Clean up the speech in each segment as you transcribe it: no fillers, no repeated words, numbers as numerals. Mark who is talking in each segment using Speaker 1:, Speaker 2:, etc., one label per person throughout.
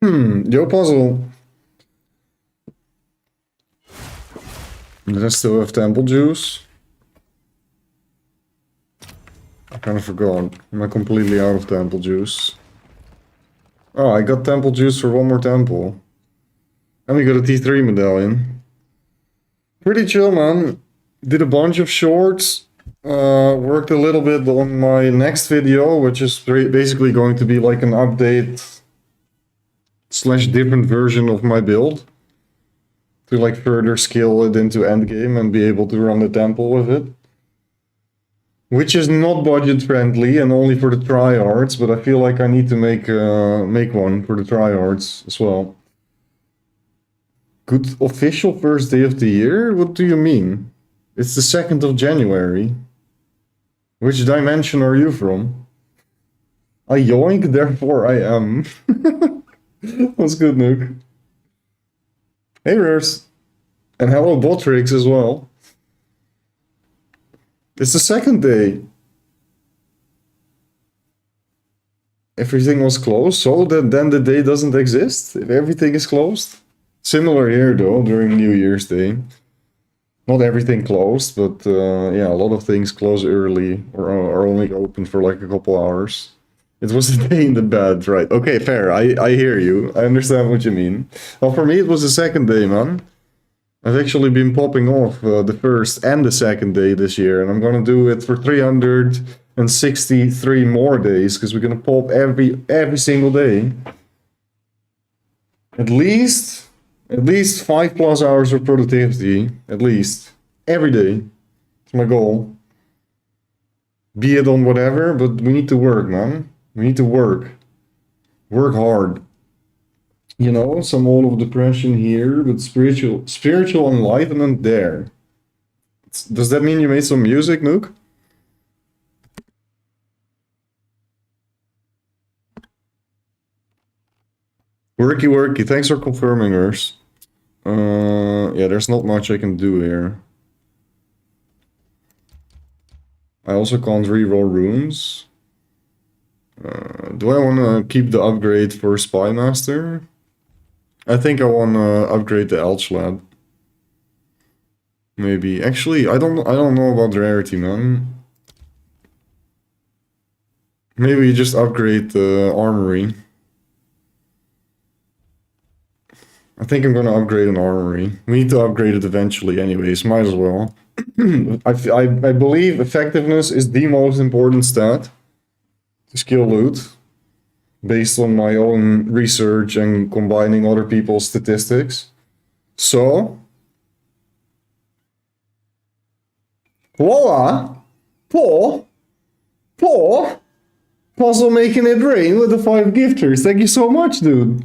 Speaker 1: Yo, Puzzle. Did I still have Temple Juice? I kind of forgot. Am I completely out of Temple Juice? Oh, I got Temple Juice for one more temple. And we got a T3 medallion. Pretty chill, man. Did a bunch of shorts. Worked a little bit on my next video, which is basically going to be like an update slash different version of my build. To like further scale it into endgame and be able to run the temple with it. Which is not budget friendly and only for the tryhards, but I feel like I need to make one for the tryhards as well. Good official first day of the year? What do you mean? It's the 2nd of January. Which dimension are you from? I yoink, therefore I am. What's good, Nuke? Hey, Rares. And hello, Botrix as well. It's the 2nd day. Everything was closed, so then the day doesn't exist if everything is closed. Similar here though, during New Year's Day. Not everything closed, but yeah, a lot of things close early or are only open for like a couple hours. It was a day in the bed, right? Okay, fair. I hear you. I understand what you mean. Well, for me, it was the 2nd day, man. I've actually been popping off the 1st and the 2nd day this year, and I'm gonna do it for 363 more days because we're gonna pop every single day. At least 5+ hours of productivity, at least every day. It's my goal. Be it on whatever, but we need to work, man. We need to work. Work hard. You know, some old of depression here, but spiritual enlightenment there. Does that mean you made some music, Nuke? Worky worky, thanks for confirming, Urs. Yeah, there's not much I can do here. I also can't reroll runes. Do I want to keep the upgrade for Spy Master? I think I want to upgrade the Elch Lab. Maybe. Actually, I don't know about rarity, man. Maybe just upgrade the Armory. I think I'm gonna upgrade an Armory. We need to upgrade it eventually anyways, might as well. I believe effectiveness is the most important stat to skill loot, based on my own research and combining other people's statistics. So, voila! Paul, Puzzle making it rain with the 5 gifters. Thank you so much, dude.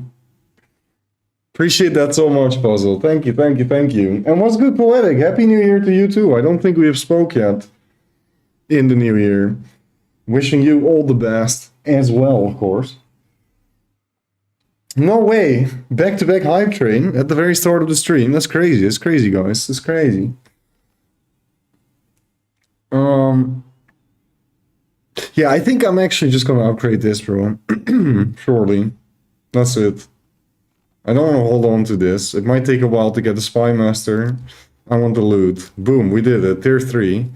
Speaker 1: Appreciate that so much, Puzzle. Thank you, thank you, thank you. And what's good, Poetic? Happy New Year to you too. I don't think we have spoke yet in the new year. Wishing you all the best as well, of course. No way. Back-to-back hype train at the very start of the stream. That's crazy. It's crazy, guys. It's crazy. Yeah, I think I'm actually just gonna upgrade this, bro. Surely. That's it. I don't want to hold on to this. It might take a while to get the Spy Master. I want the loot. Boom, we did it. Tier 3.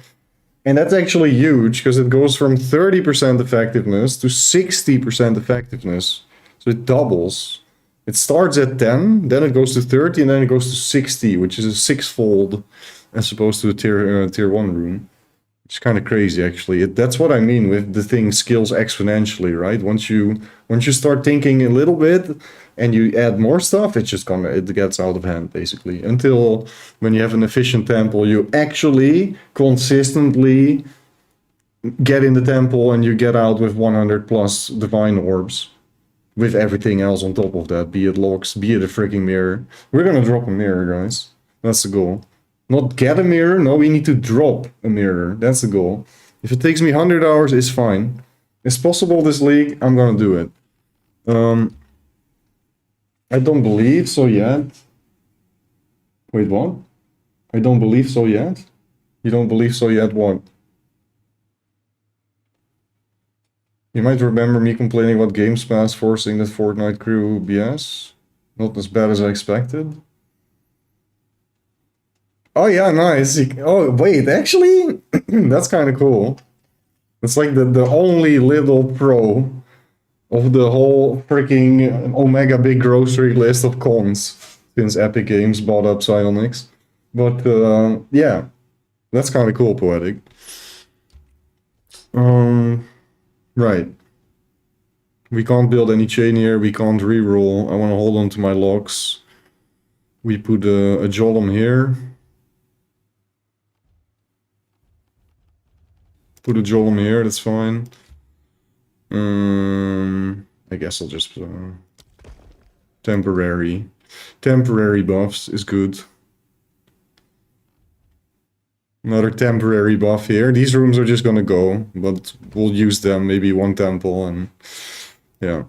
Speaker 1: And that's actually huge, because it goes from 30% effectiveness to 60% effectiveness. So it doubles. It starts at 10, then it goes to 30, and then it goes to 60, which is a 6-fold as opposed to a tier 1 rune. It's kind of crazy, actually. That's what I mean with the thing scales exponentially, right? Once you start thinking a little bit and you add more stuff, it gets out of hand, basically. Until when you have an efficient temple, you actually consistently get in the temple and you get out with 100+ divine orbs. With everything else on top of that, be it locks, be it a freaking mirror. We're gonna drop a mirror, guys. That's the goal. Not get a mirror, no, we need to drop a mirror. That's the goal. If it takes me 100 hours, it's fine. It's possible this league, I'm gonna do it. I don't believe so yet. Wait, what? I don't believe so yet? You don't believe so yet what? You might remember me complaining about Games Pass forcing that Fortnite crew BS. Not as bad as I expected. Oh yeah, nice. Oh wait, actually, that's kind of cool. It's like the only little pro of the whole freaking Omega Big Grocery list of cons since Epic Games bought up Psyonix. But yeah, that's kind of cool, Poetic. Right. We can't build any chain here. We can't reroll. I want to hold on to my locks. We put a Jolom here. Put a Jolom here, that's fine. I guess I'll just temporary buffs is good. Another temporary buff here. These rooms are just gonna go, but we'll use them, maybe one temple, and yeah.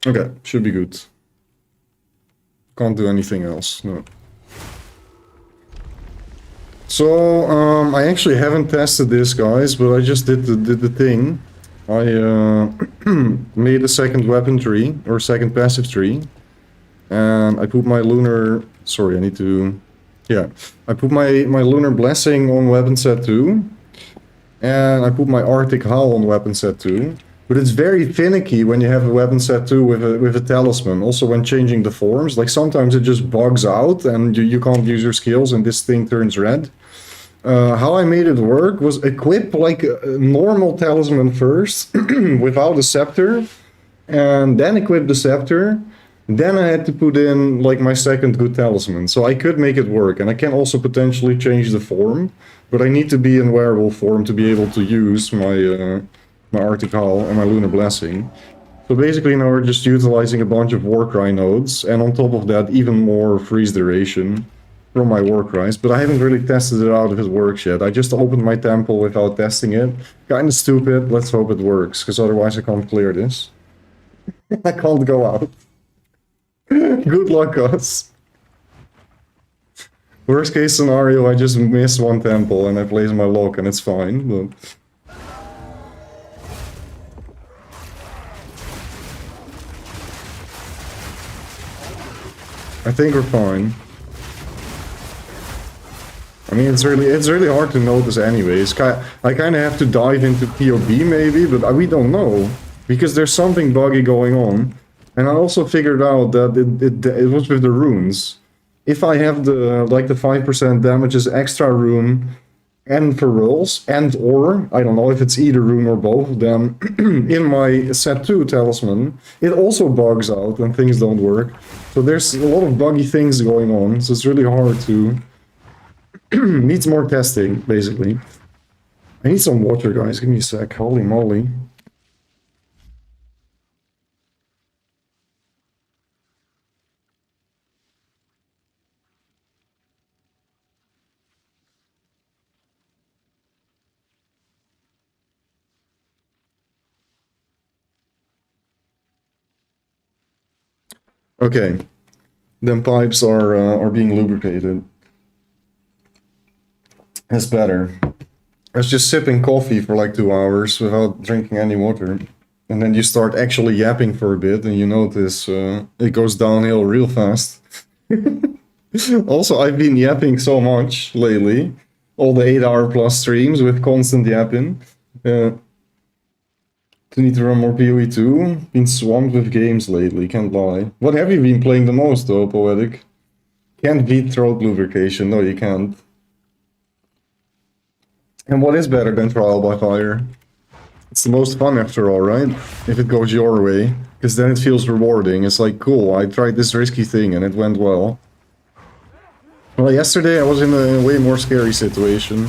Speaker 1: Okay, should be good. Can't do anything else, no. So, I actually haven't tested this, guys, but I just did the thing. I made a second weapon tree, or second passive tree, and I put my lunar... Sorry, I need to... Yeah, I put my lunar blessing on weapon set 2, and I put my Arctic Howl on weapon set 2. But it's very finicky when you have a weapon set 2 with a talisman. Also when changing the forms, like sometimes it just bugs out and you can't use your skills and this thing turns red. How I made it work was equip like a normal talisman first without a scepter, and then equip the scepter. Then I had to put in like my second good talisman, so I could make it work, and I can also potentially change the form, but I need to be in werewolf form to be able to use my my Arctic Howl and my Lunar Blessing. So basically now we're just utilizing a bunch of Warcry nodes, and on top of that even more freeze duration from my Warcries, but I haven't really tested it out if it works yet. I just opened my temple without testing it. Kinda stupid, let's hope it works, because otherwise I can't clear this. I can't go out. Good luck, us. Worst case scenario, I just miss one temple and I place my lock and it's fine, but... I think we're fine. I mean, it's really hard to notice anyways. I kind of have to dive into POB maybe, but we don't know. Because there's something buggy going on. And I also figured out that it was with the runes. If I have the 5% damages extra rune and for rolls, and or, I don't know if it's either rune or both, then in my set 2 talisman, it also bugs out and things don't work. So there's a lot of buggy things going on, so it's really hard to... needs more testing, basically. I need some water, guys, give me a sec, holy moly. Okay, then pipes are being lubricated. That's better. I was just sipping coffee for like 2 hours without drinking any water. And then you start actually yapping for a bit and you notice it goes downhill real fast. Also, I've been yapping so much lately. All the 8-hour plus streams with constant yapping. Need to run more PoE too. Been swamped with games lately, can't lie. What have you been playing the most though, Poetic? Can't beat throat lubrication, no you can't. And what is better than Trial by Fire? It's the most fun after all, right? If it goes your way. Because then it feels rewarding. It's like, cool, I tried this risky thing and it went well. Well, yesterday I was in a way more scary situation.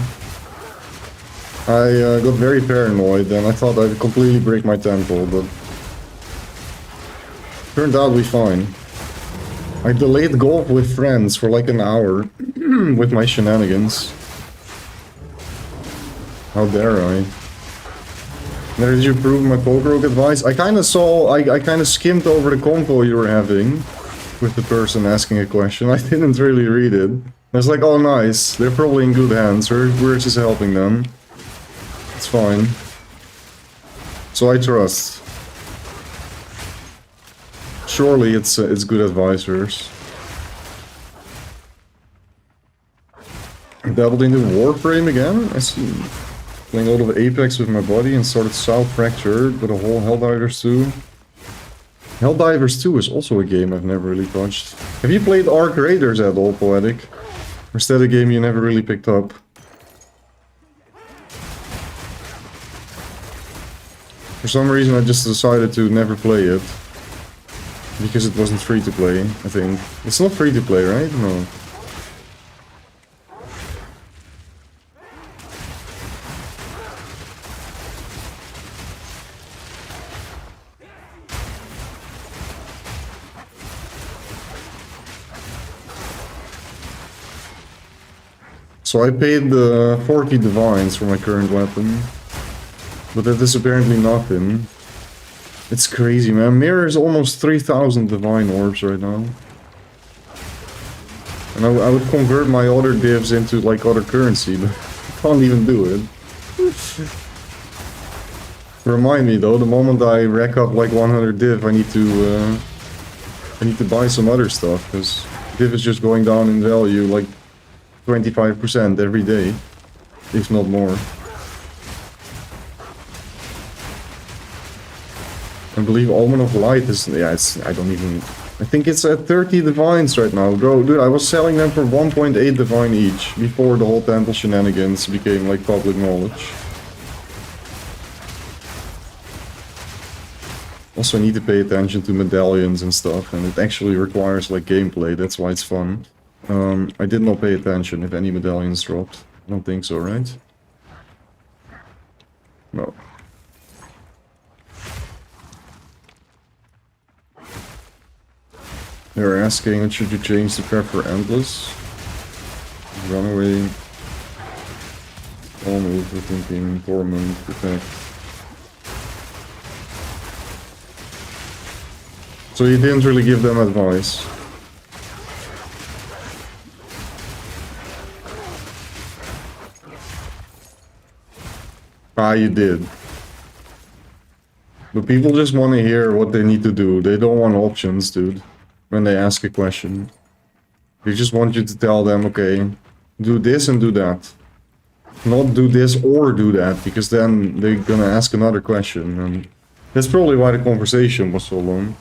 Speaker 1: I got very paranoid and I thought I'd completely break my temple, but... turned out to be fine. I delayed golf with friends for like an hour with my shenanigans. How dare I? Did you approve my poke rogue advice? I kinda saw, I kinda skimmed over the convo you were having. with the person asking a question. I didn't really read it. I was like, oh nice, they're probably in good hands. We're just helping them. It's fine. So I trust. Surely it's good advisors. Dabbled into Warframe again. I see. Playing a lot of Apex with my buddy and started South Fractured, but a whole Helldivers 2. Helldivers 2 is also a game I've never really touched. Have you played Arc Raiders at all, Poetic? Or is that a game you never really picked up? For some reason I just decided to never play it. Because it wasn't free to play, I think. It's not free to play, right? No. So I paid 40 divines for my current weapon. But that is apparently nothing. It's crazy, man. Mirror is almost 3,000 divine orbs right now. And I would convert my other divs into like other currency, but I can't even do it. Remind me though, the moment I rack up like 100 div, I need to buy some other stuff, because div is just going down in value like 25% every day, if not more. I believe Omen of Light is, yeah, I don't even, I think it's at 30 divines right now. Bro, dude, I was selling them for 1.8 divine each, before the whole temple shenanigans became like public knowledge. Also, I need to pay attention to medallions and stuff, and it actually requires like gameplay, that's why it's fun. I did not pay attention if any medallions dropped. I don't think so, right? No. They're asking, should you change the craft for Endless? Runaway. All move, we're thinking Torment, Protect. So you didn't really give them advice. Ah, you did. But people just want to hear what they need to do. They don't want options, dude. When they ask a question. They just want you to tell them, okay, do this and do that. Not do this or do that, because then they're gonna ask another question. And that's probably why the conversation was so long.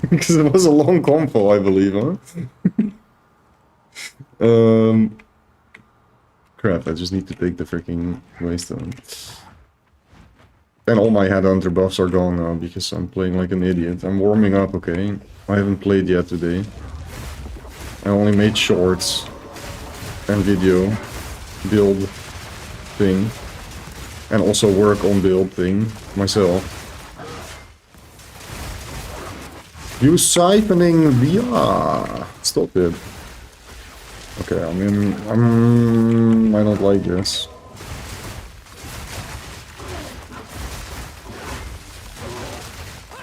Speaker 1: Because it was a long convo, I believe, huh? Crap, I just need to take the freaking waystone. And all my headhunter buffs are gone now, because I'm playing like an idiot. I'm warming up, okay? I haven't played yet today. I only made shorts and video build thing. And also work on build thing myself. You siphoning via. Stop it. Okay, I mean, I don't like this.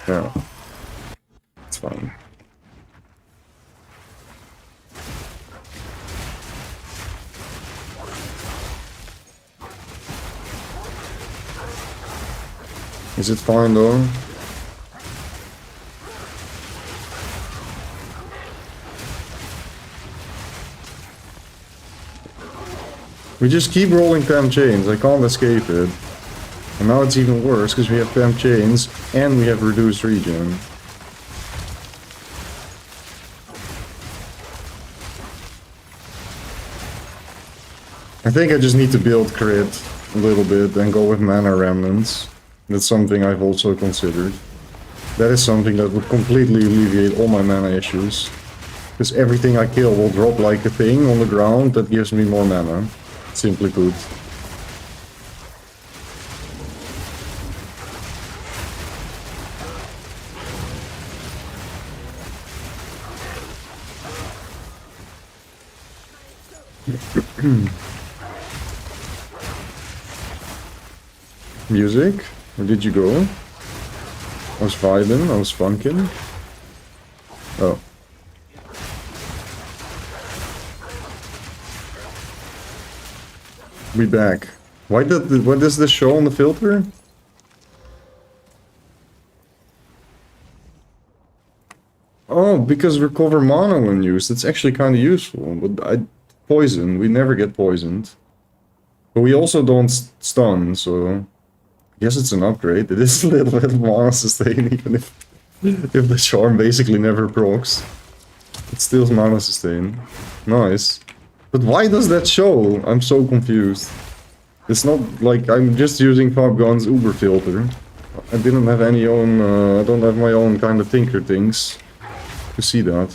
Speaker 1: Yeah. It's fine. Is it fine though? We just keep rolling 10 chains, I can't escape it. And now it's even worse, because we have 10 chains, and we have reduced regen. I think I just need to build crit a little bit and go with mana remnants. That's something I've also considered. That is something that would completely alleviate all my mana issues. Because everything I kill will drop like a thing on the ground that gives me more mana. Simply put. Music? Where did you go? I was vibing, I was funkin'. Oh. We back. What does this show on the filter? Oh, because recover mana when used. It's actually kind of useful. But poison, we never get poisoned. But we also don't stun, so I guess it's an upgrade. It is a little bit of mana sustain, even if the charm basically never procs. It's still mana sustain. Nice. But why does that show? I'm so confused. It's not like I'm just using Fabgon's Uber filter. I didn't have any own, I don't have my own kind of tinker things to see that.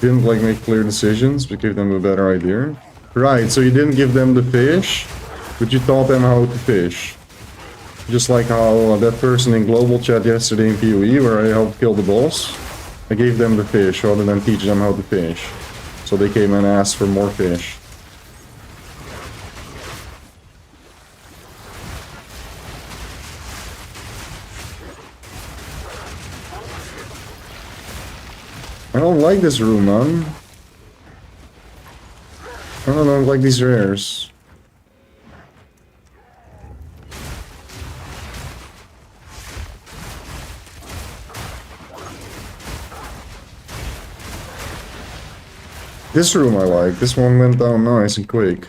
Speaker 1: Didn't like make clear decisions, but give them a better idea. Right, so you didn't give them the fish, but you taught them how to fish. Just like how that person in global chat yesterday in PoE, where I helped kill the boss, I gave them the fish rather than teach them how to fish. So they came and asked for more fish. I don't like this room, man. I don't like these rares. This room I like. This one went down nice and quick.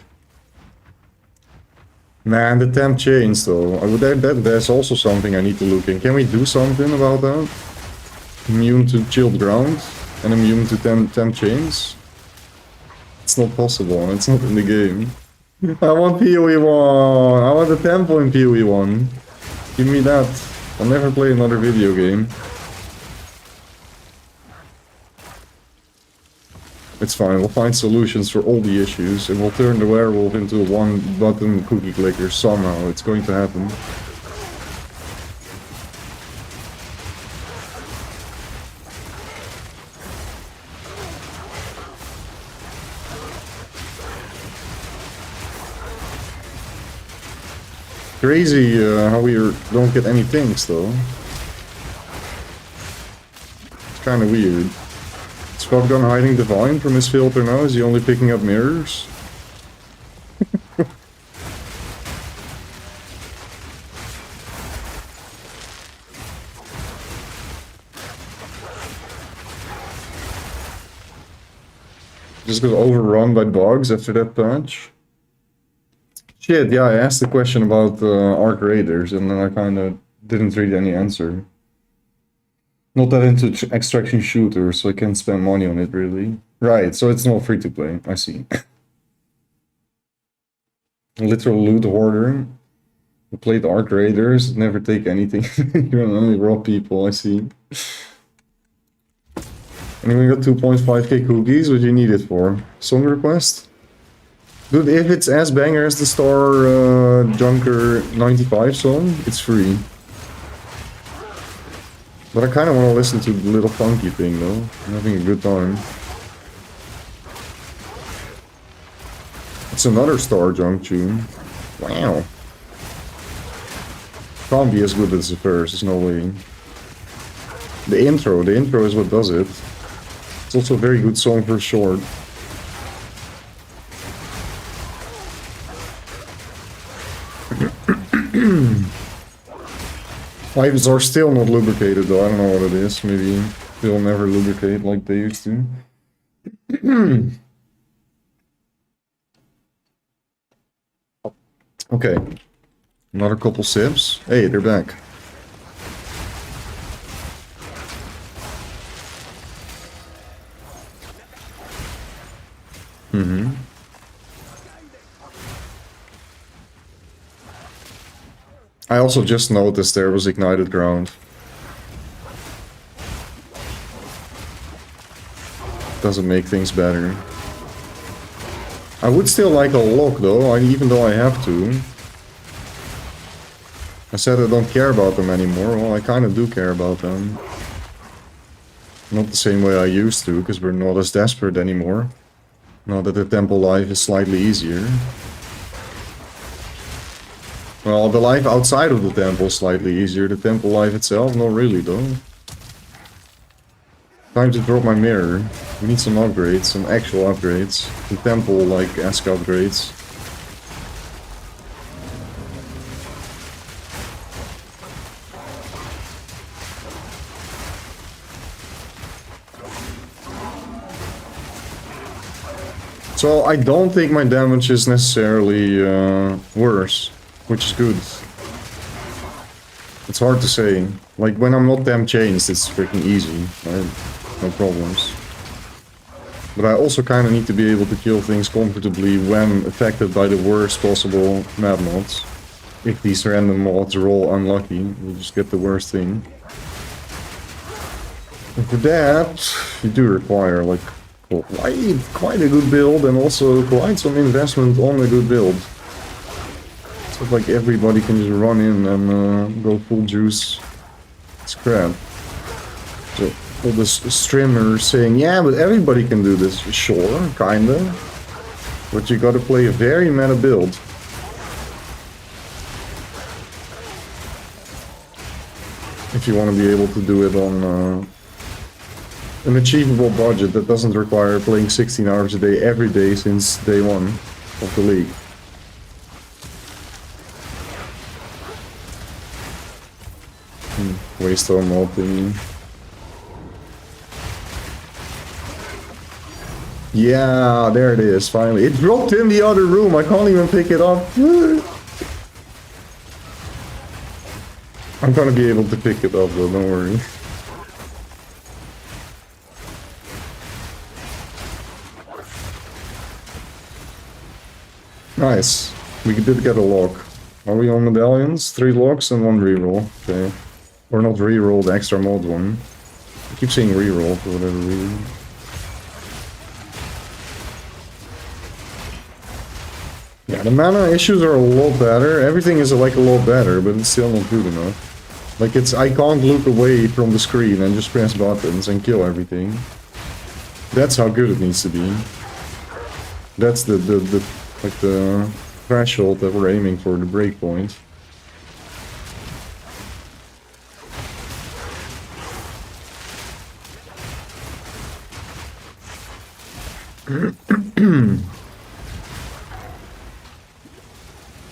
Speaker 1: Man, the temp chains though. That's also something I need to look in. Can we do something about that? Immune to chilled ground and immune to temp chains? It's not possible, it's not in the game. I want PoE 1! I want the tempo in PoE 1. Give me that. I'll never play another video game. It's fine, we'll find solutions for all the issues and we'll turn the werewolf into a one-button cookie clicker somehow. It's going to happen. Crazy how we don't get any things though. It's kind of weird. Is Fabgon hiding Divine from his filter now? Is he only picking up mirrors? Just got overrun by bugs after that patch. Shit, yeah, I asked the question about Arc Raiders and then I kind of didn't read any answer. Not that into extraction shooters, so I can't spend money on it really. Right, so it's not free to play, I see. Literal loot hoarder. We played Arc Raiders, never take anything. You only rob people, I see. Anyone got 2.5k cookies? What do you need it for? Song request? Dude, if it's as banger as the Star Junker 95 song, it's free. But I kind of want to listen to the little funky thing though. I'm having a good time. It's another Star Junk tune. Wow. Can't be as good as the first, there's no way. The intro is what does it. It's also a very good song for a short. Lives are still not lubricated though, I don't know what it is. Maybe they'll never lubricate like they used to. Okay. Another couple sips. Hey, they're back. I also just noticed there was ignited ground. Doesn't make things better. I would still like a lock though, even though I have to. I said I don't care about them anymore. Well, I kind of do care about them. Not the same way I used to, because we're not as desperate anymore. Now that the temple life is slightly easier. Well, the life outside of the temple is slightly easier. The temple life itself, not really though. Time to drop my mirror. We need some upgrades, some actual upgrades. Some temple-like-esque upgrades. So I don't think my damage is necessarily worse, which is good. It's hard to say. Like when I'm not damn changed, it's freaking easy. Right? No problems. But I also kind of need to be able to kill things comfortably when affected by the worst possible map mods. If these random mods are all unlucky, you just get the worst thing. And for that, you do require like quite a good build and also quite some investment on a good build. It's not like everybody can just run in and go full juice. It's crap. So all the streamers saying, yeah, but everybody can do this. Sure, kinda. But you gotta play a very meta build. If you want to be able to do it on an achievable budget that doesn't require playing 16 hours a day every day since day one of the league. Waste on mod thingy. Yeah, there it is, finally. It dropped in the other room, I can't even pick it up. I'm gonna be able to pick it up though, don't worry. Nice. We did get a lock. Are we on medallions? 3 locks and 1 reroll. Okay. Or not reroll, the extra mod one. I keep saying reroll for whatever reason. Yeah, the mana issues are a lot better. Everything is like a lot better, but it's still not good enough. Like I can't look away from the screen and just press buttons and kill everything. That's how good it needs to be. That's the threshold that we're aiming for, the breakpoint.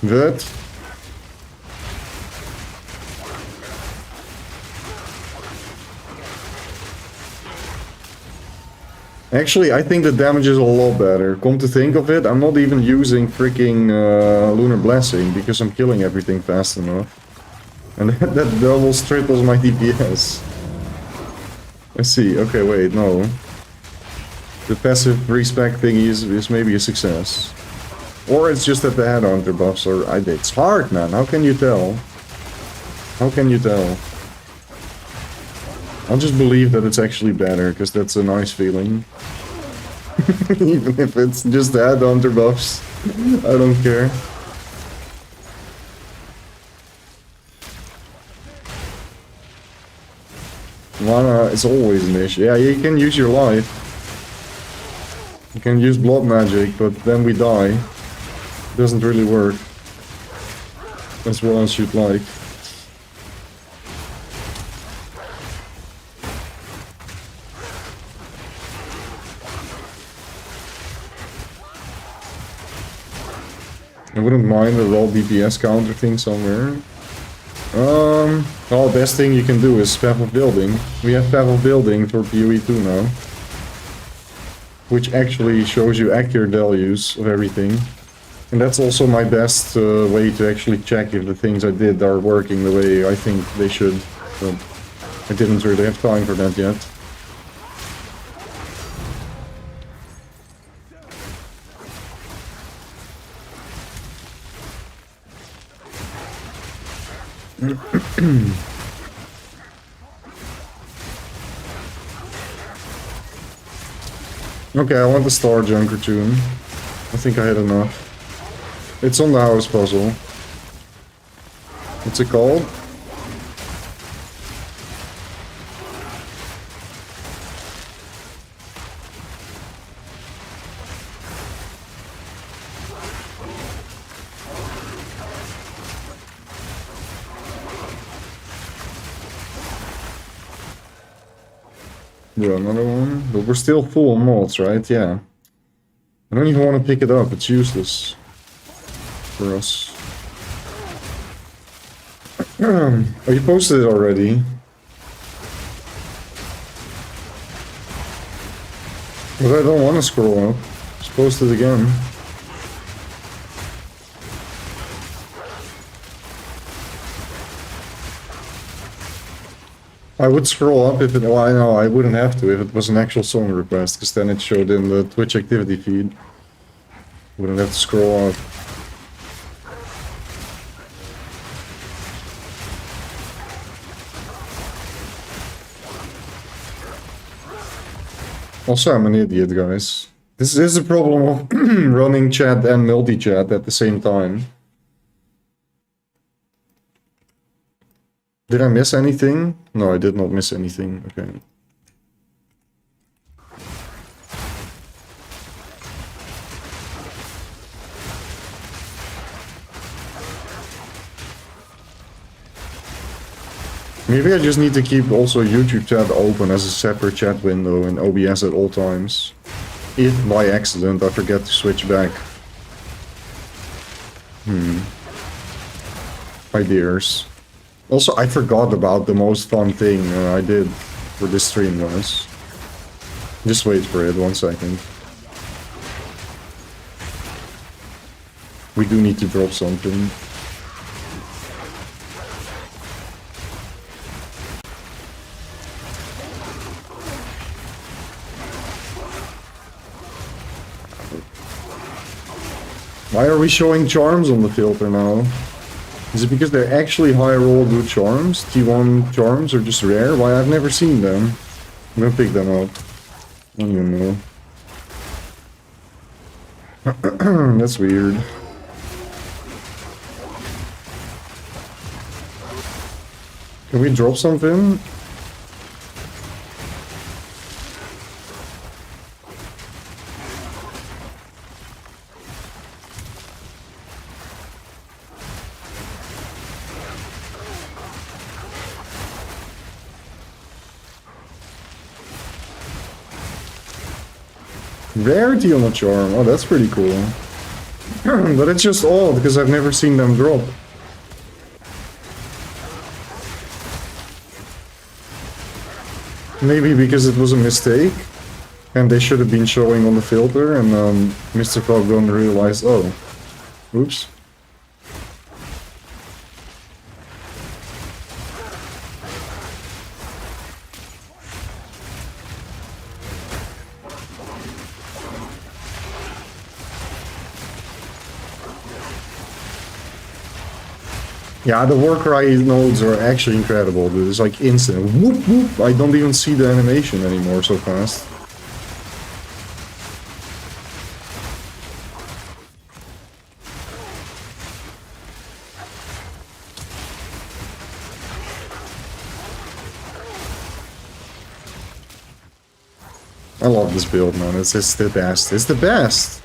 Speaker 1: Good. Actually, I think the damage is a lot better. Come to think of it, I'm not even using freaking Lunar Blessing because I'm killing everything fast enough. And that doubles, triples my DPS. I see. Okay, wait, no. The passive respec thingy is maybe a success. Or it's just that the headhunter buffs are... It's hard, man. How can you tell? How can you tell? I'll just believe that it's actually better, because that's a nice feeling. Even if it's just the headhunter buffs. I don't care. Mana is always an issue. Yeah, you can use your life. You can use blood magic, but then we die. Doesn't really work as well as you'd like. I wouldn't mind a low DPS counter thing somewhere. Well, the best thing you can do is Path of Building. We have Path of Building for PoE 2 now. Which actually shows you accurate values of everything. And that's also my best way to actually check if the things I did are working the way I think they should. But I didn't really have time for that yet. Okay, I want the Star Junker tune. I think I had enough. It's on the house puzzle. What's it called? Bro, another one. But we're still full on mods, right? Yeah. I don't even want to pick it up. It's useless for us. Oh, you posted it already. But I don't want to scroll up. Just post it again. I would scroll up if it... Well, I know I wouldn't have to if it was an actual song request, because then it showed in the Twitch activity feed. Wouldn't have to scroll up. Also, I'm an idiot, guys. This is a problem of running chat and multi-chat at the same time. Did I miss anything? No, I did not miss anything. Okay. Maybe I just need to keep also YouTube chat open as a separate chat window in OBS at all times. If by accident I forget to switch back. Ideas. Also, I forgot about the most fun thing I did for this stream, guys. Just wait for it, 1 second. We do need to drop something. Why are we showing charms on the filter now? Is it because they're actually high roll good charms? T1 charms are just rare? Why, I've never seen them. I'm gonna pick them up. I don't even know. That's weird. Can we drop something? Rarity on a charm. Oh, that's pretty cool. But it's just odd because I've never seen them drop. Maybe because it was a mistake and they should have been showing on the filter and Mr. Foggon realized, oh, oops. Yeah, the Warcry nodes are actually incredible, dude. It's like instant. Whoop whoop! I don't even see the animation anymore so fast. I love this build, man. It's the best. It's the best!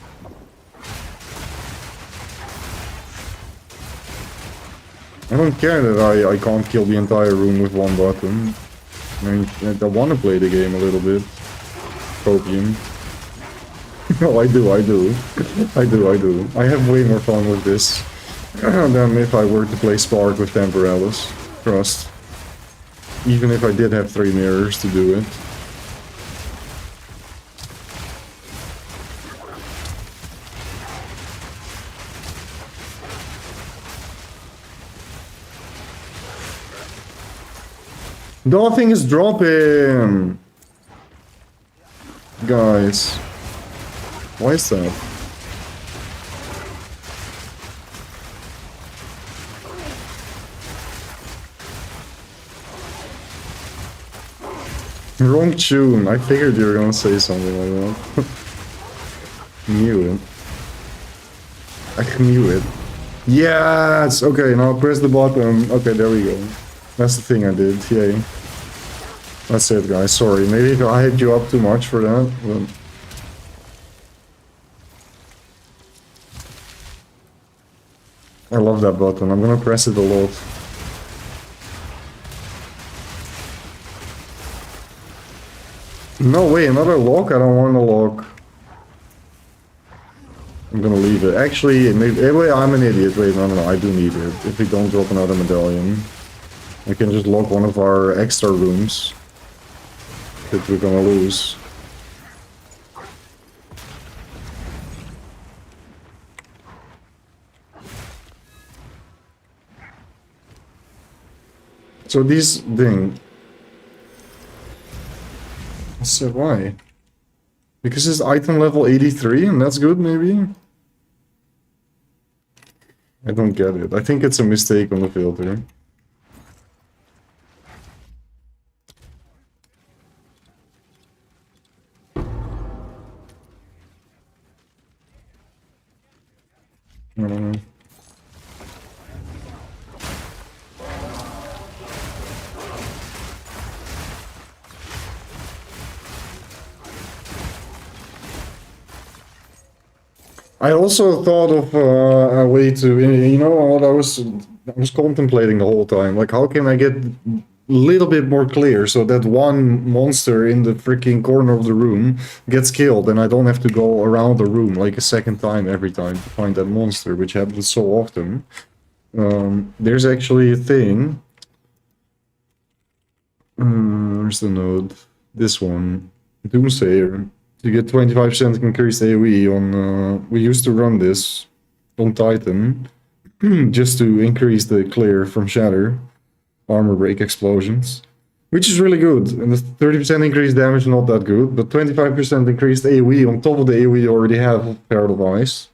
Speaker 1: I don't care that I can't kill the entire room with one button. I mean, I want to play the game a little bit. Copium. No, I do. I do. I have way more fun with this than if I were to play Spark with Temporalis. Trust. Even if I did have 3 mirrors to do it. Nothing is dropping! Guys. Why is that? Wrong tune. I figured you were gonna say something like that. Knew it. I knew it. Yes! Okay, now press the button. Okay, there we go. That's the thing I did, yay. That's it, guys, sorry. Maybe I hyped you up too much for that, but... I love that button, I'm gonna press it a lot. No way, another lock? I don't want a lock. I'm gonna leave it. Actually, maybe, wait, I'm an idiot. Wait, no, I do need it. If we don't drop another medallion, I can just lock one of our extra rooms that we're gonna lose. So these thing. So why? Because it's item level 83 and that's good, maybe? I don't get it. I think it's a mistake on the filter. I don't know. I also thought of a way to, you know, what I was contemplating the whole time. Like, how can I get a little bit more clear so that one monster in the freaking corner of the room gets killed and I don't have to go around the room like a second time every time to find that monster, which happens so often. There's actually a thing. Where's the node? This one. Doomsayer. You get 25% increased AoE on... we used to run this on Titan. Just to increase the clear from Shatter. Armor break explosions. Which is really good. And the 30% increased damage, not that good. But 25% increased AoE on top of the AoE you already have of Herald of Ice.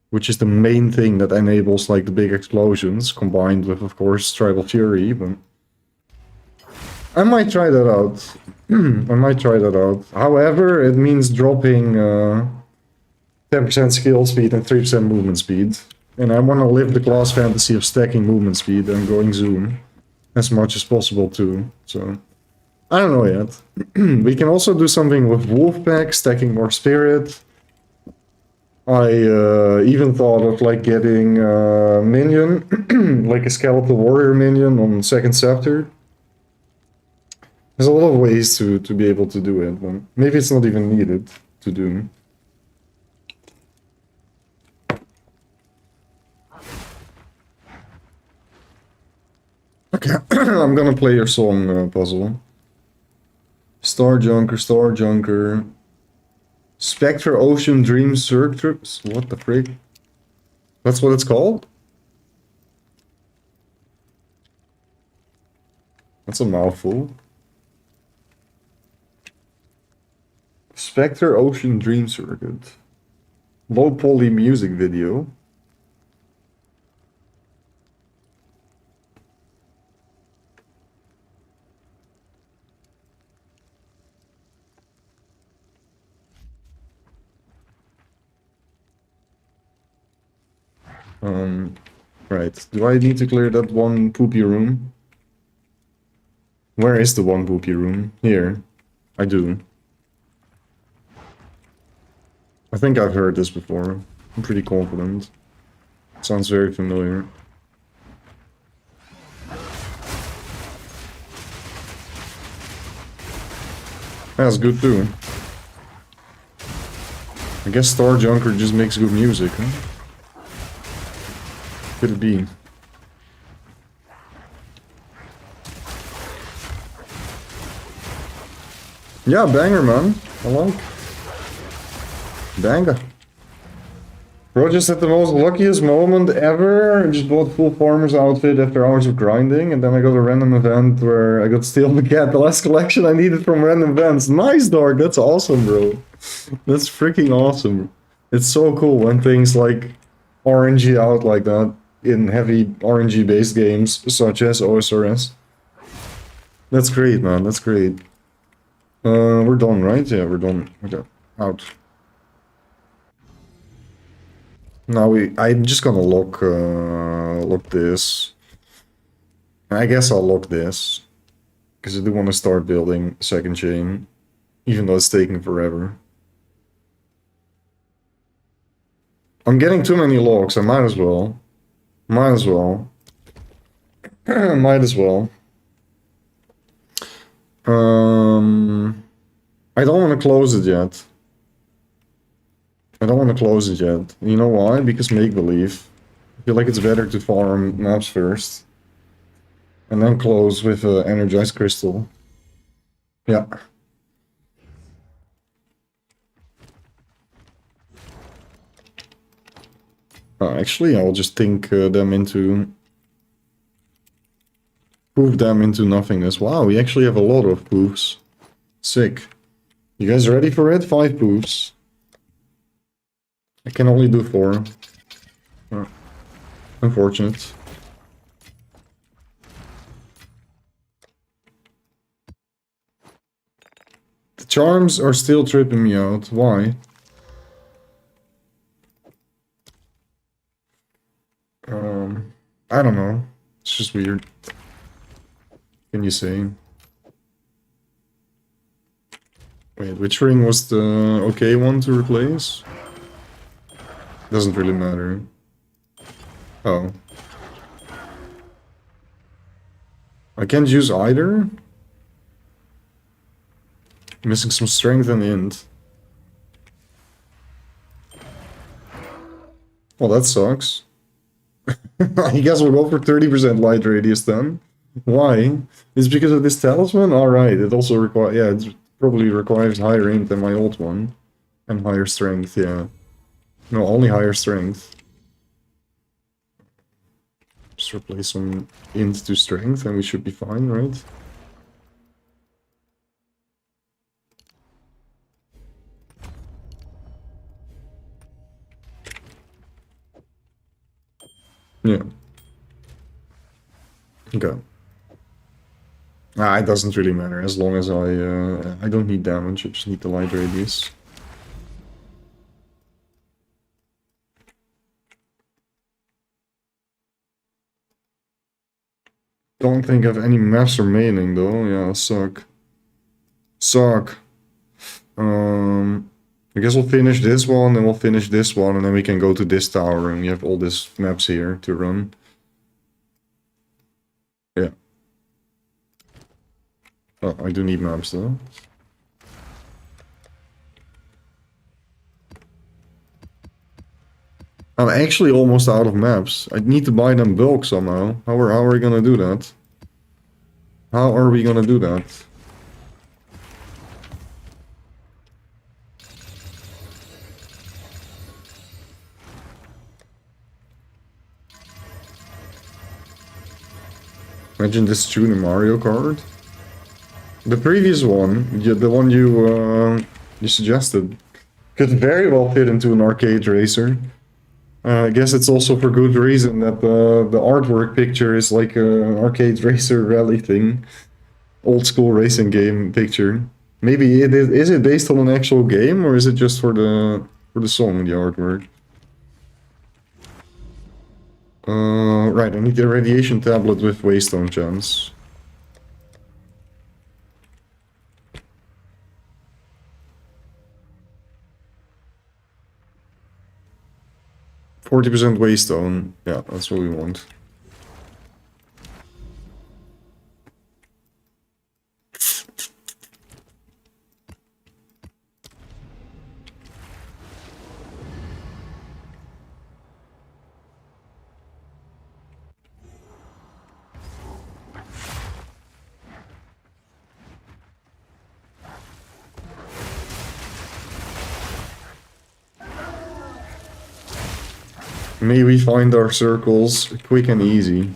Speaker 1: Which is the main thing that enables like the big explosions. Combined with, of course, Tribal Fury. But I might try that out. I might try that out. However, it means dropping 10% skill speed and 3% movement speed. And I want to live the class fantasy of stacking movement speed and going zoom as much as possible too. So, I don't know yet. We can also do something with Wolfpack, stacking more spirit. I even thought of like getting a minion, like a skeletal warrior minion on second scepter. There's a lot of ways to be able to do it, but maybe it's not even needed to do. Okay, I'm gonna play your song puzzle. Star Junker. Spectre Ocean Dream Circuits. What the frick? That's what it's called? That's a mouthful. Spectre Ocean Dream Circuit. Low poly music video. Right. Do I need to clear that one poopy room? Where is the one poopy room? Here. I do. I think I've heard this before. I'm pretty confident. Sounds very familiar. That's good too. I guess Star Junker just makes good music, huh? Could it be? Yeah, banger, man. I like. Banger. Bro just had the most luckiest moment ever. I just bought full farmer's outfit after hours of grinding, and then I got a random event where I got Steel Maquette, the last collection I needed from random events. Nice, dog. That's awesome, bro. That's freaking awesome. It's so cool when things like RNG out like that in heavy RNG-based games such as OSRS. That's great, man. That's great. We're done, right? Yeah, we're done. Okay, out. Now I'm just gonna lock this. I guess I'll lock this because I do want to start building second chain, even though it's taking forever. I'm getting too many locks. I might as well. Might as well. Might as well. I don't want to close it yet. I don't want to close it yet. You know why? Because make-believe. I feel like it's better to farm maps first. And then close with energized crystal. Yeah. Actually, I'll just think them into... Poof them into nothingness. Wow, we actually have a lot of poofs. Sick. You guys ready for it? 5 poofs. I can only do 4. Unfortunate. The charms are still tripping me out. Why? I don't know. It's just weird. Can you say? Wait, which ring was the okay one to replace? Doesn't really matter. Oh. I can't use either? Missing some strength and int. Well, that sucks. I guess we'll go for 30% light radius then. Why? It's because of this talisman? Alright, it also requires... Yeah, it probably requires higher int than my old one. And higher strength, yeah. No, only higher strength. Just replace some int to strength and we should be fine, right? Yeah. Okay. It doesn't really matter as long as I don't need damage, I just need the light radius. Don't think I have any maps remaining though. Yeah, suck. Suck. I guess we'll finish this one, then we'll finish this one, and then we can go to this tower, and we have all these maps here to run. Yeah. Oh, I do need maps though. I'm actually almost out of maps. I need to buy them bulk somehow. How are we gonna do that? How are we gonna do that? Imagine this tune in Mario Kart. The previous one, the one you suggested, could very well fit into an arcade racer. I guess it's also for good reason that the artwork picture is like an arcade racer rally thing. Old school racing game picture. Maybe is it based on an actual game or is it just for the song, the artwork? Right, I need the radiation tablet with waystone gems. %40 waystone. Yeah, that's what we want. May we find our circles quick and easy.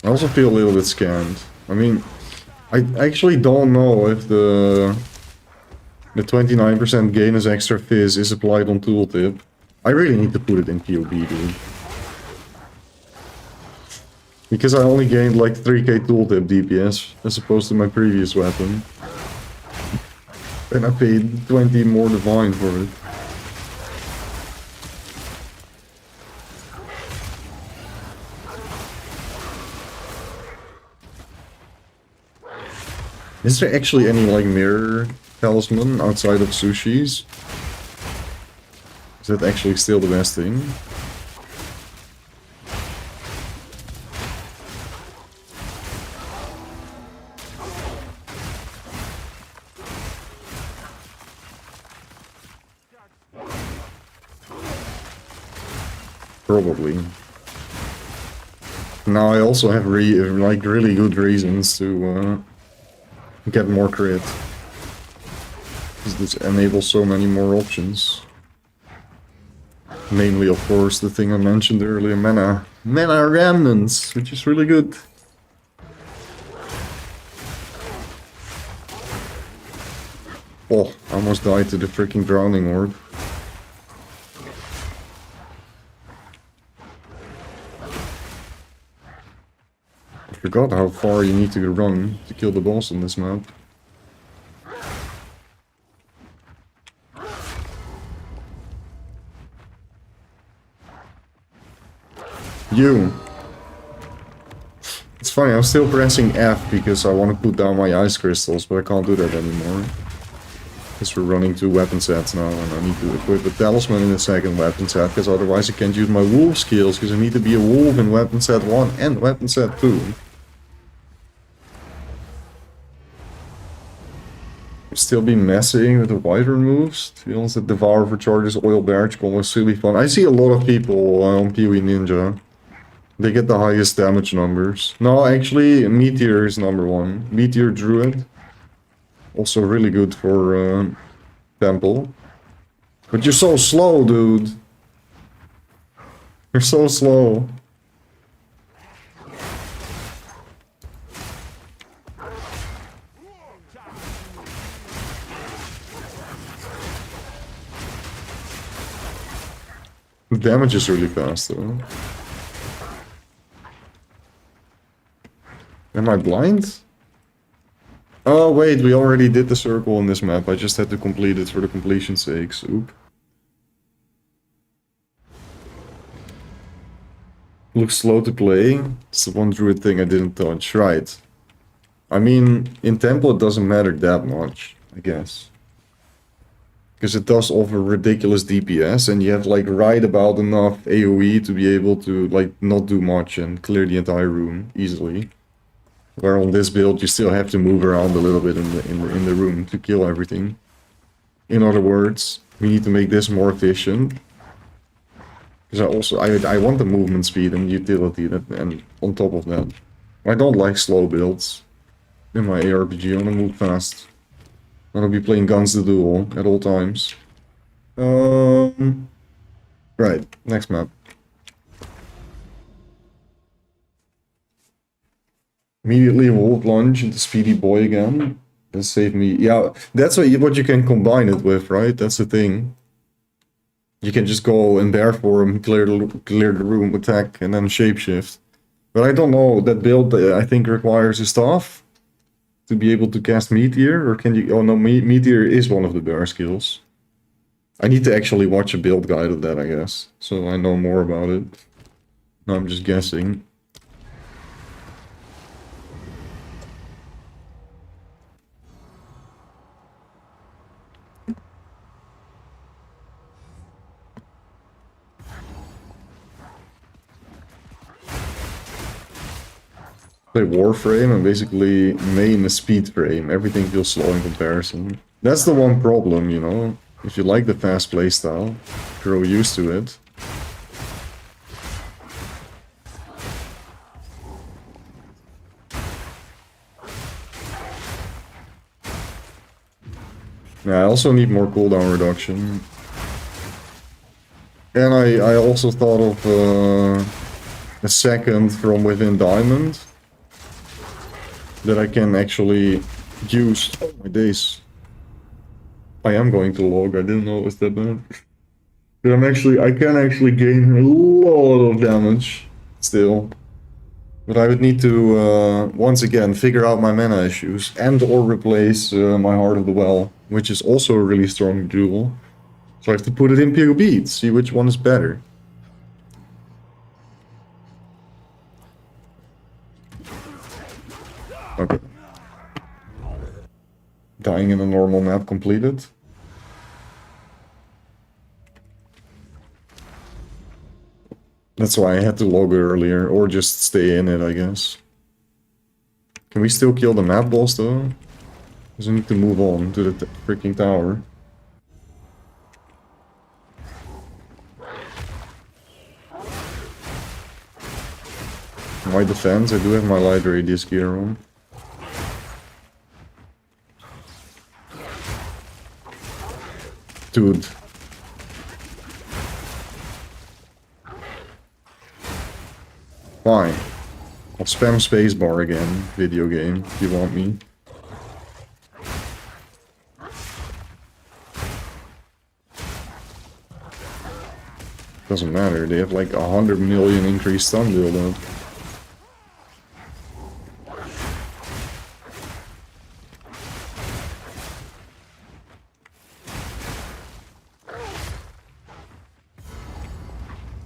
Speaker 1: I also feel a little bit scammed. I mean, I actually don't know if the 29% gain as extra fizz is applied on tooltip. I really need to put it in POB, dude. Because I only gained like 3k tooltip DPS as opposed to my previous weapon. And I paid 20 more divine for it. Is there actually any like mirror talisman outside of Sushi's? Is that actually still the best thing? Probably. Now I also have really good reasons to get more crit. Because this enables so many more options. Mainly, of course, the thing I mentioned earlier, mana. Mana remnants, which is really good. Oh, I almost died to the freaking drowning orb. I forgot how far you need to run to kill the boss on this map. You! It's funny, I'm still pressing F because I want to put down my ice crystals, but I can't do that anymore. Because we're running 2 weapon sets now and I need to equip a talisman in the second weapon set, because otherwise I can't use my wolf skills, because I need to be a wolf in weapon set 1 and weapon set 2. Still be messing with the wyvern moves. To be honest, the Devour for charges, Oil Barrage Combo is really fun. I see a lot of people on PoE Ninja. They get the highest damage numbers. No, actually, Meteor is number 1. Meteor Druid. Also really good for Temple. But you're so slow, dude. You're so slow. The damage is really fast, though. Am I blind? Oh wait, we already did the circle on this map. I just had to complete it for the completion's sake. Oop. Looks slow to play. It's the one druid thing I didn't touch. Right. I mean, in Temple it doesn't matter that much, I guess. Because it does offer ridiculous DPS and you have like right about enough AoE to be able to like not do much and clear the entire room easily. Where on this build you still have to move around a little bit in the room to kill everything. In other words, we need to make this more efficient. Because I want the movement speed and utility and on top of that. I don't like slow builds in my ARPG. I want to move fast. I want to be playing Guns the Duel at all times. Right, next map. Immediately Wolf Lunge into Speedy Boy again. And save me. Yeah, that's what you can combine it with, right? That's the thing. You can just go in Bear Form, clear the room, attack, and then shapeshift. But I don't know, that build I think requires a staff to be able to cast Meteor, or can you... Oh no, Meteor is one of the bear skills. I need to actually watch a build guide of that, I guess, so I know more about it. No, I'm just guessing. Play Warframe and basically main a speed frame. Everything feels slow in comparison. That's the one problem, you know. If you like the fast playstyle, grow used to it. Yeah, I also need more cooldown reduction. And I also thought of a second from within Diamond that I can actually use. Oh my days. I am going to log, I didn't know it was that bad. But I can actually gain a lot of damage still. But I would need to, once again, figure out my mana issues and or replace my Heart of the Well, which is also a really strong jewel. So I have to put it in PoB to see which one is better. Okay. Dying in a normal map completed. That's why I had to log earlier, or just stay in it, I guess. Can we still kill the map boss though? Because we need to move on to the freaking tower. My defense, I do have my light radius gear on. Dude. Fine. I'll spam spacebar again, video game, if you want me. Doesn't matter, they have like 100 million increased stun build-up.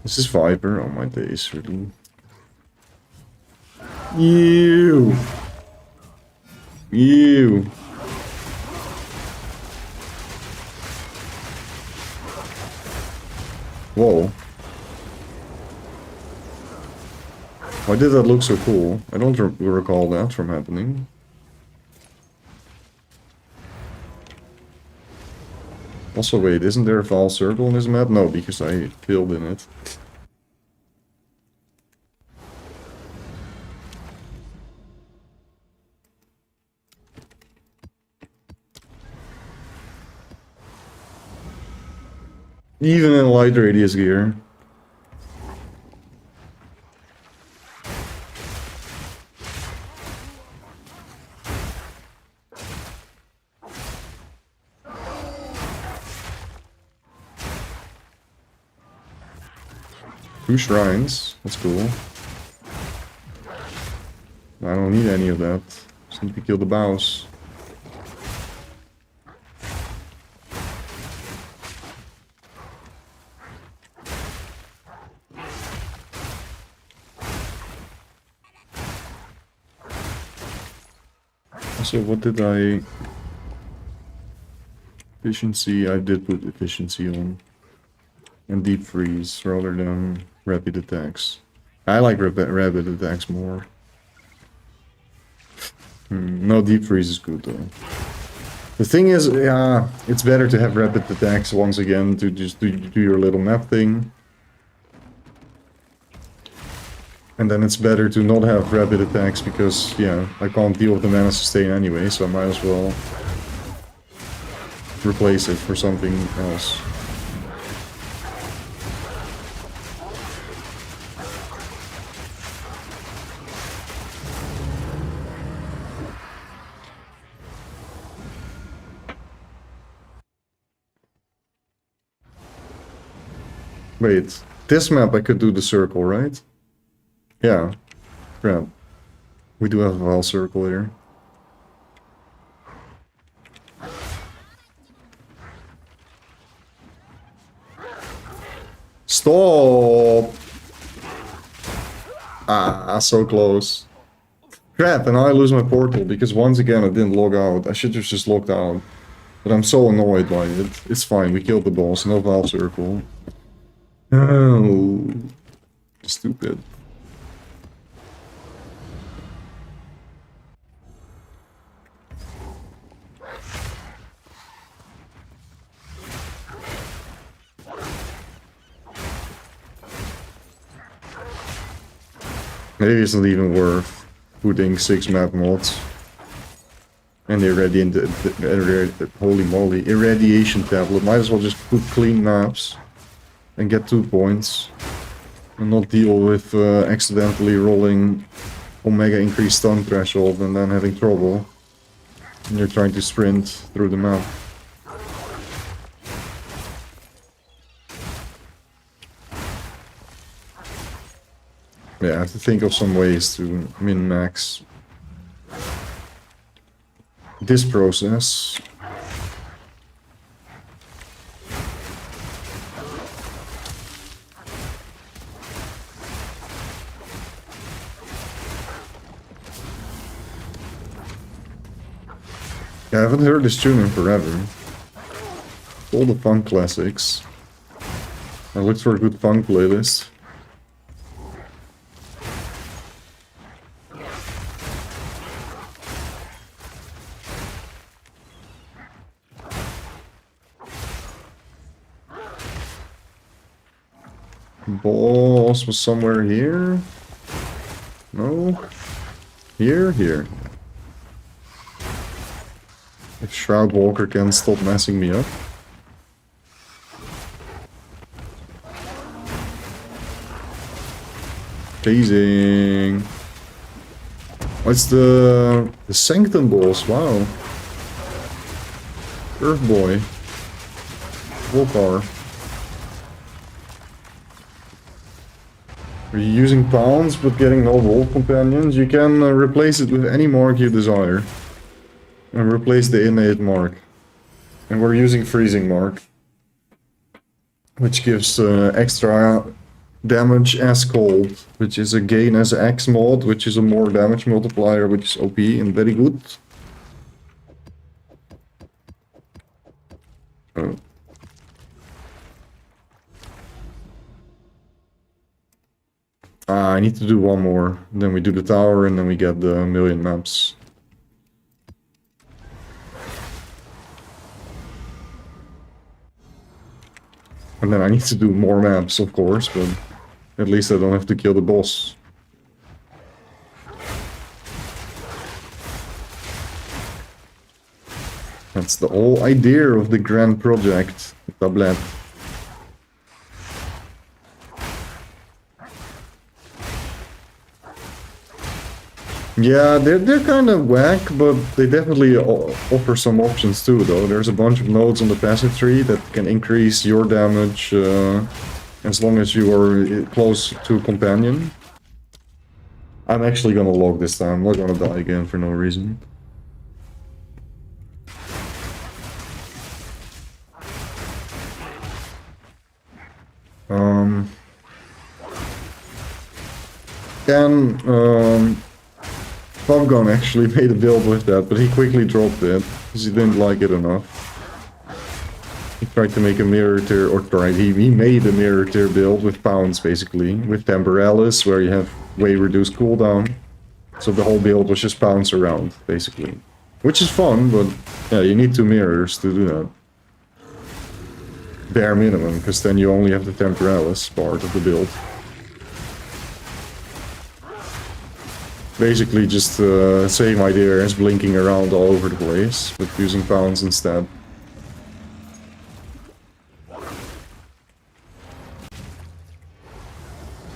Speaker 1: This is Viper. Oh my days, really. Ew. Ew. Whoa. Why did that look so cool? I don't recall that from happening. Also, wait, isn't there a Val circle in this map? No, because I killed in it. Even in light radius gear. Two shrines, that's cool. I don't need any of that. Just need to kill the boss. So what did I... Efficiency, I did put efficiency on. And deep freeze rather than rapid attacks. I like rapid attacks more. No, deep freeze is good though. The thing is, yeah, it's better to have rapid attacks once again to just do your little map thing. And then it's better to not have rapid attacks because, yeah, I can't deal with the mana sustain anyway, so I might as well replace it for something else. Wait, this map I could do the circle, right? Yeah. Crap. We do have a Val circle here. Stop! Ah, so close. Crap, and now I lose my portal because once again I didn't log out. I should have just logged out. But I'm so annoyed by it. It's fine, we killed the boss, no Val circle. Oh, stupid. Maybe it's not even worth putting 6 map mods. And holy moly, irradiation tablet. Might as well just put clean maps and get 2 points. And not deal with accidentally rolling Omega increased stun threshold and then having trouble. And you're trying to sprint through the map. Yeah, I have to think of some ways to min-max this process. Yeah, I haven't heard this tune in forever. All the funk classics. I looked for a good funk playlist. Boss was somewhere here. No. Here, here. If Shroud Walker can stop messing me up. Chasing. What's the Sanctum boss? Wow. Earth Boy. Volcar. Are you using pounds but getting no Wolf Companions? You can replace it with any mark you desire. And replace the innate mark. And we're using Freezing Mark. Which gives extra damage as cold. Which is a gain as X mod, which is a more damage multiplier, which is OP and very good. Oh. I need to do one more. Then we do the tower and then we get the million maps. And then I need to do more maps, of course, but at least I don't have to kill the boss. That's the whole idea of the grand project, Tablet. Yeah, they're kind of whack, but they definitely offer some options too, though. There's a bunch of nodes on the passive tree that can increase your damage as long as you are close to a companion. I'm actually gonna log this time. I'm not gonna die again for no reason. Popgun actually made a build with that, but he quickly dropped it because he didn't like it enough. He tried to make a mirror tier, or tried, he made a mirror tier build with pounds basically, with Temporalis, where you have way reduced cooldown. So the whole build was just pounds around, basically. Which is fun, but yeah, you need 2 mirrors to do that. Bare minimum, because then you only have the Temporalis part of the build. Basically just the same idea as blinking around all over the place, but using pounds instead.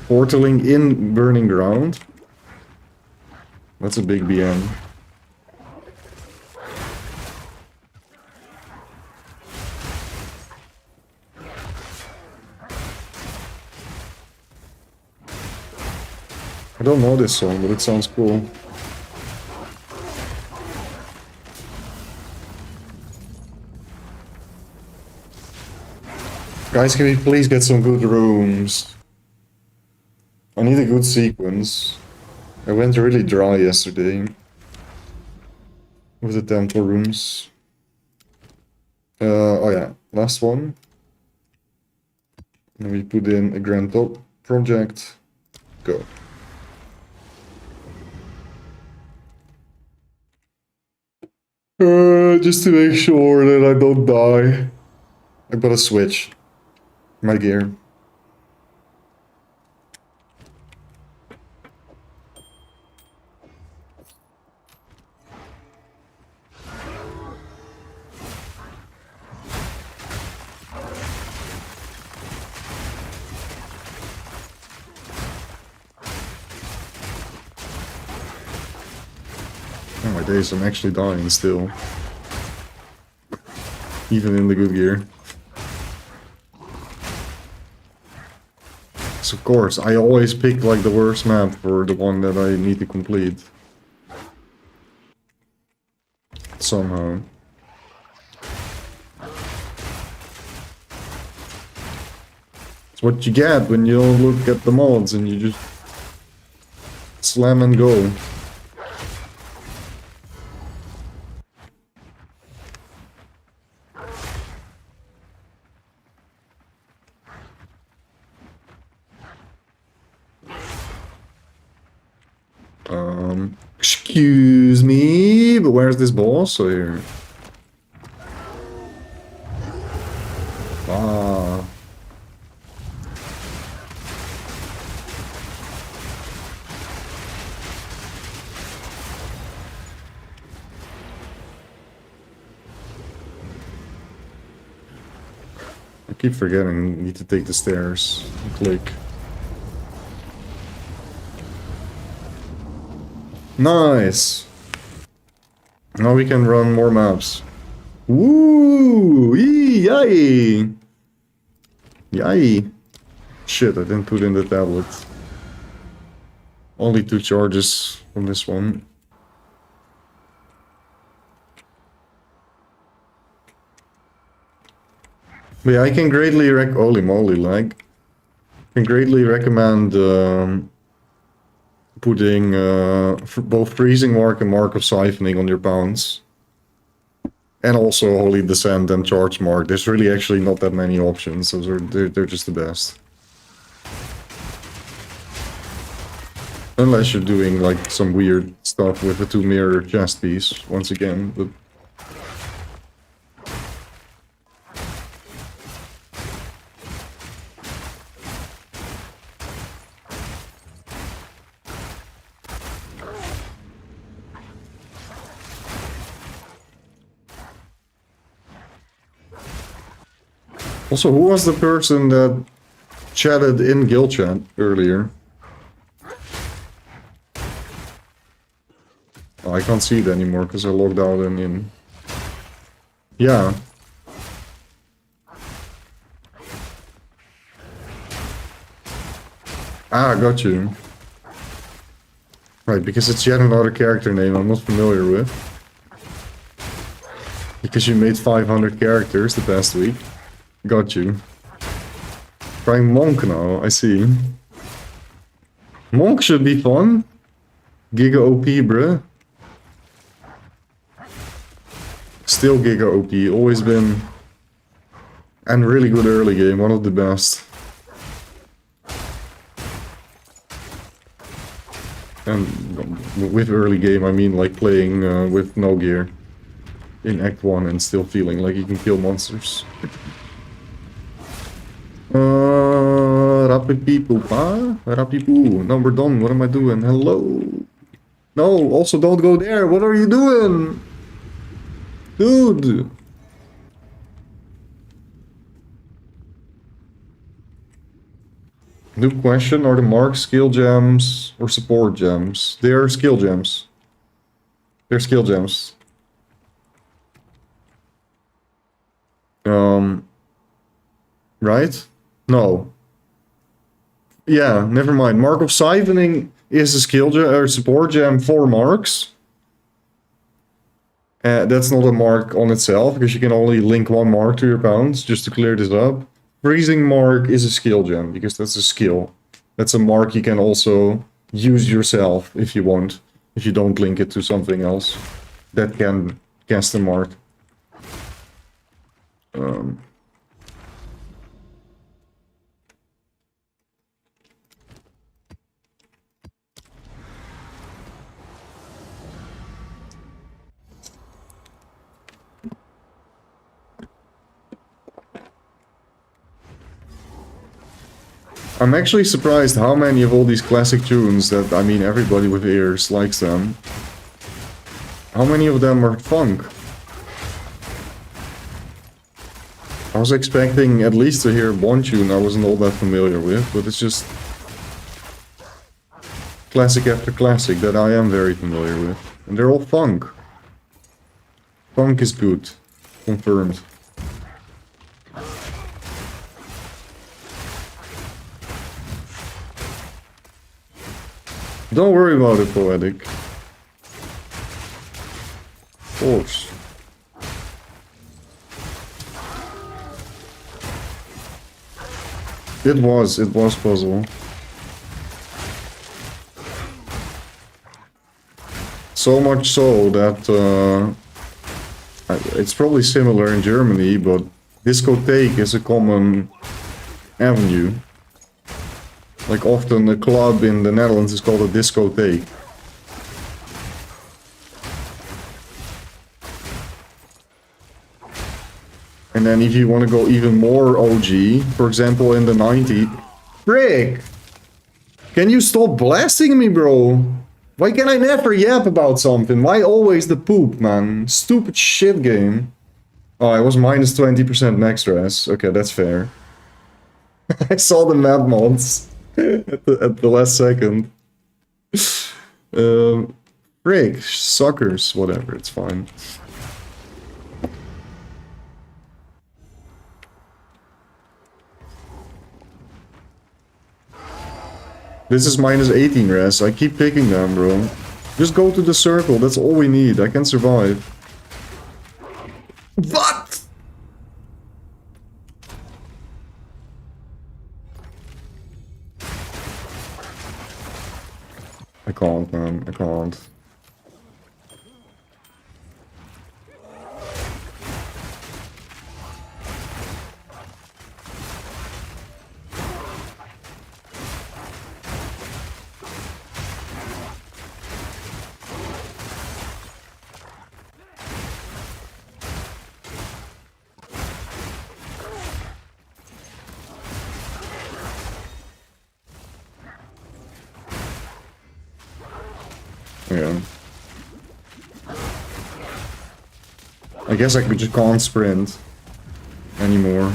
Speaker 1: Portaling in Burning Ground. That's a big BM. I don't know this song, but it sounds cool. Guys, can we please get some good rooms? I need a good sequence. I went really dry yesterday with the temple rooms. Oh yeah, last one. And we put in a grand top project. Go. Just to make sure that I don't die. I gotta switch my gear. Oh my days, I'm actually dying still. Even in the good gear. So of course, I always pick like the worst map for the one that I need to complete. Somehow. It's what you get when you don't look at the mods and you just slam and go. Excuse me, but where's this boss here? Ah. I keep forgetting, I need to take the stairs and click. Nice! Now we can run more maps. Woo! Yay! Yay! Shit, I didn't put in the tablet. Only 2 charges from this one. But yeah, I can greatly holy moly, like, can greatly recommend putting both Freezing Mark and Mark of Siphoning on your bounds. And also Holy Descent and Charge Mark. There's really actually not that many options. Those are they're just the best. Unless you're doing like some weird stuff with a 2 mirror chest piece once again, but also, who was the person that chatted in guild chat earlier? Oh, I can't see it anymore because I logged out and in. Yeah. Ah, got you. Right, because it's yet another character name I'm not familiar with. Because you made 500 characters the past week. Got you. Trying Monk now, I see. Monk should be fun. Giga OP, bruh. Still Giga OP, always been. And really good early game, one of the best. And with early game, I mean like playing with no gear in Act 1 and still feeling like you can kill monsters. Rapipoo, no, we're done. What am I doing? Hello? No, also don't go there. What are you doing? Dude. New question, are the marks skill gems or support gems? They are skill gems. They're skill gems. Right? No. Yeah, never mind. Mark of Siphoning is a skill gem or support gem for marks. That's not a mark on itself, because you can only link 1 mark to your bounds, just to clear this up. Freezing Mark is a skill gem, because that's a skill. That's a mark you can also use yourself if you want, if you don't link it to something else that can cast a mark. I'm actually surprised how many of all these classic tunes that, I mean, everybody with ears likes them. How many of them are funk? I was expecting at least to hear one tune I wasn't all that familiar with, but it's just classic after classic that I am very familiar with. And they're all funk. Funk is good. Confirmed. Don't worry about it, Poetic. Of course. It was puzzle. So much so that it's probably similar in Germany, but discotheque is a common avenue. Like often a club in the Netherlands is called a discotheque. And then if you want to go even more OG, for example in the 90s... Frick! Can you stop blasting me, bro? Why can I never yap about something? Why always the poop, man? Stupid shit game. Oh, I was minus 20% max res. Okay, that's fair. I saw the map mods at the last second. Frick, suckers, whatever, it's fine. This is minus 18 res. I keep picking them, bro. Just go to the circle, that's all we need. I can survive. What? I can't, man. I can't. Yeah. I guess I just can't sprint anymore.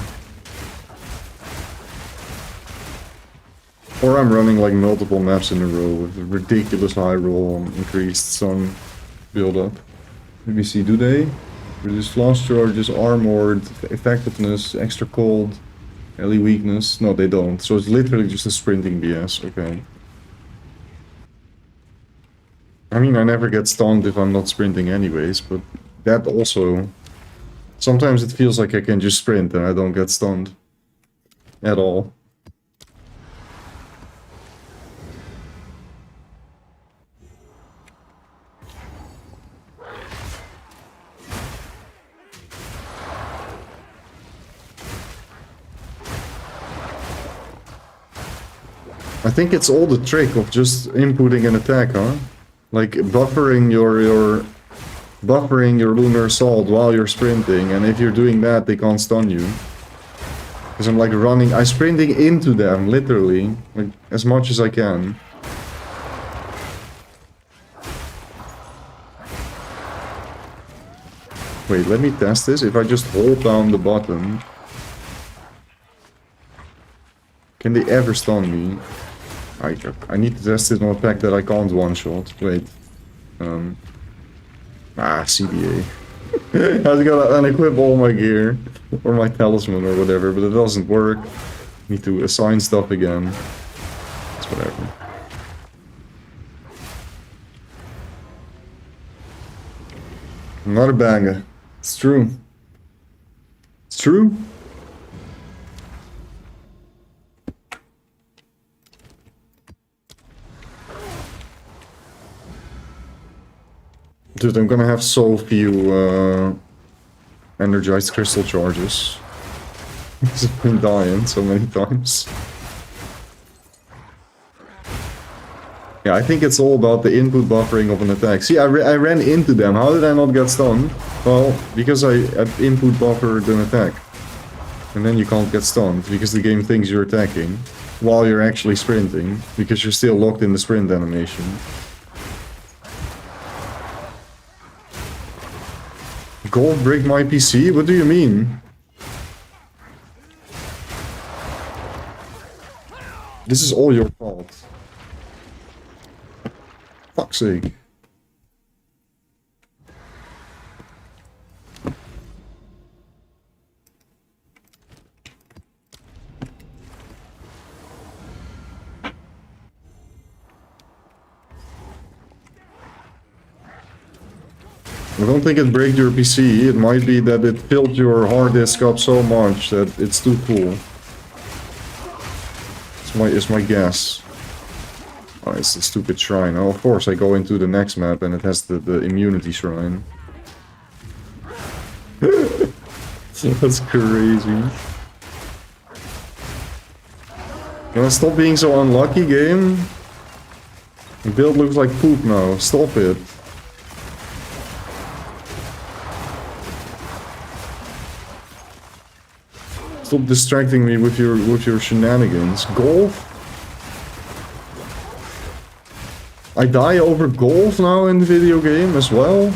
Speaker 1: Or I'm running like multiple maps in a row with a ridiculous high roll and increased sun build-up. Let me see, do they? Reduce flash charges, armored, effectiveness, extra cold, LE weakness. No, they don't. So it's literally just a sprinting BS. Okay. I mean, I never get stunned if I'm not sprinting anyways, but that also... Sometimes it feels like I can just sprint and I don't get stunned. At all. I think it's all the trick of just inputting an attack, huh? Like buffering your lunar assault while you're sprinting, and if you're doing that, they can't stun you. Because I'm like I'm sprinting into them, literally, like as much as I can. Wait, let me test this. If I just hold down the button, can they ever stun me? I need to test it on a pack that I can't one-shot. Wait. CBA. I was gonna unequip all my gear. Or my talisman or whatever, but it doesn't work. Need to assign stuff again. It's whatever. Not a banger. It's true. It's true. Dude, I'm gonna have so few energized crystal charges. I've been dying so many times. Yeah, I think it's all about the input buffering of an attack. See, I ran into them. How did I not get stunned? Well, because I input buffered an attack. And then you can't get stunned, because the game thinks you're attacking while you're actually sprinting, because you're still locked in the sprint animation. Gold break my PC? What do you mean? This is all your fault. Fuck's sake. I don't think it broke your PC, it might be that it filled your hard disk up so much that it's too full. It's my guess. Oh, it's the stupid shrine. Oh, of course I go into the next map and it has the immunity shrine. That's crazy. Can I stop being so unlucky, game? The build looks like poop now. Stop it. Stop distracting me with your shenanigans. Golf? I die over golf now in the video game as well?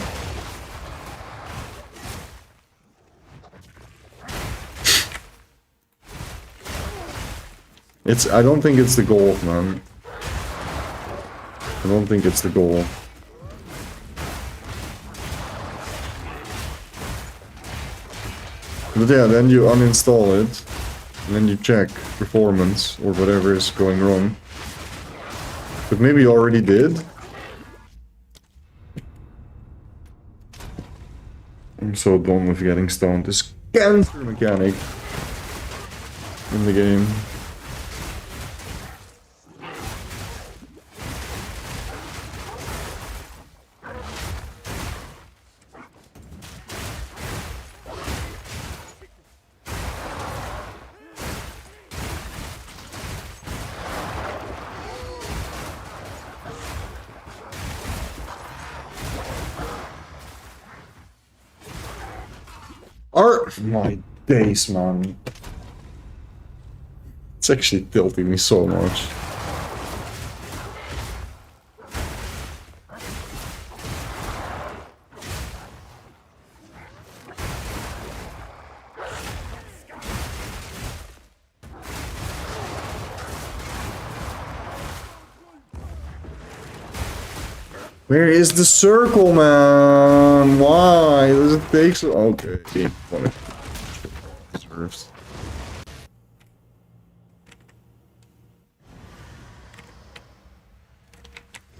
Speaker 1: I don't think it's the golf, man. I don't think it's the goal. But yeah, then you uninstall it, and then you check performance or whatever is going wrong. But maybe you already did. I'm so done with getting stoned. This cancer mechanic in the game. My days, man. It's actually tilting me so much. Where is the circle, man? Why does it take so... Okay, deserves.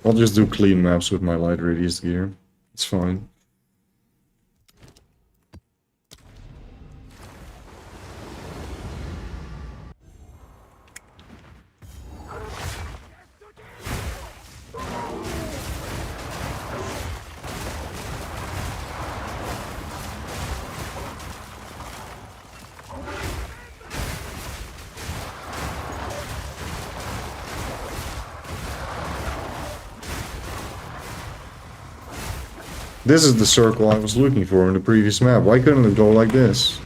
Speaker 1: I'll just do clean maps with my light radius gear. It's fine. This is the circle I was looking for in the previous map. Why couldn't it go like this?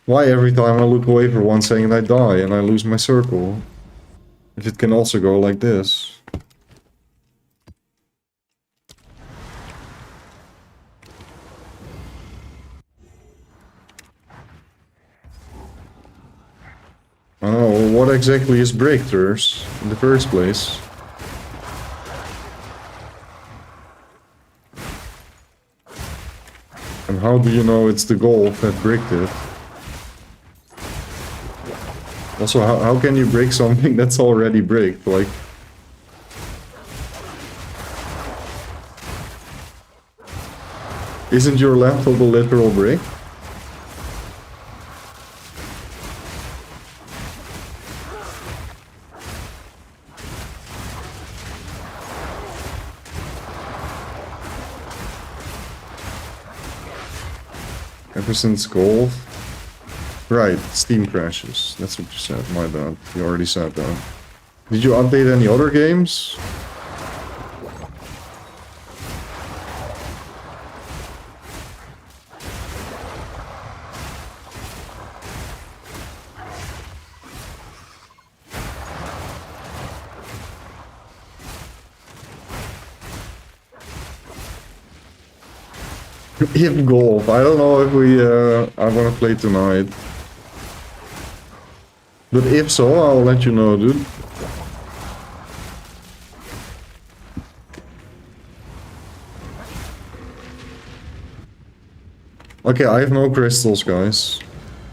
Speaker 1: Why every time I look away for 1 second I die and I lose my circle? If it can also go like this. I don't know, what exactly is breakthroughs in the first place? And how do you know it's the golf that bricked it? Also, how can you break something that's already bricked? Like... Isn't your laptop a literal brick? Ever since golf? Right, Steam crashes. That's what you said, my bad. You already said that. Did you update any other games? If golf, I don't know if I want to play tonight. But if so, I'll let you know, dude. Okay, I have no crystals, guys.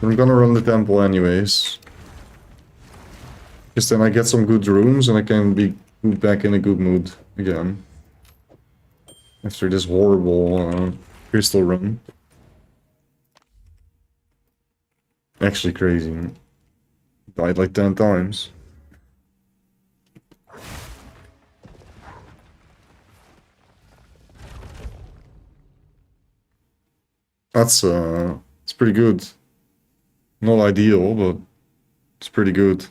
Speaker 1: I'm gonna run the temple anyways. Because then I get some good rooms and I can be back in a good mood again. After this horrible crystal run. Actually crazy. Died like 10 times. That's it's pretty good. Not ideal, but it's pretty good.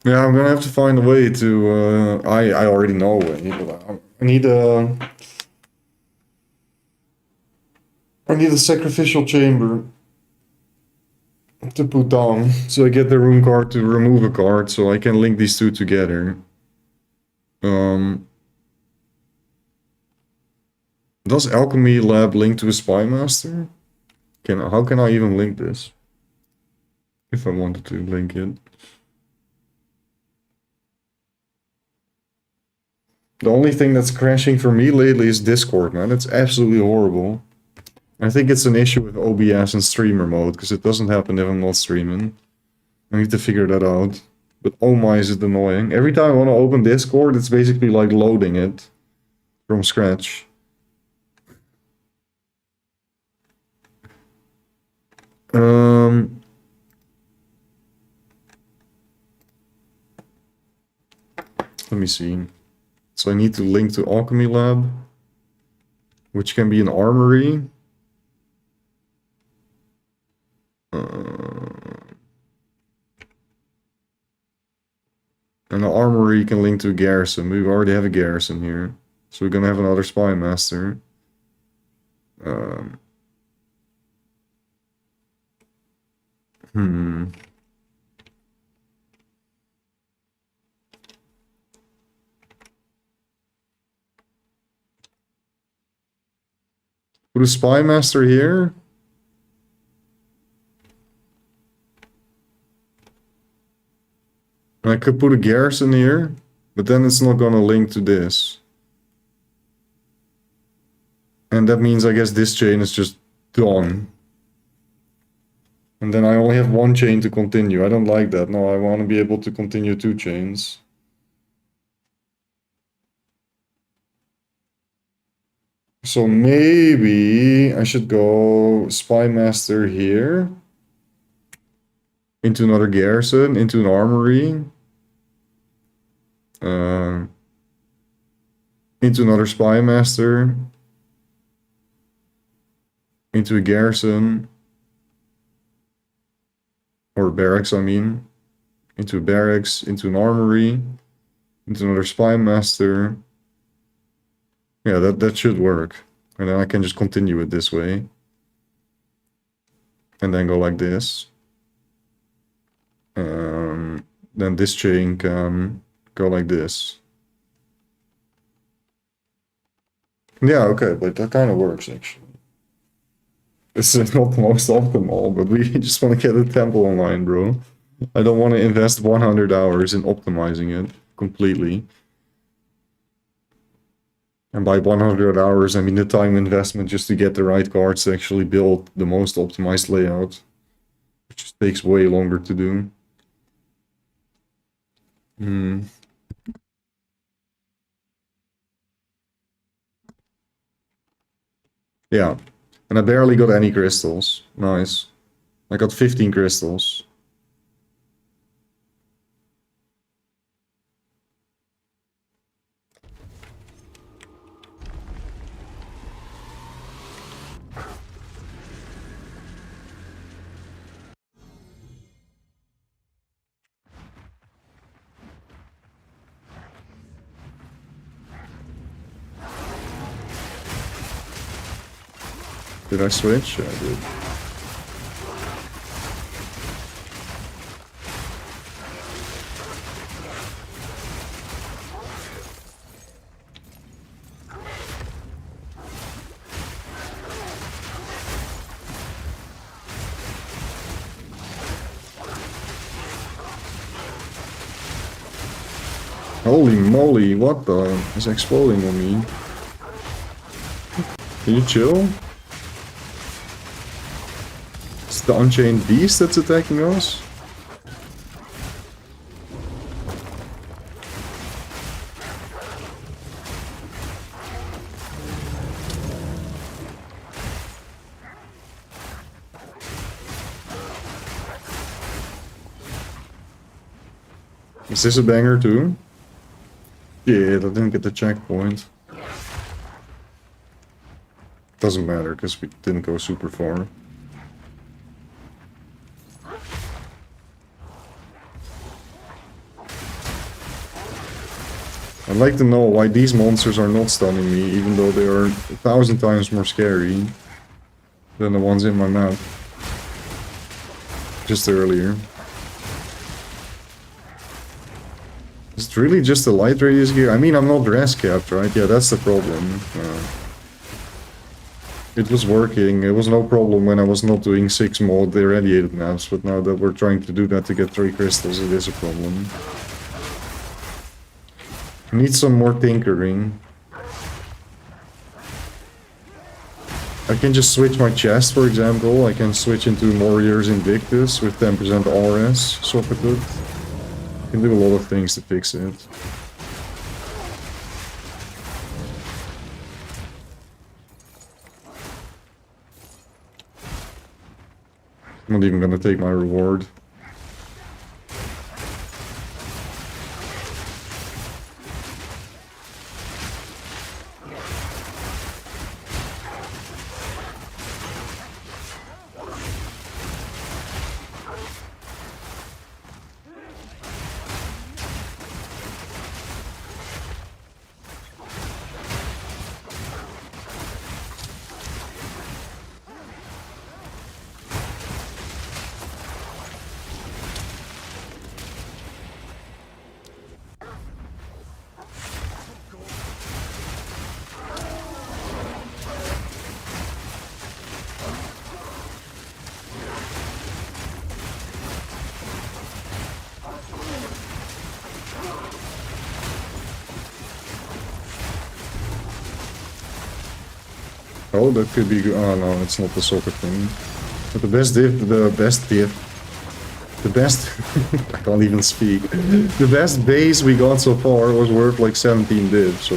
Speaker 1: Yeah, I'm gonna have to find a way to, I already know a way, but I need, I need a sacrificial chamber to put down. So I get the rune card to remove a card so I can link these two together. Does Alchemy Lab link to a Spy Master? How can I even link this? If I wanted to link it. The only thing that's crashing for me lately is Discord, man. It's absolutely horrible. I think it's an issue with OBS and streamer mode, because it doesn't happen if I'm not streaming. I need to figure that out. But oh my, is it annoying. Every time I want to open Discord, it's basically like loading it from scratch. Let me see. So I need to link to Alchemy Lab, which can be an armory. And the armory can link to a garrison. We already have a garrison here. So we're gonna have another Spy Master. Put a Spy Master here. I could put a garrison here, but then it's not gonna link to this. And that means I guess this chain is just done. And then I only have one chain to continue. I don't like that. No, I want to be able to continue two chains. So maybe I should go Spy Master here. Into another garrison, into an armory. Into another Spy Master. Into a garrison. Or barracks, I mean. Into a barracks, into an armory. Into another Spy Master. Yeah, that should work. And then I can just continue it this way. And then go like this. Then this chain can go like this. Yeah, okay, but that kind of works actually. This is not the most optimal, but we just want to get a temple online, bro. I don't want to invest 100 hours in optimizing it completely. And by 100 hours, I mean the time investment just to get the right cards to actually build the most optimized layout. Which just takes way longer to do. Yeah. And I barely got any crystals. Nice. I got 15 crystals. Did I switch? Yeah, I did. Holy moly, what the is exploding on me? Can you chill? It's the Unchained Beast that's attacking us? Is this a banger too? Yeah, I didn't get the checkpoint. Doesn't matter, because we didn't go super far. I'd like to know why these monsters are not stunning me, even though they are 1,000 times more scary. than the ones in my map. Just earlier. Is it really just the light radius gear? I mean, I'm not dress capped, right? Yeah, that's the problem. It was working. It was no problem when I was not doing 6 mod irradiated maps, but now that we're trying to do that to get 3 crystals, it is a problem. Need some more tinkering. I can just switch my chest, for example. I can switch into Warriors Invictus with 10% RS socketed. I can do a lot of things to fix it. I'm not even gonna take my reward. Oh, that could be good. Oh no, it's not the soccer thing. But the best I can't even speak. The best base we got so far was worth like 17 div, so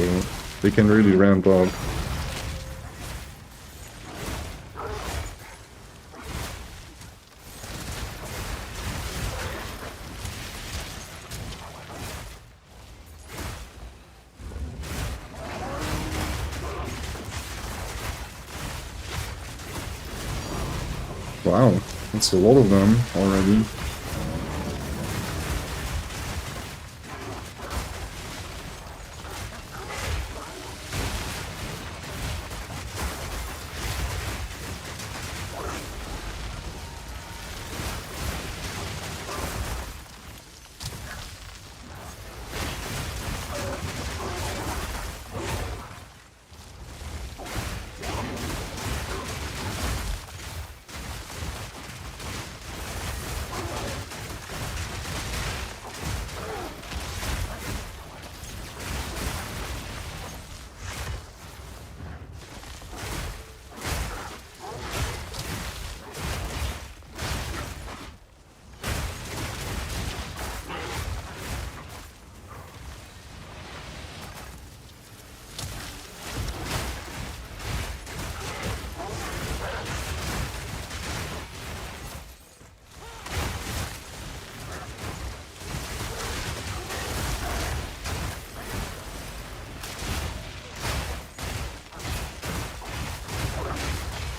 Speaker 1: they can really ramp up. Wow, that's a lot of them already.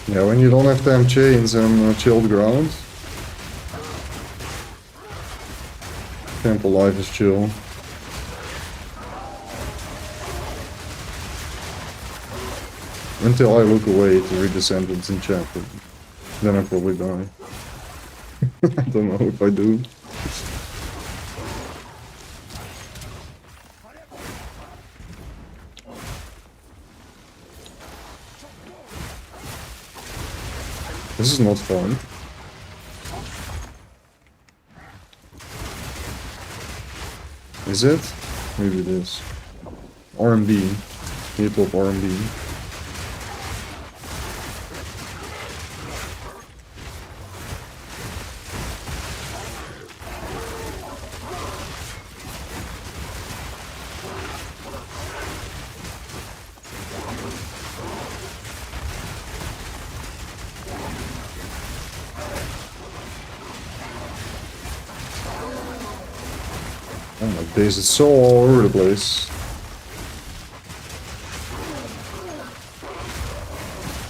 Speaker 1: Yeah, when you don't have damn chains and chilled ground. Temple life is chill. Until I look away to read the sentence in chat, then I probably die. I don't know if I do. This is not fun. Is it? Maybe it is. R&B. Hip-hop R&B. Oh my days, it's so all over the place.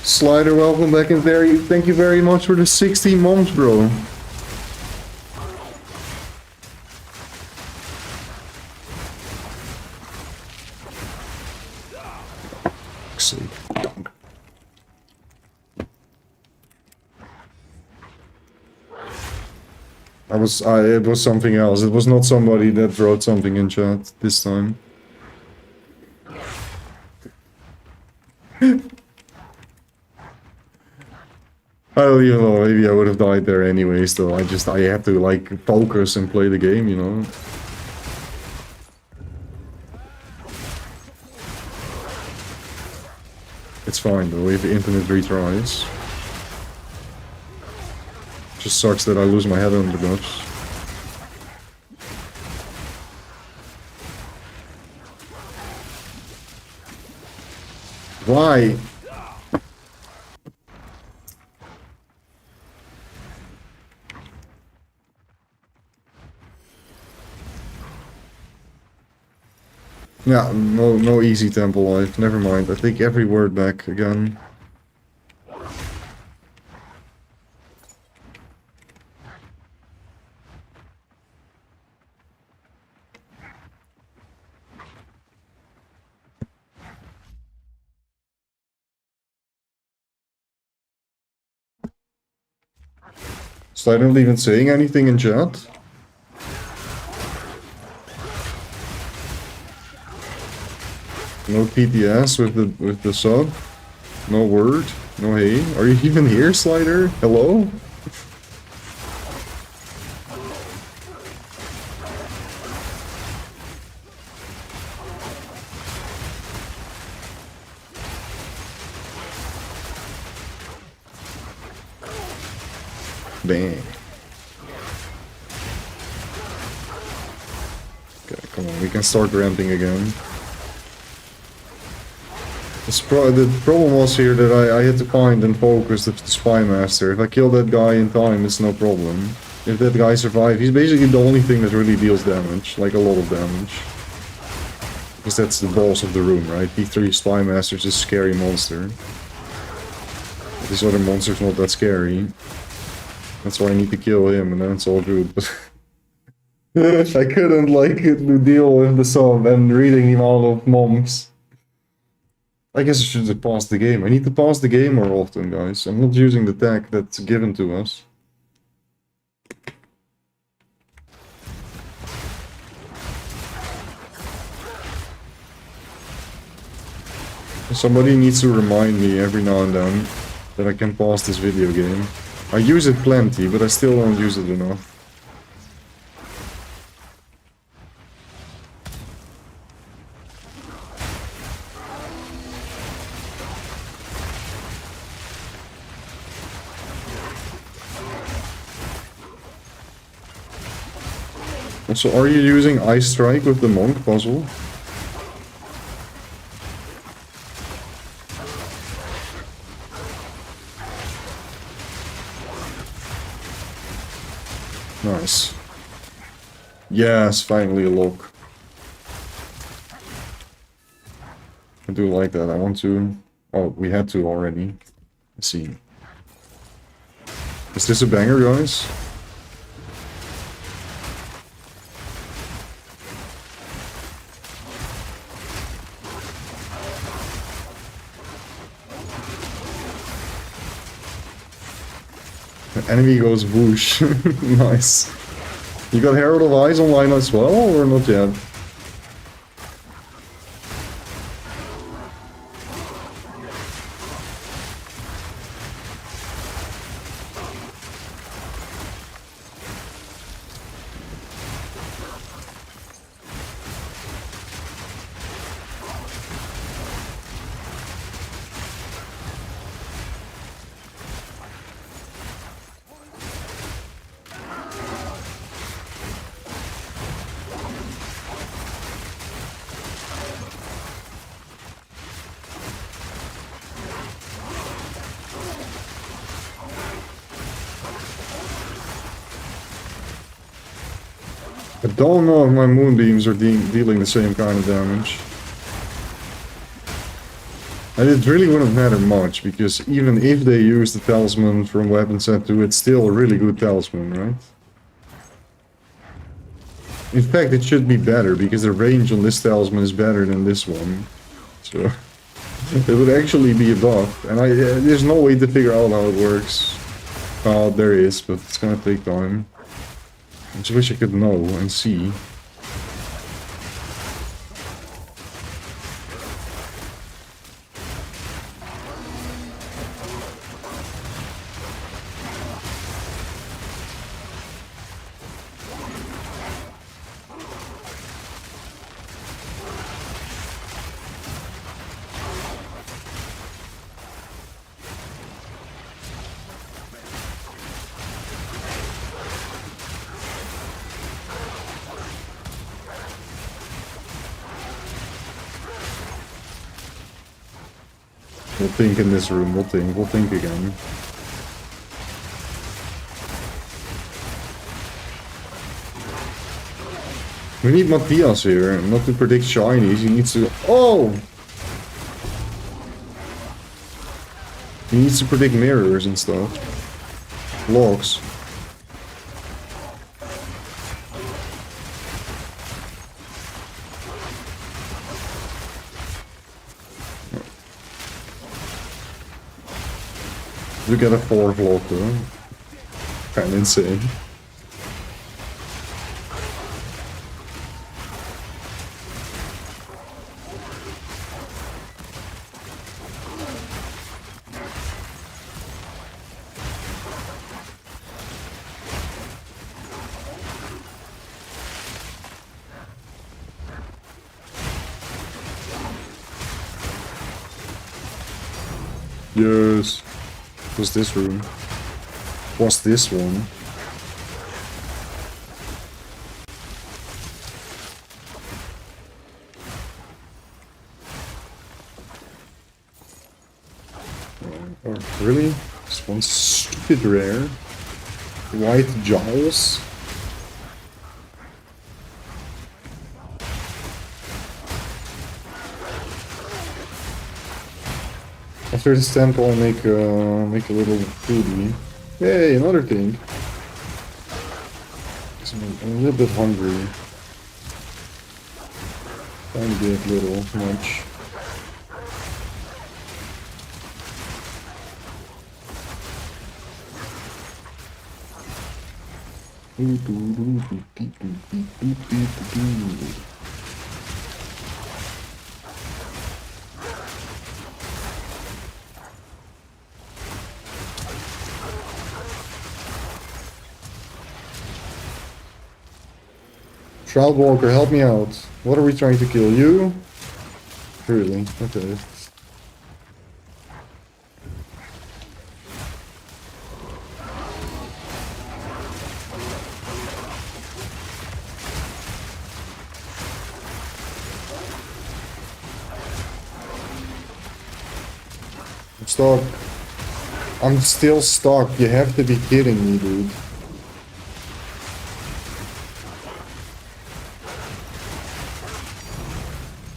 Speaker 1: Slider, welcome back in there. Thank you very much for the 16 months, bro. It was something else. It was not somebody that wrote something in chat this time. I don't even know, maybe I would have died there anyways, though. I had to, like, focus and play the game, you know? It's fine, though. We have infinite retries. Just sucks that I lose my head on the buffs. Why? Yeah, no easy temple life. Never mind. I take every word back again. So I don't even saying anything in chat. No PTS with the sub. No word. No hey. Are you even here, Slider? Hello? Bang. Okay, come on. We can start ramping again. The problem was here that I had to find and focus the Spy Master. If I kill that guy in time, it's no problem. If that guy survives, he's basically the only thing that really deals damage, like a lot of damage. Because that's the boss of the room, right? P3 Spy Master's a scary monster. This other monster's not that scary. That's why I need to kill him, and then it's all good. But I couldn't, like, deal with the sub and reading the amount of moms. I guess I should have paused the game. I need to pause the game more often, guys. I'm not using the tag that's given to us. Somebody needs to remind me every now and then that I can pause this video game. I use it plenty, but I still don't use it enough. Also, are you using Ice Strike with the Monk puzzle? Nice. Yes, finally a lock. I do like that. I want to... Oh, we had to already. Let's see. Is this a banger, guys? The enemy goes whoosh. Nice. You got Herald of Ice online as well, or not yet? I don't know if my moonbeams are dealing the same kind of damage. And it really wouldn't matter much, because even if they use the talisman from weapon set 2, it's still a really good talisman, right? In fact, it should be better, because the range on this talisman is better than this one. So, it would actually be a buff. And there's no way to figure out how it works. Oh, there is, but it's gonna take time. just wish I could know and see. We'll think in this room, we'll think again. We need Matthias here, not to predict shinies, he needs to... Oh! He needs to predict mirrors and stuff. Logs. You get a 4th log though. Kinda insane. Yes. What's this room? What's this one? Oh, really? This one's stupid rare. White jowls? After this temple, I'll make a little foodie. Yay, another thing. I'm a little bit hungry. Tiny bit, little, much. Shroudwalker, help me out. What are we trying to kill? You? Really? Okay. I'm stuck. I'm still stuck. You have to be kidding me, dude.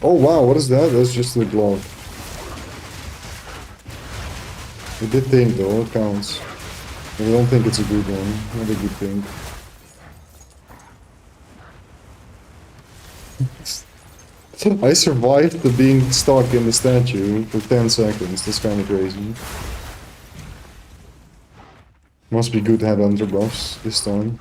Speaker 1: Oh wow, what is that? That's just the glove. We did think though, it counts. But I don't think it's a good one. Not a good thing. I survived the being stuck in the statue for 10 seconds. That's kind of crazy. Must be good headhunter buffs this time.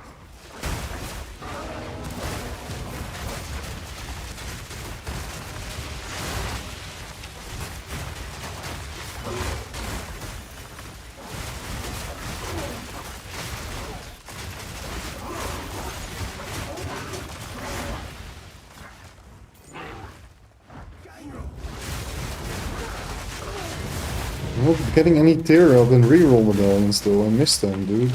Speaker 1: I'm not getting any tier up and reroll medallions though. I missed them, dude.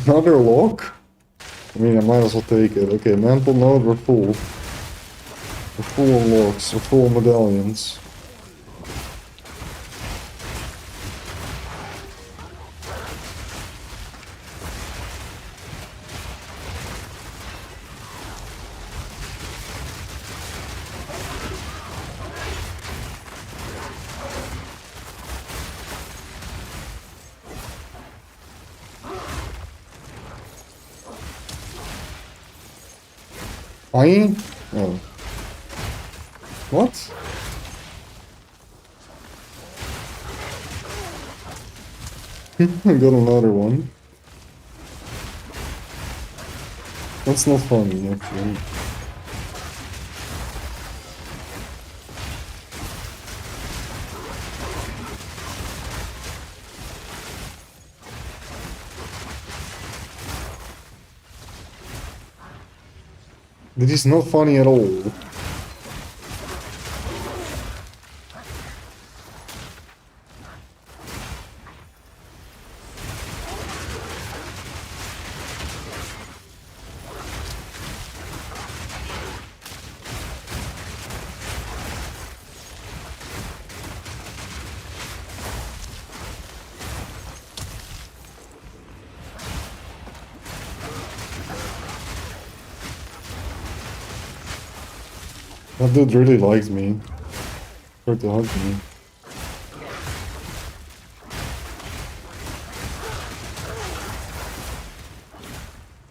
Speaker 1: Another lock? I mean, I might as well take it. Okay, mantle node, we're full. We're full on locks, we're full on medallions. I? Oh. What? I got another one. That's not funny, actually. That is not funny at all. That dude really liked me. Tried to hug me.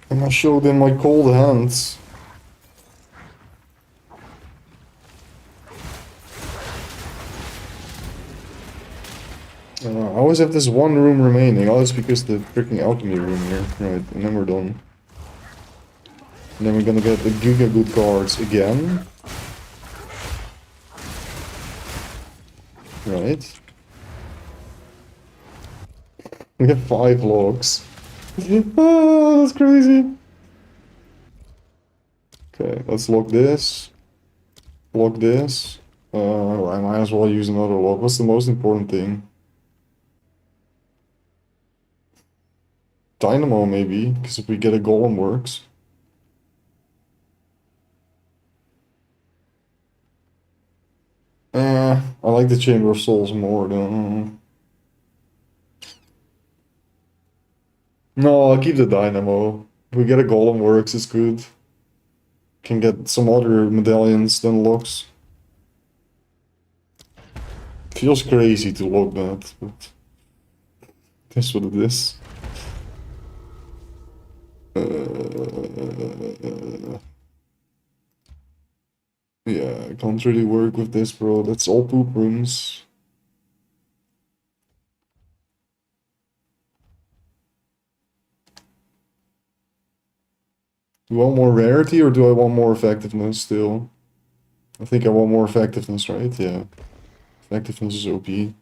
Speaker 1: And I showed him my cold hands. I always have this one room remaining. Oh, it's because the freaking alchemy room here. Right, and then we're done. And then we're gonna get the Giga Good cards again. Right. We have 5 logs. Oh, that's crazy. Okay, let's lock this. Lock this. I might as well use another lock. What's the most important thing? Dynamo, maybe, because if we get a golem works. I like the Chamber of Souls more, though. No, I'll keep the Dynamo. If we get a golem works, it's good. Can get some other medallions than locks. Feels crazy to lock that, but that's what it is. Yeah, I can't really work with this, bro. That's all poop rooms. Do I want more rarity or do I want more effectiveness still? I think I want more effectiveness, right? Yeah. Effectiveness is OP.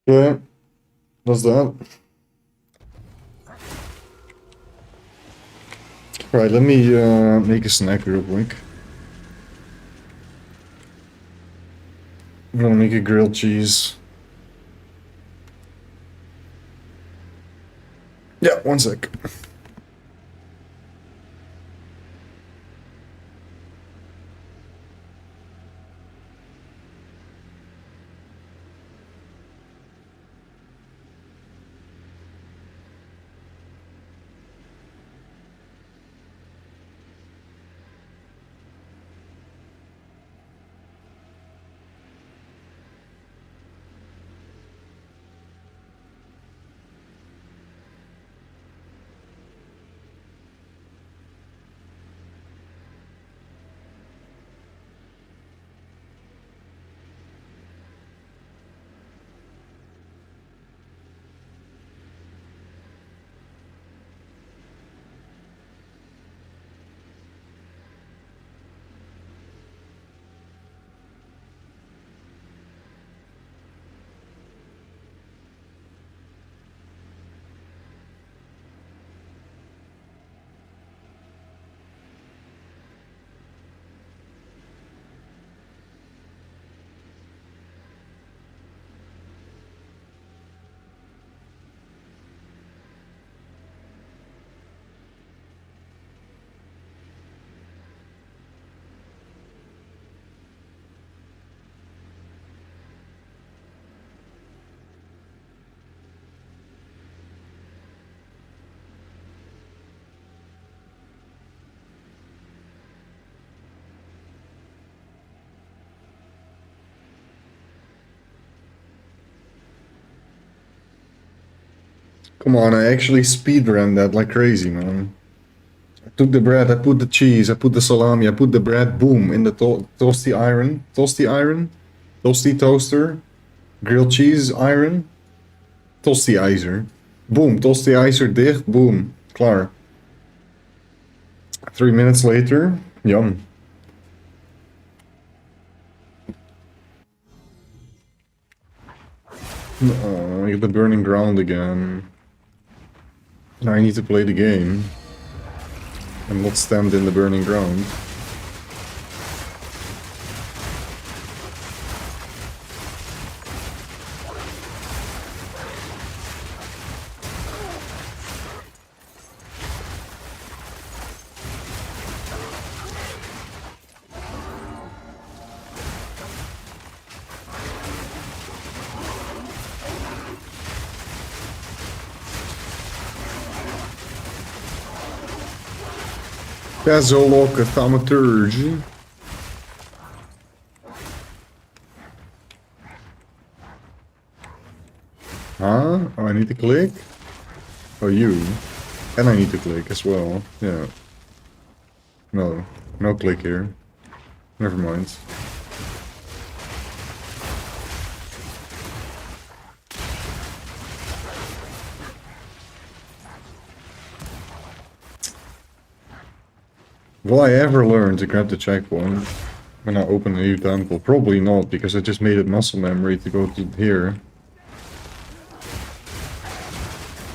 Speaker 1: Okay, that's that. Right, let me make a snack real quick. I'm gonna make a grilled cheese. Yeah, one sec. Come on, I actually speedran that like crazy, man. I took the bread, I put the cheese, I put the salami, I put the bread, boom, in the toasty iron. Toasty iron? Toasty toaster? Grilled cheese iron? Tosti-ijzer. Boom, tosti-ijzer dicht, boom, klaar. 3 minutes later, yum. Oh, I get the burning ground again. Now I need to play the game. And not stand in the burning ground. Kazolokke thaumaturge. Huh? Oh, I need to click? Oh, you. And I need to click as well. Yeah. No. No click here. Never mind. Will I ever learn to grab the checkpoint when I open a new temple? Probably not, because I just made it muscle memory to go to here.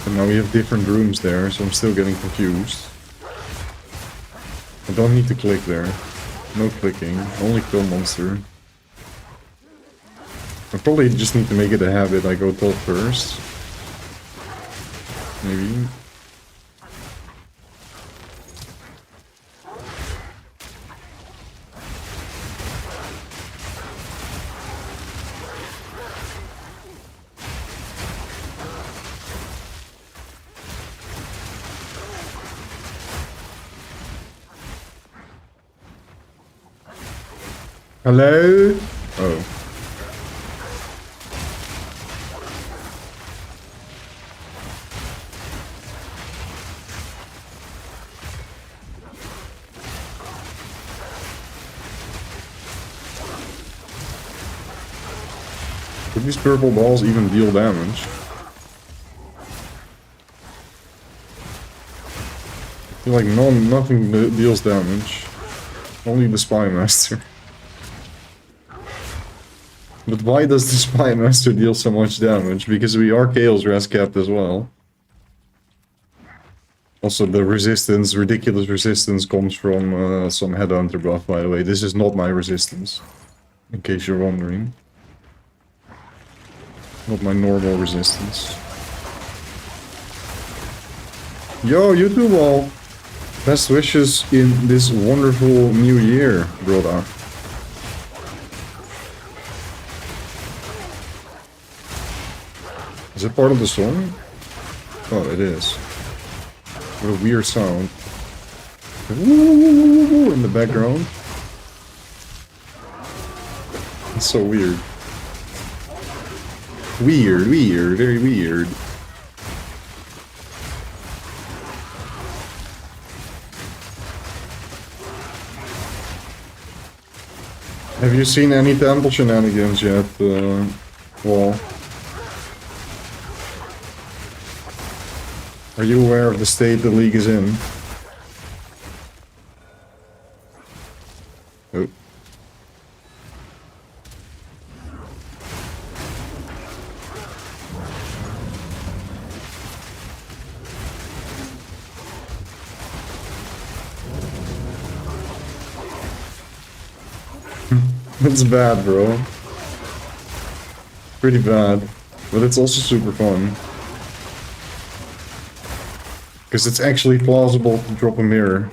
Speaker 1: And now we have different rooms there, so I'm still getting confused. I don't need to click there. No clicking, only kill monster. I probably just need to make it a habit, I go top first. Maybe. Hello? Oh. Could these purple balls even deal damage? I feel like nothing deals damage. Only the Spy Master. But why does the Spy Master deal so much damage? Because we are Chaos Res capped as well. Also, the resistance, ridiculous resistance, comes from some Headhunter buff, by the way. This is not my resistance. In case you're wondering. Not my normal resistance. Yo, you too, all. Best wishes in this wonderful new year, brother. Is it part of the song? Oh, it is. What a weird sound. Woo in the background. It's so weird. Weird, very weird. Have you seen any temple shenanigans yet, Wall? Are you aware of the state the league is in? Oh. It's bad, bro. Pretty bad. But it's also super fun. Because it's actually plausible to drop a mirror.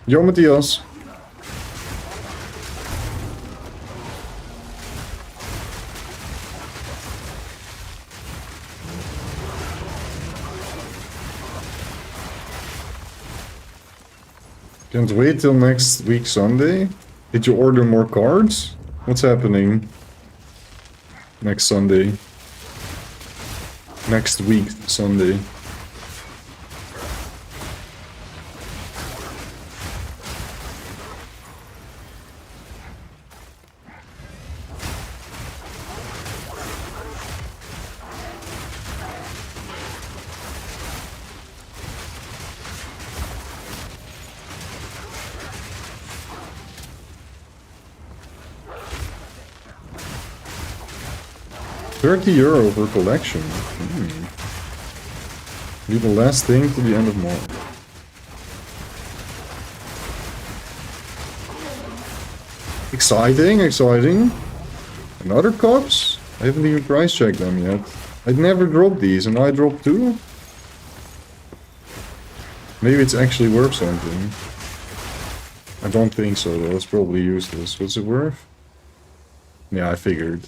Speaker 1: Yo, Matthias. Can't wait till next week Sunday. Did you order more cards? What's happening next Sunday? Next week Sunday. €30 per collection. Be the last thing to the end of March. Exciting, exciting. Another cups? I haven't even price checked them yet. I'd never dropped these and I dropped 2? Maybe it's actually worth something. I don't think so though, it's probably useless. What's it worth? Yeah, I figured.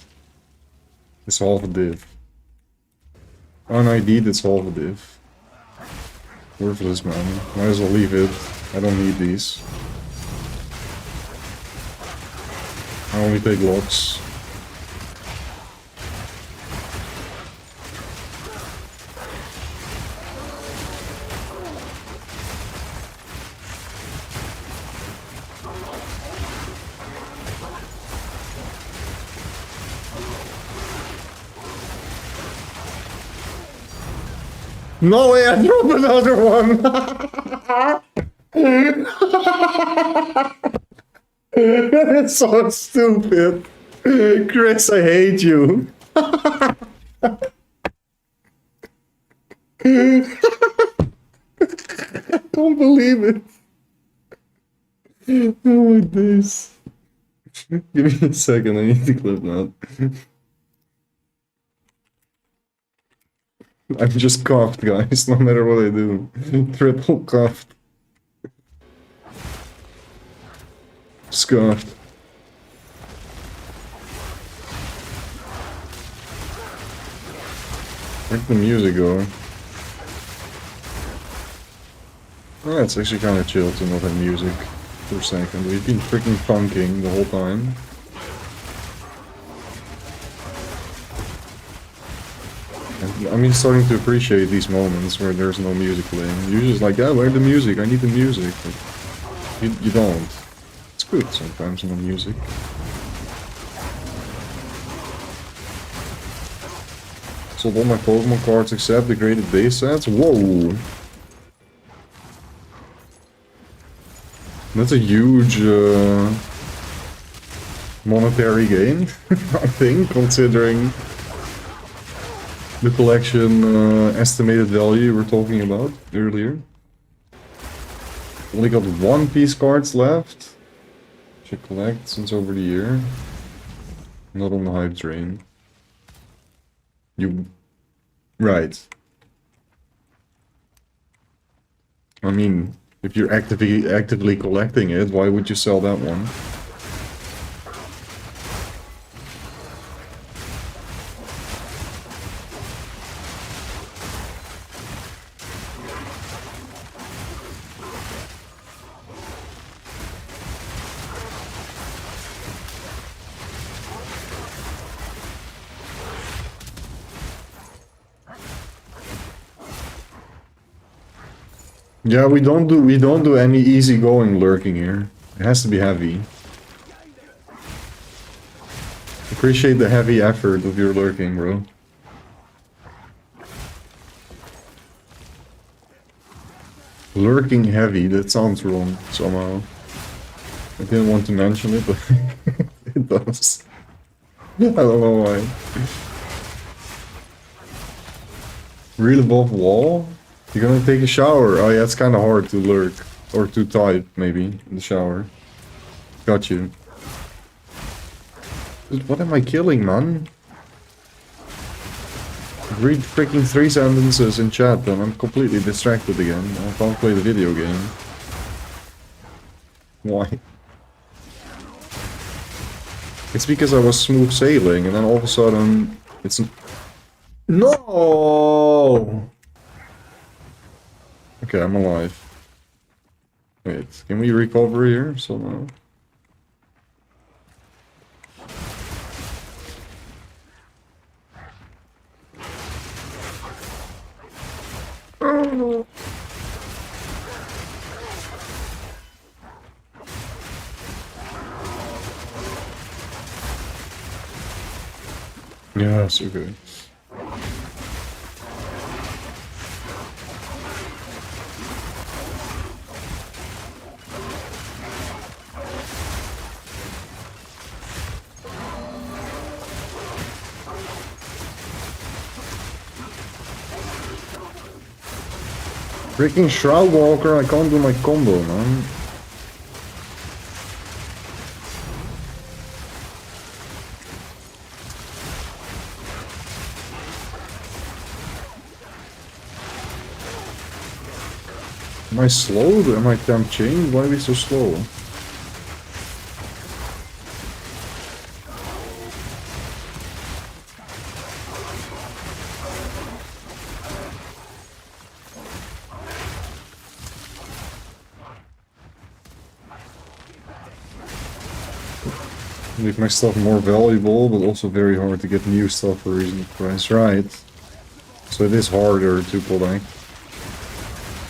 Speaker 1: It's half a div. On ID, it's half a div. Worthless, man. Might as well leave it. I don't need these. I only take locks. No way, I dropped another one! That's so stupid. Chris, I hate you. Don't believe it. Oh my days. Give me a second, I need to clip that. I'm just cuffed, guys, no matter what I do. Triple cuffed. Scuffed. Where'd the music go? Oh, it's actually kind of chill to not have music for a second. We've been freaking funking the whole time. And I'm starting to appreciate these moments where there's no music playing. Usually it's like, yeah, where's the music? I need the music. But you don't. It's good sometimes, no music. Sold all my Pokemon cards except the graded base sets. Whoa! That's a huge monetary gain, I think, considering the collection estimated value we were talking about earlier. Only got 1 piece cards left. Should collect since over the year. Not on the hype train. You... Right. I mean, if you're actively collecting it, why would you sell that one? Yeah, we don't do any easygoing lurking here. It has to be heavy. Appreciate the heavy effort of your lurking, bro. Lurking heavy, that sounds wrong somehow. I didn't want to mention it, but it does. I don't know why. Real above wall? You're gonna take a shower. Oh yeah, it's kinda hard to lurk. Or to type, maybe, in the shower. Got you. Dude, what am I killing, man? Read freaking 3 sentences in chat and I'm completely distracted again. I can't play the video game. Why? It's because I was smooth sailing and then all of a sudden it's... No! Okay, I'm alive. Wait, can we recover here somehow? Oh no. Yeah, so good. Freaking Shroud Walker, I can't do my combo, man. Am I slow? Am I temp chain? Why are we so slow? Make my stuff more valuable, but also very hard to get new stuff for a reasonable price. Right. So it is harder to collect.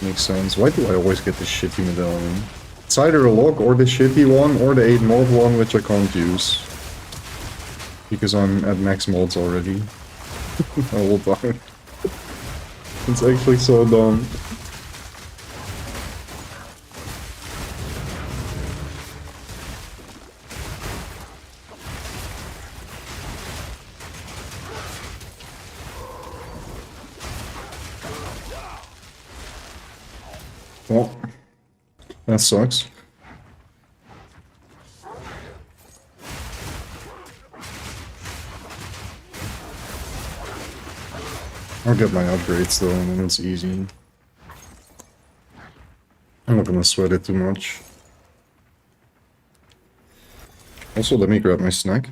Speaker 1: Makes sense. Why do I always get the shitty medallion? It's either a lock or the shitty one or the 8 mod one, which I can't use. Because I'm at max mods already. All the time. It's actually so dumb. Well, that sucks. I'll get my upgrades though, and then it's easy. I'm not gonna sweat it too much. Also, let me grab my snack.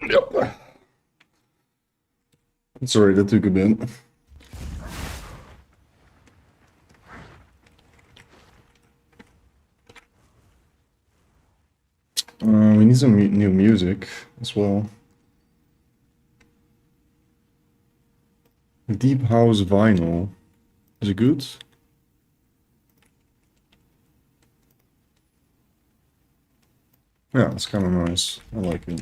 Speaker 1: Yep. Sorry, that took a bit. We need some new music as well. Deep house vinyl. Is it good? Yeah, it's kind of nice. I like it.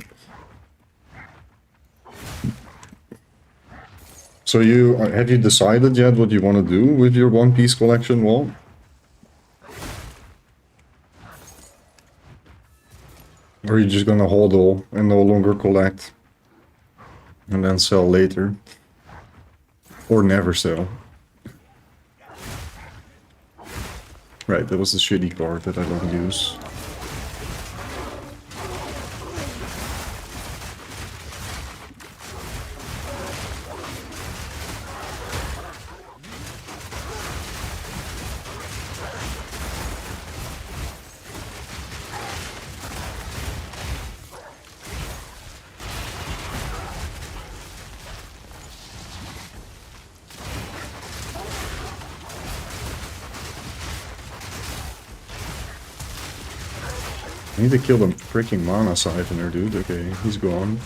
Speaker 1: So have you decided yet what you want to do with your One Piece collection wall? Or are you just gonna hodl and no longer collect? And then sell later? Or never sell? Right, that was the shitty card that I don't use. I need to kill the freaking mana siphoner, dude. Okay, he's gone.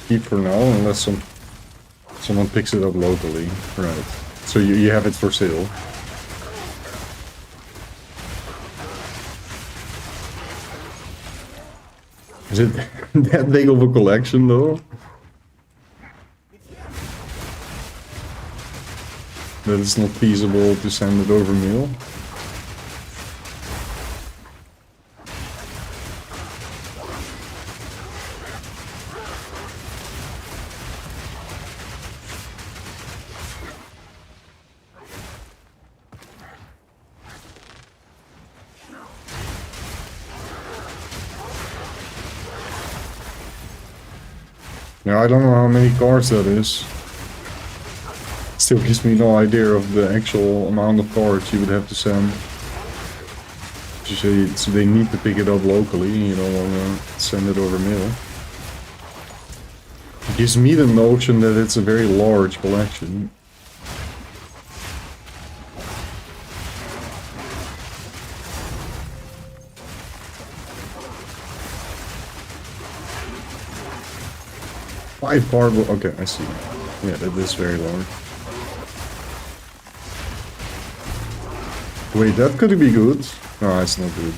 Speaker 1: Keep for now, unless someone picks it up locally. Right. So you have it for sale. Is it that big of a collection, though? That it's not feasible to send it over mail? Yeah, I don't know how many cards that is. Still gives me no idea of the actual amount of cards you would have to send. So they need to pick it up locally, you don't want to send it over mail. It gives me the notion that it's a very large collection. Five card. Okay, I see. Yeah, that is very large. Wait, that could be good. No, it's not good.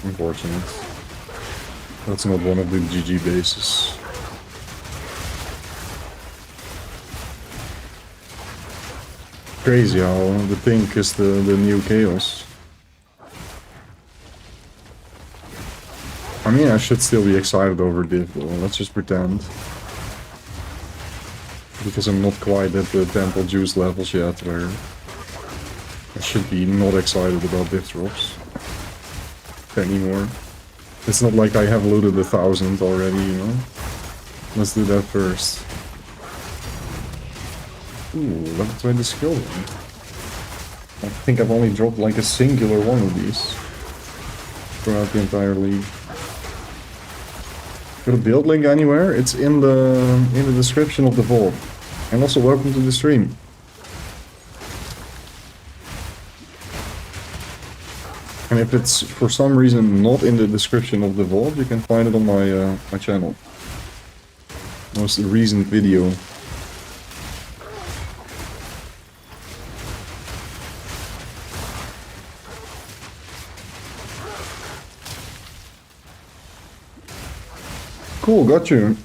Speaker 1: Unfortunate. That's not one of the GG bases. Crazy how the pink is the new chaos. I mean, I should still be excited over Div, though. Let's just pretend. Because I'm not quite at the temple juice levels yet, where I should be not excited about Div drops anymore. It's not like I have looted 1,000 already, you know? Let's do that first. Ooh, level 20 skill one. I think I've only dropped like a singular one of these throughout the entire league. Got a build link anywhere? It's in the description of the vault. And also welcome to the stream. And if it's for some reason not in the description of the vault, you can find it on my my channel. Most recent video. Cool, got you.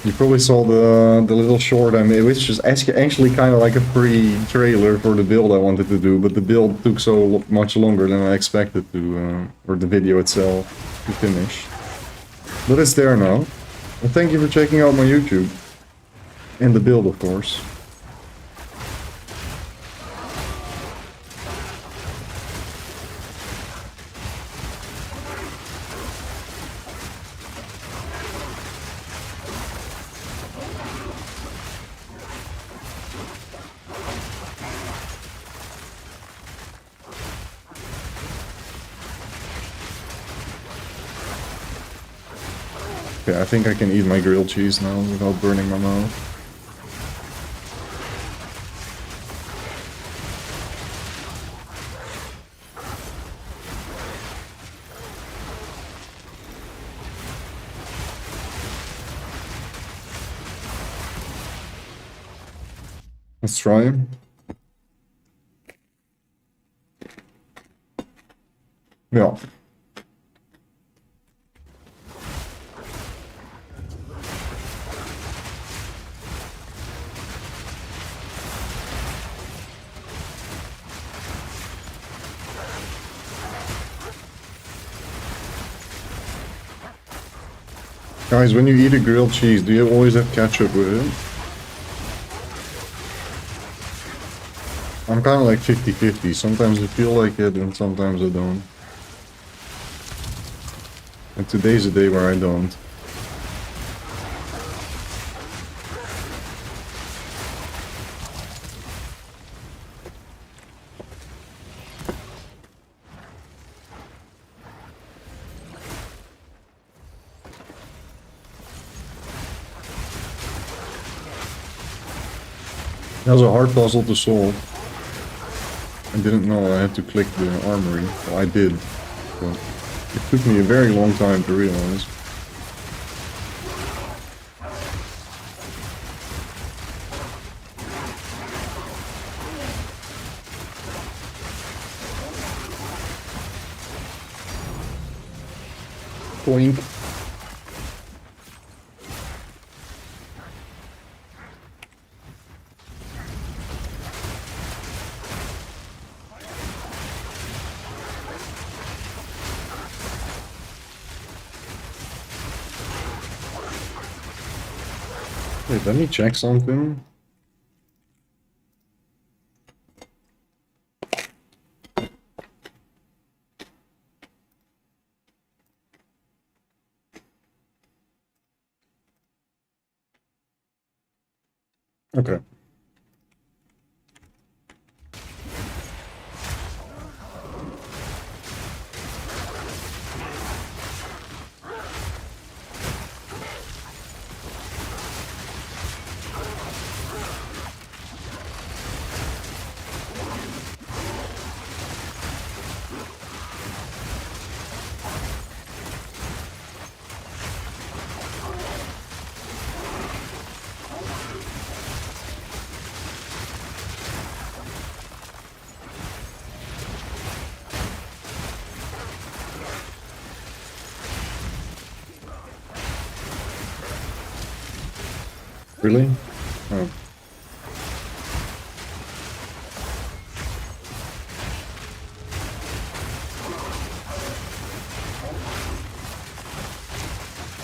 Speaker 1: You probably saw the little short I made, which is actually kind of like a pre-trailer for the build I wanted to do, but the build took so much longer than I expected to, or the video itself, to finish. But it's there now. Well, thank you for checking out my YouTube. And the build, of course. Okay, I think I can eat my grilled cheese now without burning my mouth. Let's try. Yeah. Guys, when you eat a grilled cheese, do you always have ketchup with it? I'm kind of like 50-50. Sometimes I feel like it and sometimes I don't. And today's a day where I don't. That was a hard puzzle to solve. I didn't know I had to click the armory. Well, I did. But it took me a very long time to realize. Boink. Wait, let me check something. Okay. Really? Oh.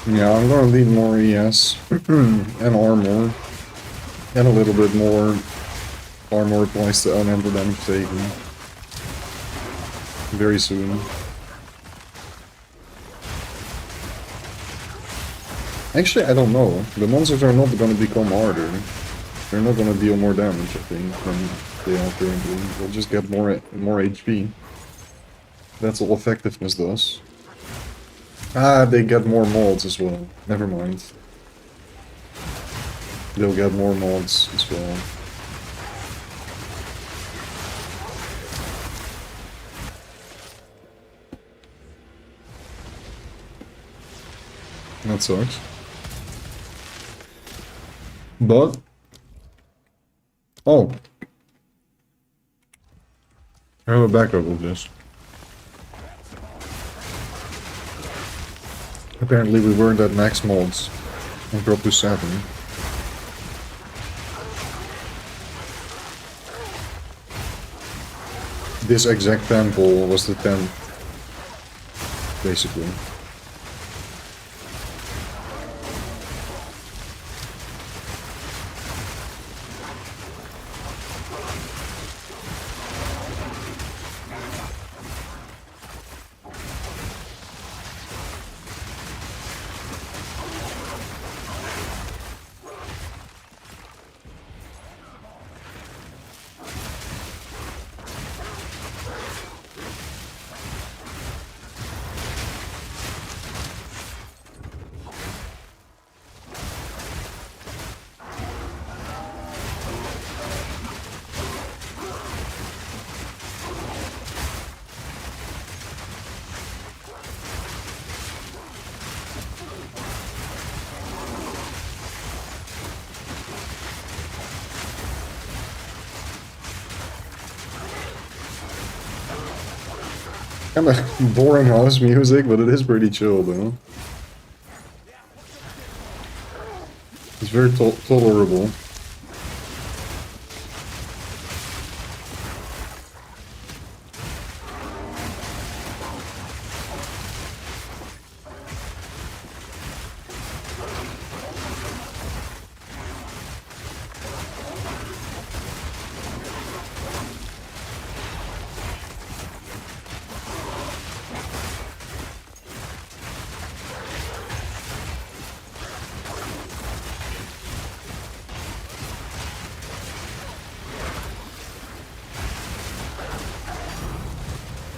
Speaker 1: Yeah, I'm gonna need more ES and armor. And a little bit more armor applies to unemployed Satan. Very soon. Actually, I don't know. The monsters are not gonna become harder. They're not gonna deal more damage, I think, than they are currently. They'll just get more HP. That's all effectiveness does. Ah, they get more mods as well. Never mind. They'll get more mods as well. That sucks. But... Oh. I have a backup of this. Apparently we weren't at max mods. I'll drop to 7. This exact temple was the 10th, basically. Kinda boring house music, but it is pretty chill though. It's very tolerable.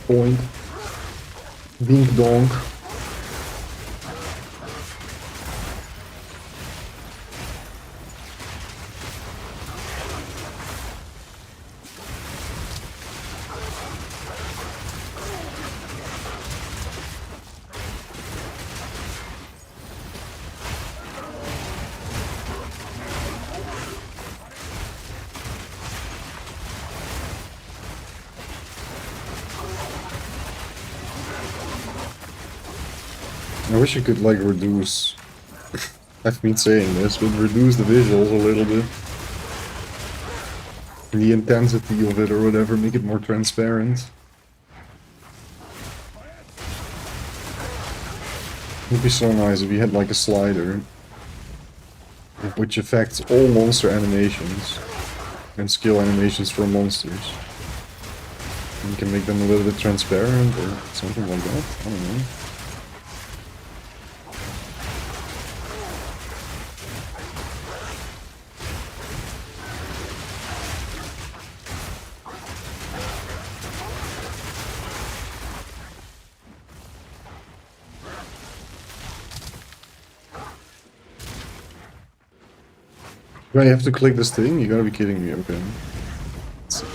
Speaker 1: Point. Dink donk. I wish you could like reduce, I've been saying this, but reduce the visuals a little bit. The intensity of it or whatever, make it more transparent. It would be so nice if you had like a slider which affects all monster animations and skill animations for monsters. And you can make them a little bit transparent or something like that, I don't know. Right, you have to click this thing? You gotta be kidding me, okay. Let's see.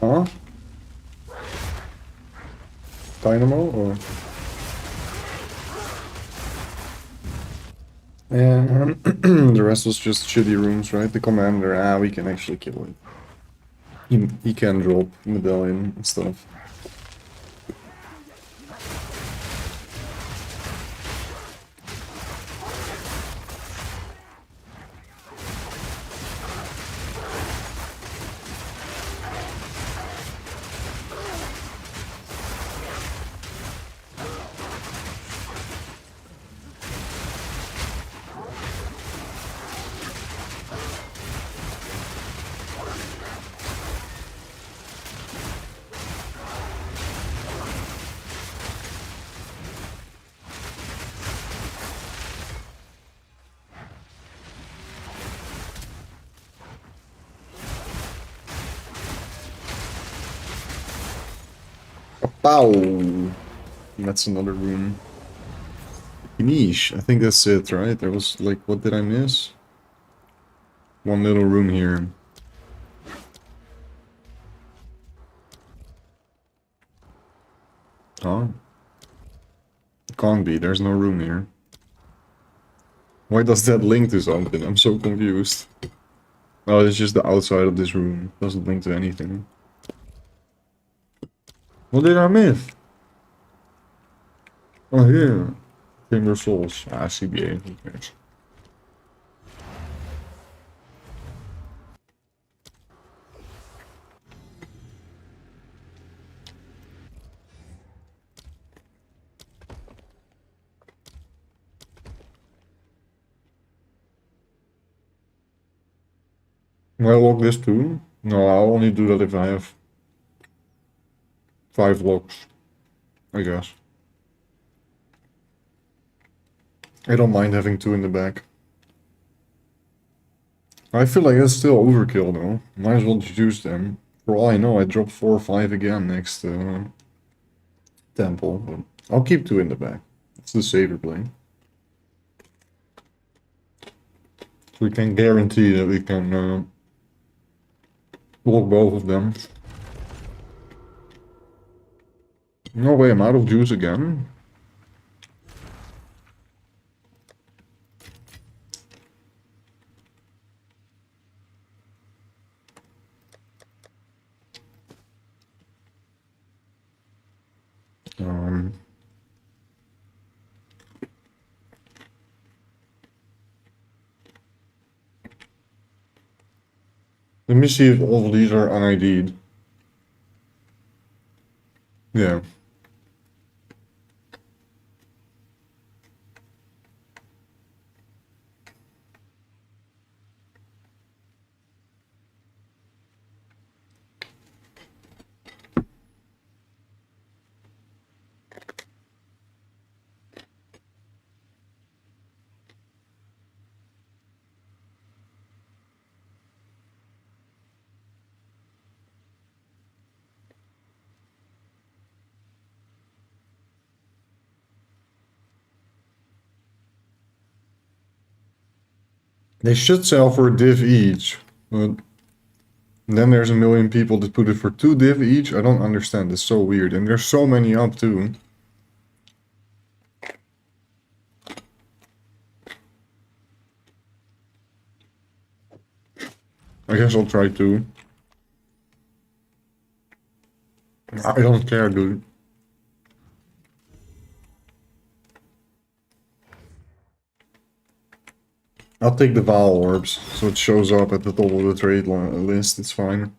Speaker 1: Huh? Dynamo or? And the rest was just shitty rooms, right? The commander, we can actually kill it. He can drop medallion and stuff. Pow! That's another room. Niche. I think that's it, right? There was like, what did I miss? One little room here. Huh? Can't be. There's no room here. Why does that link to something? I'm so confused. Oh, it's just the outside of this room. Doesn't link to anything. What did I miss? Oh, here. Chamber of Souls. Ah, CBA. Who cares? Will I lock this too? No, I'll only do that if I have 5 locks, I guess. I don't mind having 2 in the back. I feel like that's still overkill though. Might as well just use them. For all I know, I dropped 4 or 5 again next temple. But I'll keep 2 in the back. It's the safer play. So we can guarantee that we can block both of them. No way, I'm out of juice again. Let me see if all of these are unID'd. Yeah. They should sell for a div each, but then there's a million people that put it for 2 div each. I don't understand. It's so weird. And there's so many up too. I guess I'll try 2. I don't care, dude. I'll take the Val orbs, so it shows up at the top of the trade list. It's fine.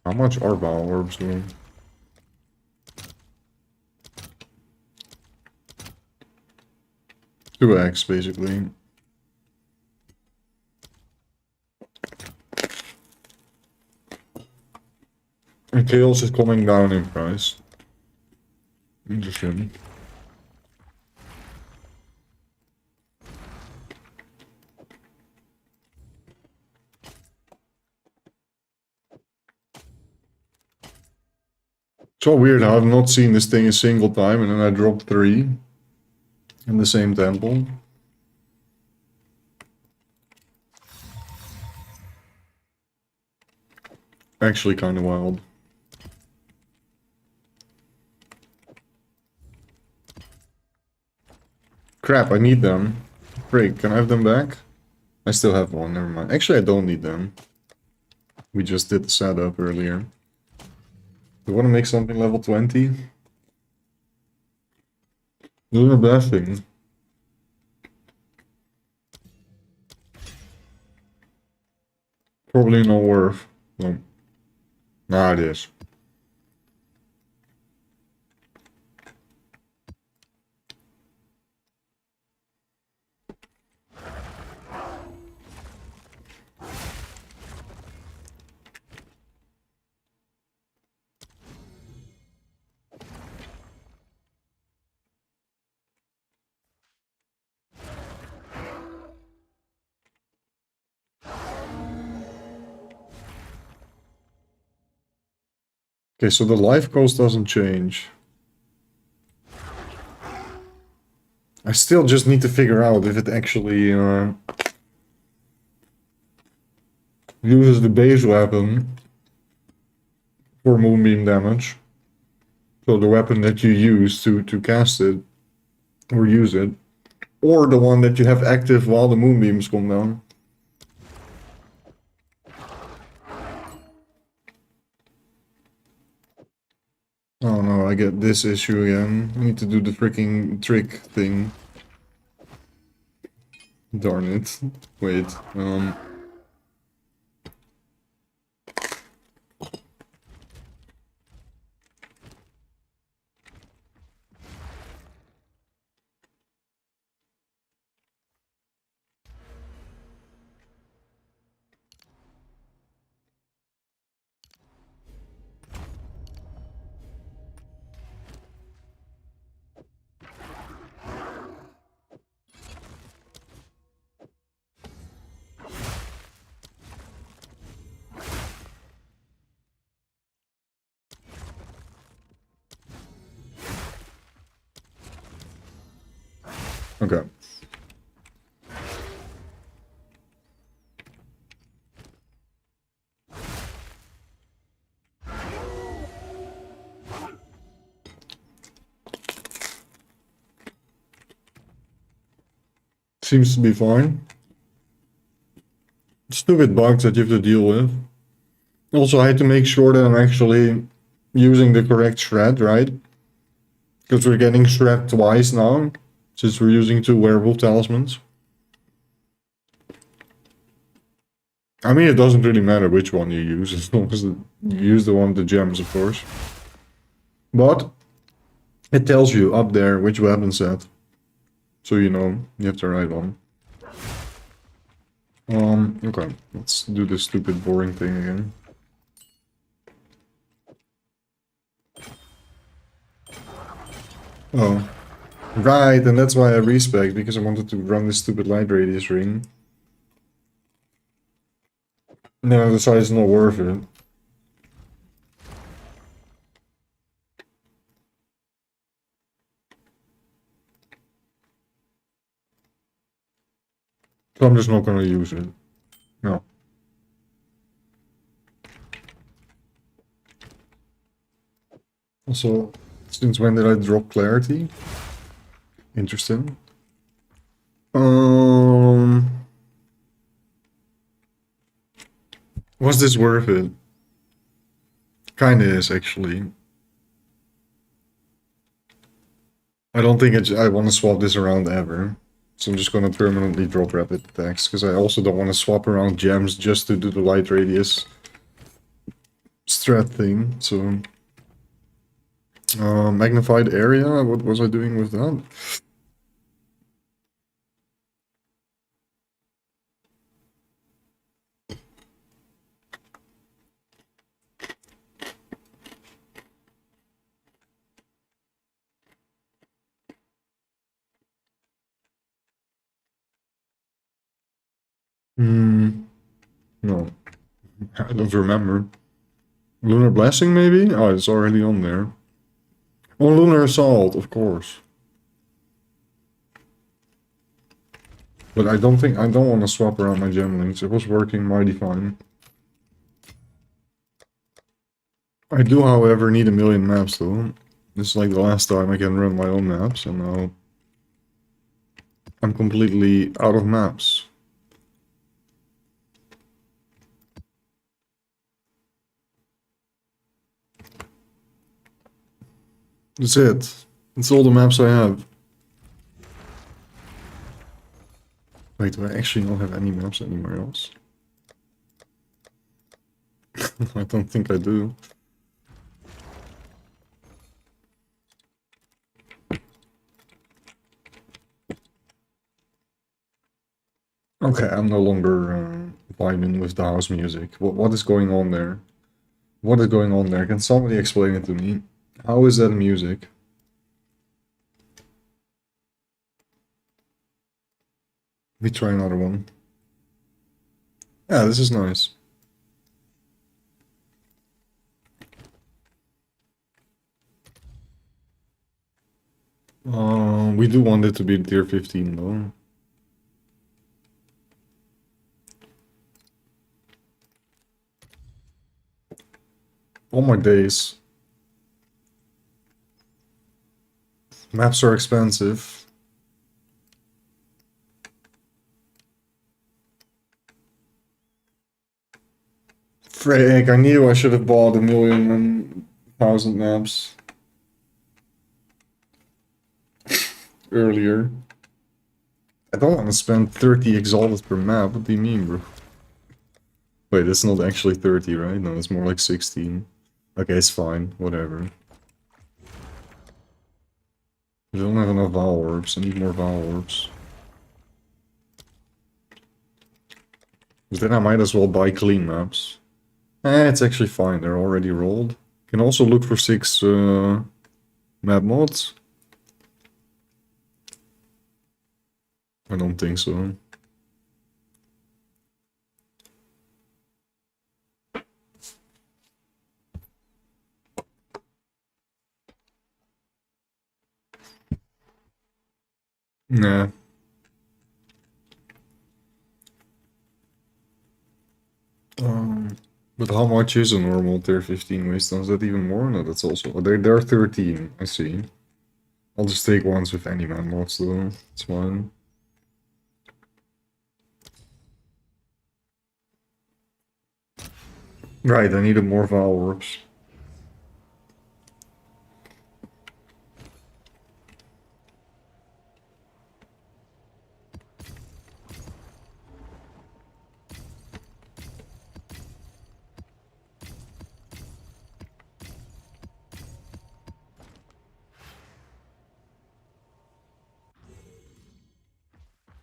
Speaker 1: How much are Val orbs doing? 2x, basically. And Chaos is coming down in price. Interesting. So weird how I've not seen this thing a single time and then I dropped 3 in the same temple. Actually kind of wild. Crap, I need them. Great, can I have them back? I still have 1, never mind. Actually, I don't need them. We just did the setup earlier. You want to make something level 20? Doing a bad thing. Probably not worth. No. Nah, it is. Okay, so the life cost doesn't change. I still just need to figure out if it actually uses the base weapon for moonbeam damage. So the weapon that you use to cast it or use it, or the one that you have active while the moonbeams come down. Oh no, I get this issue again. I need to do the freaking trick thing. Darn it. Wait, okay. Seems to be fine. Stupid bugs that you have to deal with. Also, I had to make sure that I'm actually using the correct shred, right? Because we're getting shred twice now, since we're using 2 werewolf talismans. I mean, it doesn't really matter which one you use, as long as you use the one with the gems, of course. But it tells you up there which weapon set, so you know you have the right one. Okay, let's do this stupid boring thing again. Oh, right, and that's why I respec, because I wanted to run this stupid light radius ring. No, I decided it's not worth it. So I'm just not gonna use it. No. Also, since when did I drop clarity? Interesting. Was this worth it? Kinda is, actually. I don't think I want to swap this around ever. So I'm just gonna permanently drop rapid attacks, because I also don't want to swap around gems just to do the light radius strat thing, so... magnified area, what was I doing with that? No. I don't remember. Lunar Blessing, maybe? Oh, it's already on there. Oh, Lunar Assault, of course. But I don't want to swap around my gem links. It was working mighty fine. I do, however, need 1,000,000 maps, though. This is like the last time I can run my own maps, and now I'm completely out of maps. That's it. That's all the maps I have. Wait, do I actually not have any maps anywhere else? I don't think I do. Okay, I'm no longer vibing with the house music. What is going on there? What is going on there? Can somebody explain it to me? How is that music? Let me try another one. Yeah, this is nice. We do want it to be tier 15 though. All my days. Maps are expensive. Frick, I knew I should have bought 1,000,000 maps earlier. I don't want to spend 30 exalted per map. What do you mean, bro? Wait, it's not actually 30, right? No, it's more like 16. Okay, it's fine. Whatever. I don't have enough Vowel Orbs. I need more Vowel Orbs. But then I might as well buy clean maps. It's actually fine. They're already rolled. Can also look for 6 map mods. I don't think so. Nah. But how much is a normal tier 15 wasteland? Is that even more? No, that's also... Oh, they're 13, I see. I'll just take ones with any man mods though. It's fine. Right, I needed more Vowel Orbs.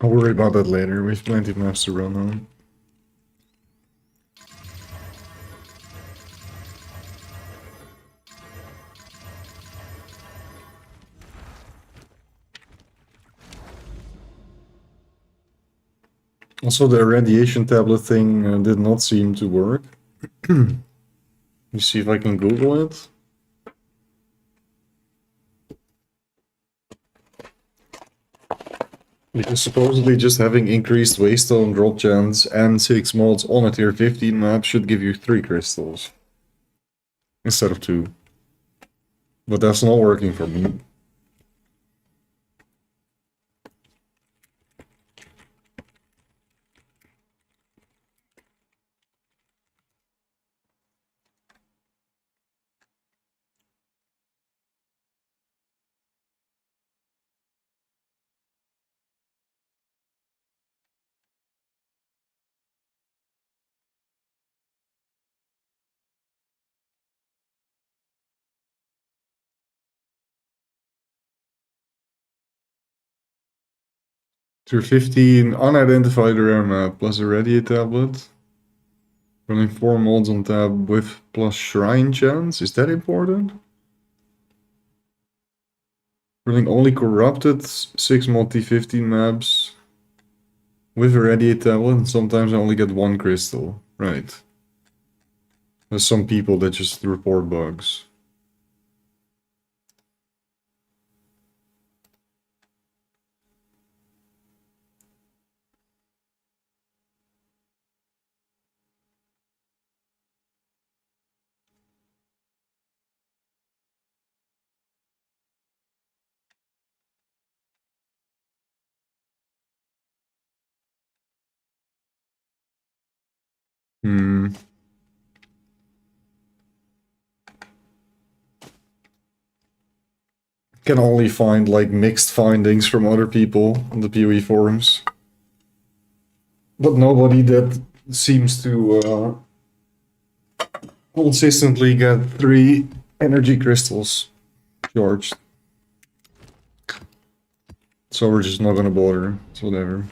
Speaker 1: I'll worry about that later. We have plenty of maps to run on. Also, the radiation tablet thing did not seem to work. Let me see if I can Google it. Because supposedly just having increased waystone drop chance and 6 mods on a tier 15 map should give you 3 crystals. Instead of 2. But that's not working for me. Tier 15 unidentified rare map plus a radiate tablet. Running 4 mods on tab with plus shrine chance. Is that important? Running only corrupted 6 mod T15 maps with a radiate tablet, and sometimes I only get 1 crystal. Right. There's some people that just report bugs. Hmm. Can only find like mixed findings from other people on the PoE forums. But nobody that seems to consistently get 3 energy crystals charged. So we're just not gonna bother. It's whatever.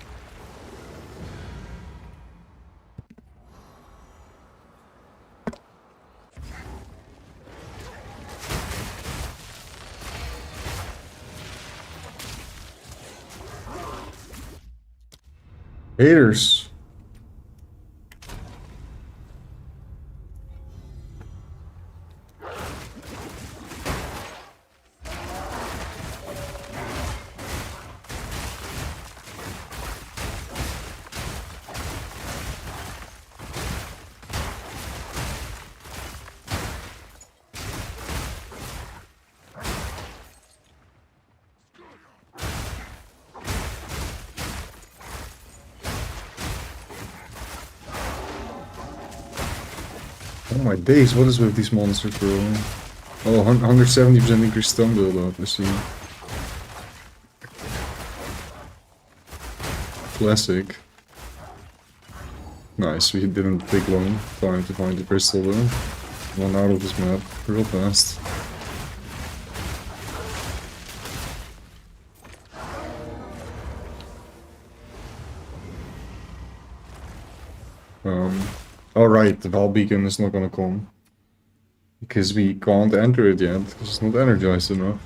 Speaker 1: Haters. Oh my days, what is with these monsters, bro? Oh, 170% increased stun build-up, I see. Classic. Nice, we didn't take long time to find the crystal though. One out of this map, real fast. Alright, the Val Beacon is not gonna come. Because we can't enter it yet, because it's not energized enough.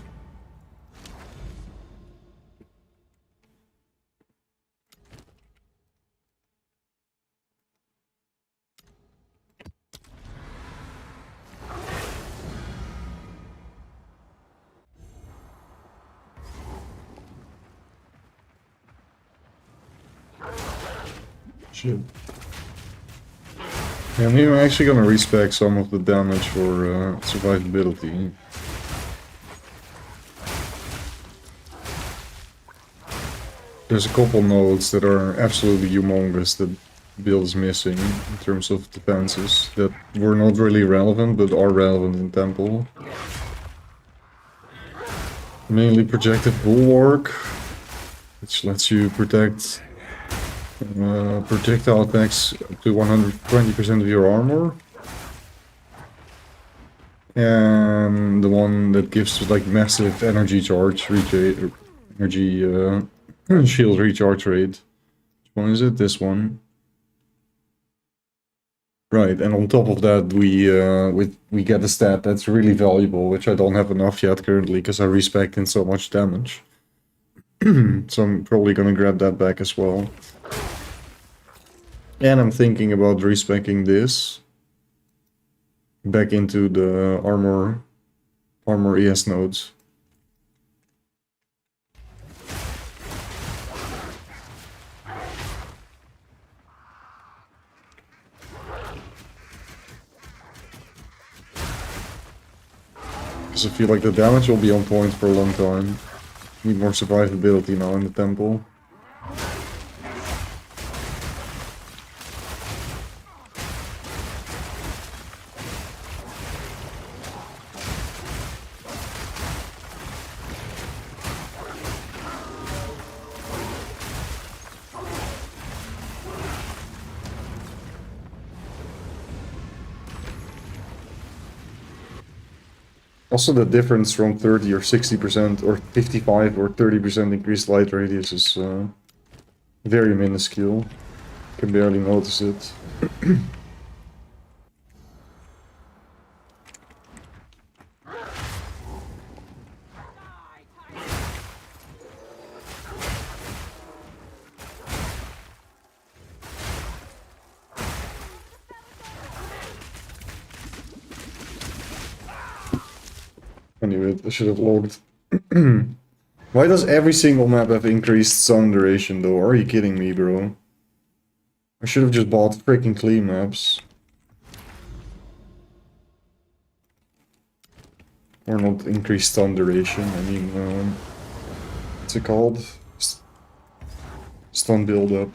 Speaker 1: Shit. Yeah, maybe I'm actually gonna respec some of the damage for survivability. There's a couple nodes that are absolutely humongous that build is missing in terms of defenses that were not really relevant but are relevant in Temple. Mainly projected bulwark, which lets you protect projectile attacks up to 120% of your armor. And the one that gives like massive energy charge, energy shield recharge rate. Which one is it? This one. Right, and on top of that, we get a stat that's really valuable, which I don't have enough yet currently because I respec in so much damage. So I'm probably gonna grab that back as well. And I'm thinking about respecking this back into the armor ES nodes. Because I feel like the damage will be on point for a long time. Need more survivability now in the temple. Also, the difference from 30 or 60% or 55 or 30% increased light radius is very minuscule. You can barely notice it. Anyway, I should have logged. Why does every single map have increased sun duration though? Are you kidding me, bro? I should have just bought freaking clean maps. Or not increased stun duration, I mean, what's it called? Stun build-up.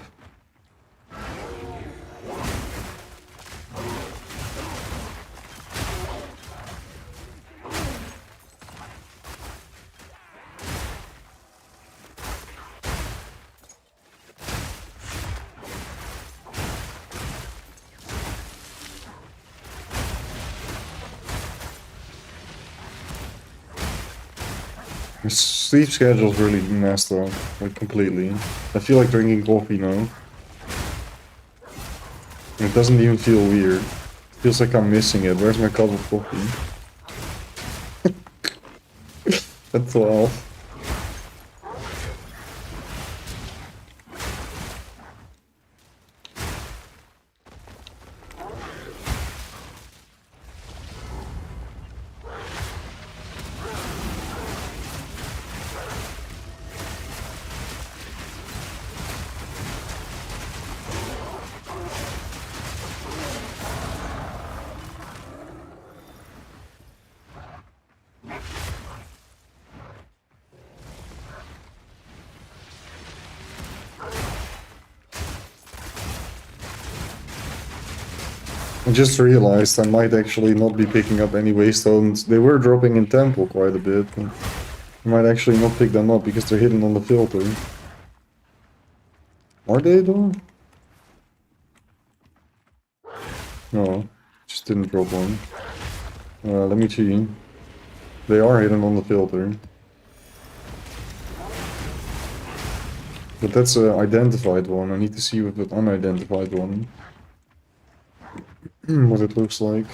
Speaker 1: My sleep schedule's really messed up, like completely. I feel like drinking coffee now. And it doesn't even feel weird. It feels like I'm missing it. Where's my cup of coffee? At 12. I just realized I might actually not be picking up any waystones. They were dropping in temple quite a bit. But I might actually not pick them up because they're hidden on the filter. Are they though? No, just didn't drop one. Let me see. They are hidden on the filter. But that's an identified one. I need to see with that unidentified one what it looks like.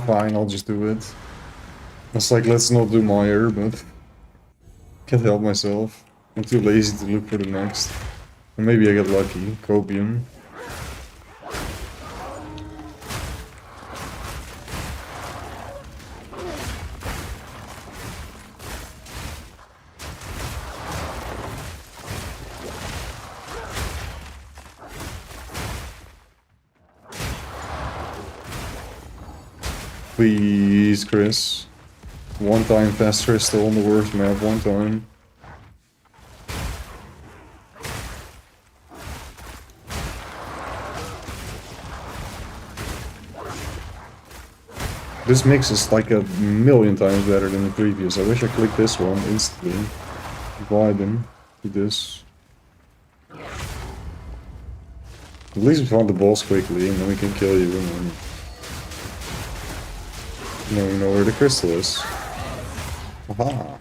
Speaker 1: Fine, I'll just do it. It's like, let's not do Meyer, but can't help myself. I'm too lazy to look for the next. And maybe I get lucky. Copium. Please, Chris. One time fast crystal on the worst map, one time. This mix is like a million times better than the previous. I wish I clicked this one instantly. Vibing with this. At least we found the boss quickly and then we can kill you and then... Now we know where the crystal is. Aha!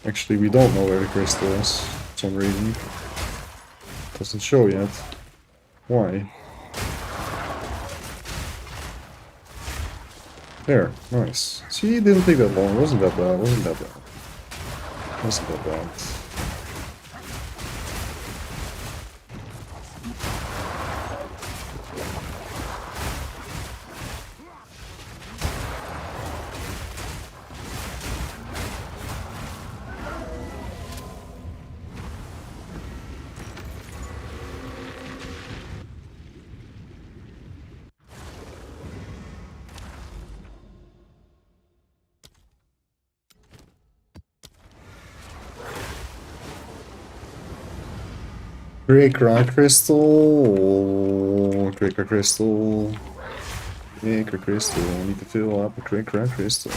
Speaker 1: Actually, we don't know where the crystal is, for some reason. Doesn't show yet. Why? There, nice. See, it didn't take that long. Wasn't that bad, wasn't that bad. Wasn't that bad. Great Crack Crystal. Great Crack Crystal. Great Crack Crystal. I need to fill up a Great Crack Crystal.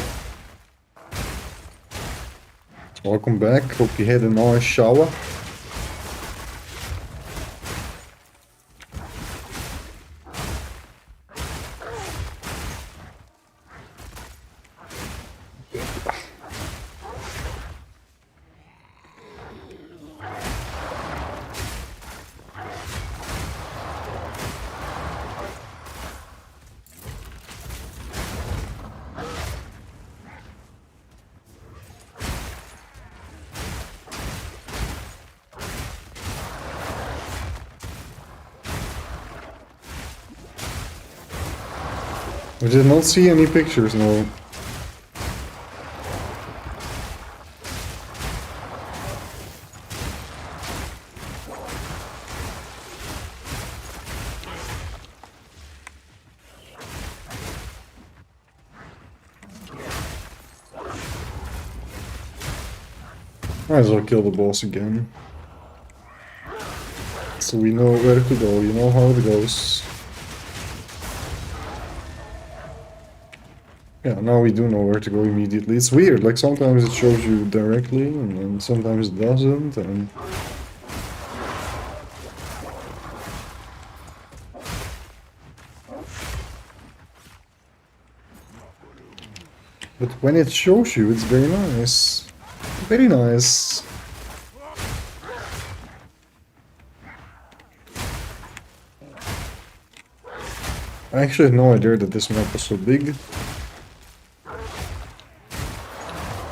Speaker 1: Welcome back. Hope you had a nice shower. I did not see any pictures, no. Might as well kill the boss again. So we know where to go, you know how it goes. Yeah, now we do know where to go immediately. It's weird, like sometimes it shows you directly, and then sometimes it doesn't, and... But when it shows you, it's very nice. Very nice. I actually had no idea that this map was so big.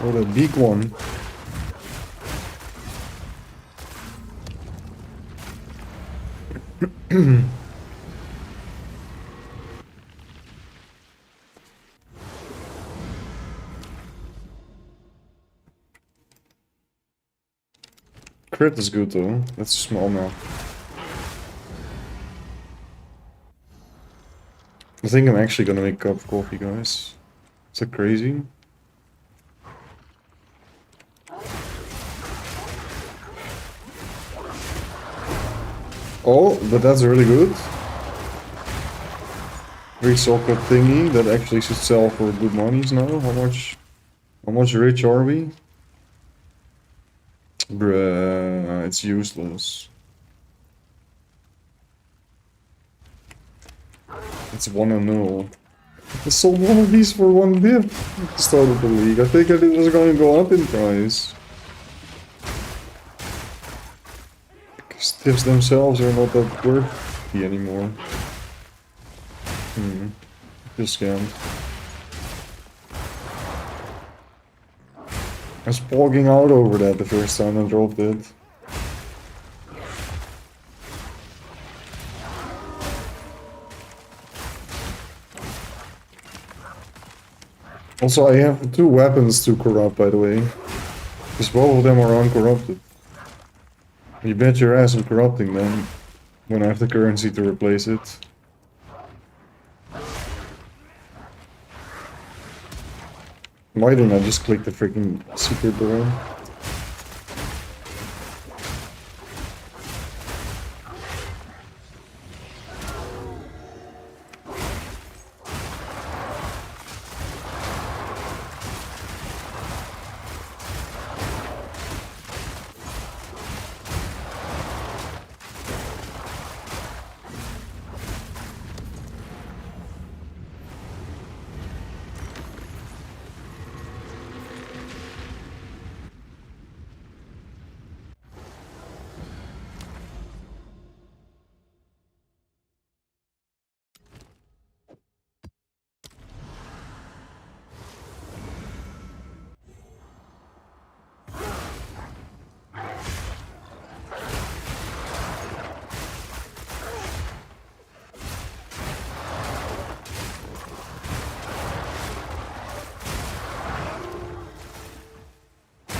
Speaker 1: Oh, that big one. Crit is good though. That's small now. I think I'm actually gonna make a cup of coffee, guys. Is that crazy? Oh, but that's really good. Resocket thingy that actually should sell for good monies now. How much rich are we? Bruh, it's useless. It's 1-0. I sold one of these for 1 div at the start of the league. I figured it was gonna go up in price. Because divs themselves are not that worthy anymore. Feel scammed. I was bogging out over that the first time I dropped it. Also, I have 2 weapons to corrupt, by the way. Because both of them are uncorrupted. You bet your ass I'm corrupting them when I have the currency to replace it. Why didn't I just click the freaking secret door?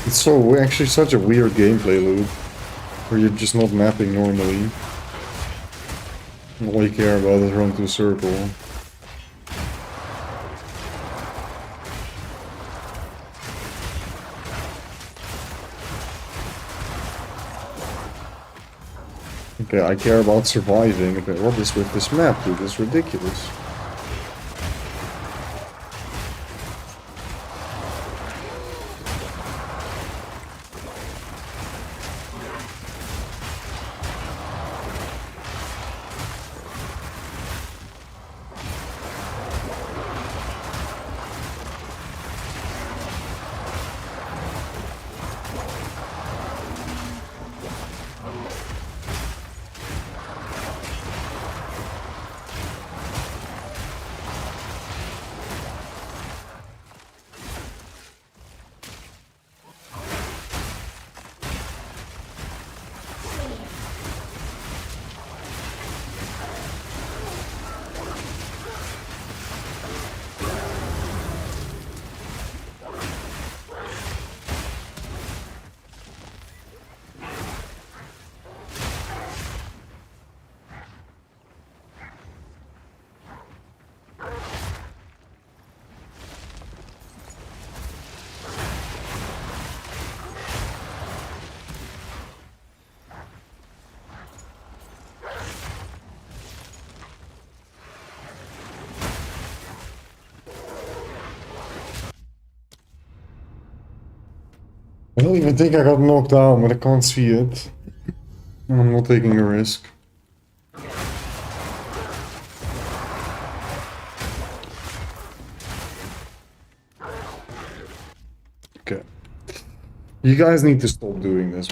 Speaker 1: It's so actually such a weird gameplay loop, where you're just not mapping normally. All you care about is run to a circle. Okay, I care about surviving. Okay, what is with this map, dude? It's ridiculous. I don't even think I got knocked down, but I can't see it. I'm not taking a risk. Okay. You guys need to stop doing this.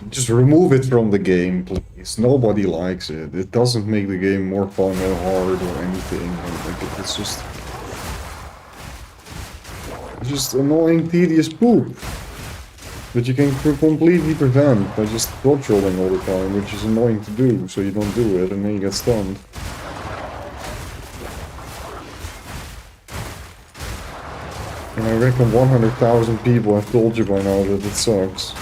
Speaker 1: Just remove it from the game, please. Nobody likes it. It doesn't make the game more fun or hard or anything. Like, it's just annoying, tedious poop. But you can completely prevent by just dodge rolling all the time, which is annoying to do, so you don't do it and then you get stunned. And I reckon 100,000 people have told you by now that it sucks.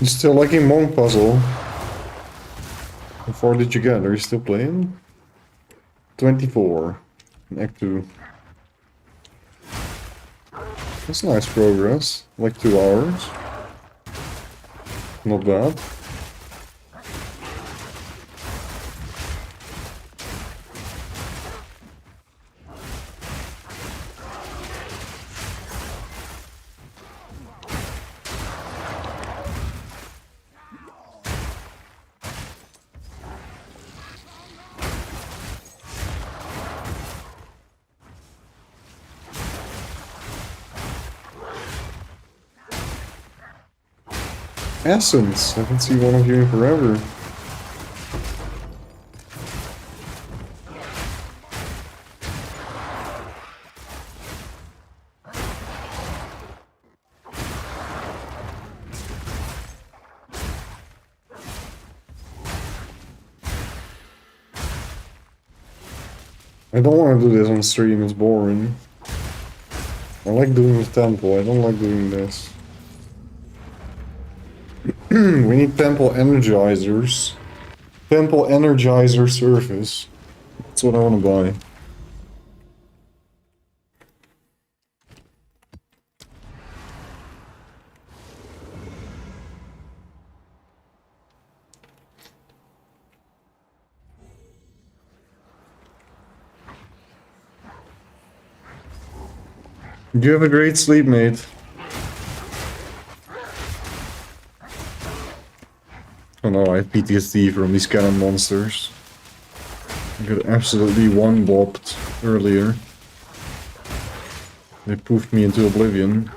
Speaker 1: You still liking Monk Puzzle? How far did you get? Are you still playing? 24. Act 2. That's nice progress. Like 2 hours. Not bad. Essence! I haven't seen one of you in forever. I don't want to do this on stream, it's boring. I like doing the temple, I don't like doing this. We need temple energizers. Temple energizer surface. That's what I want to buy. You have a great sleep, mate. Oh no, I have PTSD from these cannon monsters. I got absolutely one-bopped earlier. They poofed me into oblivion.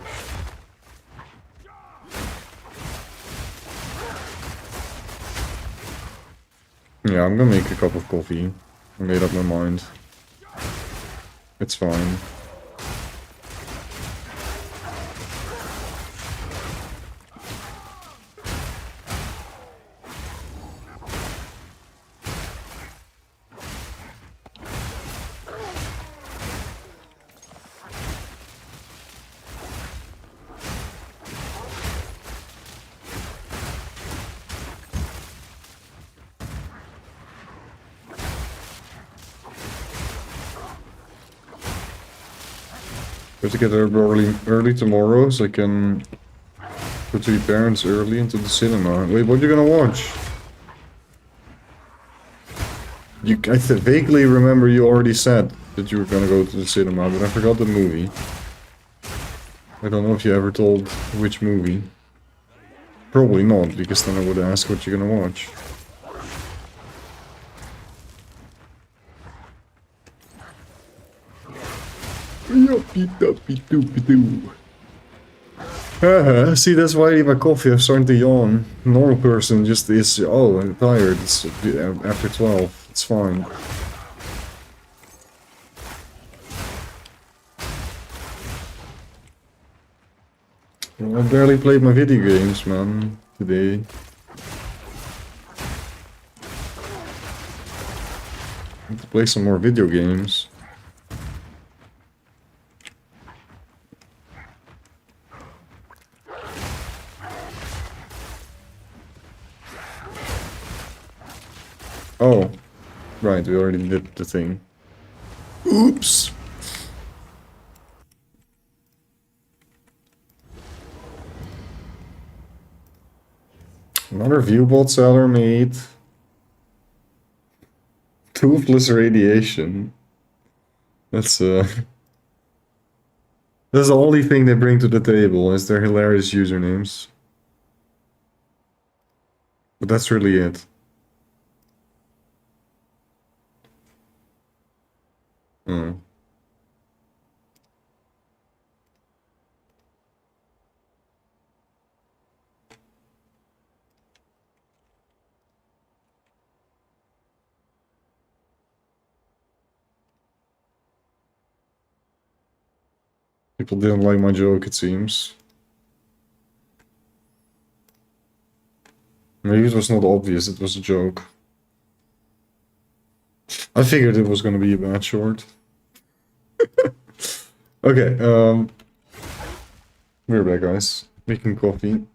Speaker 1: Yeah, I'm gonna make a cup of coffee. I made up my mind. It's fine. Have to get up early tomorrow so I can go to your parents early into the cinema. Wait, what are you gonna watch? I vaguely remember you already said that you were gonna go to the cinema, but I forgot the movie. I don't know if you ever told which movie. Probably not, because then I would ask what you're gonna watch. See, that's why I need my coffee. I'm starting to yawn. Normal person just is, oh, I'm tired. It's after 12. It's fine. Well, I barely played my video games, man, today. I have to play some more video games. Oh, right, we already did the thing. Oops! Another viewbot seller made Toothless radiation. That's that's the only thing they bring to the table is their hilarious usernames. But that's really it. Oh. People didn't like my joke, it seems. Maybe it was not obvious, it was a joke. I figured it was gonna be a bad short. Okay, we're back, guys. Making coffee.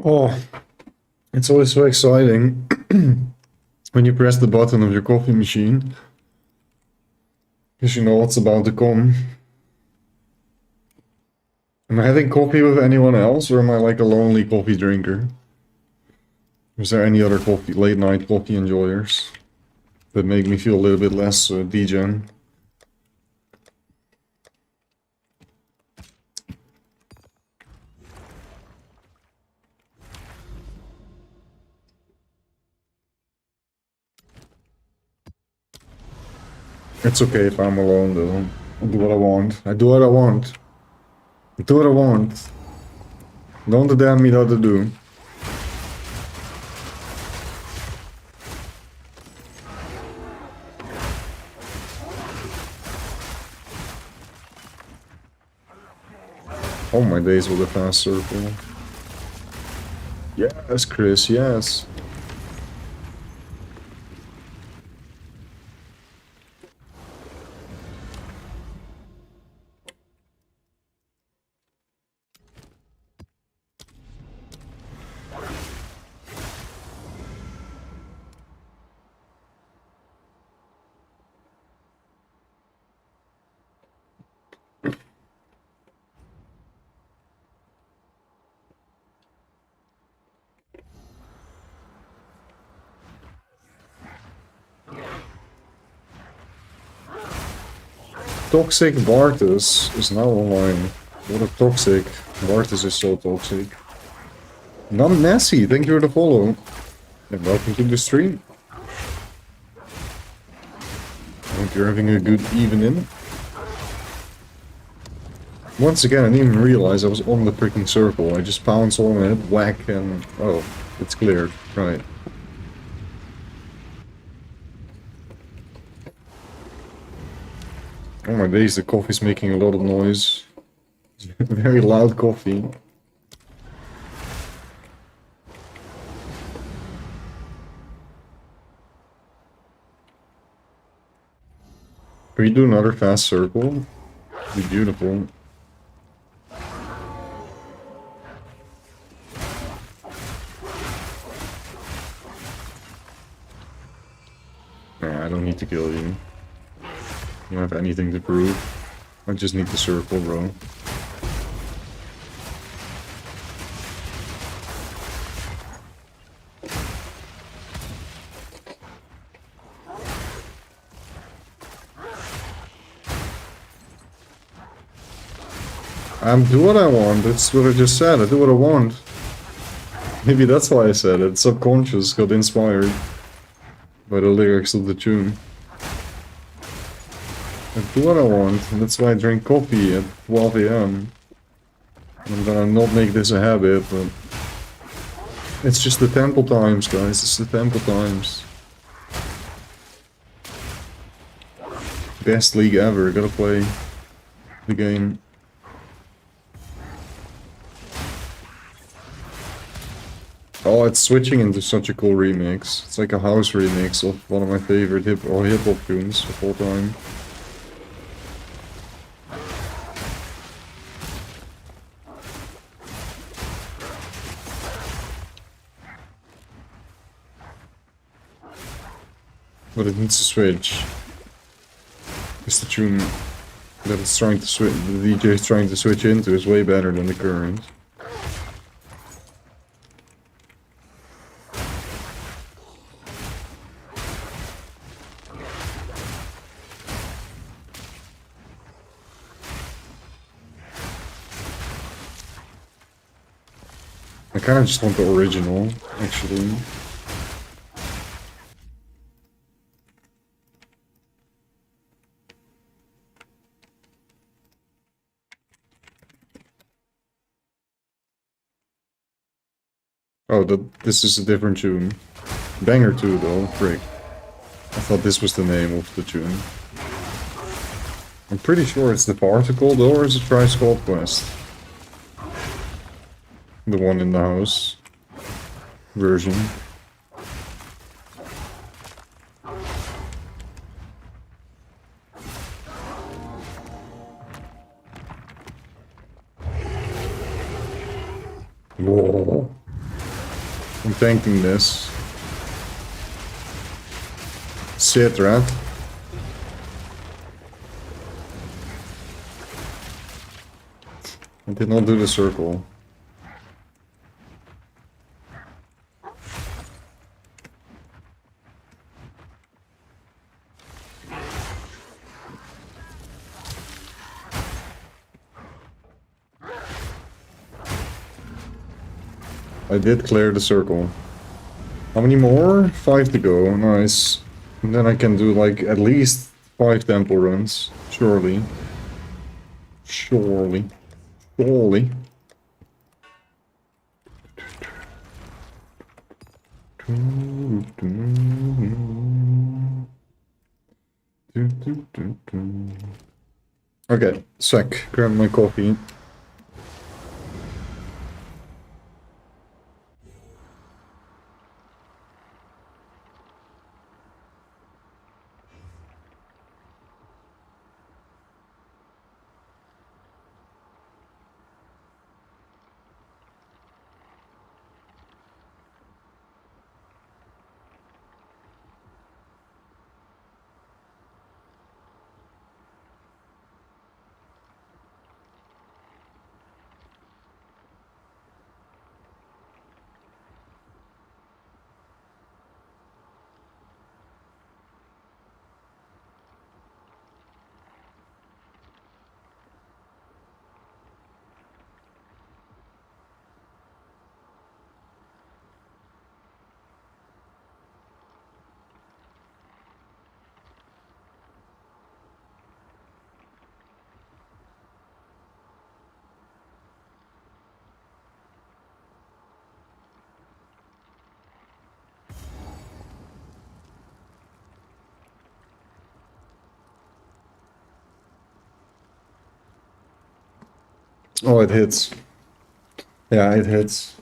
Speaker 1: Oh, it's always so exciting when you press the button of your coffee machine. Because you know what's about to come. Am I having coffee with anyone else, or am I like a lonely coffee drinker? Is there any other coffee, late night coffee enjoyers that make me feel a little bit less degen? It's okay if I'm alone though. I do what I want. I do what I want. I do what I want. Don't damn me what to do. All my days with a fast circle. Yes, Chris, yes. toxic Bartus is now online. What a toxic. Bartus is so toxic. Non Nessie, thank you for the follow. And welcome to the stream. I hope you're having a good evening. Once again, I didn't even realize I was on the freaking circle. I just pounced on it, whack, and... oh, it's cleared. Right. Oh my days, the coffee's making a lot of noise. Very loud coffee. Can we do another fast circle? It'd be beautiful. Nah, I don't need to kill you. You don't have anything to prove. I just need the circle, bro. Do what I want, that's what I just said, I do what I want. Maybe that's why I said it, subconscious got inspired by the lyrics of the tune. I do what I want, and that's why I drink coffee at 12 AM. I'm gonna not make this a habit, but... it's just the temple times, guys, it's the temple times. Best league ever, gotta play the game. Oh, it's switching into such a cool remix. It's like a house remix of one of my favorite hip-hop tunes of all time. But it needs to switch. Because the tune that it's trying to switch, the DJ is trying to switch into is way better than the current. I kind of just want the original, actually. Oh, this is a different tune. Banger 2 though, frick. I thought this was the name of the tune. I'm pretty sure it's the Particle though, or is it Tribe Called Quest? The one in the house version. Whoa. I'm tanking this. Sit, rat. I did not do the circle. I did clear the circle. How many more? 5 to go, nice. And then I can do like at least 5 temple runs. Surely. Surely. Surely. Okay, sec. Grab my coffee. Oh, it hits. Yeah, it hits.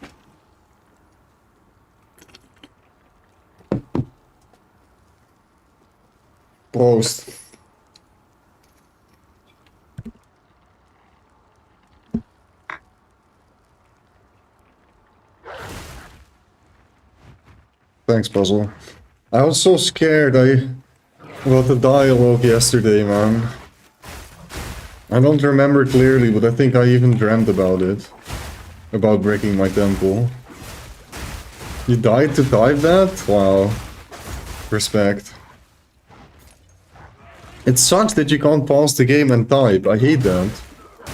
Speaker 1: Post. Thanks, Puzzle. I was so scared about the dialogue yesterday, man. I don't remember clearly, but I think I even dreamt about it. About breaking my temple. You died to type that? Wow. Respect. It sucks that you can't pause the game and type. I hate that.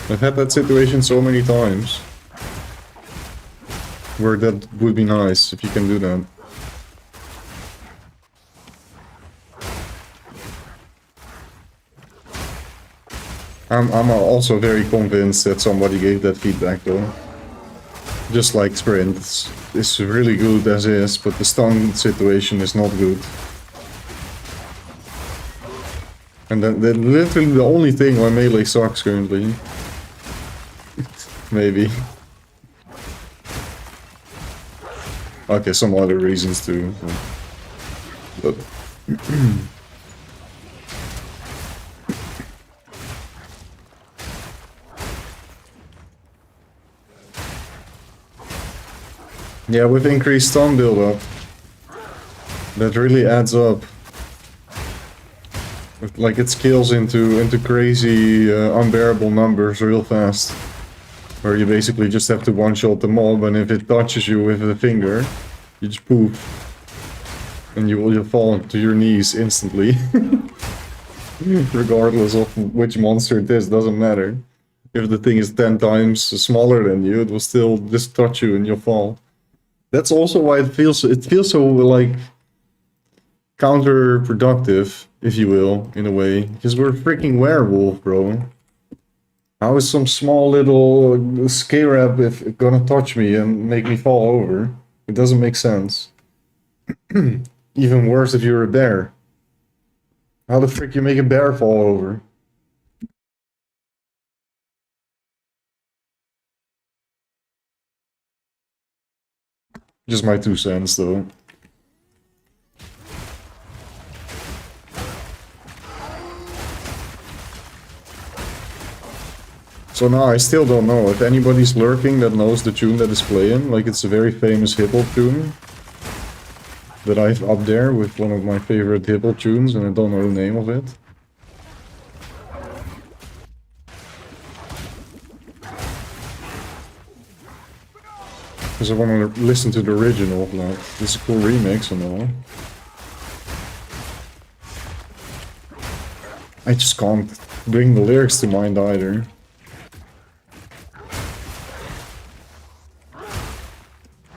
Speaker 1: I've had that situation so many times. Where that would be nice, if you can do that. I'm also very convinced that somebody gave that feedback though. Just like Sprint, it's really good as is, but the stun situation is not good. And then literally the only thing why Melee sucks currently. Maybe. Okay, some other reasons too. But yeah, with increased stun build-up, that really adds up. Like it scales into crazy, unbearable numbers real fast. Where you basically just have to one-shot the mob, and if it touches you with a finger, you just poof. And you'll fall to your knees instantly. Regardless of which monster it is, doesn't matter. If the thing is 10 times smaller than you, it will still just touch you and you'll fall. That's also why it feels so like counterproductive, if you will, in a way, because we're a freaking werewolf, bro. How is some small little scarab if gonna touch me and make me fall over? It doesn't make sense. Even worse if you're a bear. How the frick you make a bear fall over? Just my 2 cents, though. So now I still don't know if anybody's lurking that knows the tune that is playing. Like, it's a very famous hip-hop tune that I've up there with one of my favorite hip-hop tunes, and I don't know the name of it. Because I want to listen to the original, like, it's a cool remix and all. I just can't bring the lyrics to mind either.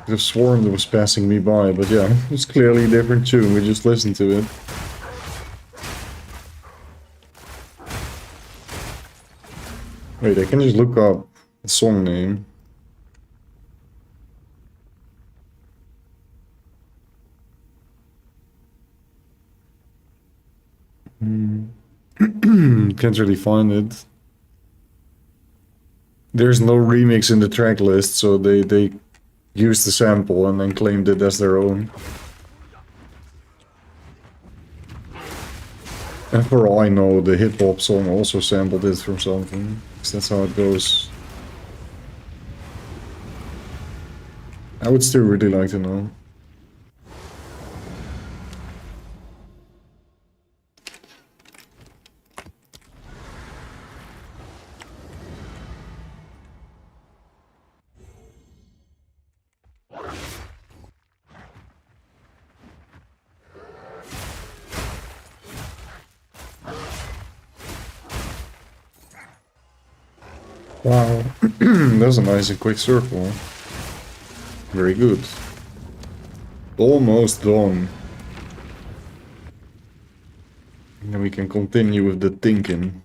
Speaker 1: I'd have sworn it was passing me by, but yeah, it's clearly a different tune, we just listened to it. Wait, I can just look up the song name. Can't really find it. There's no remix in the track list, so they used the sample and then claimed it as their own. And for all I know, the hip-hop song also sampled it from something. So that's how it goes. I would still really like to know. Wow, that's a nice and quick circle. Very good. Almost done. And then we can continue with the thinking.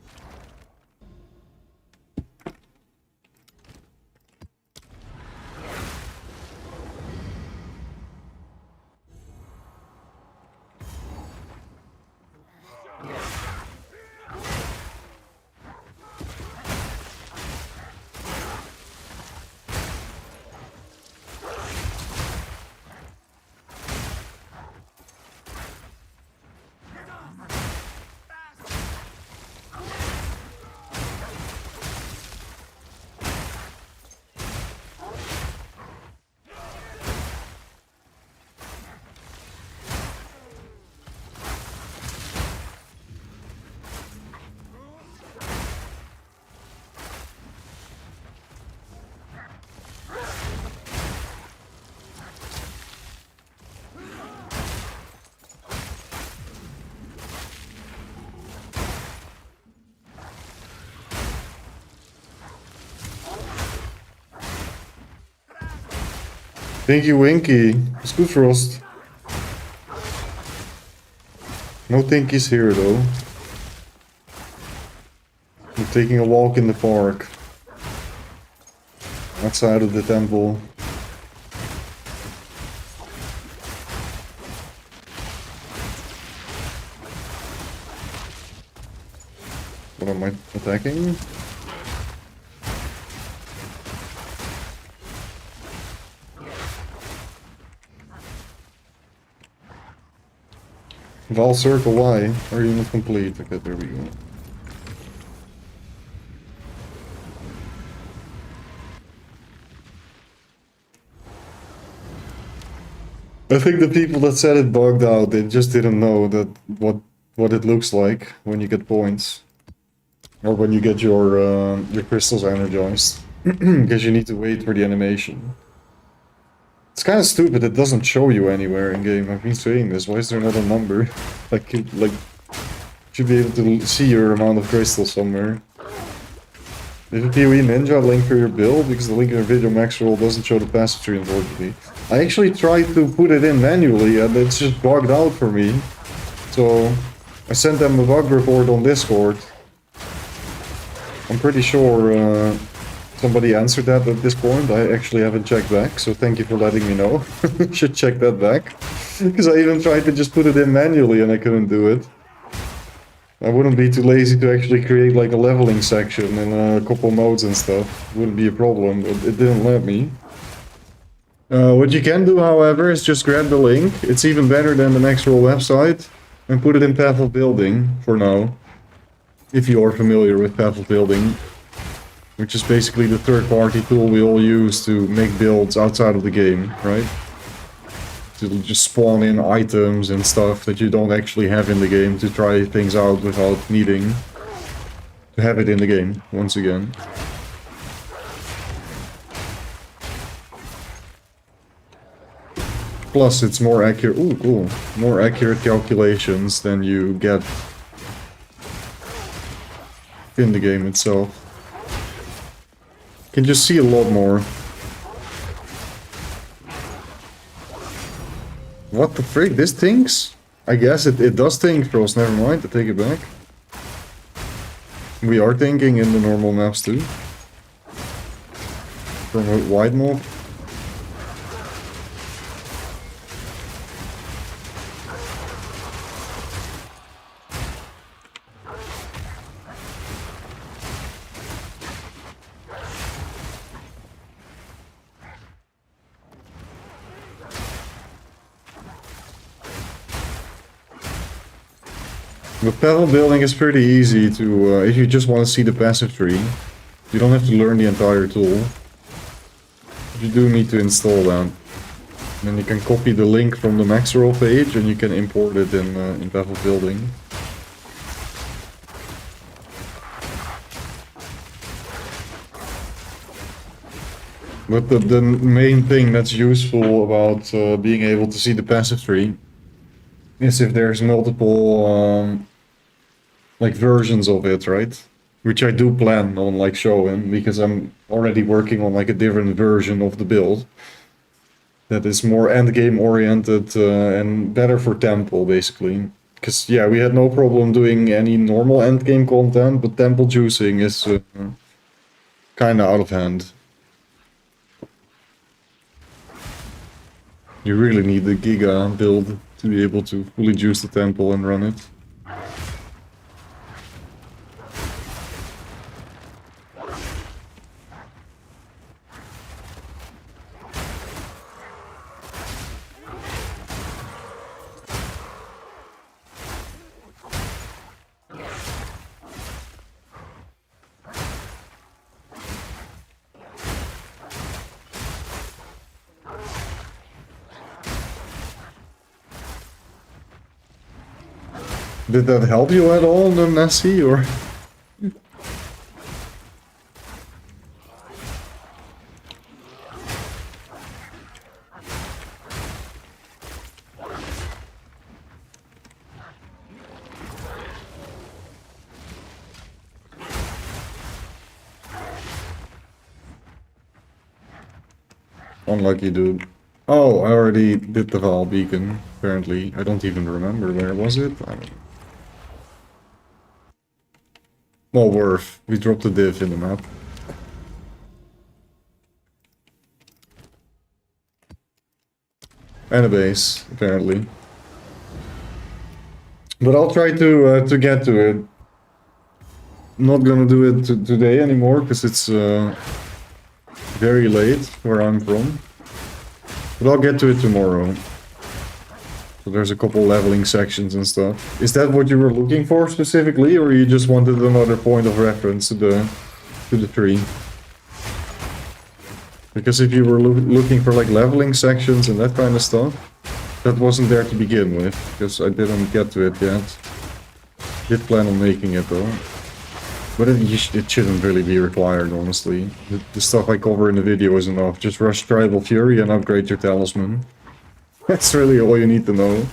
Speaker 1: Thank you, Winky. It's good, Frost. No Tinkies here, though. I'm taking a walk in the park. Outside of the temple. What am I attacking? Val circle Y. Are you not complete? Okay, there we go. I think the people that said it bugged out, they just didn't know that what it looks like when you get points. Or when you get your crystals energized. Because you need to wait for the animation. It's kind of stupid, it doesn't show you anywhere in game. I've been saying this, why is there not a number? like, you should be able to see your amount of crystals somewhere. Did you PoE Ninja link for your build? Because the link in your video max roll doesn't show the passive tree, unfortunately. I actually tried to put it in manually and it's just bugged out for me. So I sent them a bug report on Discord. I'm pretty sure somebody answered that at this point. I actually haven't checked back, so thank you for letting me know. Should check that back. Because I even tried to just put it in manually and I couldn't do it. I wouldn't be too lazy to actually create like a leveling section and a couple modes and stuff. Wouldn't be a problem, but it didn't let me. What you can do, however, is just grab the link. It's even better than the Maxroll website. And put it in Path of Building, for now. If you are familiar with Path of Building. Which is basically the third-party tool we all use to make builds outside of the game, right? To just spawn in items and stuff that you don't actually have in the game to try things out without needing to have it in the game, once again. Plus, it's more accurate. Ooh, cool. More accurate calculations than you get in the game itself. You can just see a lot more. What the frick? This thinks? I guess it does think, Frost. Never mind, I take it back. We are thinking in the normal maps too. From a wide mob. The Path of Building is pretty easy to, if you just want to see the passive tree. You don't have to learn the entire tool. But you do need to install that. Then you can copy the link from the Maxroll page and you can import it in Path of Building. But the main thing that's useful about being able to see the passive tree is if there's multiple like versions of it, right? Which I do plan on like showing because I'm already working on like a different version of the build that is more endgame oriented and better for Temple basically. Because yeah, we had no problem doing any normal endgame content, but Temple juicing is kind of out of hand. You really need the Giga build to be able to fully juice the temple and run it. Did that help you at all, the Nessie, or? Unlucky, dude. Oh, I already did the Val beacon, apparently. I don't even remember where was it. I don't... Well, worth. We dropped a div in the map. And a base, apparently. But I'll try to get to it. Not gonna do it today anymore, because it's very late where I'm from. But I'll get to it tomorrow. So there's a couple leveling sections and stuff. Is that what you were looking for specifically, or you just wanted another point of reference to the tree? Because if you were looking for like leveling sections and that kind of stuff, that wasn't there to begin with, because I didn't get to it yet. Did plan on making it though. But it shouldn't really be required, honestly. The stuff I cover in the video is enough. Just rush Tribal Fury and upgrade your Talisman. That's really all you need to know.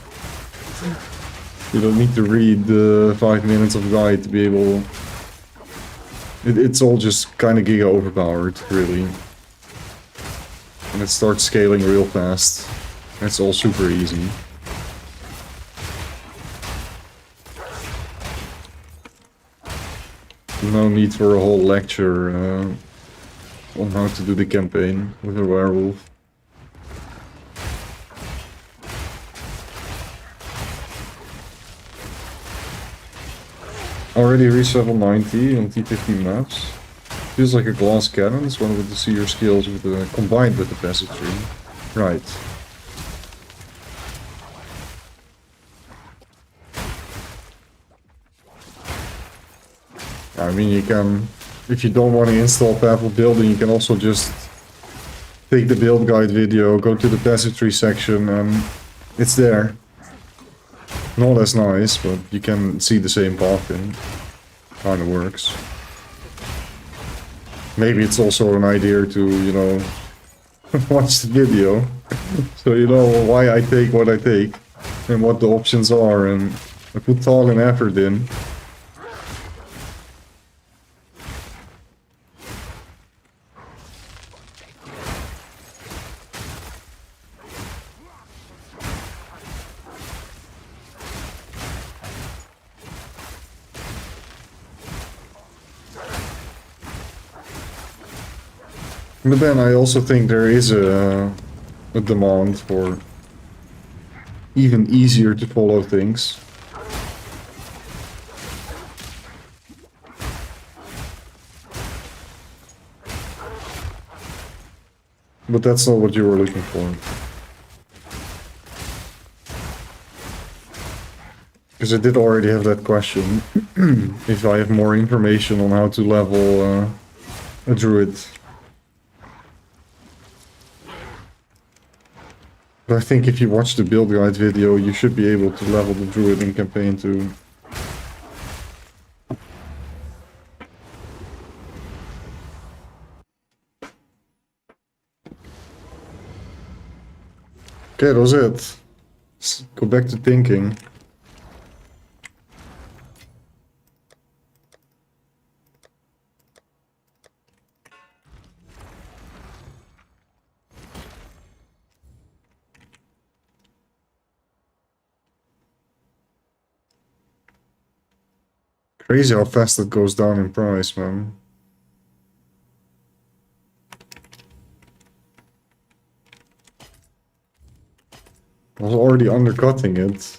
Speaker 1: You don't need to read 5 minutes of guide to be able... It's all just kind of giga overpowered, really. And it starts scaling real fast. It's all super easy. No need for a whole lecture on how to do the campaign with a werewolf. Already reached level 90 on T15 maps. Feels like a glass cannon, so wanted to see your skills with combined with the passage tree. Right. I mean, you can, if you don't want to install Path of Building, you can also just take the build guide video, go to the passage tree section, and it's there. Not as nice, but you can see the same path in. Kinda works. Maybe it's also an idea to, you know, watch the video. So you know why I take what I take, and what the options are, and I put thought and effort in. But then I also think there is a demand for even easier to follow things. But that's not what you were looking for. Because I did already have that question. If I have more information on how to level a druid. But I think if you watch the build guide video, you should be able to level the druid in campaign too. Okay, that was it. Let's go back to thinking. Crazy how fast it goes down in price, man. I was already undercutting it.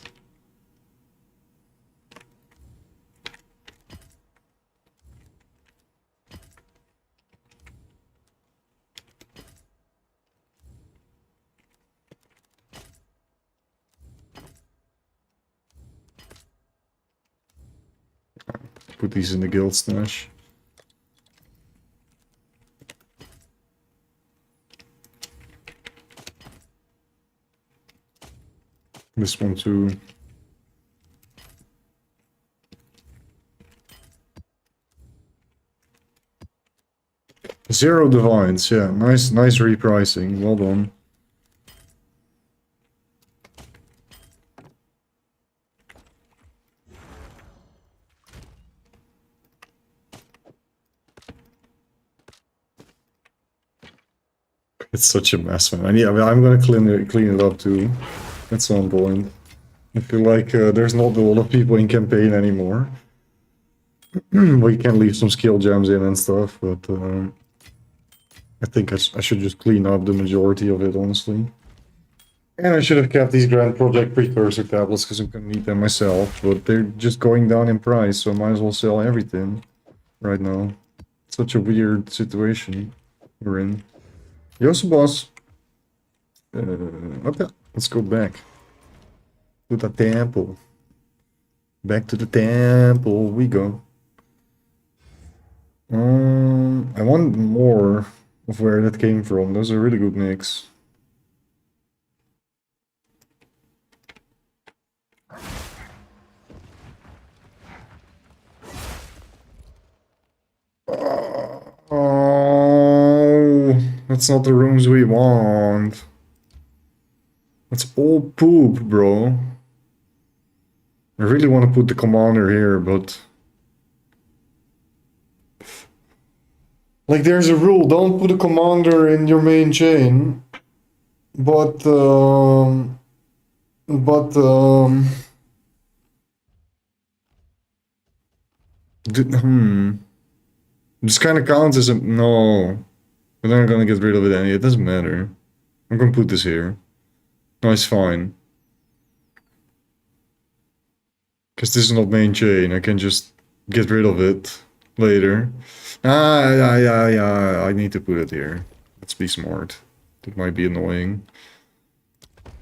Speaker 1: Put these in the guild stash. This one too. Zero divines, yeah, nice repricing, well done. It's such a mess, man. And yeah, I'm gonna clean it up too. At some point. I feel like there's not a lot of people in campaign anymore. We can leave some skill gems in and stuff, but I think I should just clean up the majority of it, honestly. And I should have kept these Grand Project Precursor tablets because I'm gonna need them myself, but they're just going down in price, so I might as well sell everything right now. Such a weird situation we're in. Yosu boss. Okay, let's go back to the temple. Back to the temple we go. I want more of where that came from. Those are really good nicks. Oh, that's not the rooms we want. That's all poop, bro. I really want to put the commander here, but... Like, there's a rule, don't put a commander in your main chain. But, This kind of counts as a... No. But then I'm gonna get rid of it anyway. It doesn't matter. I'm gonna put this here. No, it's fine. Because this is not main chain. I can just get rid of it later. Yeah. I need to put it here. Let's be smart. It might be annoying.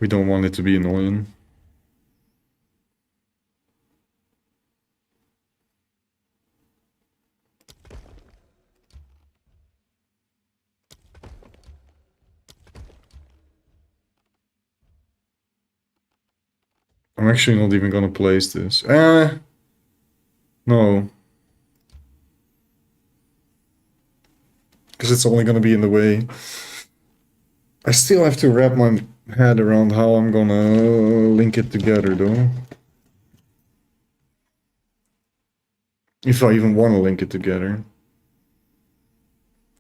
Speaker 1: We don't want it to be annoying. I'm actually not even gonna place this. No. Because it's only gonna be in the way. I still have to wrap my head around how I'm gonna link it together, though. If I even want to link it together.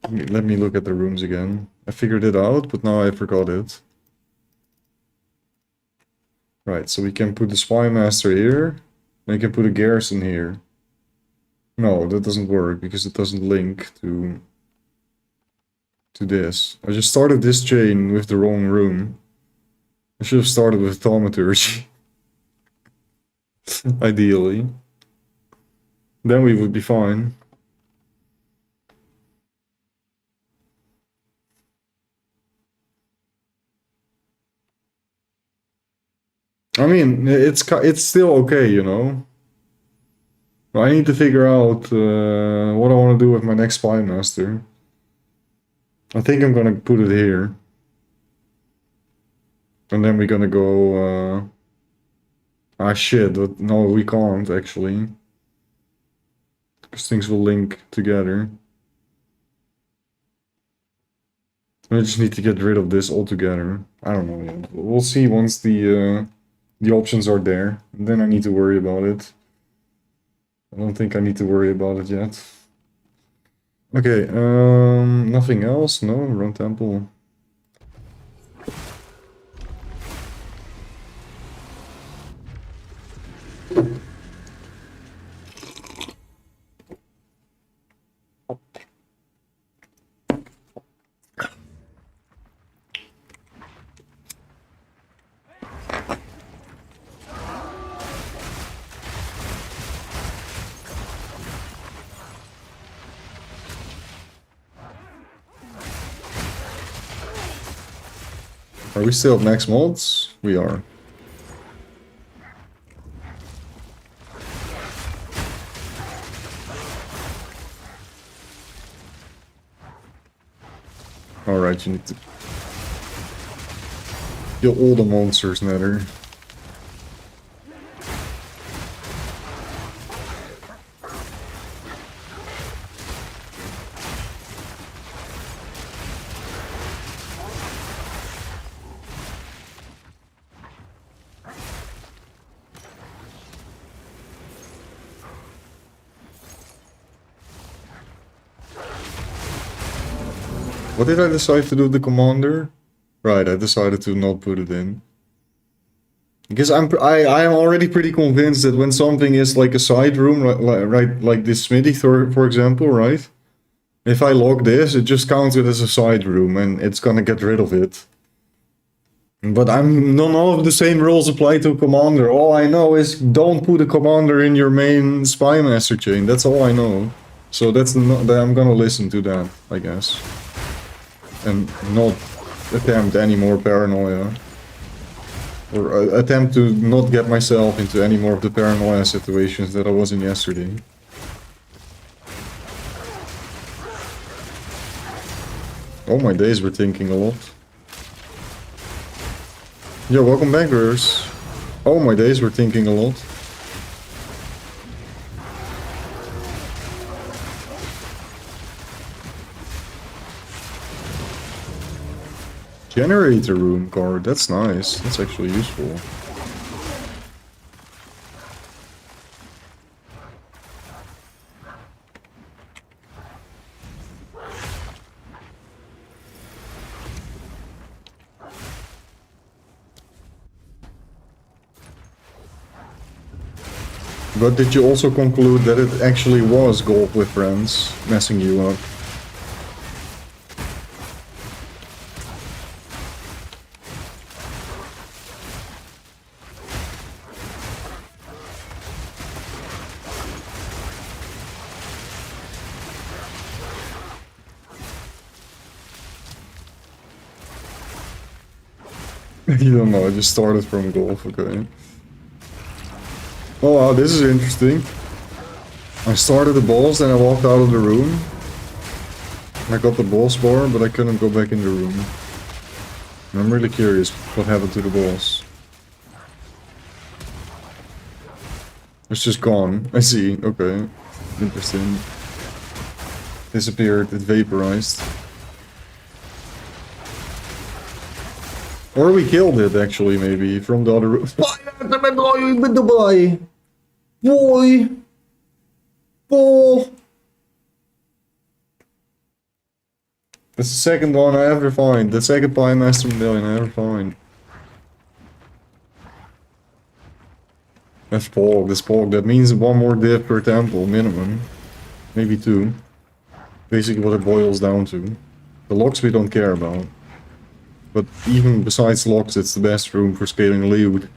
Speaker 1: Let me look at the rooms again. I figured it out, but now I forgot it. Right, so we can put the Spy Master here, and we can put a Garrison here. No, that doesn't work, because it doesn't link to this. I just started this chain with the wrong room. I should have started with Thaumaturgy. Ideally. Then we would be fine. I mean, it's still okay, you know? I need to figure out what I want to do with my next Spy Master. I think I'm gonna put it here. And then we're gonna go... Ah shit, but no, we can't actually. Because things will link together. I just need to get rid of this altogether. I don't know yet. We'll see once the options are there. And then I need to worry about it. I don't think I need to worry about it yet. Okay, nothing else? No, Run Temple. Are we still at max mods? We are. Alright, you need to kill all the monsters, Nether. What did I decide to do with the commander? Right, I decided to not put it in. Because I am already pretty convinced that when something is like a side room, right, like this smithy, for example, right? If I lock this, it just counts it as a side room, and it's gonna get rid of it. But none of the same rules apply to commander. All I know is don't put a commander in your main spy master chain. That's all I know. So that's not that I'm gonna listen to that, I guess, and not attempt any more paranoia. Or attempt to not get myself into any more of the paranoia situations that I was in yesterday. Oh my days, we're thinking a lot. Yo, welcome back, viewers. Oh my days, we're thinking a lot. Generator room card, that's nice. That's actually useful. But did you also conclude that it actually was golf with friends messing you up? You don't know, I just started from golf, okay. Oh wow, this is interesting. I started the balls, then I walked out of the room. I got the balls bar, but I couldn't go back in the room. I'm really curious what happened to the balls. It's just gone. I see, okay. Interesting. Disappeared, it vaporized. Or we killed it, actually, maybe, from the other room. Boy! That's the second one I ever find. The second Spy Master medallion I ever find. That's Pog, that's Pog. That means one more div per temple, minimum. Maybe two. Basically what it boils down to. The locks we don't care about. But even besides locks, it's the best room for scaling loot.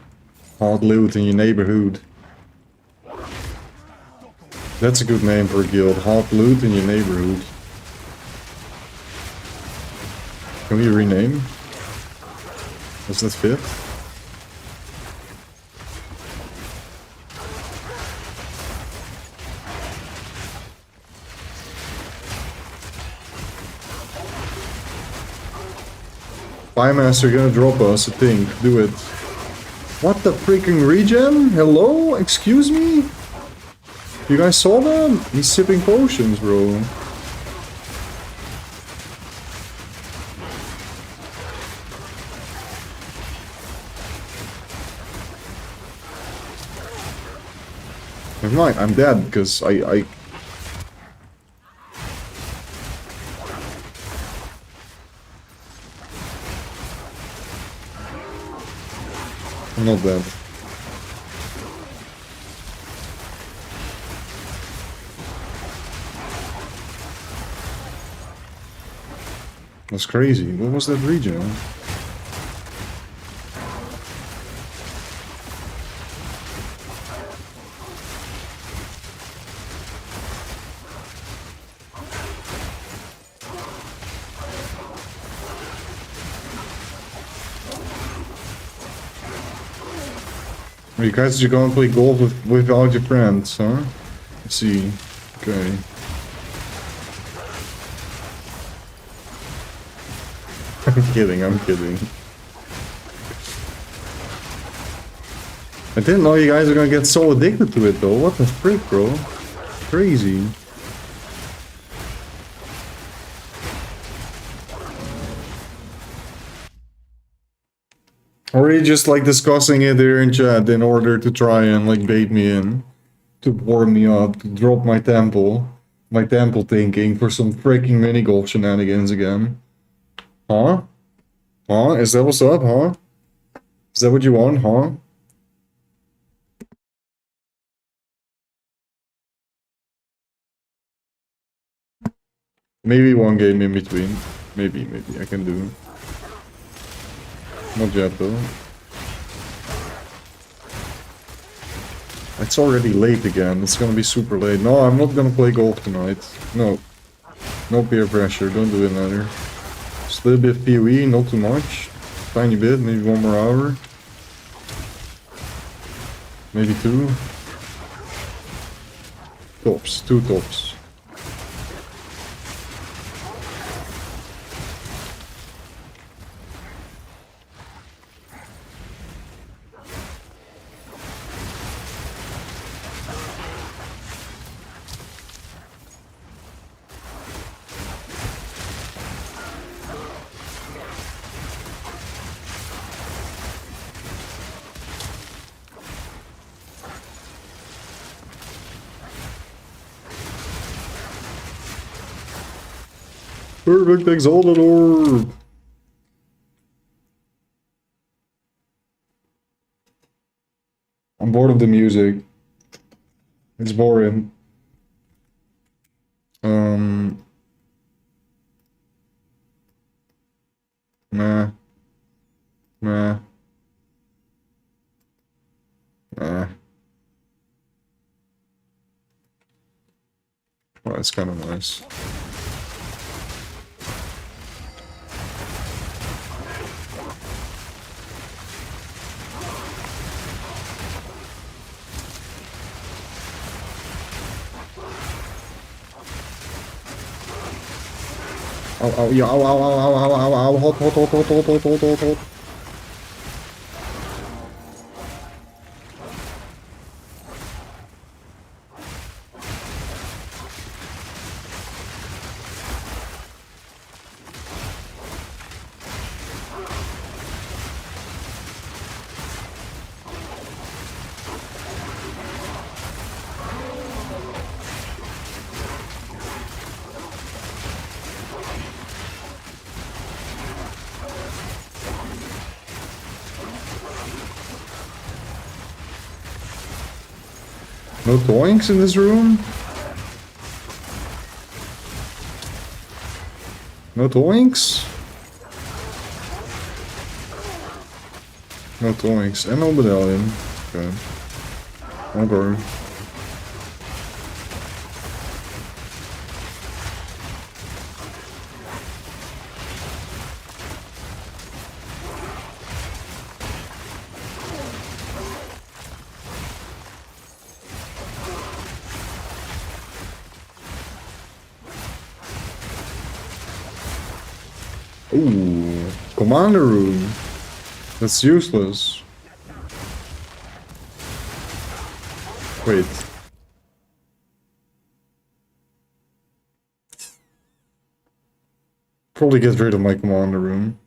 Speaker 1: Hard loot in your neighborhood. That's a good name for a guild. Hard loot in your neighborhood. Can we rename? Does that fit? Spy Master gonna drop us a thing. Do it. What the freaking regen? Hello? Excuse me? You guys saw that? He's sipping potions, bro. Never mind, I'm dead because I I'm not dead. That's crazy. What was that region? You guys are gonna play golf without your friends, huh? I see. Okay. I'm kidding, I'm kidding. I didn't know you guys are gonna get so addicted to it though. What the frick, bro? Crazy. Or are you just like discussing it here in chat in order to try and like bait me in? To warm me up, to drop my temple thinking for some freaking mini golf shenanigans again. Huh? Huh? Is that what's up, huh? Is that what you want, huh? Maybe one game in between. Maybe I can do. Not yet though. It's already late again. It's gonna be super late. No, I'm not gonna play golf tonight. No. No peer pressure. Don't do it either. Just a little bit of PoE, not too much. Tiny bit, maybe 1 more hour. Maybe 2. Tops. 2 tops. Perfect exalted orb! I'm bored of the music. It's boring. Nah. Nah. Nah. Well, that's kind of nice. Ow, yeah, ow, hot, hot. No toinks in this room? No toinks? No toinks. And no medallion. Okay. Okay. Ooh, commander room. That's useless. Wait. Probably get rid of my commander room.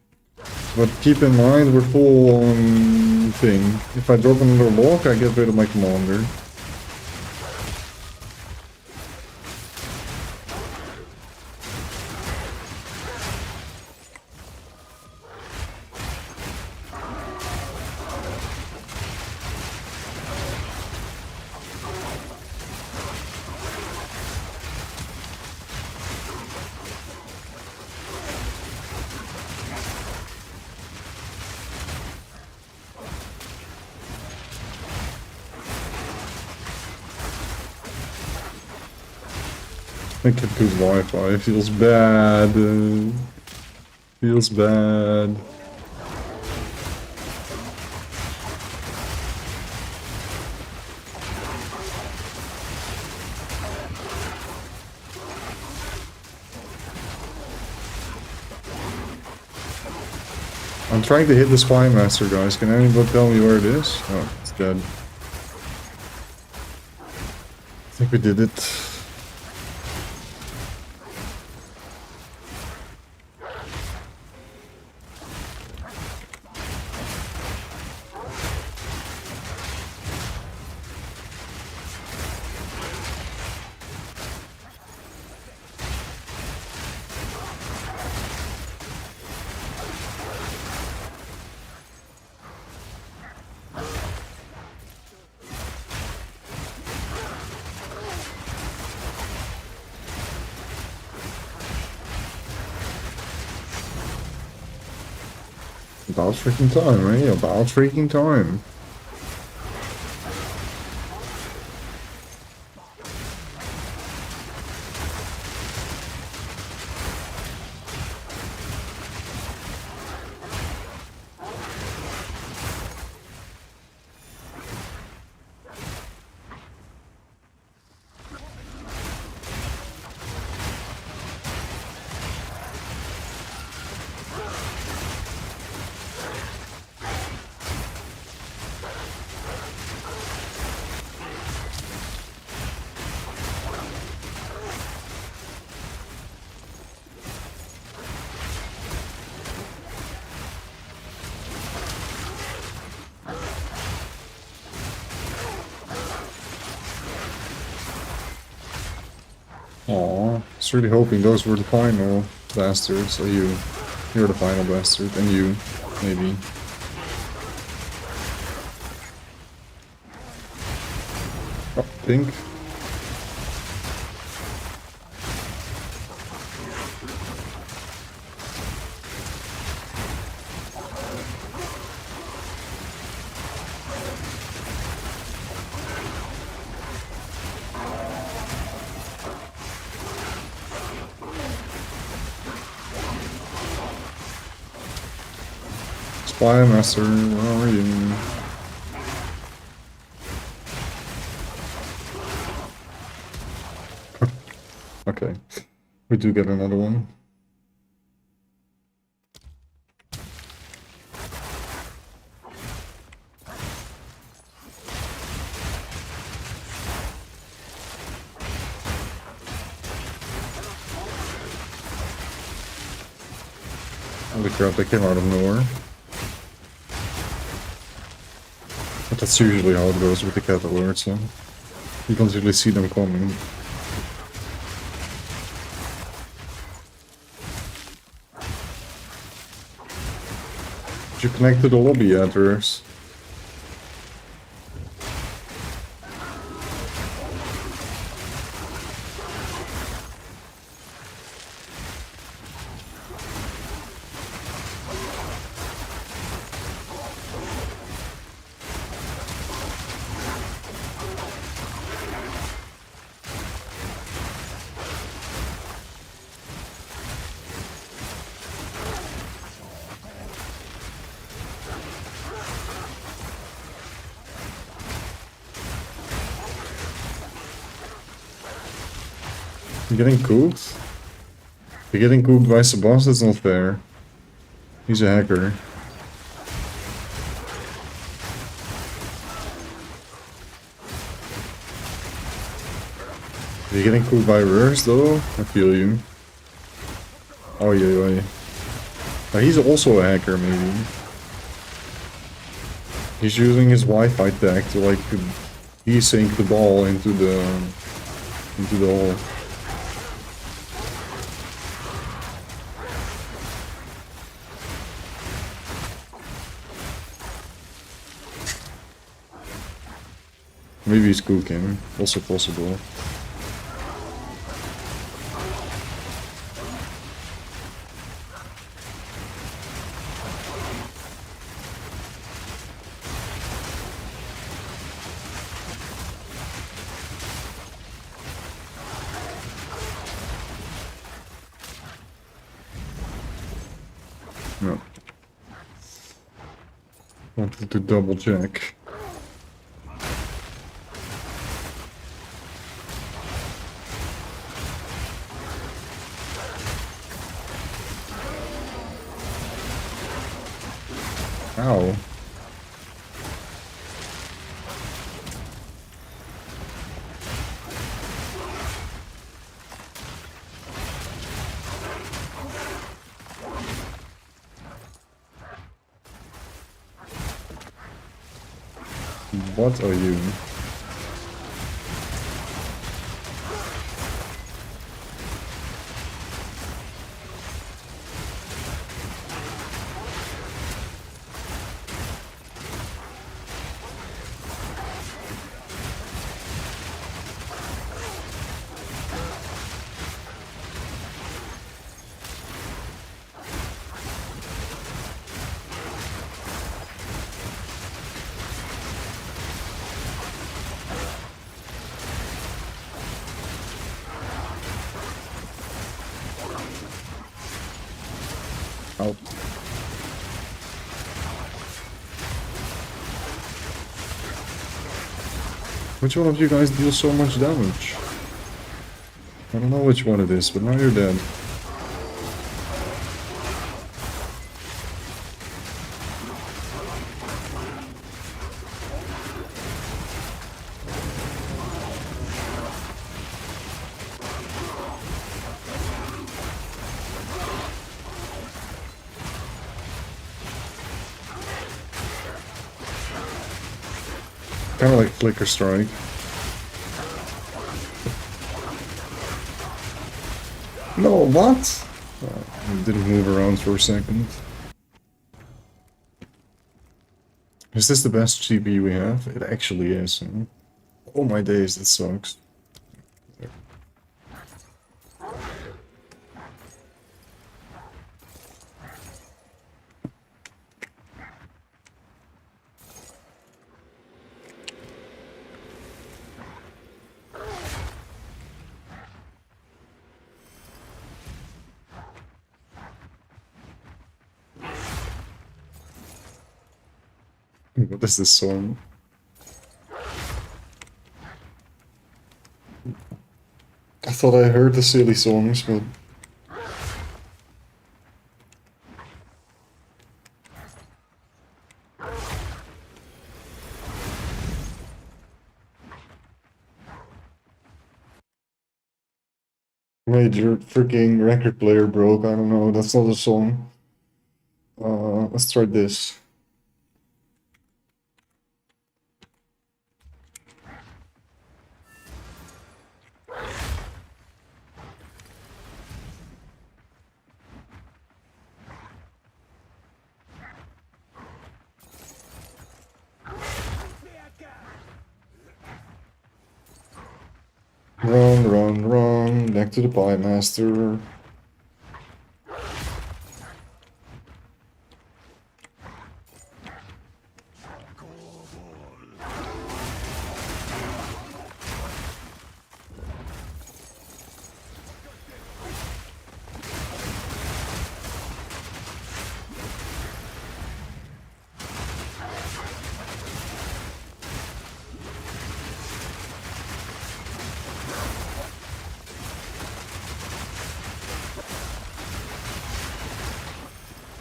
Speaker 1: But keep in mind, we're full on thing. If I drop another block, I get rid of my commander. I can't use Wi-Fi. It feels bad. Feels bad. I'm trying to hit the Spy Master, guys. Can anybody tell me where it is? Oh, it's dead. I think we did it. About freaking time, right? About freaking time. Aw, I was really hoping those were the final bastards. So you're the final bastard, and you, maybe. Oh, pink. Spy Master, where are you? Okay, we do get another one. Holy crap, they came out of nowhere. But that's usually how it goes with the cat alerts, so you don't really see them coming. Did you connect to the lobby address? You're getting cooked? You're getting cooked by Sebas? That's not fair. He's a hacker. You're getting cooked by Rurs though? I feel you. Oh yeah. He's also a hacker maybe. He's using his Wi-Fi tag to like desync the ball into the hole. Maybe he's cooking. Also possible. No. Wanted to double check. Ow. What are you? Which one of you guys deals so much damage? I don't know which one it is, but now you're dead. Kind of like Flicker Strike. No, what? It didn't move around for a second. Is this the best GP we have? It actually is. Huh? Oh my days, that sucks. What is this song? I thought I heard the silly songs, but... Wait, your freaking record player broke. I don't know, that's not a song. Let's try this. Run, back to the Pie Master.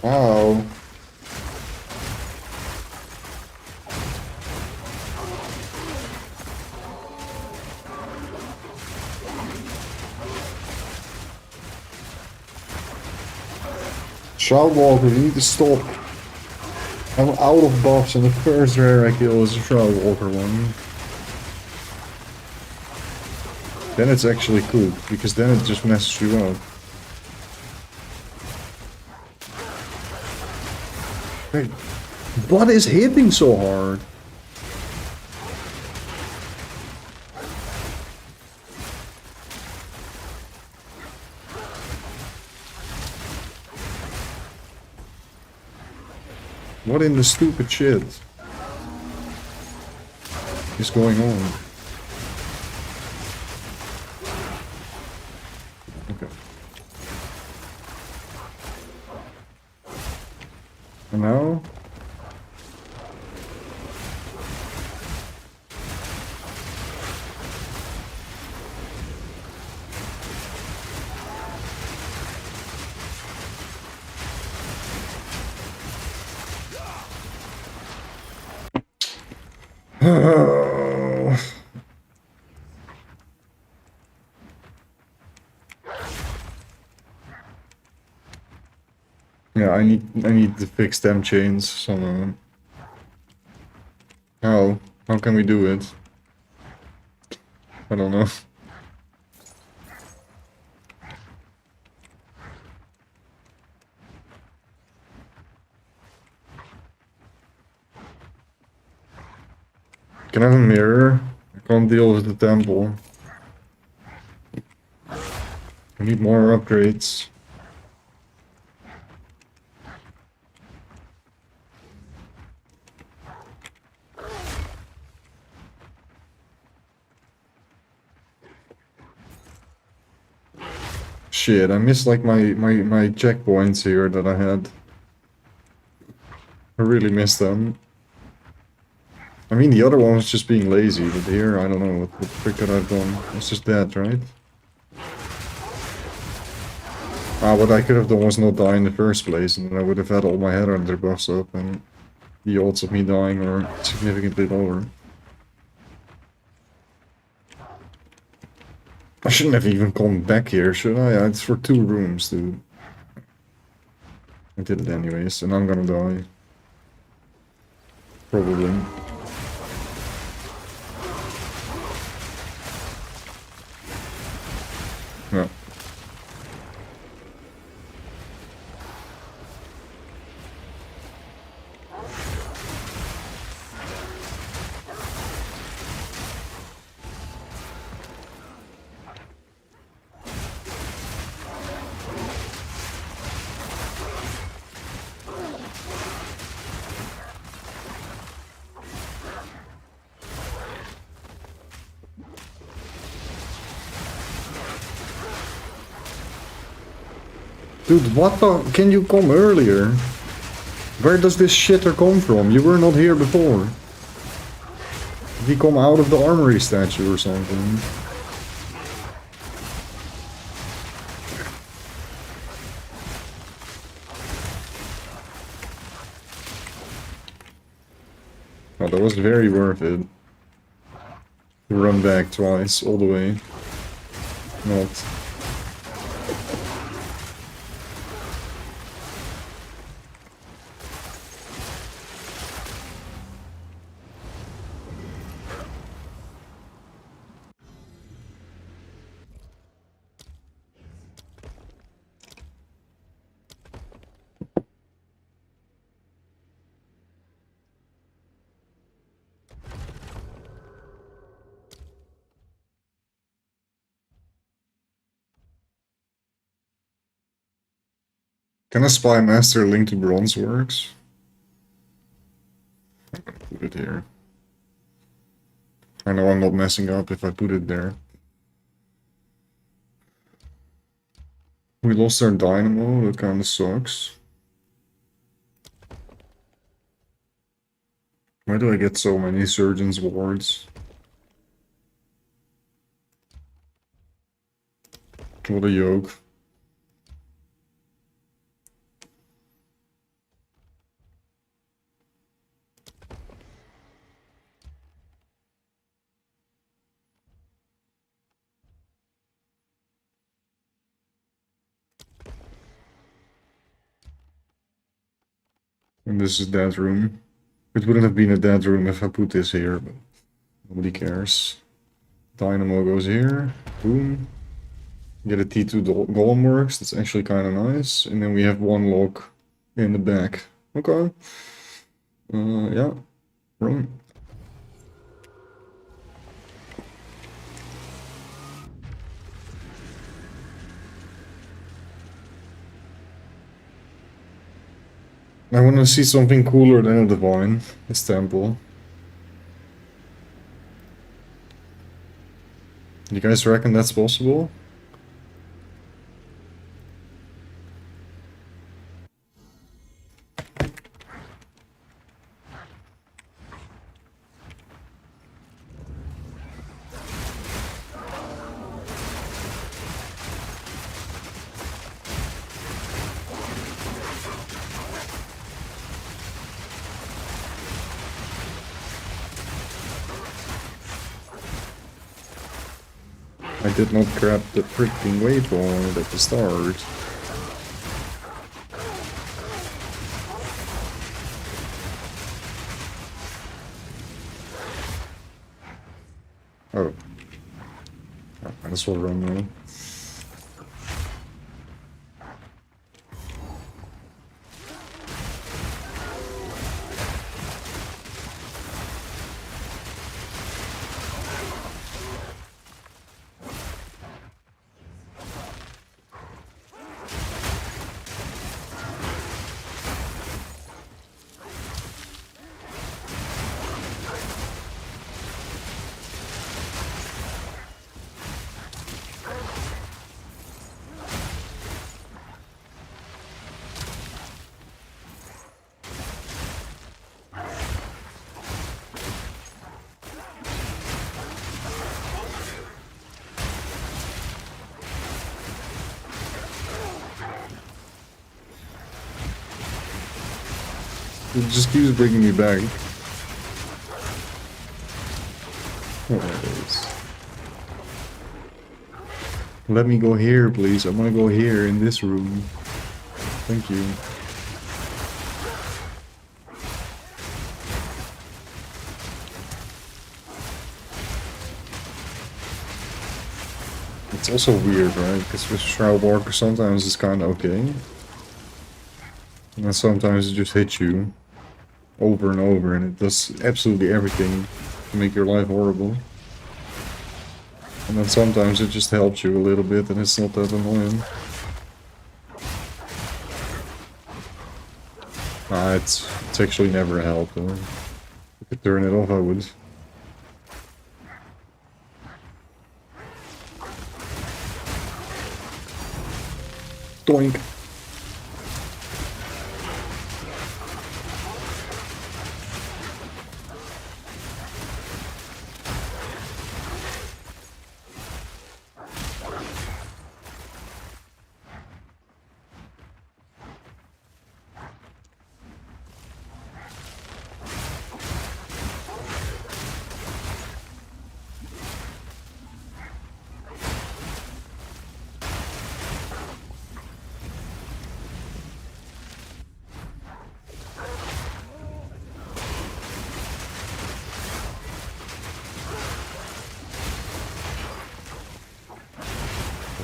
Speaker 1: Ow. Shroud Walker, you need to stop. I'm out of buffs and the first rare I kill is a Shroud Walker one. Then it's actually cool, because then it just messes you up. Wait, what is hitting so hard? What in the stupid shit is going on? Okay. And now? Yeah, I need to fix them chains somehow. How? How can we do it? I don't know. Can I have a mirror? I can't deal with the temple. I need more upgrades. Shit, I missed like my checkpoints here that I had. I really missed them. I mean, the other one was just being lazy, but here, I don't know what trick that I've done. It's just that, right? Ah, what I could have done was not die in the first place, and then I would have had all my headhunter buffs up, and the odds of me dying are significantly lower. I shouldn't have even come back here, should I? It's for 2 rooms, dude. I did it anyways, and I'm gonna die. Probably. Yeah. Dude, what the? Can you come earlier? Where does this shitter come from? You were not here before. Did he come out of the armory statue or something? Oh, that was very worth it. To run back twice, all the way. Not. Can a Spy Master link to Bronze works? I'm gonna put it here. I know I'm not messing up if I put it there. We lost our dynamo, that kinda sucks. Why do I get so many Surgeon's wards? What a yoke. And this is that room. It wouldn't have been a dead room if I put this here, but nobody cares. Dynamo goes here. Boom. Get a T2 golem works. That's actually kind of nice. And then we have 1 lock in the back. Okay. Yeah. Run. I want to see something cooler than a Divine. This temple. You guys reckon that's possible? I did not grab the freaking waypoint at the start. Oh. I just will run now. It just keeps bringing me back. Oh, there it is. Let me go here, please. I want to go here in this room. Thank you. It's also weird, right? Because with Shroud Walker sometimes it's kind of okay. And then sometimes it just hits you over and over and it does absolutely everything to make your life horrible. And then sometimes it just helps you a little bit and it's not that annoying. It's actually never a help though. If I could turn it off, I would. Doink.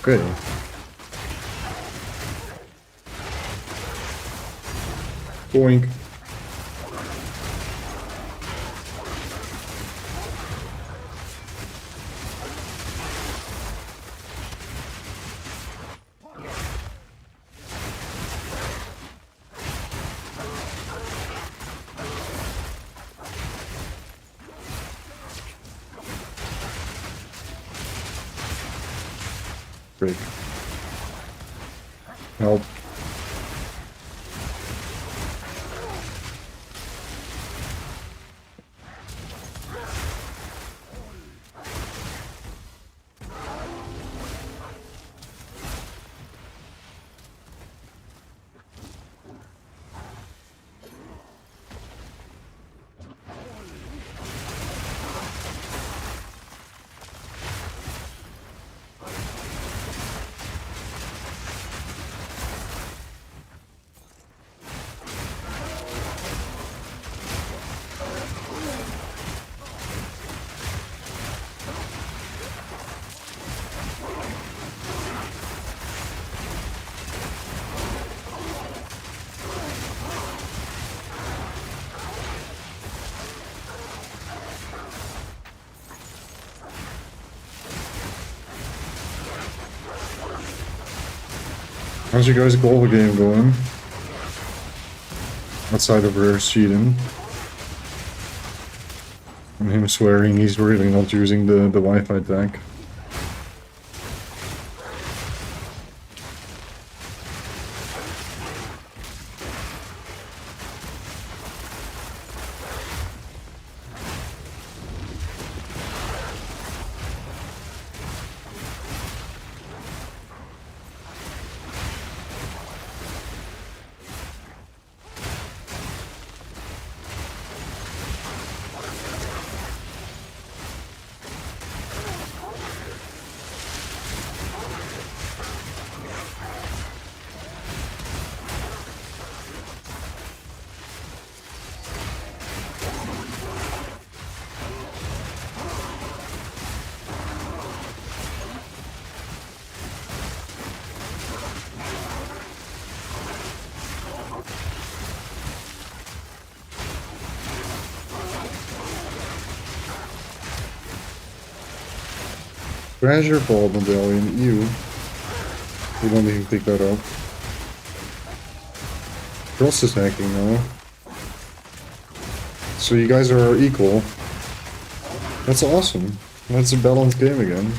Speaker 1: Okay. Boink. Break. Help. How's your guys' golf game going? Outside of her cheating. And him swearing he's really not using the Wi-Fi tag. Treasure Ball Medallion, you. We don't even pick that up. Cross is hacking now. So you guys are equal. That's awesome. That's a balanced game again.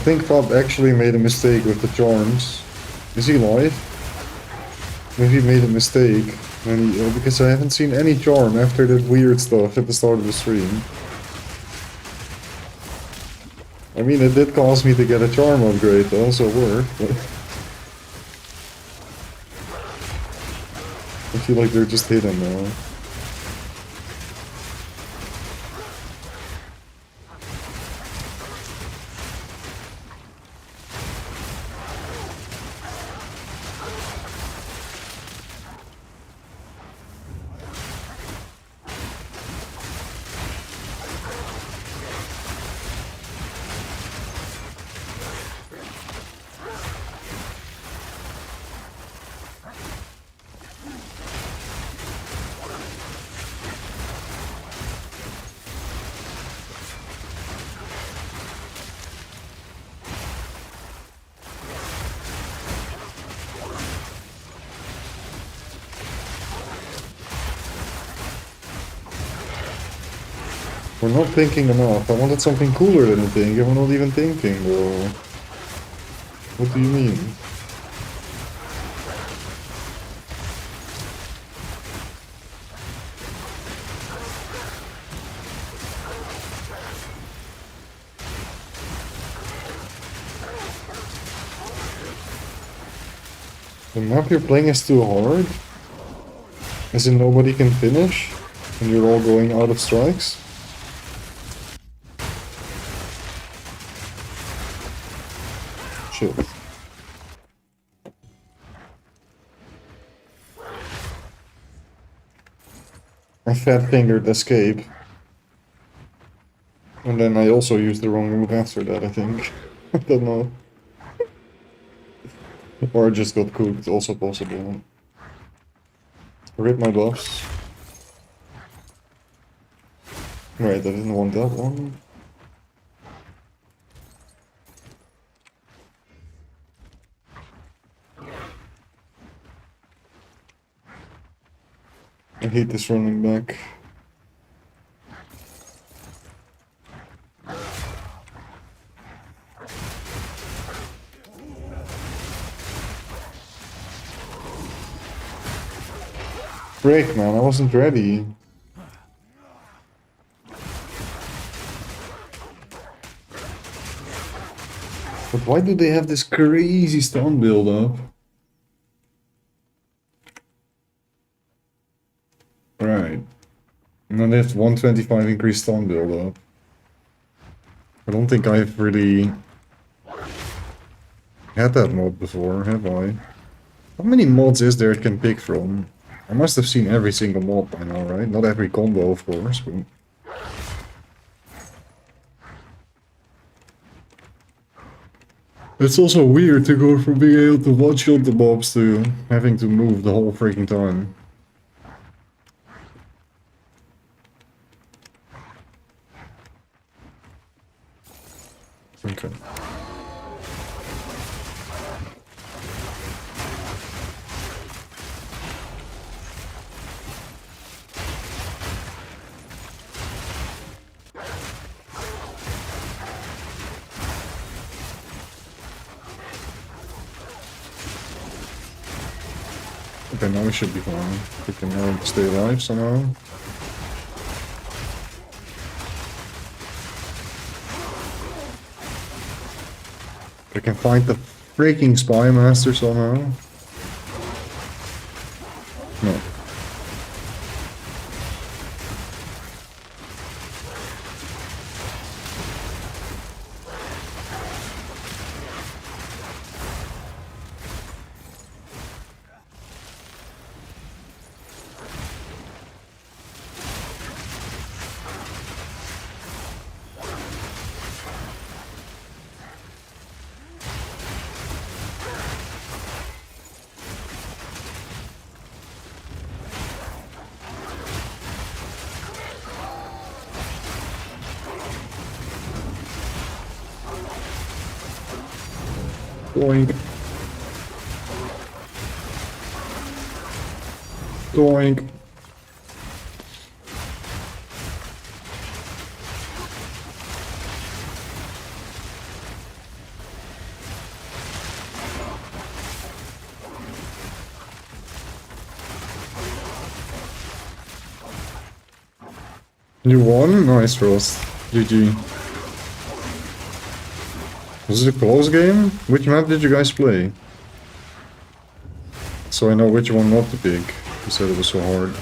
Speaker 1: think Fab actually made a mistake with the charms. Is he live? Maybe he made a mistake. And because I haven't seen any charm after that weird stuff at the start of the stream. I mean, it did cause me to get a charm upgrade though, so worked. But I feel like they're just hidden now. We're not thinking enough. I wanted something cooler than a thing, and we're not even thinking, bro. What do you mean? The map you're playing is too hard? As in nobody can finish? And you're all going out of strikes? Shit. I fat-fingered escape. And then I also used the wrong move after that, I think. I don't know. Or I just got cooked, also possible. Rip my buffs. Right, I didn't want that one. I hate this running back. Break, man, I wasn't ready. But why do they have this crazy stun build up? Right. And then they have 125 increased stun build up. I don't think I've really had that mod before, have I? How many mods is there it can pick from? I must have seen every single mod by now, right? Not every combo, of course, but... It's also weird to go from being able to one-shot the mobs to having to move the whole freaking time. Okay. Okay, now we should be fine. We can now stay alive somehow. I can find the freaking Spy Master somehow. No. Doink. Doink. You won? Nice, Frost. GG. Was it a close game? Which map did you guys play? So I know which one not to pick. You said it was so hard.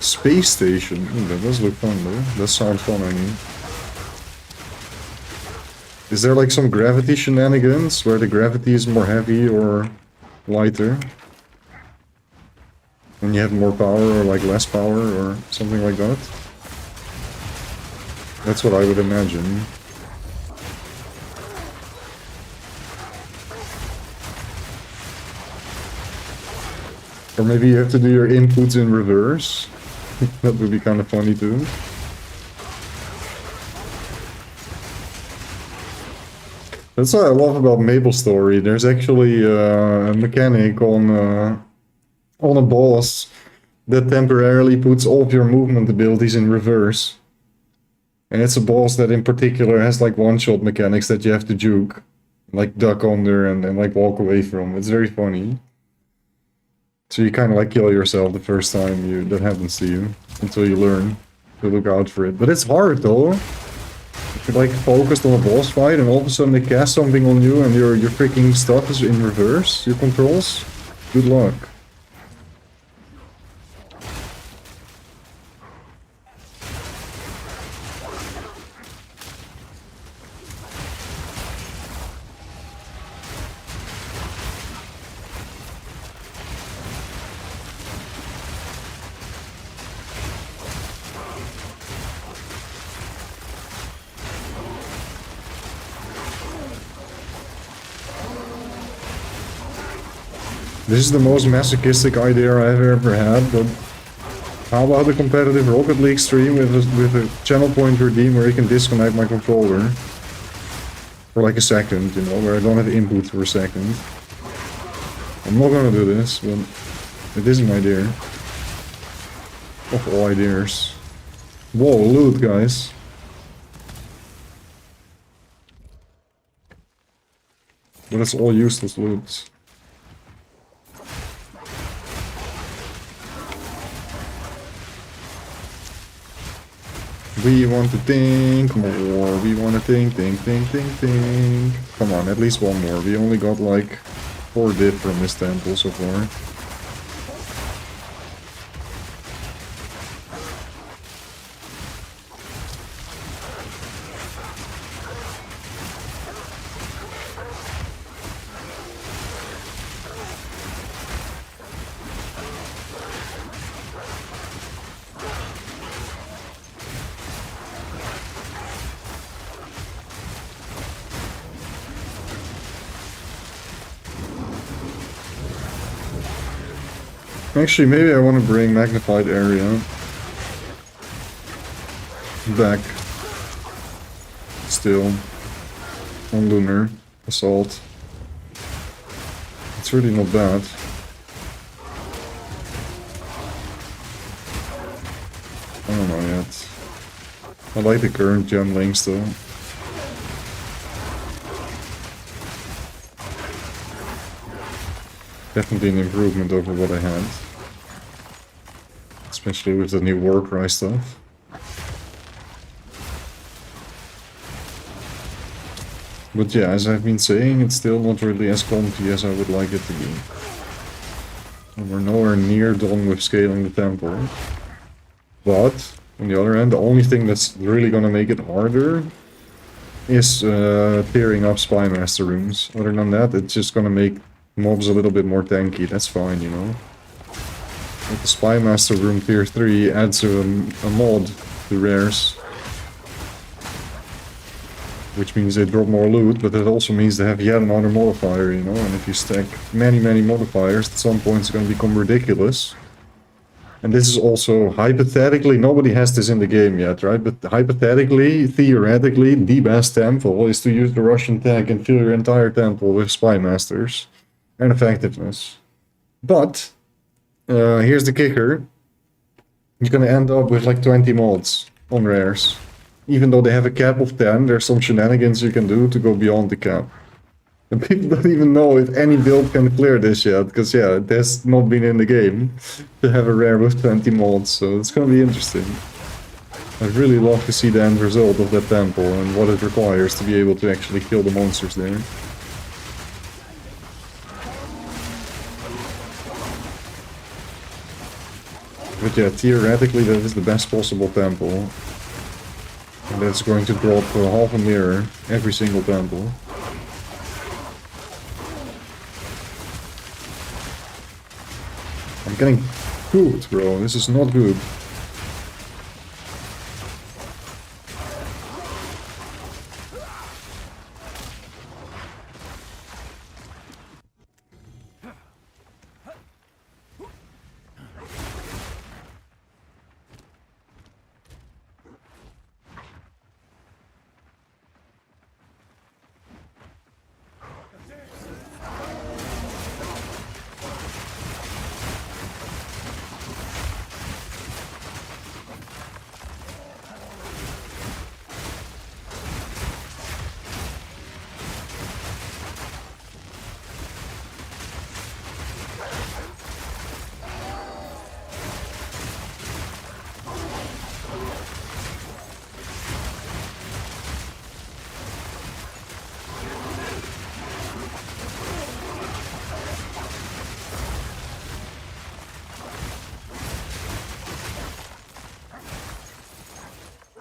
Speaker 1: Space Station. Ooh, that does look fun though. That sounds fun, I mean. Is there like some gravity shenanigans where the gravity is more heavy or lighter? And you have more power or like less power or something like that? That's what I would imagine. Or maybe you have to do your inputs in reverse. That would be kind of funny too. That's what I love about MapleStory. There's actually a mechanic on a boss that temporarily puts all of your movement abilities in reverse. And it's a boss that in particular has like one-shot mechanics that you have to juke. Like duck under and like walk away from. It's very funny. So you kind of like kill yourself the first time that happens to you. Until you learn to look out for it. But it's hard though. If you're like focused on a boss fight and all of a sudden they cast something on you and your freaking stuff is in reverse, your controls, good luck. This is the most masochistic idea I've ever had, but how about a competitive Rocket League stream with a channel point redeem where you can disconnect my controller for like a second, you know, where I don't have input for a second. I'm not gonna do this, but it is an idea. Of all ideas. Whoa, loot, guys. But it's all useless loot. We want to think more, we want to think. Come on, at least one more. We only got like 4 div from this temple so far. Actually, maybe I want to bring Magnified Area back still on Lunar Assault. It's really not bad. I don't know yet. I like the current gen links though. Definitely an improvement over what I had. Especially with the new Warcry stuff. But yeah, as I've been saying, it's still not really as comfy as I would like it to be. And we're nowhere near done with scaling the temple. But, on the other hand, the only thing that's really gonna make it harder is tearing up Spymaster rooms. Other than that, it's just gonna make mobs a little bit more tanky. That's fine, you know. But the Spymaster room tier 3 adds a mod to rares. Which means they drop more loot, but that also means they have yet another modifier, you know. And if you stack many modifiers, at some point it's going to become ridiculous. And this is also, hypothetically, nobody has this in the game yet, right? But hypothetically, theoretically, the best temple is to use the Russian tech and fill your entire temple with Spymasters. And effectiveness. But, here's the kicker. You're gonna end up with like 20 mods on rares. Even though they have a cap of 10, there's some shenanigans you can do to go beyond the cap. And people don't even know if any build can clear this yet, because yeah, it has not been in the game to have a rare with 20 mods, so it's gonna be interesting. I'd really love to see the end result of that temple and what it requires to be able to actually kill the monsters there. But yeah, theoretically that is the best possible temple. And that's going to drop half a mirror every single temple. I'm getting cooked, bro. This is not good.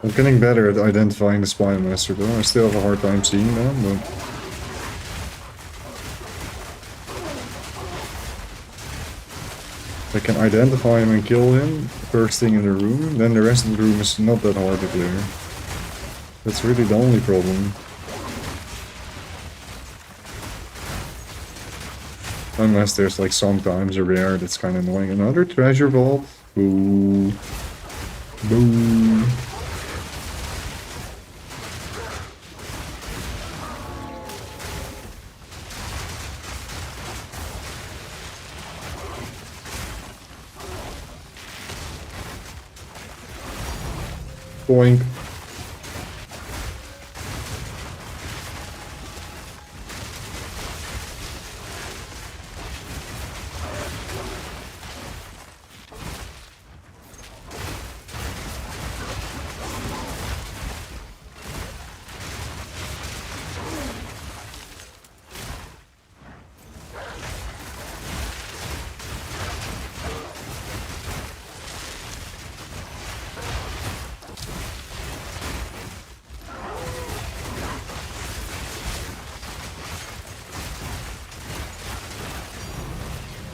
Speaker 1: I'm getting better at identifying the Spy Master though. I still have a hard time seeing them, but... I can identify him and kill him first thing in the room, then the rest of the room is not that hard to clear. That's really the only problem. Unless there's like sometimes a rare that's kind of annoying. Another treasure vault? Boo. Boo. Boink.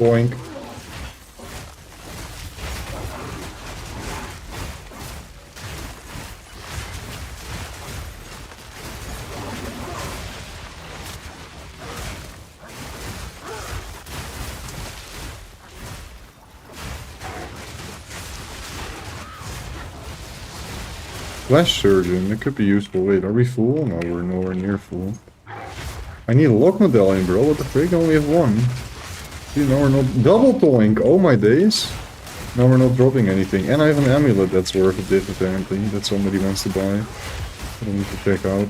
Speaker 1: Boink. Flash Surgeon, that could be useful. Wait, are we full? No, we're nowhere near full. I need a lock medallion, bro. What the frick? I only have one. See, now we're not... Double toink! Oh my days! Now we're not dropping anything. And I have an amulet that's worth a bit, apparently, that somebody wants to buy. I don't need to check out.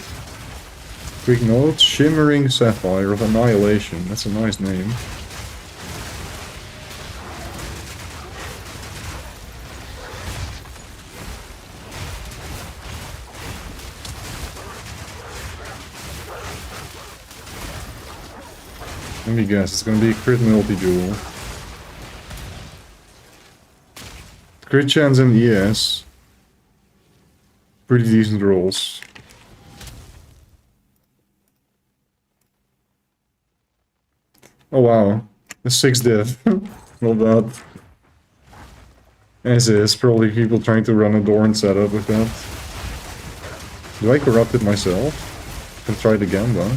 Speaker 1: Quick note, Shimmering Sapphire of Annihilation. That's a nice name. Let me guess, it's gonna be a crit multi-duel. Crit chance and ES. Pretty decent rolls. Oh wow, a 6 diff. Not bad. As is, probably people trying to run a Dorn setup with that. Do I corrupt it myself? Can try it again though.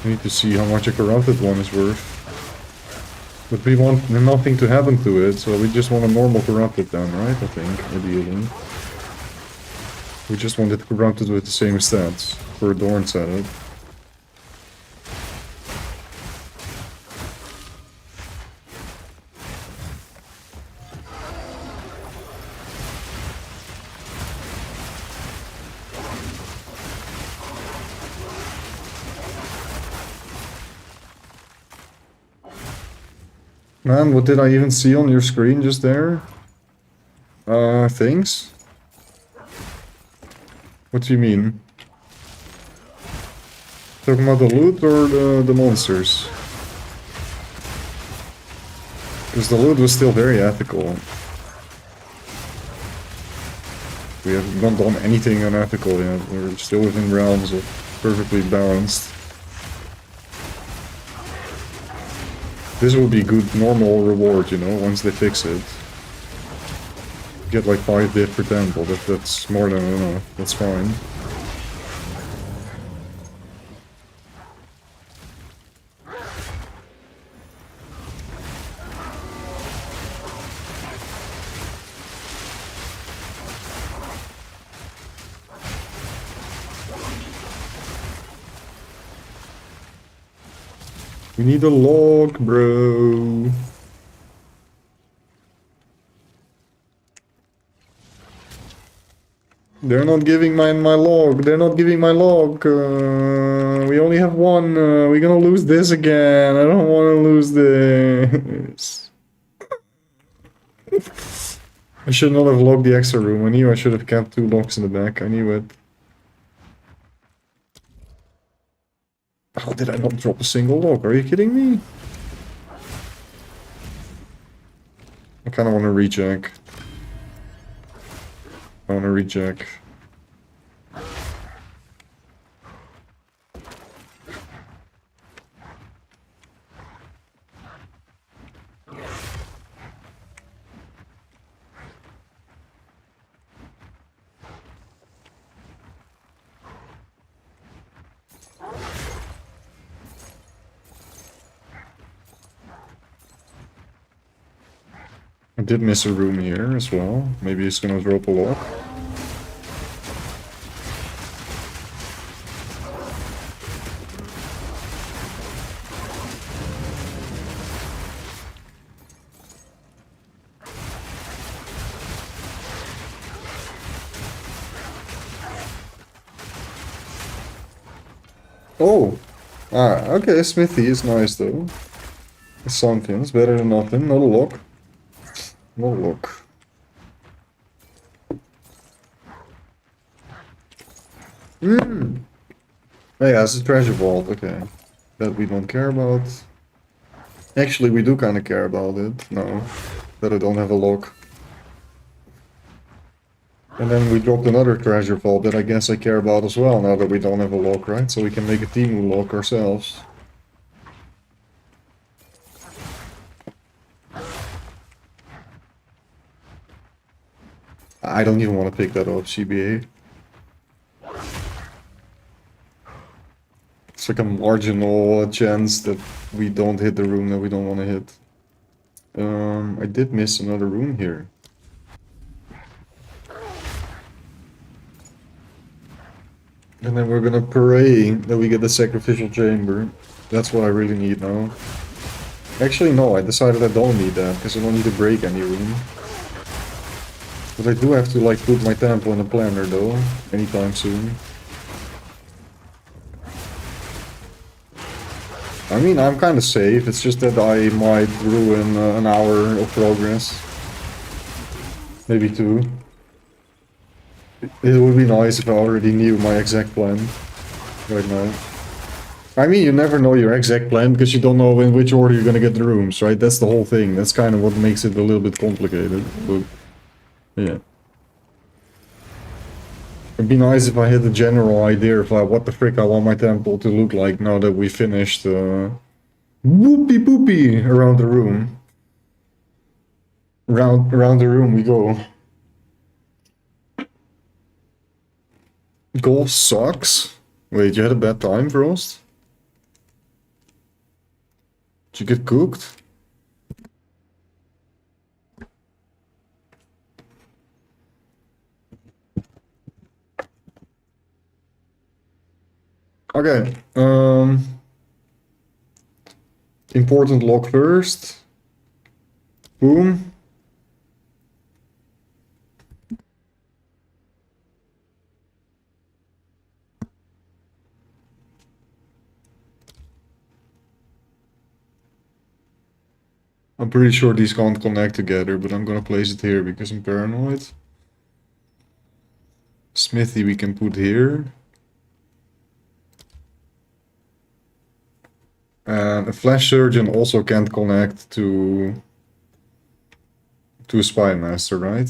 Speaker 1: I need to see how much a corrupted one is worth. But we want nothing to happen to it, so we just want a normal corrupted then, right? I think, ideally. We just want it corrupted with the same stats for a Dorn setup. Man, what did I even see on your screen just there? Things? What do you mean? Talking about the loot or the monsters? Because the loot was still very ethical. We have not done anything unethical yet. We're still within realms of perfectly balanced. This will be good normal reward, you know, once they fix it. Get like 5 diff per temple, that's more than enough, that's fine. We need a log, bro. They're not giving my log. They're not giving my log. We only have one. We're gonna lose this again. I don't want to lose this. I should not have logged the extra room. I knew I should have kept 2 locks in the back. I knew it. How did I not drop a single log? Are you kidding me? I kind of want to recheck. I want to recheck. I did miss a room here as well. Maybe it's gonna drop a lock. Oh! Ah, okay, Smithy is nice though. It's something, it's better than nothing. Not a lock. Not a lock. Oh yeah, it's a treasure vault, okay. That we don't care about. Actually, we do kind of care about it. No, that I don't have a lock. And then we dropped another treasure vault that I guess I care about as well, now that we don't have a lock, right? So we can make a Temu lock ourselves. I don't even want to pick that up, CBA. It's like a marginal chance that we don't hit the room that we don't want to hit. I did miss another room here. And then we're gonna pray that we get the sacrificial chamber. That's what I really need now. Actually, no, I decided I don't need that, because I don't need to break any room. But I do have to, like, put my temple in a planner, though, anytime soon. I mean, I'm kind of safe, it's just that I might ruin an hour of progress. Maybe 2. It would be nice if I already knew my exact plan right now. I mean, you never know your exact plan because you don't know in which order you're gonna get the rooms, right? That's the whole thing. That's kind of what makes it a little bit complicated, but yeah. It'd be nice if I had a general idea of like what the frick I want my temple to look like now that we finished whoopie poopie around the room. Around the room we go. Golf sucks? Wait, you had a bad time, Frost? Did you get cooked? Okay, important lock first. Boom. I'm pretty sure these can't connect together, but I'm gonna place it here because I'm paranoid. Smithy we can put here. And a flash surgeon also can't connect to a spy master, right?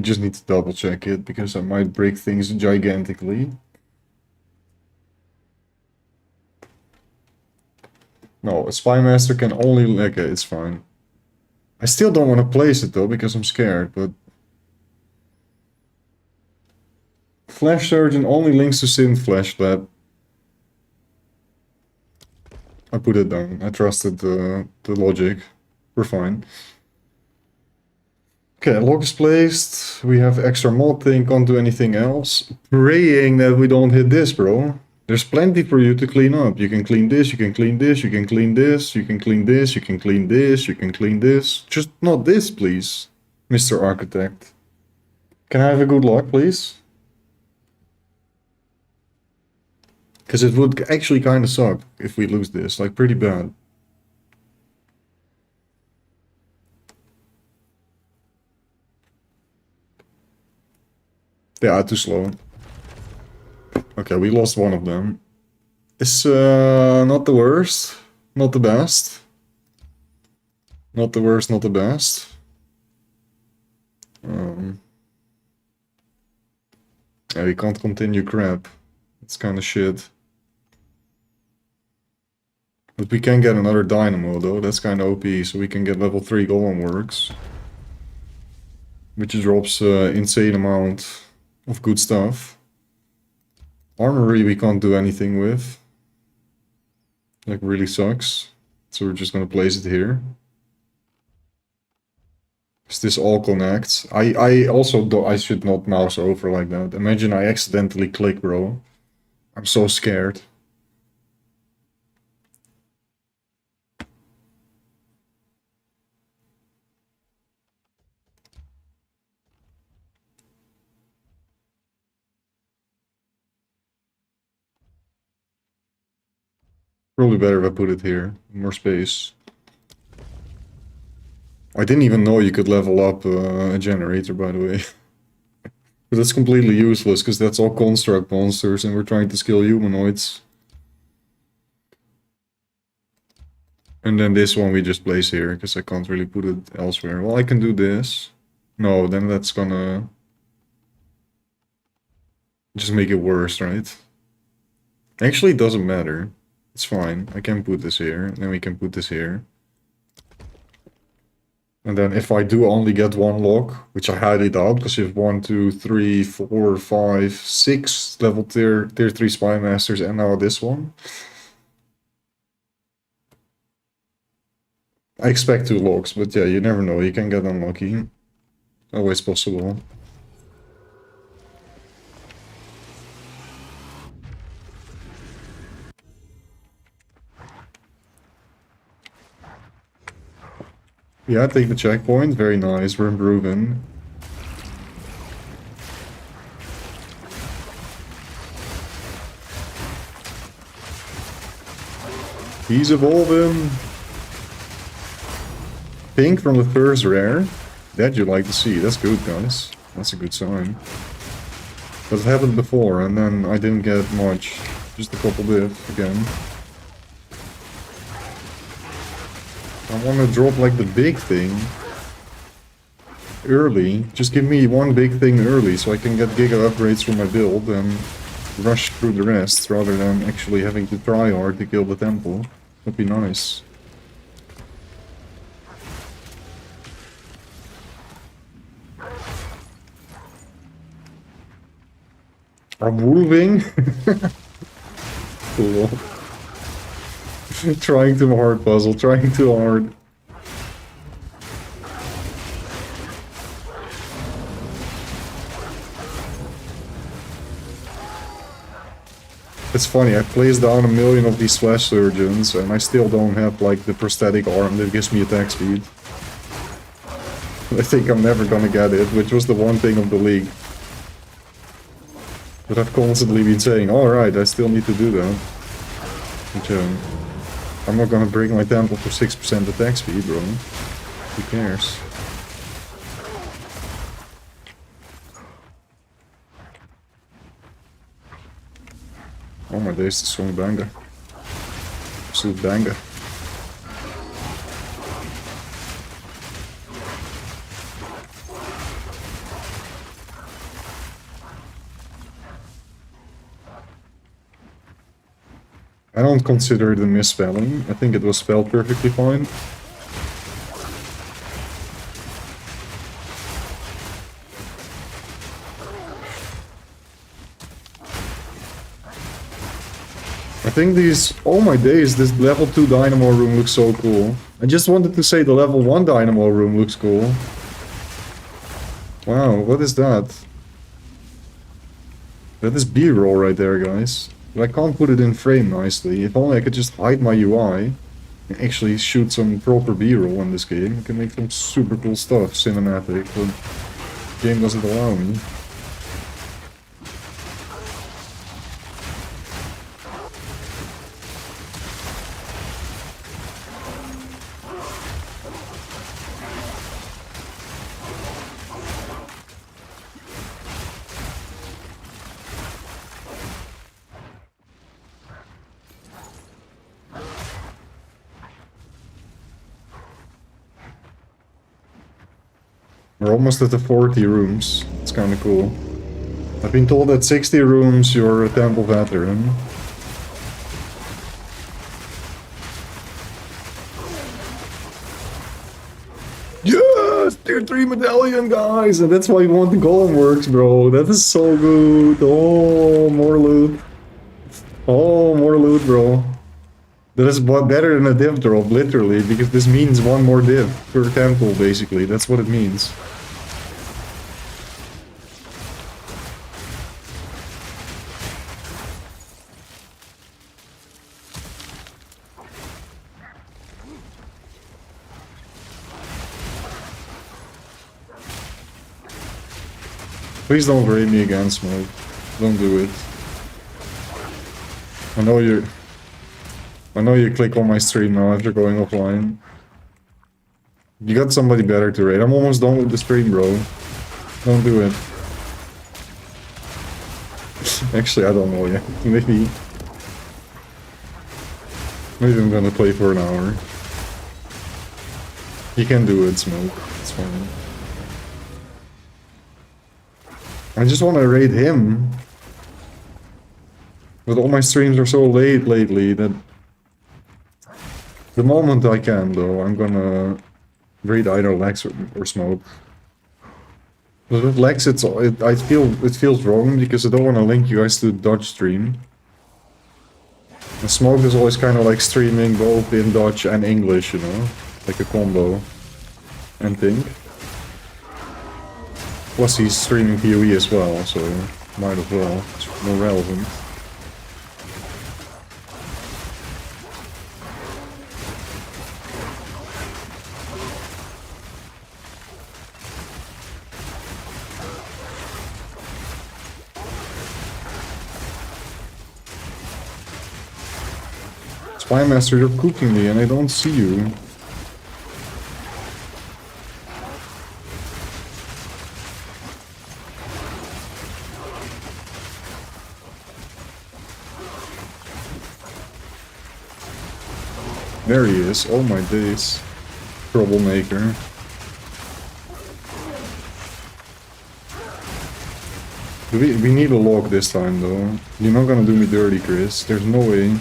Speaker 1: Just need to double check it because I might break things gigantically. No, a spy master can only okay, it's fine. I still don't want to place it though because I'm scared, but flash surgeon only links to synth flash lab. I put it down. I trusted the logic. We're fine. Okay, lock is placed. We have extra mod thing, can't do anything else. Praying that we don't hit this, bro. There's plenty for you to clean up. You can clean this, you can clean this, you can clean this, you can clean this, you can clean this, you can clean this. Just not this, please, Mr. Architect. Can I have a good luck, please? Because it would actually kind of suck if we lose this, like pretty bad. Yeah, too slow. Okay, we lost one of them. It's not the worst, not the best. Not the worst, not the best. Yeah, we can't continue crap. It's kind of shit. But we can get another dynamo though, that's kind of OP, so we can get level 3 golem works. Which drops insane amount of good stuff. Armory we can't do anything with. Like really sucks. So we're just gonna place it here. Because this all connects. I also do I should not mouse over like that. Imagine I accidentally click, bro. I'm so scared. Probably better if I put it here. More space. I didn't even know you could level up a generator, by the way. But that's completely useless, because that's all construct monsters, and we're trying to skill humanoids. And then this one we just place here, because I can't really put it elsewhere. Well, I can do this. No, then that's gonna just make it worse, right? Actually, it doesn't matter. It's fine. I can put this here, and then we can put this here. And then if I do only get one lock, which I highly doubt, because you have 1, 2, 3, 4, 5, 6 level tier 3 spy masters, and now this one. I expect 2 locks, but yeah, you never know. You can get unlucky. Always possible. Yeah, take the checkpoint. Very nice. We're improving. He's evolving. Pink from the first rare. That you'd like to see. That's good, guys. That's a good sign. But it happened before, and then I didn't get much. Just a couple bits again. I want to drop like the big thing early. Just give me one big thing early so I can get giga upgrades for my build and rush through the rest rather than actually having to try hard to kill the temple. That'd be nice. I'm moving. Cool. Trying too hard, puzzle. Trying too hard. It's funny, I placed down 1,000,000 of these flash surgeons and I still don't have like the prosthetic arm that gives me attack speed. I think I'm never gonna get it, which was the one thing of the league. But I've constantly been saying, alright, I still need to do that. Which, I'm not gonna break my temple for 6% attack speed, bro. Who cares? Oh my days, the strong banger. Absolute banger. I don't consider it a misspelling. I think it was spelled perfectly fine. I think these... Oh my days, this level 2 Dynamo room looks so cool. I just wanted to say the level 1 Dynamo room looks cool. Wow, what is that? That is B-roll right there, guys. But I can't put it in frame nicely. If only I could just hide my UI and actually shoot some proper B-roll in this game. I can make some super cool stuff, cinematic, but the game doesn't allow me. We're almost at the 40 rooms. It's kind of cool. I've been told that 60 rooms you're a temple veteran. Yes! Tier 3 medallion, guys! And that's why you want the golem works, bro. That is so good. Oh, more loot. Oh, more loot, bro. That is better than a div drop, literally, because this means one more div per temple, basically. That's what it means. Please don't raid me again, Smoke. Don't do it. I know you click on my stream now after going offline. You got somebody better to raid. I'm almost done with the stream, bro. Don't do it. Actually, I don't know yet. Maybe I'm gonna play for an hour. You can do it, Smoke. It's fine. I just want to raid him. But all my streams are so late lately that... The moment I can, though, I'm gonna raid either Lex or Smoke. But with Lex, it feels wrong because I don't want to link you guys to Dutch stream. And Smoke is always kind of like streaming both in Dutch and English, you know? Like a combo. And thing. Plus he's streaming PoE as well, so might as well. It's more relevant. Spy Master, you're cooking me and I don't see you. There he is. Oh my days. Troublemaker. We need a lock this time though. You're not gonna do me dirty, Chris. There's no way.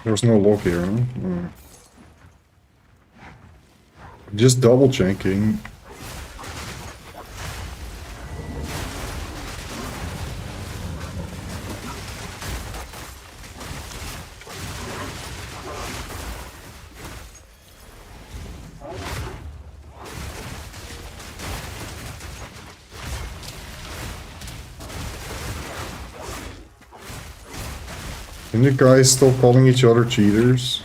Speaker 1: There's no lock here, huh? No. Just double checking. Can you guys stop calling each other cheaters?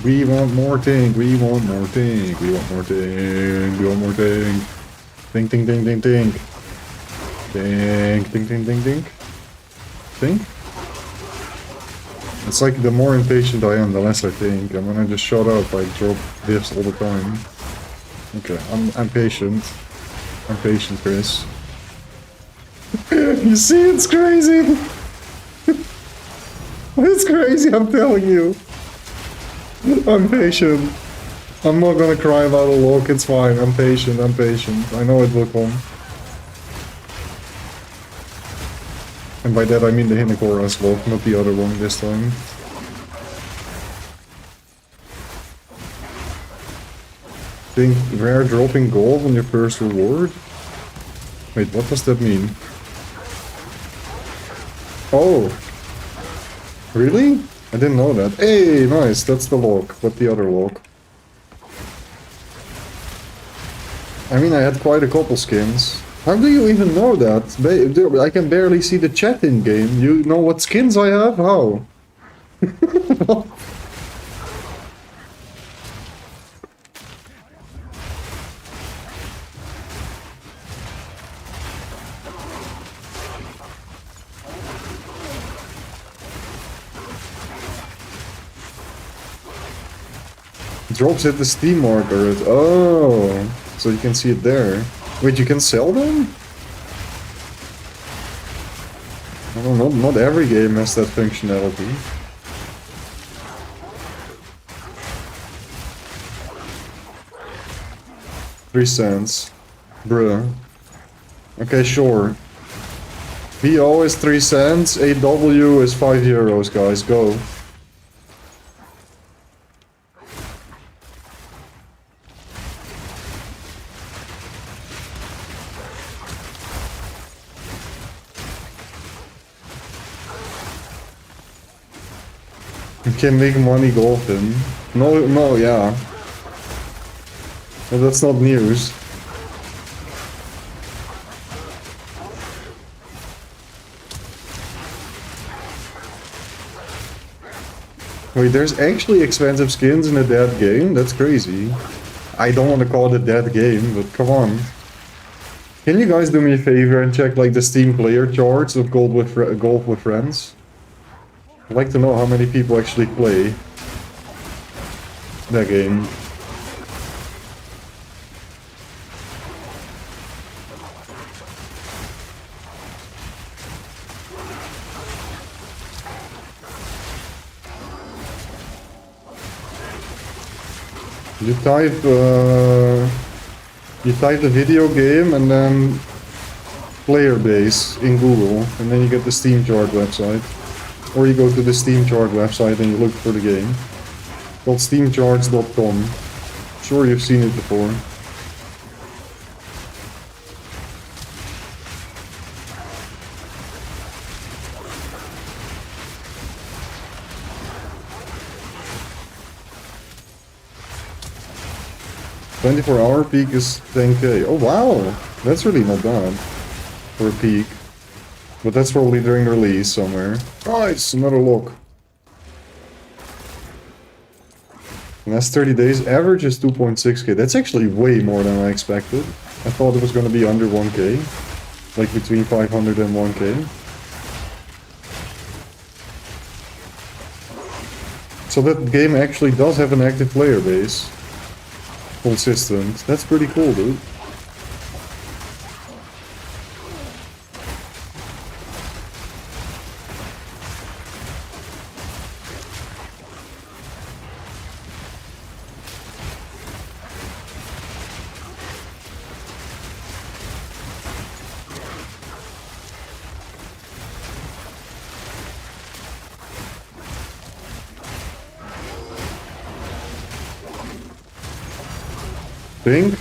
Speaker 1: We want more tank, we want more tank, we want more tank, we want more tank. Ding ding ding ding ding. Ding ding ding ding ding. Think? It's like the more impatient I am, the less I think. And when I just shut up, I drop diffs all the time. Okay, I'm patient. I'm patient, Chris. You see, it's crazy! It's crazy, I'm telling you. I'm patient. I'm not gonna cry about a lock, it's fine. I'm patient, I'm patient. I know it will come. And by that I mean the Hinokora's lock, not the other one this time. Think rare dropping gold on your first reward? Wait, what does that mean? Oh! Really? I didn't know that. Hey, nice, that's the lock. What the other lock? I mean, I had quite a couple skins. How do you even know that? I can barely see the chat in game. You know what skins I have? How? Drops at the Steam marker. Oh, so you can see it there. Wait, you can sell them? I don't know, not every game has that functionality. $0.03. Bruh. Okay, sure. VO is 3 cents, AW is €5, guys, go. You can make money golfing. No, yeah. But that's not news. Wait, there's actually expensive skins in a dead game? That's crazy. I don't want to call it a dead game, but come on. Can you guys do me a favor and check like the Steam player charts of Golf with Friends? I'd like to know how many people actually play that game. You type the video game and then player base in Google, and then you get the Steam chart website. Or you go to the Steam chart website and you look for the game. Called steamcharts.com. Sure, you've seen it before. $24-hour peak is 10k. Oh wow, that's really not bad for a peak. But that's probably during release somewhere. Nice, another lock. Last 30 days, average is 2.6k. That's actually way more than I expected. I thought it was going to be under 1k. Like between 500 and 1k. So that game actually does have an active player base. Consistent. That's pretty cool, dude. Think?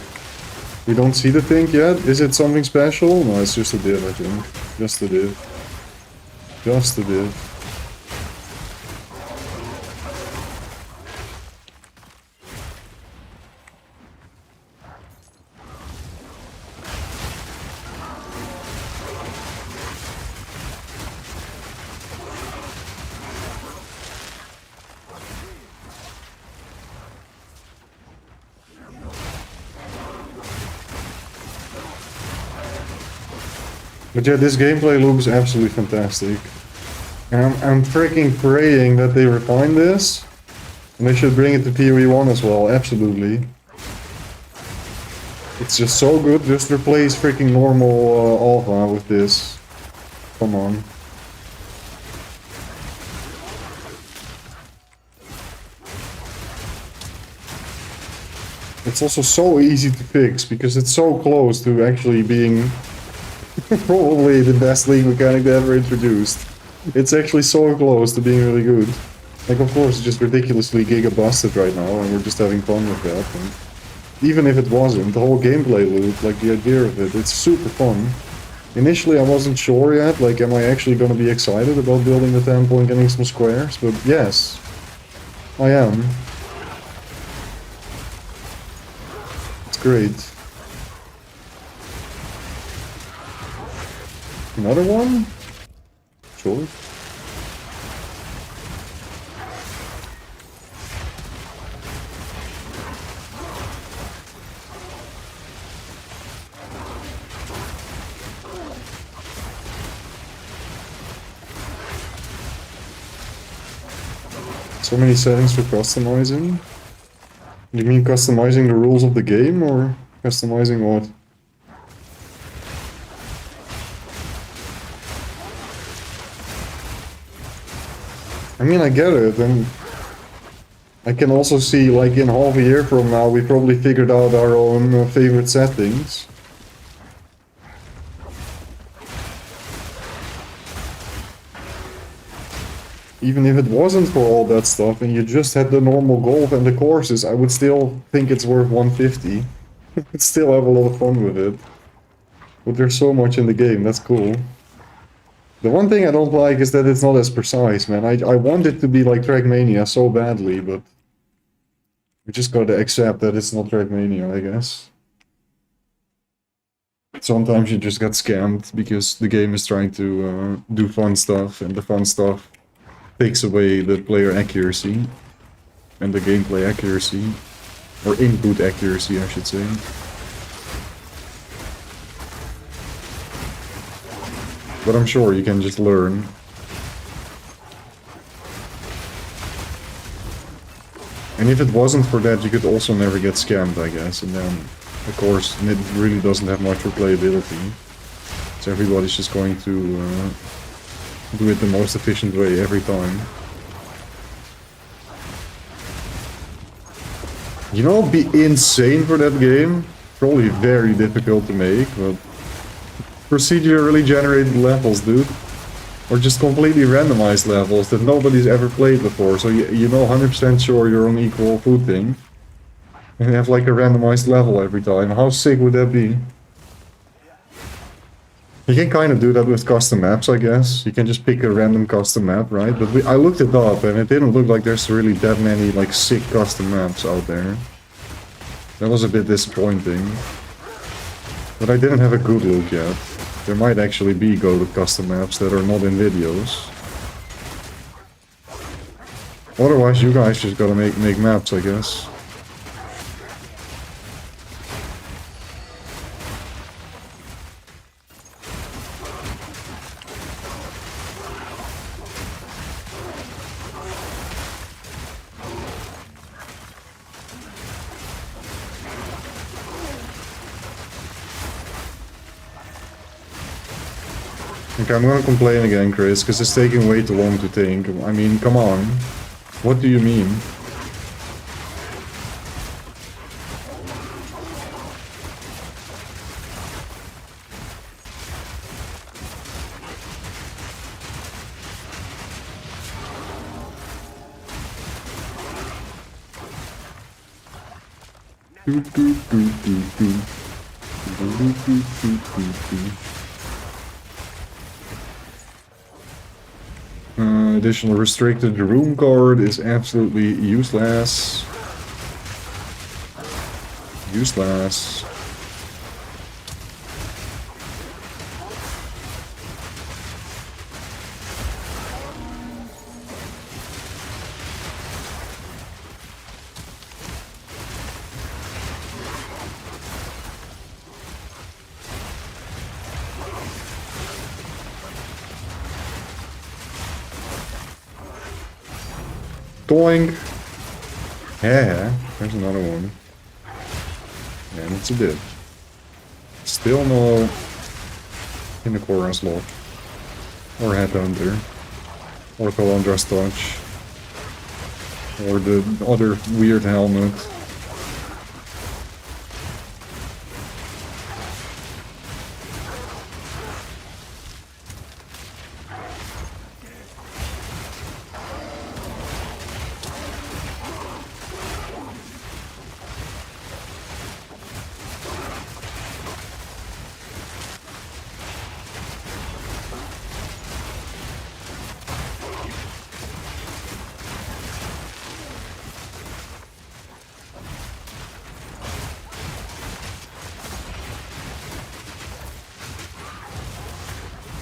Speaker 1: We don't see the thing yet? Is it something special? No, it's just a div, I think. Just a div. Just a div. But yeah, this gameplay looks absolutely fantastic. And I'm freaking praying that they refine this. And they should bring it to PoE 1 as well, absolutely. It's just so good, just replace freaking normal Alpha with this. Come on. It's also so easy to fix, because it's so close to actually being probably the best league mechanic they ever introduced. It's actually so close to being really good. Like, of course, it's just ridiculously giga-busted right now, and we're just having fun with that. And even if it wasn't, the whole gameplay loop, like the idea of it, it's super fun. Initially, I wasn't sure yet, like, am I actually gonna be excited about building the temple and getting some squares? But yes, I am. It's great. Another one? Sure. So many settings for customizing? You mean customizing the rules of the game, or customizing what? I mean, I get it, and I can also see, like, in half a year from now, we probably figured out our own favorite settings. Even if it wasn't for all that stuff, and you just had the normal golf and the courses, I would still think it's worth 150. I'd still have a lot of fun with it. But there's so much in the game, that's cool. The one thing I don't like is that it's not as precise, man. I want it to be like Trackmania so badly, but we just gotta accept that it's not Trackmania, I guess. Sometimes you just get scammed because the game is trying to do fun stuff, and the fun stuff takes away the player accuracy and the gameplay accuracy, or input accuracy, I should say. But I'm sure you can just learn. And if it wasn't for that, you could also never get scammed, I guess. And then, of course, it really doesn't have much replayability. So everybody's just going to do it the most efficient way every time. You know, it'd be insane for that game. Probably very difficult to make, but procedurally generated levels, dude. Or just completely randomized levels that nobody's ever played before, so you know 100% sure you're on equal footing. And you have like a randomized level every time. How sick would that be? You can kind of do that with custom maps, I guess. You can just pick a random custom map, right? But I looked it up and it didn't look like there's really that many like sick custom maps out there. That was a bit disappointing. But I didn't have a good look yet. There might actually be goated custom maps that are not in videos. Otherwise, you guys just gotta make maps, I guess. Okay, I'm gonna complain again, Chris, because it's taking way too long to think. I mean, come on. What do you mean? Additional restricted room card is absolutely useless. Useless. Doink! Yeah, there's another one. And it's a bit. Still no in the chorus lock. Or Headhunter. Or Calandra's Touch. Or the other weird helmet.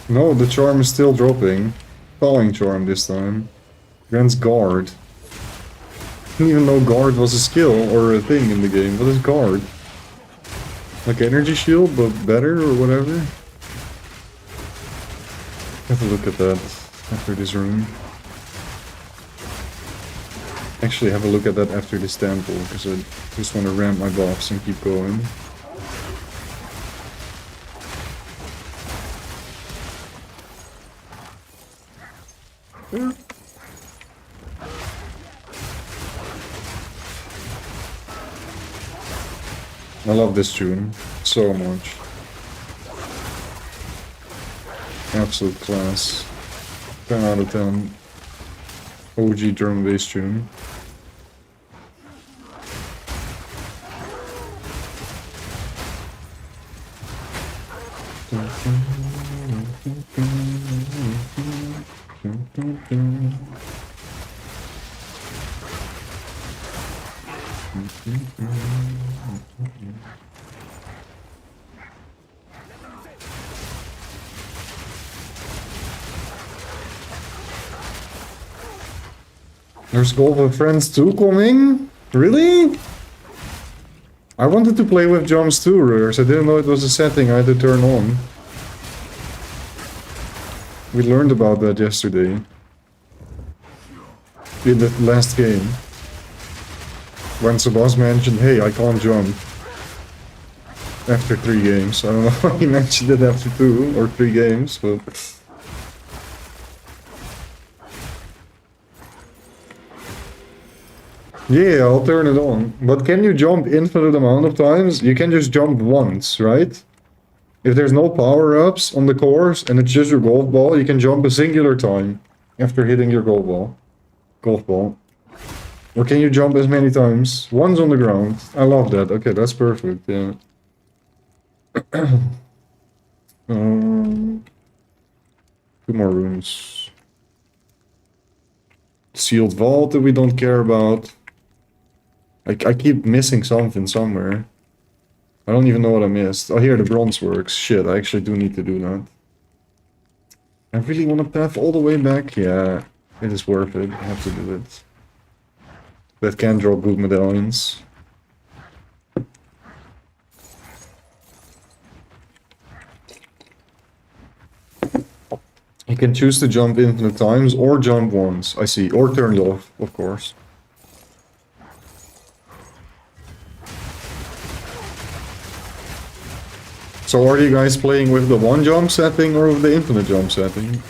Speaker 1: No, the charm is still dropping. Falling charm this time. Grants guard. Didn't even know guard was a skill or a thing in the game. What is guard? Like energy shield, but better or whatever? Have a look at that after this room. Actually, have a look at that after this temple, because I just want to ramp my buffs and keep going. I love this tune so much. Absolute class. 10 out of 10. OG drum bass tune. There's Golf with Friends 2 coming? Really? I wanted to play with jumps too, Rurs. I didn't know it was a setting I had to turn on. We learned about that yesterday. In the last game. When Sebas mentioned, hey, I can't jump. After 3 games. I don't know why he mentioned it after 2 or 3 games, but... Yeah, I'll turn it on. But can you jump infinite amount of times? You can just jump once, right? If there's no power-ups on the course and it's just your golf ball, you can jump a singular time after hitting your golf ball. Golf ball. Or can you jump as many times? Once on the ground. I love that. Okay, that's perfect, yeah. 2 more rooms. Sealed vault that we don't care about. I keep missing something somewhere. I don't even know what I missed. Oh, here, the bronze works. Shit, I actually do need to do that. I really want to path all the way back? Yeah, it is worth it. I have to do it. That can drop good medallions. You can choose to jump infinite times or jump once, I see. Or turned off, of course. So are you guys playing with the 1 jump setting or with the infinite jump setting?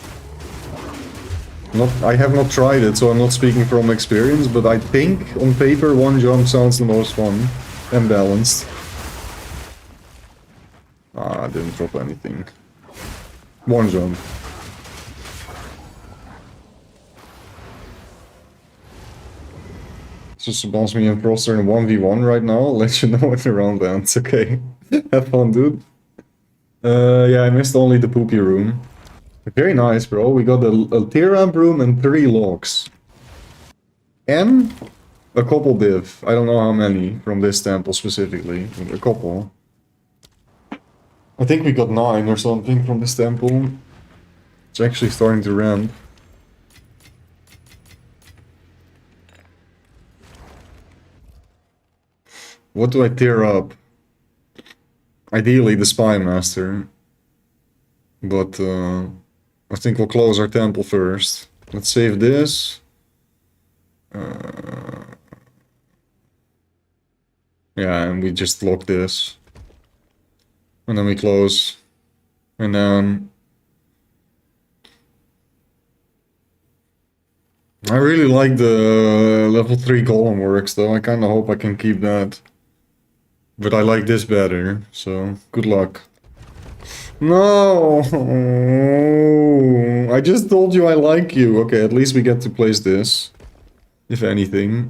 Speaker 1: I have not tried it, so I'm not speaking from experience, but I think on paper 1 jump sounds the most fun and balanced. Ah, I didn't drop anything. 1 jump. Just bounce me and Froster in 1v1 right now. I'll let you know when the round ends. Okay. Have fun, dude. Yeah, I missed only the poopy room. Very nice, bro. We got a tier ramp room and 3 logs. And a couple div. I don't know how many from this temple specifically. A couple. I think we got 9 or something from this temple. It's actually starting to ramp. What do I tear up? Ideally the Spy Master. But I think we'll close our temple first. Let's save this. Yeah, and we just lock this. And then we close. And then... I really like the level 3 golem works though. I kinda hope I can keep that. But I like this better, so good luck. No! I just told you I like you. Okay, at least we get to place this. If anything.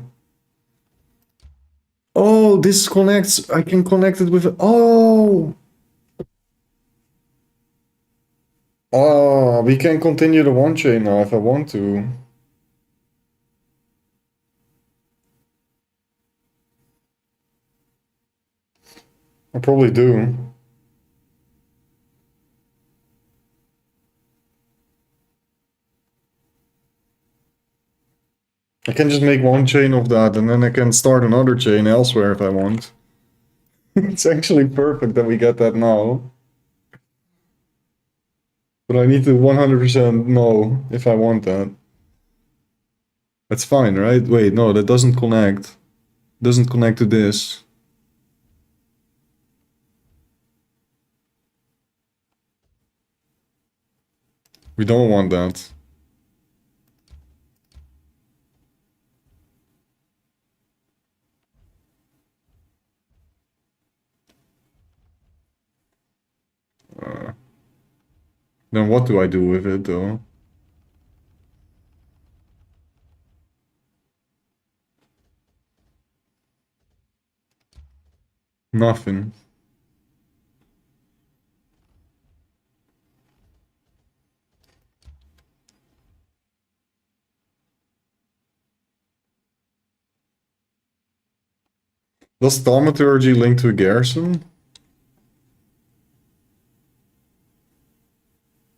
Speaker 1: Oh, this connects. I can connect it with... Oh! Oh, we can continue the one chain now if I want to. I probably do. I can just make one chain of that and then I can start another chain elsewhere if I want. It's actually perfect that we get that now. But I need to 100% know if I want that. That's fine, right? Wait, no, that doesn't connect. Doesn't connect to this. We don't want that. Then what do I do with it, though? Nothing. Does Thaumaturgy link to a garrison?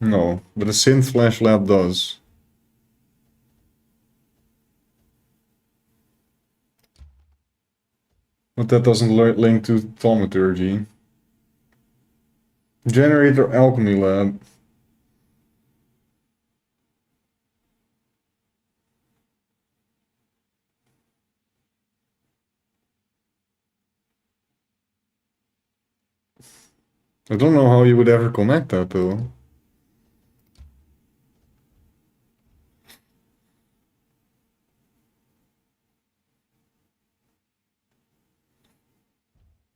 Speaker 1: No, but a Synth Flash Lab does. But that doesn't link to Thaumaturgy. Generator Alchemy Lab. I don't know how you would ever connect that, though.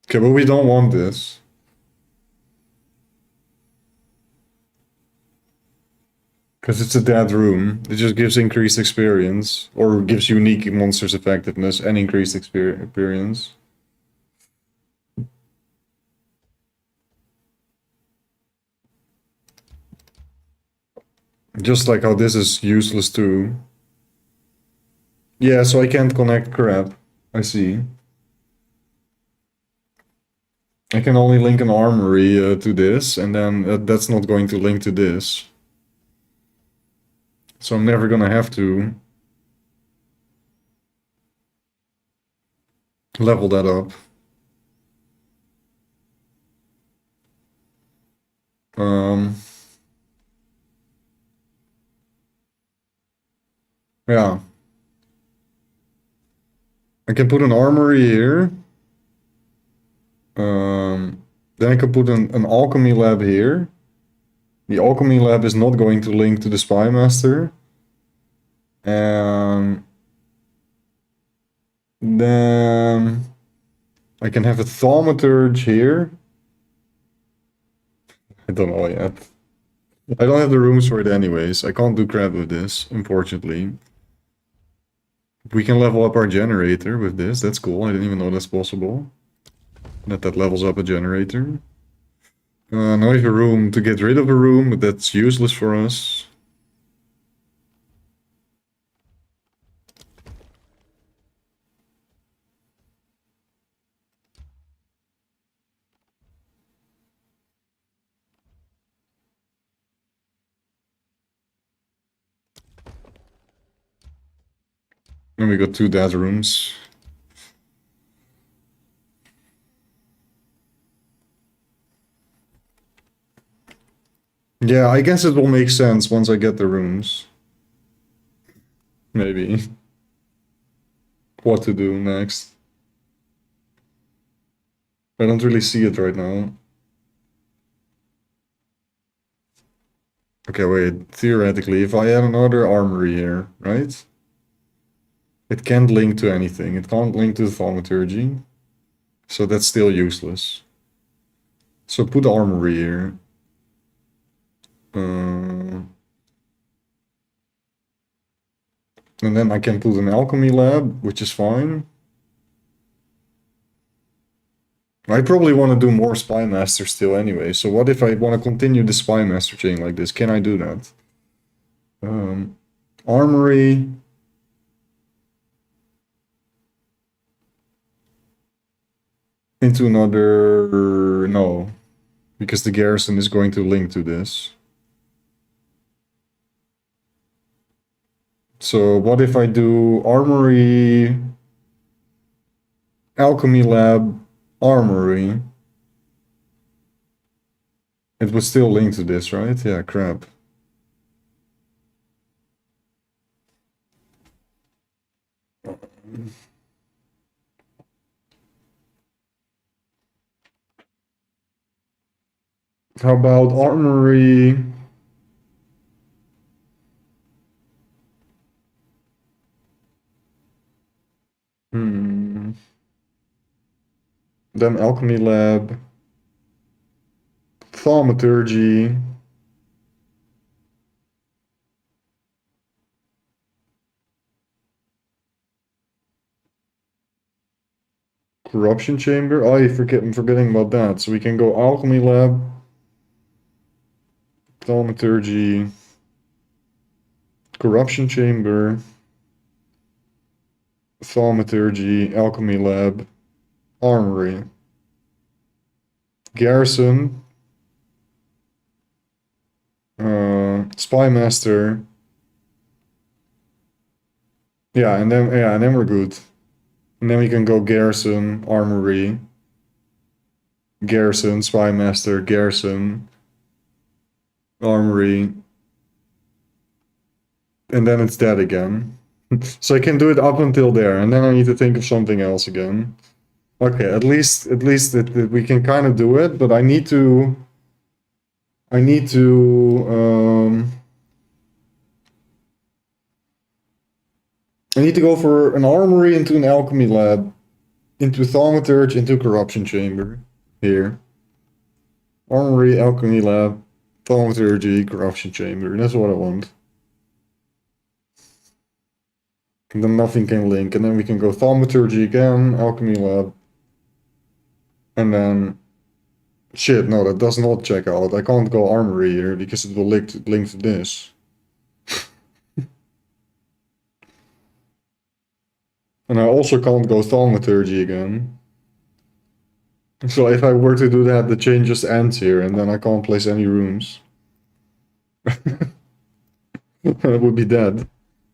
Speaker 1: Okay, but we don't want this. Because it's a dead room. It just gives increased experience. Or gives unique monsters effectiveness and increased experience. Just like how this is useless too. Yeah, so I can't connect crap. I see. I can only link an armory to this, and then that's not going to link to this. So I'm never gonna have to level that up. Yeah. I can put an armory here. Then I can put an alchemy lab here. The alchemy lab is not going to link to the Spy Master. And then I can have a Thaumaturge here. I don't know yet. I don't have the rooms for it anyways. I can't do crap with this, unfortunately. We can level up our generator with this. That's cool. I didn't even know that's possible. That levels up a generator. Now we have a room to get rid of a room, but that's useless for us. And we got 2 dead rooms. Yeah, I guess it will make sense once I get the rooms. Maybe. What to do next. I don't really see it right now. Okay, wait. Theoretically, if I add another armory here, right? It can't link to anything. It can't link to the thaumaturgy. So that's still useless. So put armory here. And then I can put an alchemy lab, which is fine. I probably want to do more Spy Master still anyway. So what if I want to continue the Spy Master chain like this? Can I do that? Armory. Into another... No. Because the garrison is going to link to this. So what if I do armory, alchemy lab, armory? It would still link to this, right? Yeah, crap. How about armory? Then alchemy lab, thaumaturgy. Corruption chamber. Oh, I'm forgetting about that. So we can go alchemy lab, thaumaturgy, corruption chamber, thaumaturgy, alchemy lab, armory, garrison, spy master. Yeah, and then we're good. And then we can go garrison, armory, garrison, spy master, garrison, armory, and then it's dead again. So I can do it up until there, and then I need to think of something else again. Okay, at least we can kind of do it, but I need to go for an armory into an alchemy lab, into thaumaturge, into corruption chamber. Here. Armory, alchemy lab, thaumaturgy, corruption chamber. That's what I want. And then nothing can link, and then we can go thaumaturgy again, alchemy lab. And then... Shit, no, that does not check out. I can't go armory here, because it will link to this. And I also can't go thaumaturgy again. So if I were to do that, the chain just ends here, and then I can't place any rooms. It would be dead.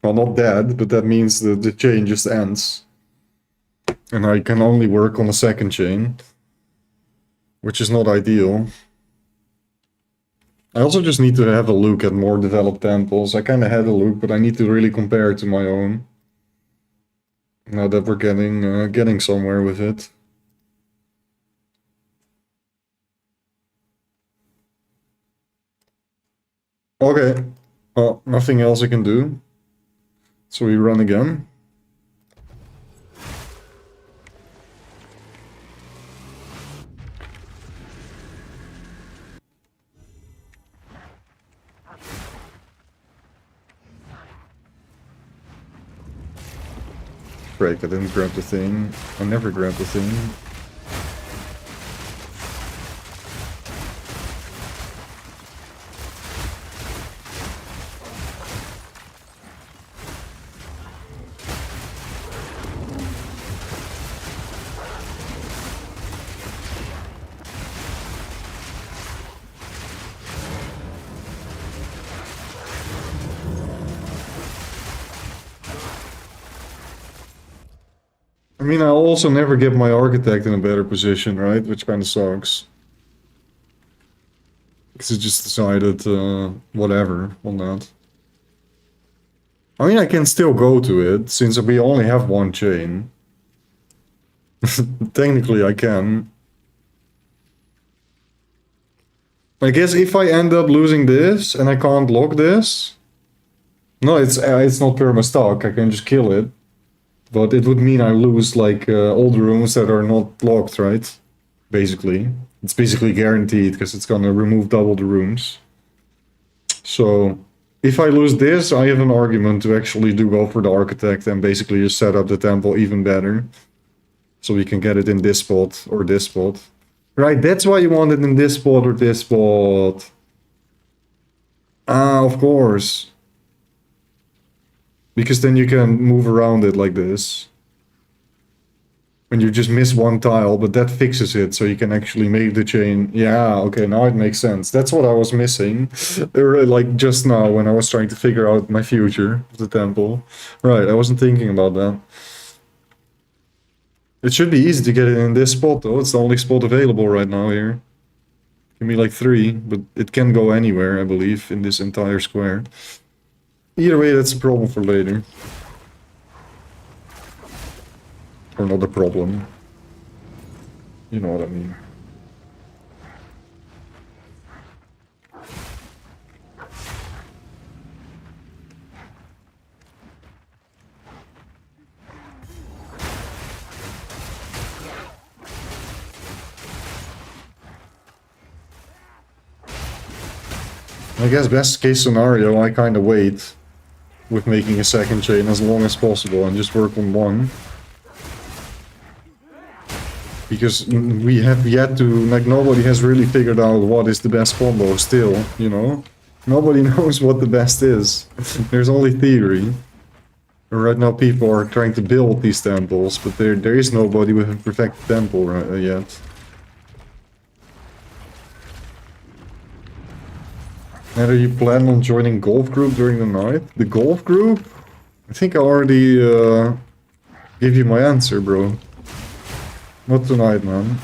Speaker 1: Well, not dead, but that means the chain just ends. And I can only work on the second chain, which is not ideal. I also just need to have a look at more developed temples. I kind of had a look, but I need to really compare it to my own. Now that we're getting somewhere with it. Okay. Well, nothing else I can do. So we run again. Break, I didn't grab the thing. I never grabbed the thing. I mean, I'll also never get my architect in a better position, right? Which kind of sucks. Because I just decided, whatever on that. I mean, I can still go to it, since we only have one chain. Technically, I can. I guess if I end up losing this, and I can't lock this... No, it's not perma-stuck, I can just kill it. But it would mean I lose, like, all the rooms that are not locked, right? Basically. It's basically guaranteed, because it's gonna remove double the rooms. So, if I lose this, I have an argument to actually go for the architect and basically just set up the temple even better. So we can get it in this spot, or this spot. Right, that's why you want it in this spot or this spot. Ah, of course. Because then you can move around it like this. When you just miss one tile, but that fixes it, so you can actually make the chain. Yeah, okay, now it makes sense. That's what I was missing. Like just now, when I was trying to figure out my future of the temple. Right, I wasn't thinking about that. It should be easy to get it in this spot, though. It's the only spot available right now here. Give me like 3, but it can go anywhere, I believe, in this entire square. Either way, that's a problem for later. Or not a problem. You know what I mean. I guess best case scenario, I kind of wait with making a second chain as long as possible and just work on one. Because we have yet to, like, nobody has really figured out what is the best combo still, you know? Nobody knows what the best is. There's only theory. Right now people are trying to build these temples, but there is nobody with a perfect temple yet. Are you plan on joining golf group during the night? The golf group? I think I already gave you my answer, bro. Not tonight, man.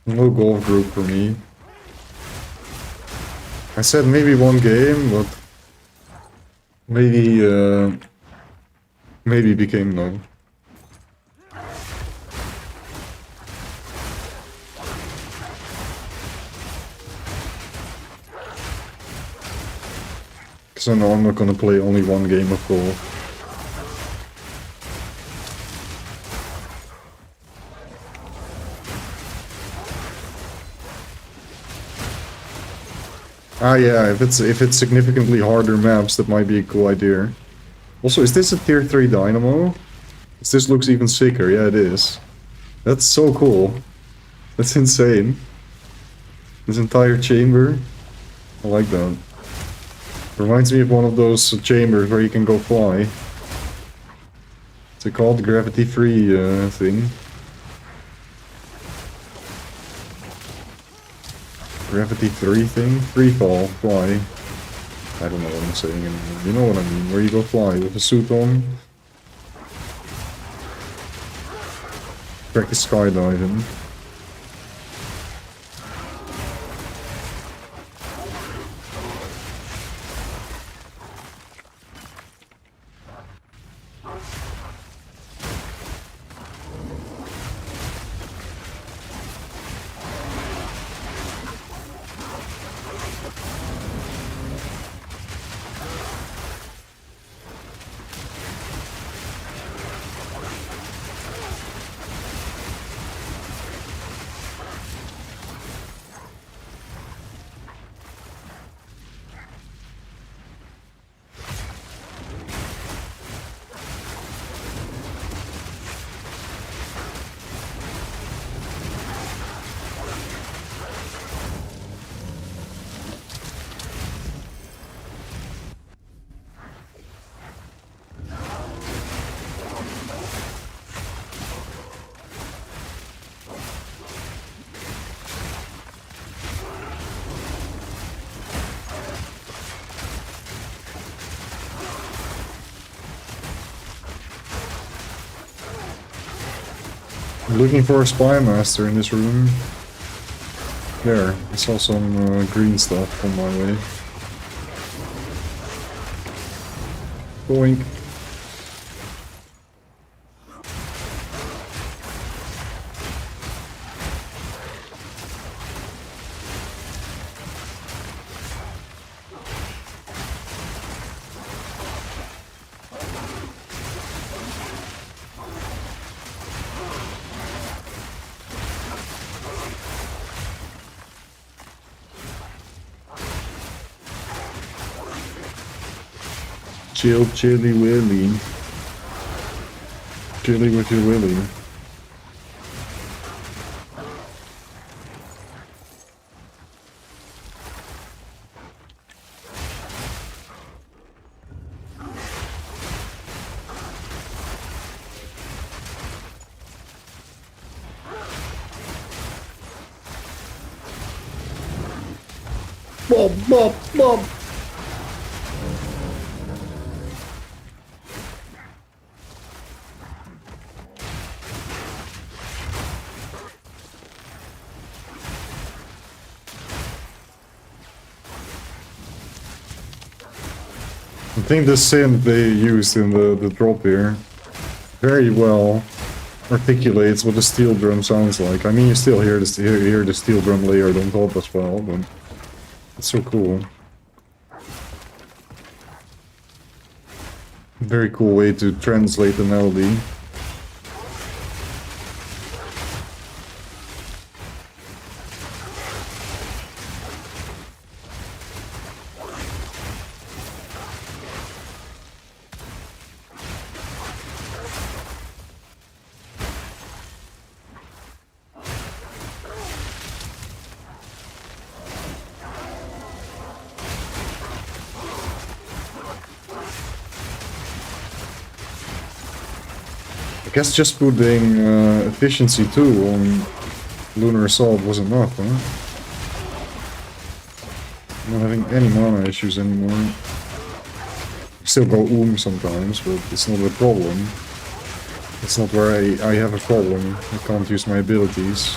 Speaker 1: No golf group for me. I said maybe one game, but maybe maybe became no. Because I know I'm not gonna play only one game of golf. Ah yeah, if it's significantly harder maps, that might be a cool idea. Also, is this a tier 3 dynamo? This looks even sicker, yeah it is. That's so cool. That's insane. This entire chamber. I like that. Reminds me of one of those chambers where you can go fly. What's it called? Gravity-free thing. Gravity 3 thing? Free fall, fly. I don't know what I'm saying anymore. You know what I mean, where you go fly with a suit on. Practice skydiving. Looking for a spy master in this room. There, I saw some green stuff on my way. Boink. Chill, chilly willy. Chilly with your willy. Bob, bob, bob. I think the synth they used in the drop here very well articulates what the steel drum sounds like. I mean, you still hear the steel drum layered on top as well, but it's so cool. Very cool way to translate the melody. I guess just putting efficiency 2 on Lunar Assault was enough, huh? Not having any mana issues anymore. Still go sometimes, but it's not a problem. It's not where I have a problem. I can't use my abilities.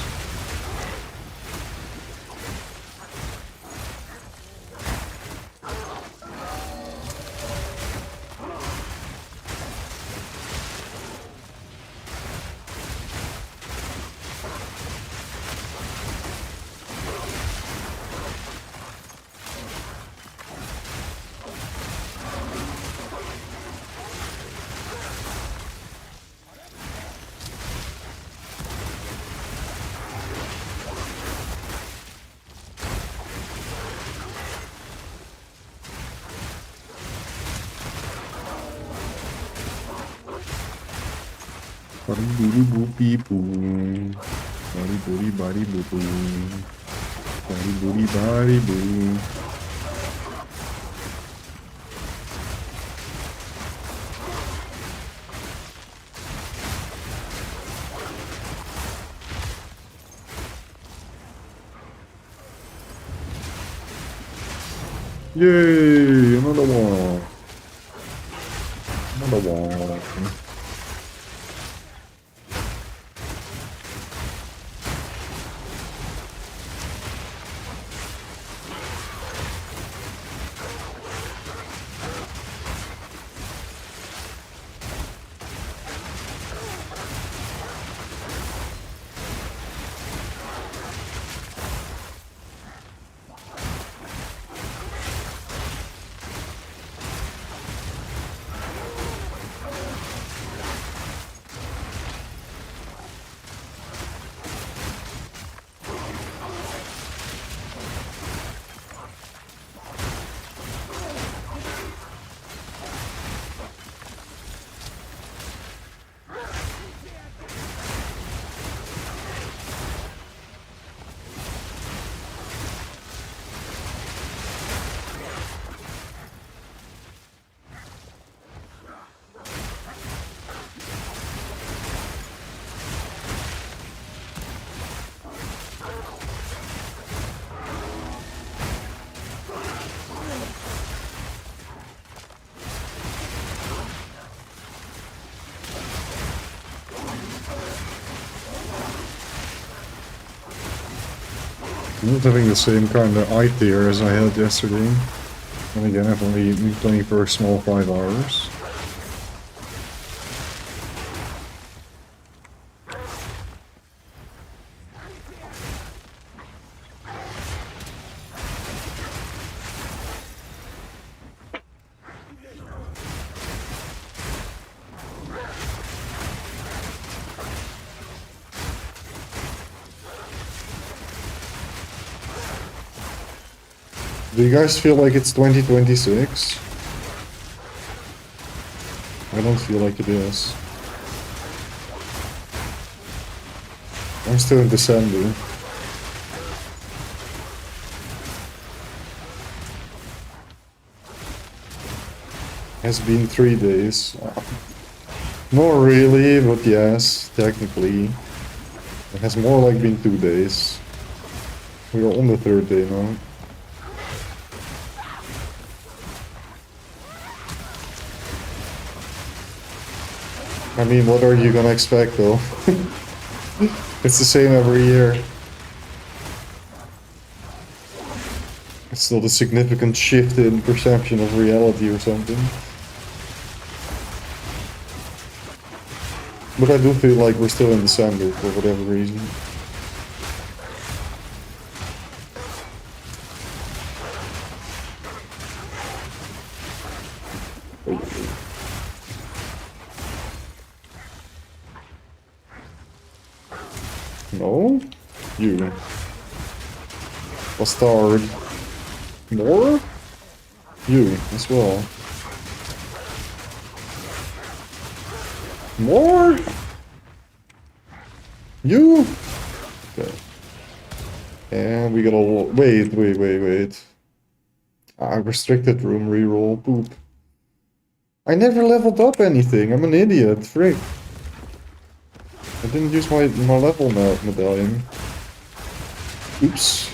Speaker 1: Body booty boopy boo. Body booty body boo boo. Body booty body boo. Yay! Another one. Another one. I'm not having the same kind of eye tear as I had yesterday. And again, I've only been playing for a small 5 hours. Do you guys feel like it's 2026? I don't feel like it is. I'm still in December. Has been 3 days. Not really, but yes, technically. It has more like been 2 days. We are on the 3rd day now. I mean, what are you gonna expect though? It's the same every year. It's not a significant shift in perception of reality or something. But I do feel like we're still in December for whatever reason. No? You. Bastard. More? You, as well. More? You? Okay. And we got a... Wait. Ah, restricted room reroll. Poop. I never leveled up anything. I'm an idiot. Frick. I didn't use my level medallion. Oops.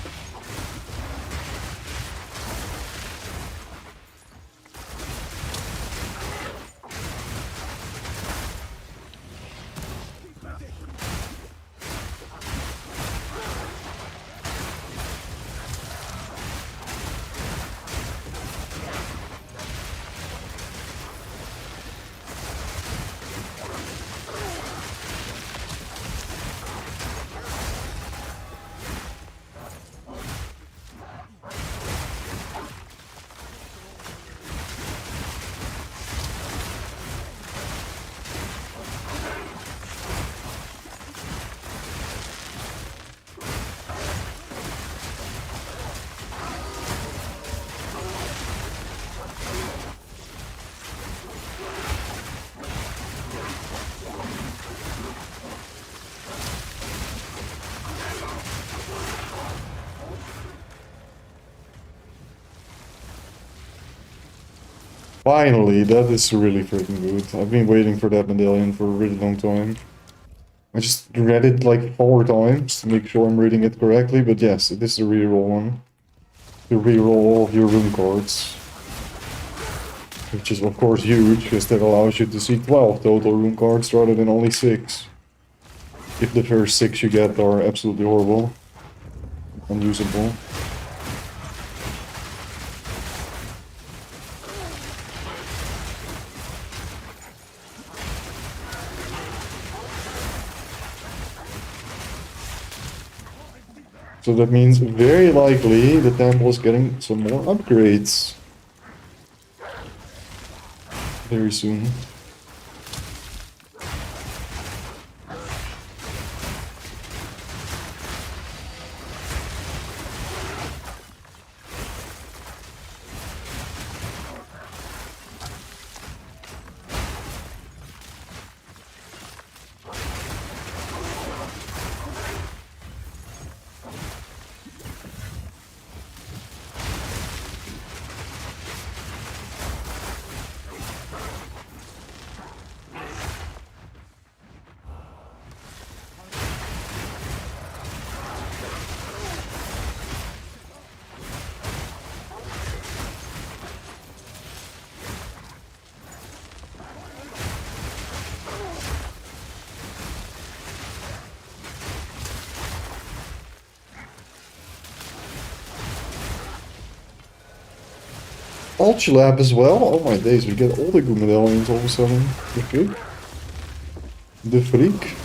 Speaker 1: Finally, that is really freaking good. I've been waiting for that medallion for a really long time. I just read it like 4 times to make sure I'm reading it correctly, but yes, it is the reroll one. To reroll all of your room cards. Which is of course huge, because that allows you to see 12 total room cards rather than only 6. If the first 6 you get are absolutely horrible. Unusable. So that means very likely the temple is getting some more upgrades very soon. Ultra as well? Oh my days, we get all the good medallions all of a sudden. The freak. The freak.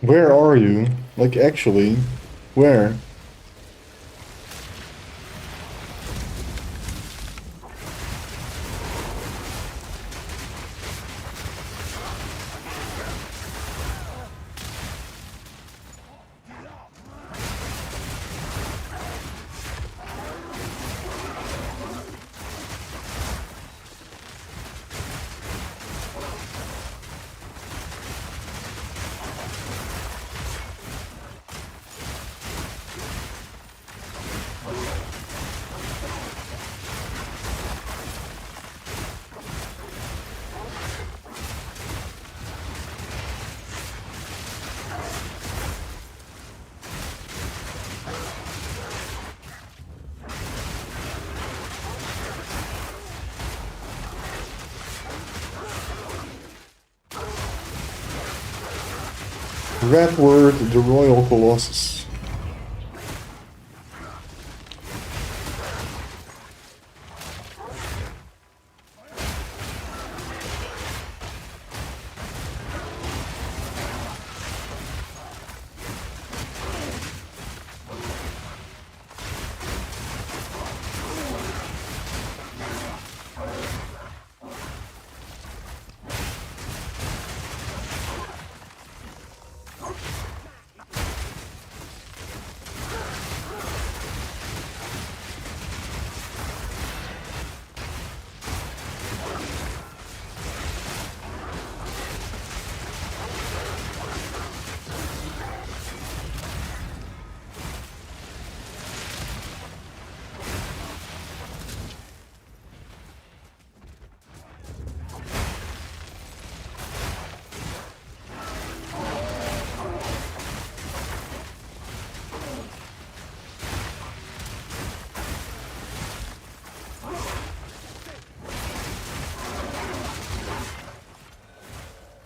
Speaker 1: Where are you? Like, actually, where? Redward, the Royal Colossus.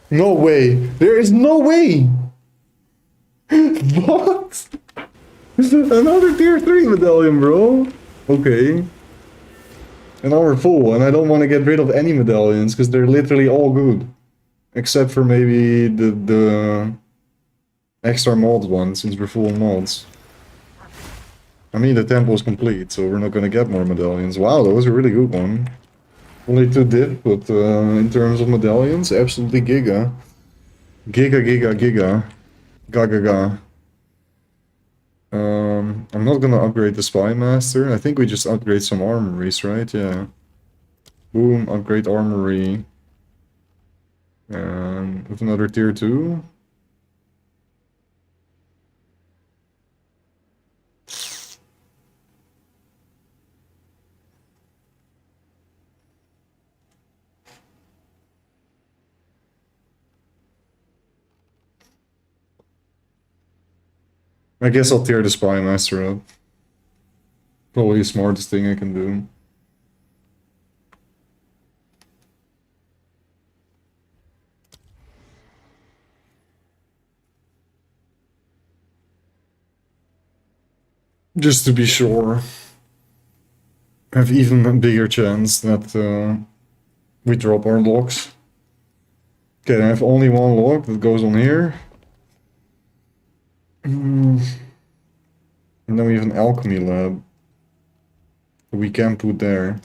Speaker 1: No way! There is no way! What? Another tier 3 medallion, bro! Okay. And now we're full, and I don't want to get rid of any medallions, because they're literally all good. Except for maybe the extra mod one, since we're full on mods. I mean, the temple is complete, so we're not gonna get more medallions. Wow, that was a really good one. Only 2 div, but in terms of medallions, absolutely giga. Giga, giga, giga. Gaga, ga. I'm not gonna upgrade the Spy Master. I think we just upgrade some armories, right? Yeah. Boom, upgrade armory. And with another tier 2. I guess I'll tear the Spy Master up. Probably the smartest thing I can do. Just to be sure. Have even a bigger chance that we drop our locks. Okay, I have only one lock that goes on here. And then we have an alchemy lab we can put there.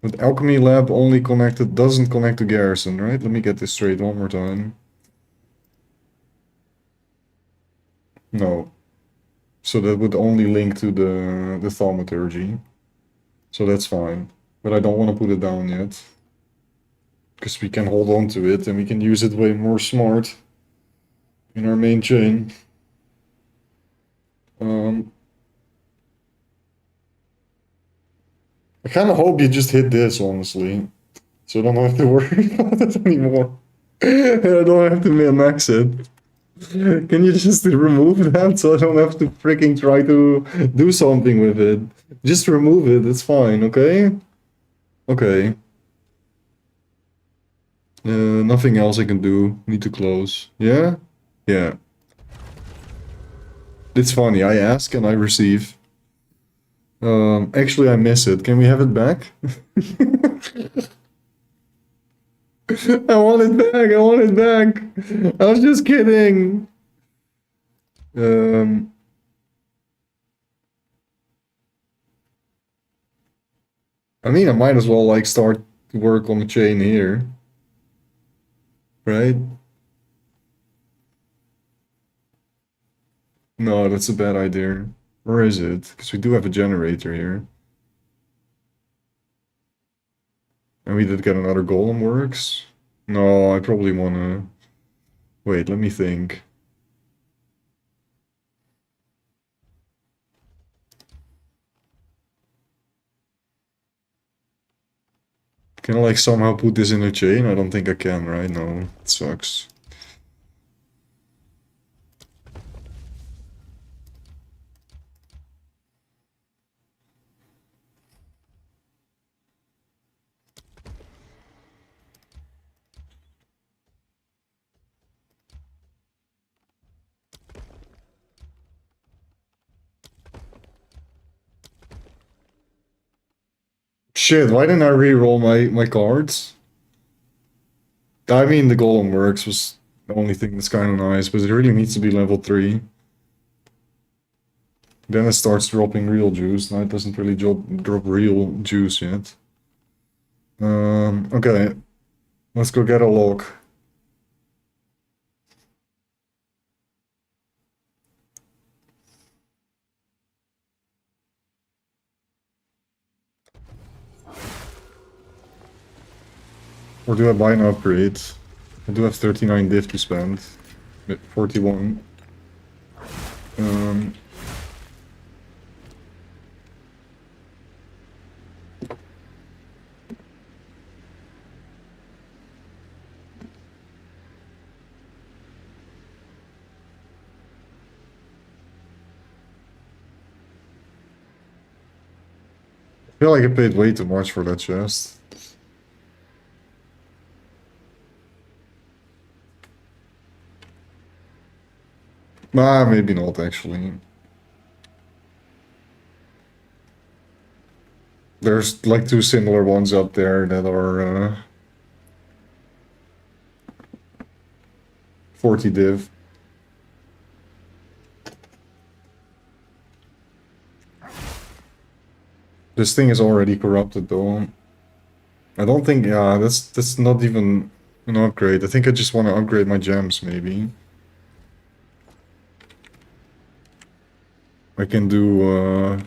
Speaker 1: But alchemy lab only doesn't connect to garrison, right? Let me get this straight one more time. No. So that would only link to the thaumaturgy. So that's fine. But I don't want to put it down yet. Because we can hold on to it and we can use it way more smart in our main chain. I kind of hope you just hit this, honestly. So I don't have to worry about it anymore. I don't have to min-max it. Can you just remove that so I don't have to freaking try to do something with it? Just remove it, it's fine, okay? Okay. Nothing else I can do. Need to close. Yeah? Yeah. It's funny, I ask and I receive. Actually I miss it. Can we have it back? I want it back, I want it back. I was just kidding. I mean, I might as well like start to work on the chain here. Right? No, that's a bad idea. Where is it? Because we do have a generator here. And we did get another golem works. No, I probably wanna... Wait, let me think. Can I like somehow put this in a chain? I don't think I can, right? No, it sucks. Shit, why didn't I re-roll my cards? I mean, the golem works was the only thing that's kind of nice, but it really needs to be level 3. Then it starts dropping real juice. Now it doesn't really drop real juice yet. Okay. Let's go get a lock. Or do I buy an upgrade? I do have 39 div to spend. 41. I feel like I paid way too much for that chest. Nah, maybe not actually. There's like 2 similar ones up there that are 40 div. This thing is already corrupted though. I don't think, yeah, that's not even an upgrade. I think I just want to upgrade my gems maybe. I can do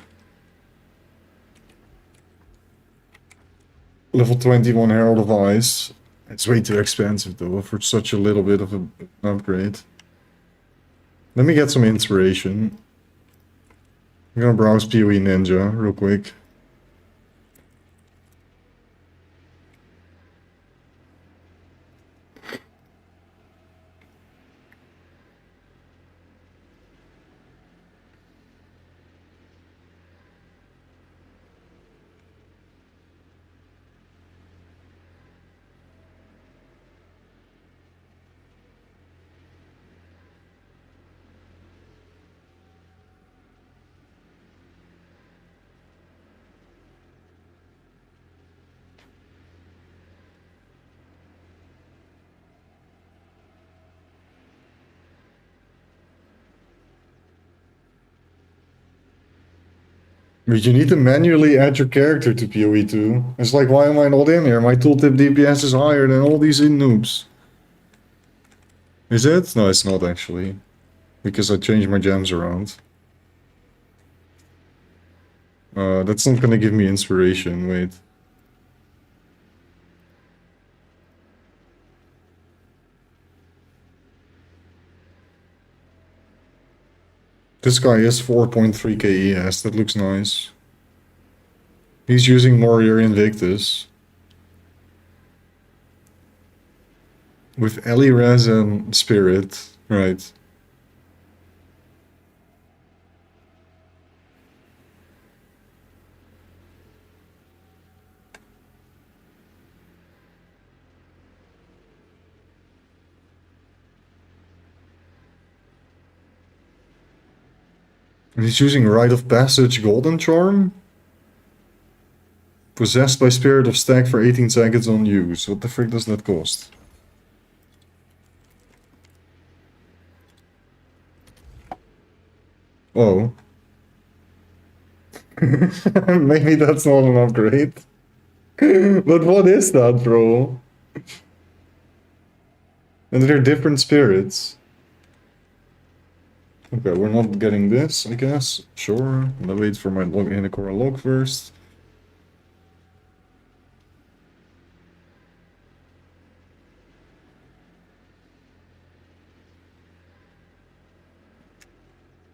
Speaker 1: level 21 Herald of Ice. It's way too expensive though for such a little bit of an upgrade. Let me get some inspiration. I'm gonna browse PoE Ninja real quick. But you need to manually add your character to PoE 2. It's like, why am I not in here? My tooltip DPS is higher than all these noobs. Is it? No, it's not actually. Because I changed my gems around. That's not gonna give me inspiration, wait. This guy is 4.3k ES, that looks nice. He's using Warrior Invictus. With Elirez and Spirit, right. And he's using Rite of Passage Golden Charm? Possessed by Spirit of Stag for 18 seconds on use. What the frick does that cost? Oh. Maybe that's not an upgrade. But what is that, bro? And they're different spirits. Okay, we're not getting this, I guess. Sure. I'm gonna wait for my Hinekora log first.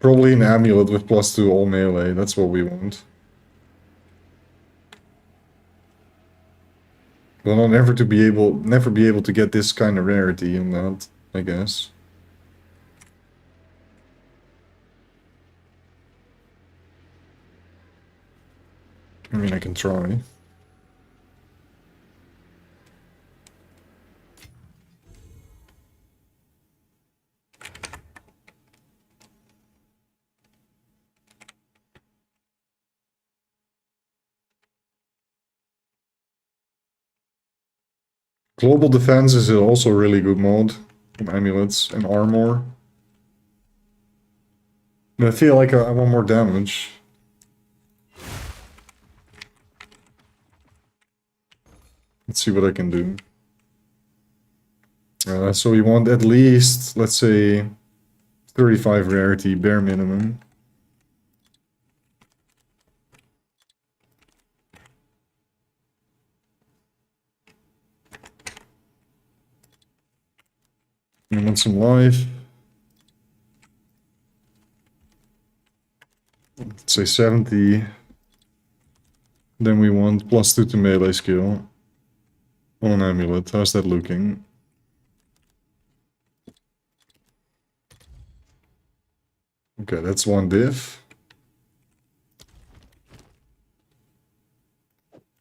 Speaker 1: Probably an amulet with +2 all melee. That's what we want. But I'll never be able to get this kind of rarity in that, I guess. I mean, I can try. Global Defense is also a really good mod from amulets and armor. But I feel like I want more damage. Let's see what I can do. So we want at least, let's say, 35 rarity, bare minimum. We want some life. Let's say 70. Then we want +2 to melee skill on an amulet. How's that looking? Okay, that's one diff.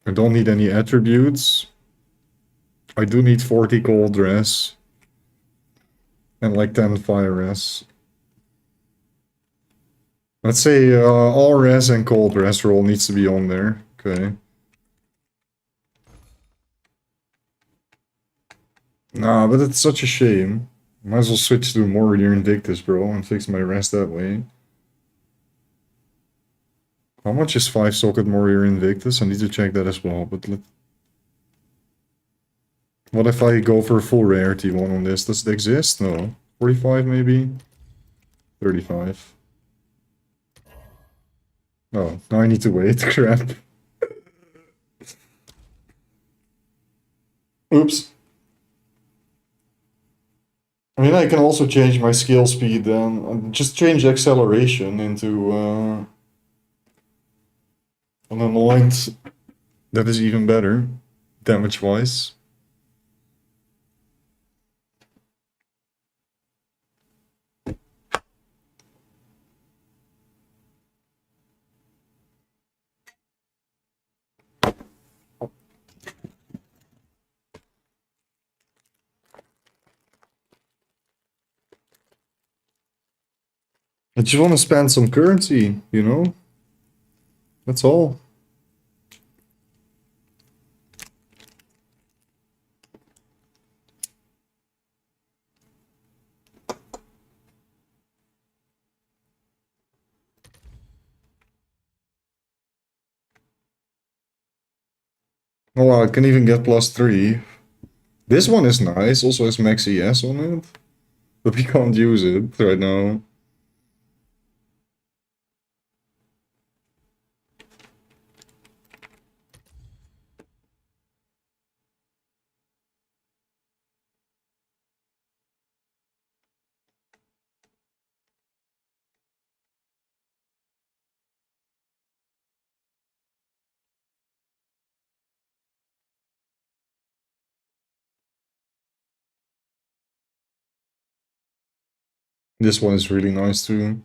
Speaker 1: I don't need any attributes. I do need 40 cold res. And like 10 fire res. Let's say all res and cold res roll needs to be on there. Okay. Nah, but it's such a shame. Might as well switch to Warrior Invictus, bro, and fix my res that way. How much is 5-socket Warrior Invictus? I need to check that as well, but what if I go for a full rarity one on this? Does it exist? No. 45 maybe? 35. Oh, now I need to wait. Crap. Oops. I mean, I can also change my skill speed then. Just change acceleration into an anoint that is even better, damage-wise. I just want to spend some currency, you know? That's all. Oh, wow, I can even get +3. This one is nice, also has max ES on it. But we can't use it right now. This one is really nice too.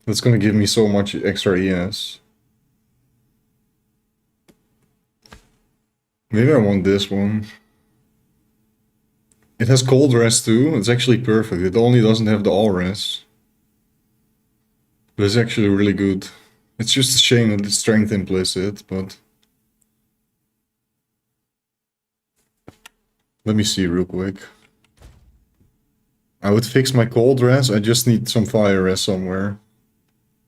Speaker 1: That's gonna give me so much extra ES. Maybe I want this one. It has cold rest too. It's actually perfect. It only doesn't have the all rest. But it's actually really good. It's just a shame that it's strength implicit, but... Let me see real quick. I would fix my cold rest. I just need some fire rest somewhere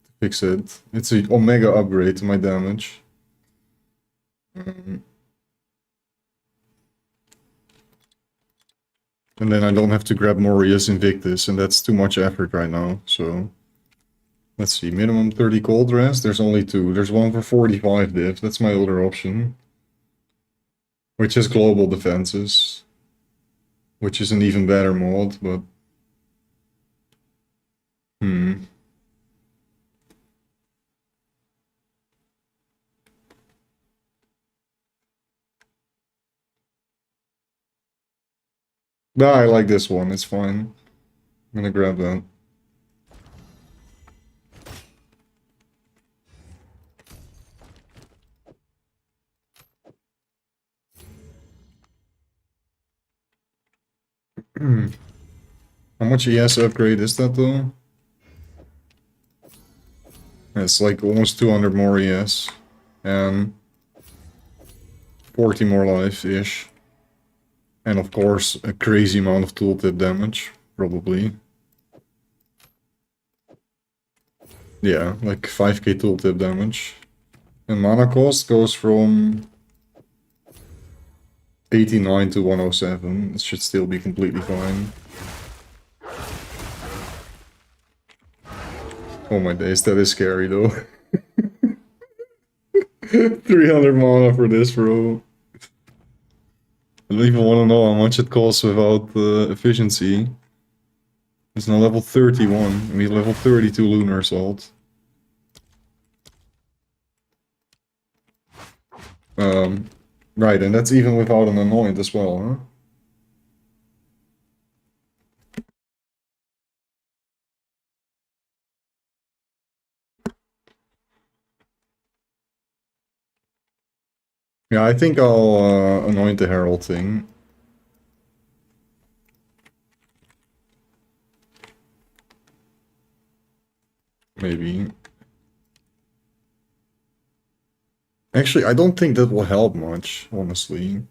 Speaker 1: to fix it. It's an omega upgrade to my damage. And then I don't have to grab Morius Invictus, and that's too much effort right now, so... Let's see, minimum 30 cold rest, there's only two. There's one for 45 div, that's my other option. Which has global defenses. Which is an even better mod, but... Nah, I like this one, it's fine. I'm gonna grab that. How much ES upgrade is that though? It's like almost 200 more ES. And 40 more life-ish. And of course, a crazy amount of tooltip damage, probably. Yeah, like 5k tooltip damage. And mana cost goes from 89 to 107. It should still be completely fine. Oh my days, that is scary though. 300 mana for this, bro. I don't even want to know how much it costs without efficiency. It's now level 31. We need level 32 Lunar Assault. Right, and that's even without an Anoint as well, huh? Yeah, I think I'll anoint the Herald thing. Maybe. Actually, I don't think that will help much, honestly.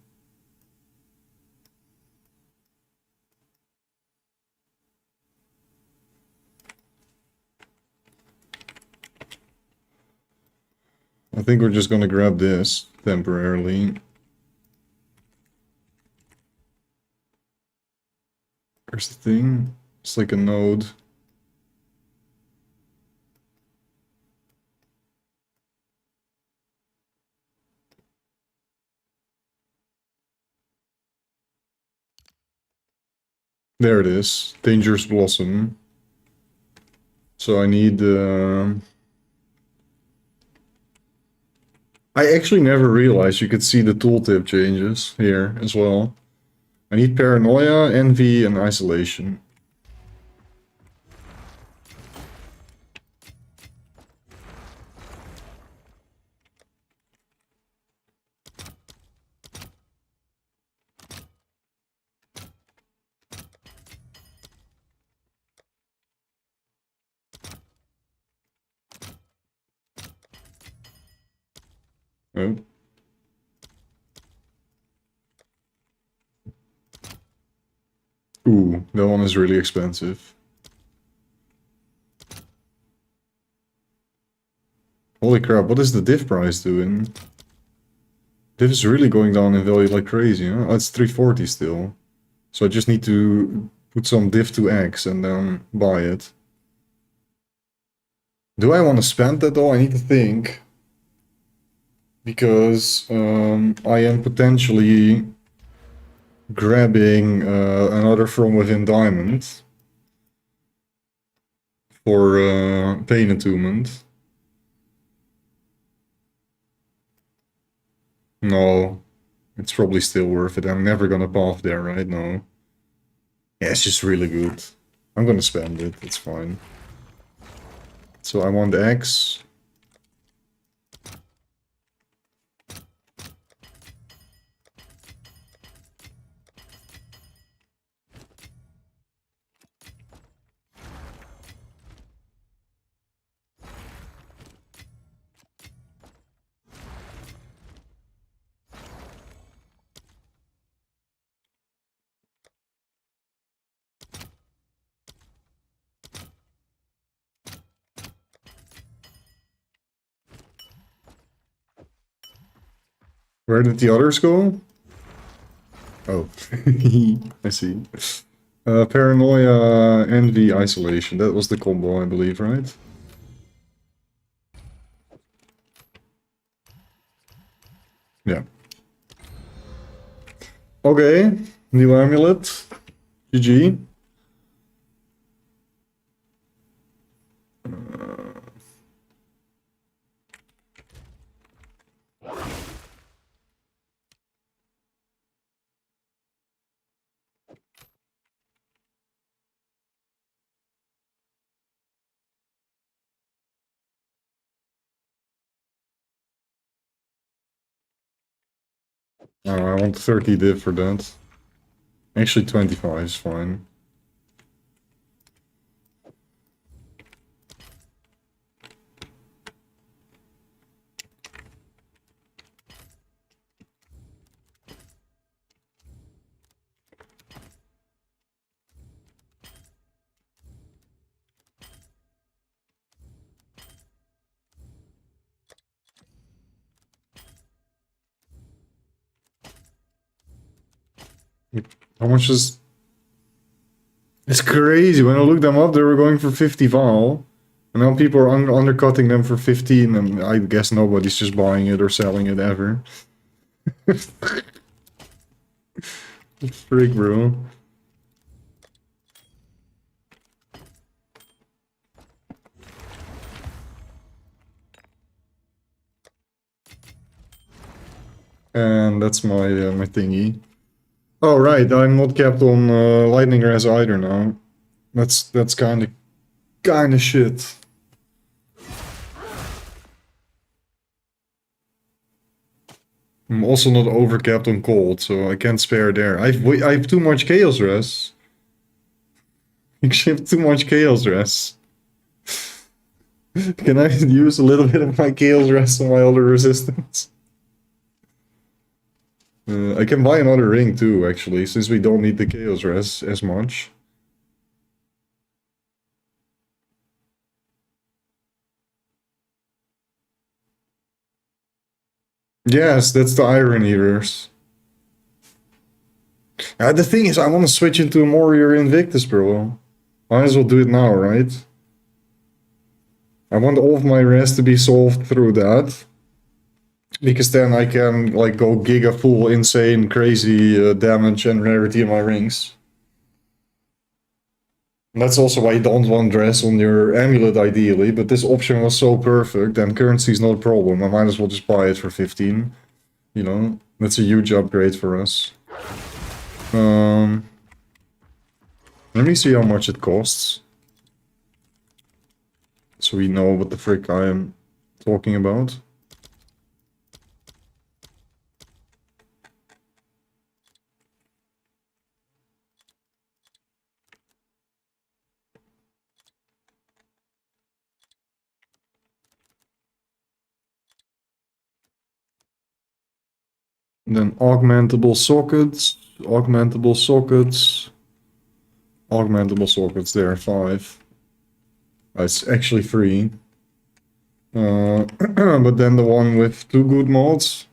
Speaker 1: I think we're just gonna grab this temporarily. Where's the thing? It's like a node. There it is. Dangerous Blossom. So I need... I actually never realized you could see the tooltip changes here as well. I need Paranoia, Envy, and Isolation. Oh. Ooh, that one is really expensive. Holy crap, what is the div price doing? Div is really going down in value like crazy, huh? Oh, it's 340 still. So I just need to put some div to X and then buy it. Do I want to spend that though? I need to think. Because I am potentially grabbing another From Within Diamond for Pain Attunement. No, it's probably still worth it. I'm never gonna path there, right? No. Yeah, it's just really good. I'm gonna spend it, it's fine. So I want X. Where did the others go? Oh, I see. Paranoia, envy, isolation. That was the combo, I believe, right? Yeah. Okay, new amulet. GG. I want 30 div for that. Actually, 25 is fine. How much is... It's crazy. When I looked them up, they were going for 50 val. And now people are undercutting them for 15, and I guess nobody's just buying it or selling it ever. Freak, bro. And that's my my thingy. Oh right, I'm not capped on lightning res either now. That's kind of shit. I'm also not overcapped on cold, so I can't spare there. I have too much chaos res. I have too much chaos res. Can I use a little bit of my chaos res on my other resistance? I can buy another ring too, actually, since we don't need the chaos res as much. Yes, that's the Iron Eaters. The thing is, I want to switch into a Warrior Invictus, bro. Might as well do it now, right? I want all of my rest to be solved through that. Because then I can, like, go giga full, insane, crazy damage and rarity in my rings. And that's also why you don't want dress on your amulet, ideally. But this option was so perfect, and currency is not a problem. I might as well just buy it for 15. You know, that's a huge upgrade for us. Let me see how much it costs. So we know what the frick I am talking about. And then augmentable sockets, augmentable sockets, augmentable sockets, there are 5. It's actually 3. But then the one with 2 good mods.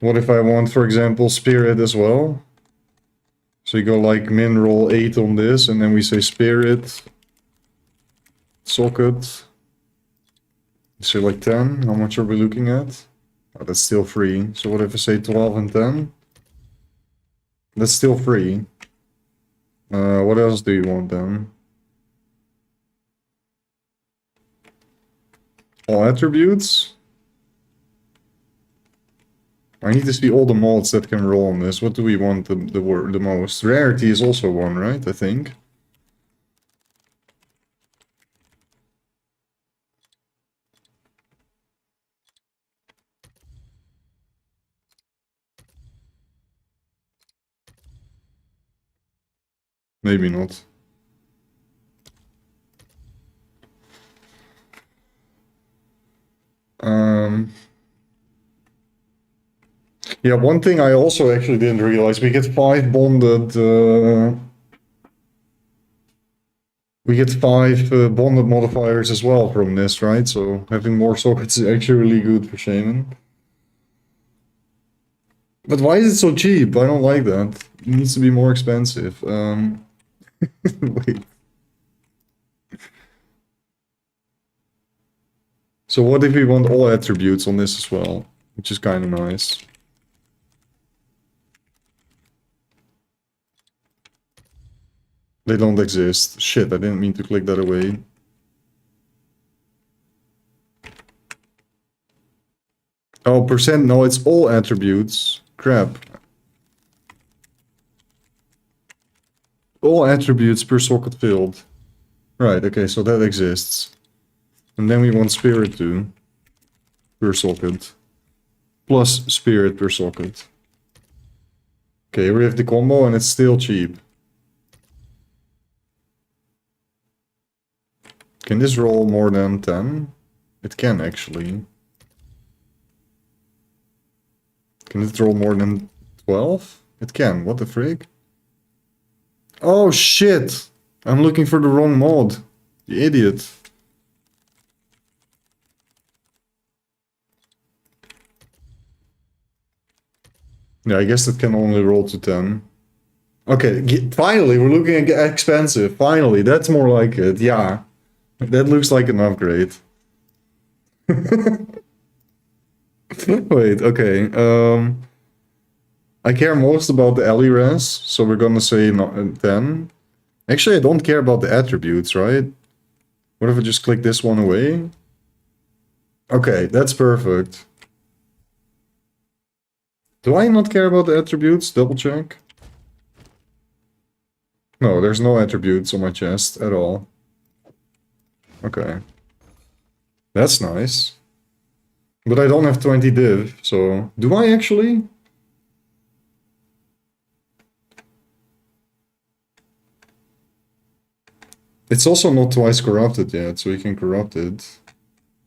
Speaker 1: What if I want, for example, spirit as well? So you go like min roll 8 on this, and then we say spirit, socket. So like 10, how much are we looking at? Oh, that's still free. So what if I say 12 and 10? That's still free. What else do you want then? All attributes? I need to see all the mods that can roll on this. What do we want the most? Rarity is also one, right? I think. Maybe not. Yeah, one thing I also actually didn't realize, we get 5 bonded, bonded modifiers as well from this, right? So having more sockets is actually really good for Shaman. But why is it so cheap? I don't like that. It needs to be more expensive. Wait. So what if we want all attributes on this as well? Which is kind of nice. They don't exist. Shit, I didn't mean to click that away. Oh, percent, no, it's all attributes. Crap. All attributes per socket filled. Right, okay, so that exists. And then we want spirit too. Per socket. Plus spirit per socket. Okay, we have the combo and it's still cheap. Can this roll more than 10? It can actually. Can it roll more than 12? It can, what the frig? Oh shit! I'm looking for the wrong mod. You idiot. Yeah, I guess it can only roll to 10. Okay, finally, we're looking at expensive. Finally, that's more like it. Yeah. That looks like an upgrade. Wait, okay. I care most about the alley res, so we're gonna say 10. Actually, I don't care about the attributes, right? What if I just click this one away? Okay, that's perfect. Do I not care about the attributes? Double check. No, there's no attributes on my chest at all. Okay. That's nice. But I don't have 20 div, so... Do I actually? It's also not twice corrupted yet, so we can corrupt it.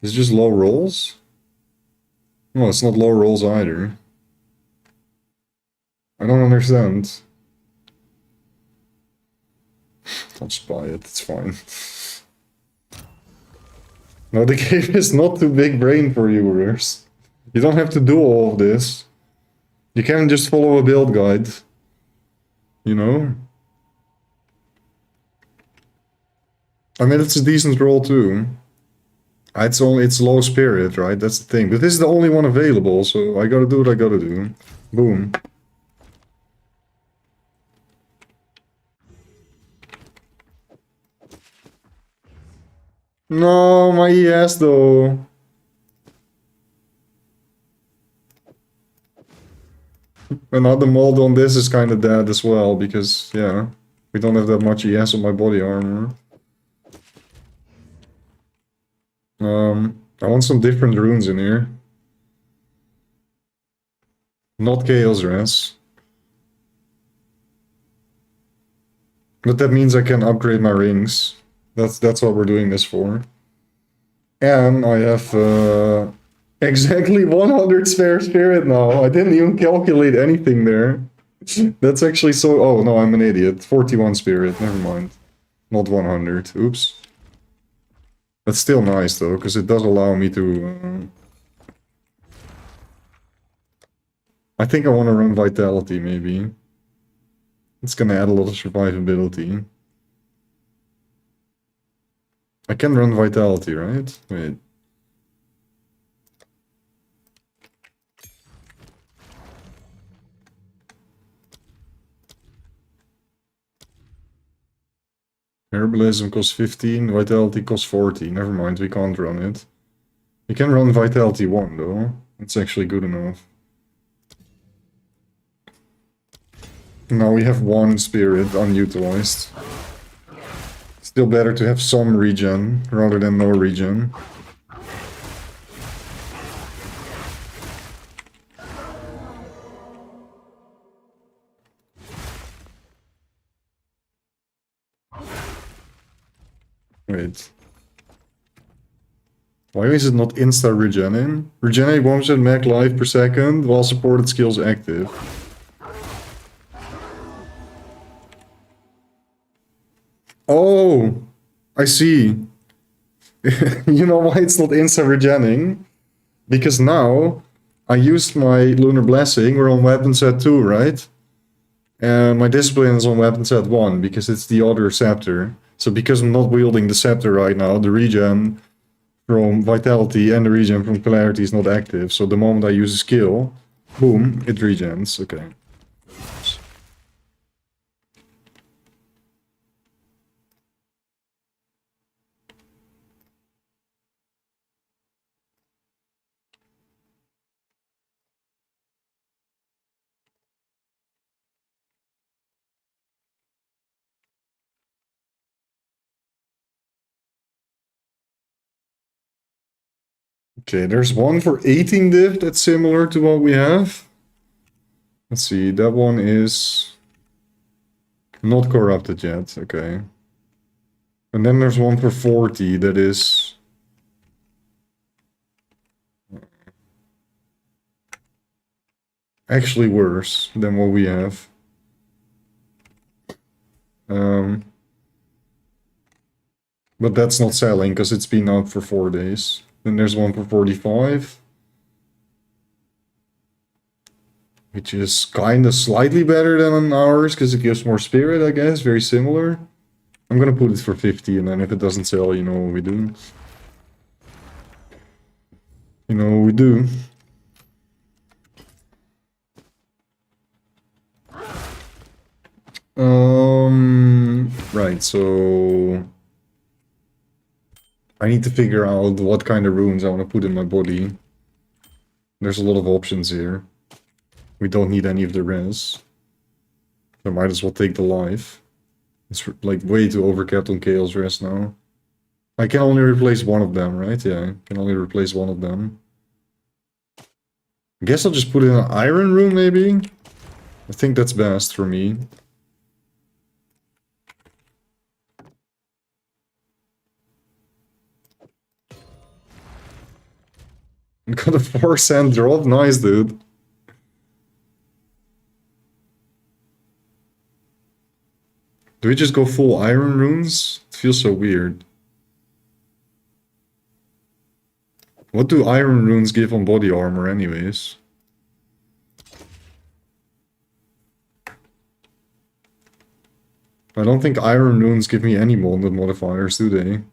Speaker 1: It's just low rolls? No, it's not low rolls either. I don't understand. I'll just buy it, it's fine. No, the game is not too big brain for you, Rurs. You don't have to do all of this. You can just follow a build guide. You know? I mean, it's a decent roll too. It's low spirit, right? That's the thing. But this is the only one available, so I gotta do what I gotta do. Boom. No, my ES though. Another mold on this is kind of dead as well, because, yeah, we don't have that much ES on my body armor. I want some different runes in here. Not Chaos Res. But that means I can upgrade my rings. That's what we're doing this for. And I have exactly 100 spare spirit now. I didn't even calculate anything there. That's actually so... Oh, no, I'm an idiot. 41 spirit, never mind. Not 100, oops. That's still nice though, because it does allow me to... I think I want to run Vitality, maybe. It's gonna add a lot of survivability. I can run Vitality, right? Wait. Herbalism costs 15, Vitality costs 40. Never mind, we can't run it. You can run Vitality 1 though. It's actually good enough. Now we have one spirit unutilized. Still better to have some regen rather than no regen. Wait. Why is it not insta-regening? Regenerate 1% mag life per second while supported skills active. Oh! I see. You know why it's not insta-regening? Because now I used my Lunar Blessing, we're on weapon set 2, right? And my discipline is on weapon set 1 because it's the other scepter. So because I'm not wielding the scepter right now, the regen from vitality and the regen from clarity is not active. So the moment I use a skill, boom, it regens. Okay. Okay, there's one for 18 div that's similar to what we have. Let's see, that one is not corrupted yet. Okay. And then there's one for 40 that is actually worse than what we have. But that's not selling because it's been out for 4 days. Then there's one for 45. Which is kind of slightly better than ours because it gives more spirit, I guess. Very similar. I'm gonna put it for 50 and then if it doesn't sell, you know what we do. You know what we do. Right, so I need to figure out what kind of runes I want to put in my body. There's a lot of options here. We don't need any of the res. I might as well take the life. It's like way too overcapped on Chaos Res now. I can only replace one of them, right? Yeah, I can only replace one of them. I guess I'll just put in an iron rune, maybe? I think that's best for me. Got a 4-cent drop. Nice, dude. Do we just go full iron runes? It feels so weird. What do iron runes give on body armor anyways? I don't think iron runes give me any molded modifiers, do they?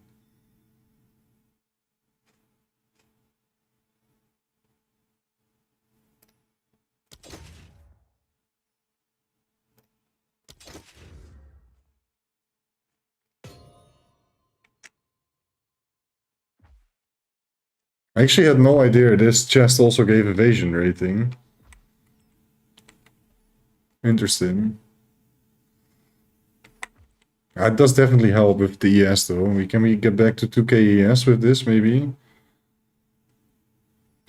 Speaker 1: I actually had no idea this chest also gave evasion rating. Interesting. It does definitely help with the ES though. Can we get back to 2k ES with this maybe?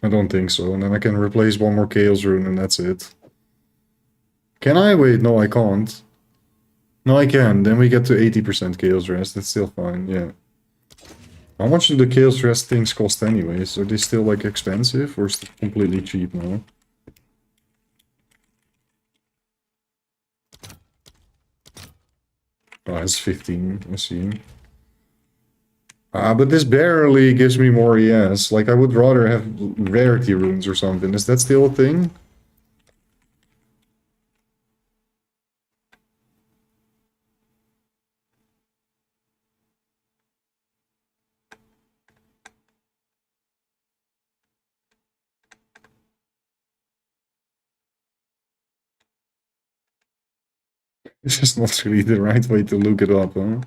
Speaker 1: I don't think so. And then I can replace one more Chaos Rune and that's it. Can I? Wait, no I can't. No I can. Then we get to 80% Chaos Rest. That's still fine, yeah. How much do the Chaos Rest things cost anyways? Are they still like expensive or is it completely cheap now? Oh, it's 15, I see. But this barely gives me more ES. Like, I would rather have rarity runes or something. Is that still a thing? It's just not really the right way to look it up, huh?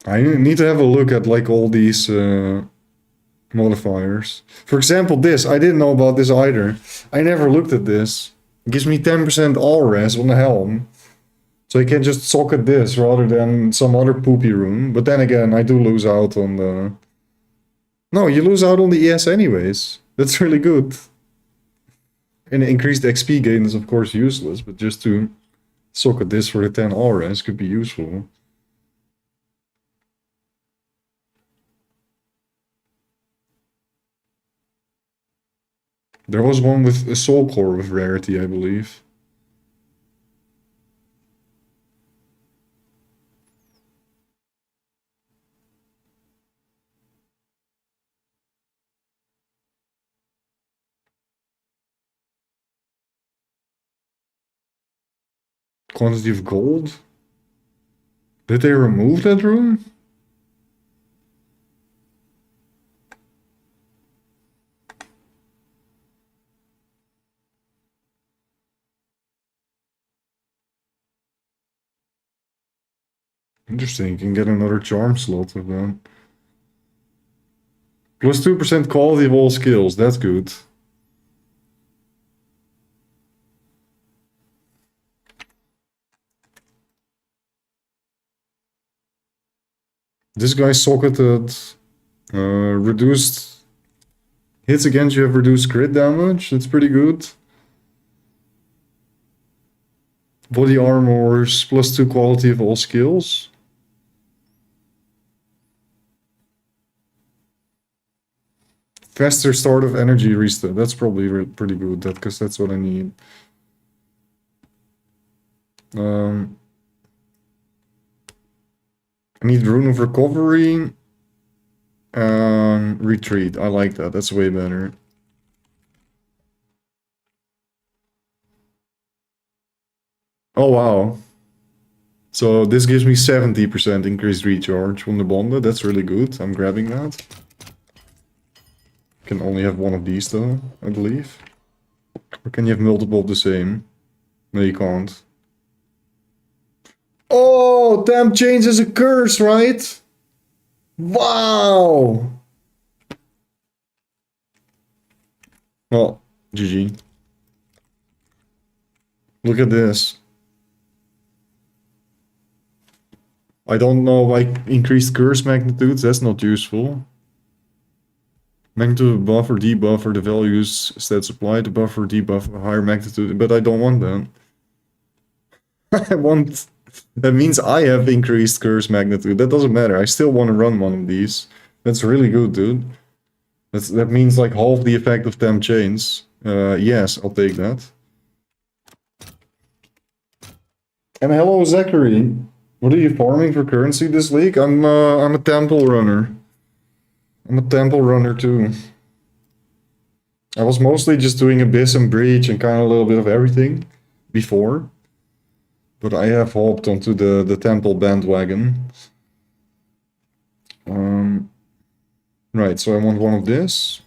Speaker 1: I need to have a look at like all these modifiers. For example, this. I didn't know about this either. I never looked at this. It gives me 10% all res on the helm. So I can just socket this rather than some other poopy rune. But then again, I do lose out on the... No, you lose out on the ES anyways. That's really good. And increased XP gain is of course useless, but just to socket this for the 10 auras could be useful. There was one with a soul core with rarity, I believe. Quantity of gold? Did they remove that rune? Interesting, you can get another charm slot with that. Plus 2% quality of all skills, that's good. This guy socketed reduced hits against you have reduced crit damage, that's pretty good. Body armors, plus 2 quality of all skills. Faster start of energy restore. That's probably pretty good, because that's what I need. I need Rune of Recovery and Retreat. I like that. That's way better. Oh, wow. So this gives me 70% increased recharge from the Bonda. That's really good. I'm grabbing that. Can only have one of these though, I believe. Or can you have multiple of the same? No, you can't. Oh, Temp Chains is a curse, right? Wow! Well, GG. Look at this. I don't know, like, increased curse magnitudes, that's not useful. Magnitude buff or debuff or the values stats applied to buff or debuff a higher magnitude, but I don't want that. I want... That means I have increased curse magnitude. That doesn't matter. I still want to run one of these. That's really good, dude. That means like half the effect of Temp Chains. Yes, I'll take that. And hello, Zachary. What are you farming for currency this week? I'm a temple runner. I'm a temple runner too. I was mostly just doing Abyss and Breach and kind of a little bit of everything before. But I have hopped onto the temple bandwagon. Right, so I want one of this.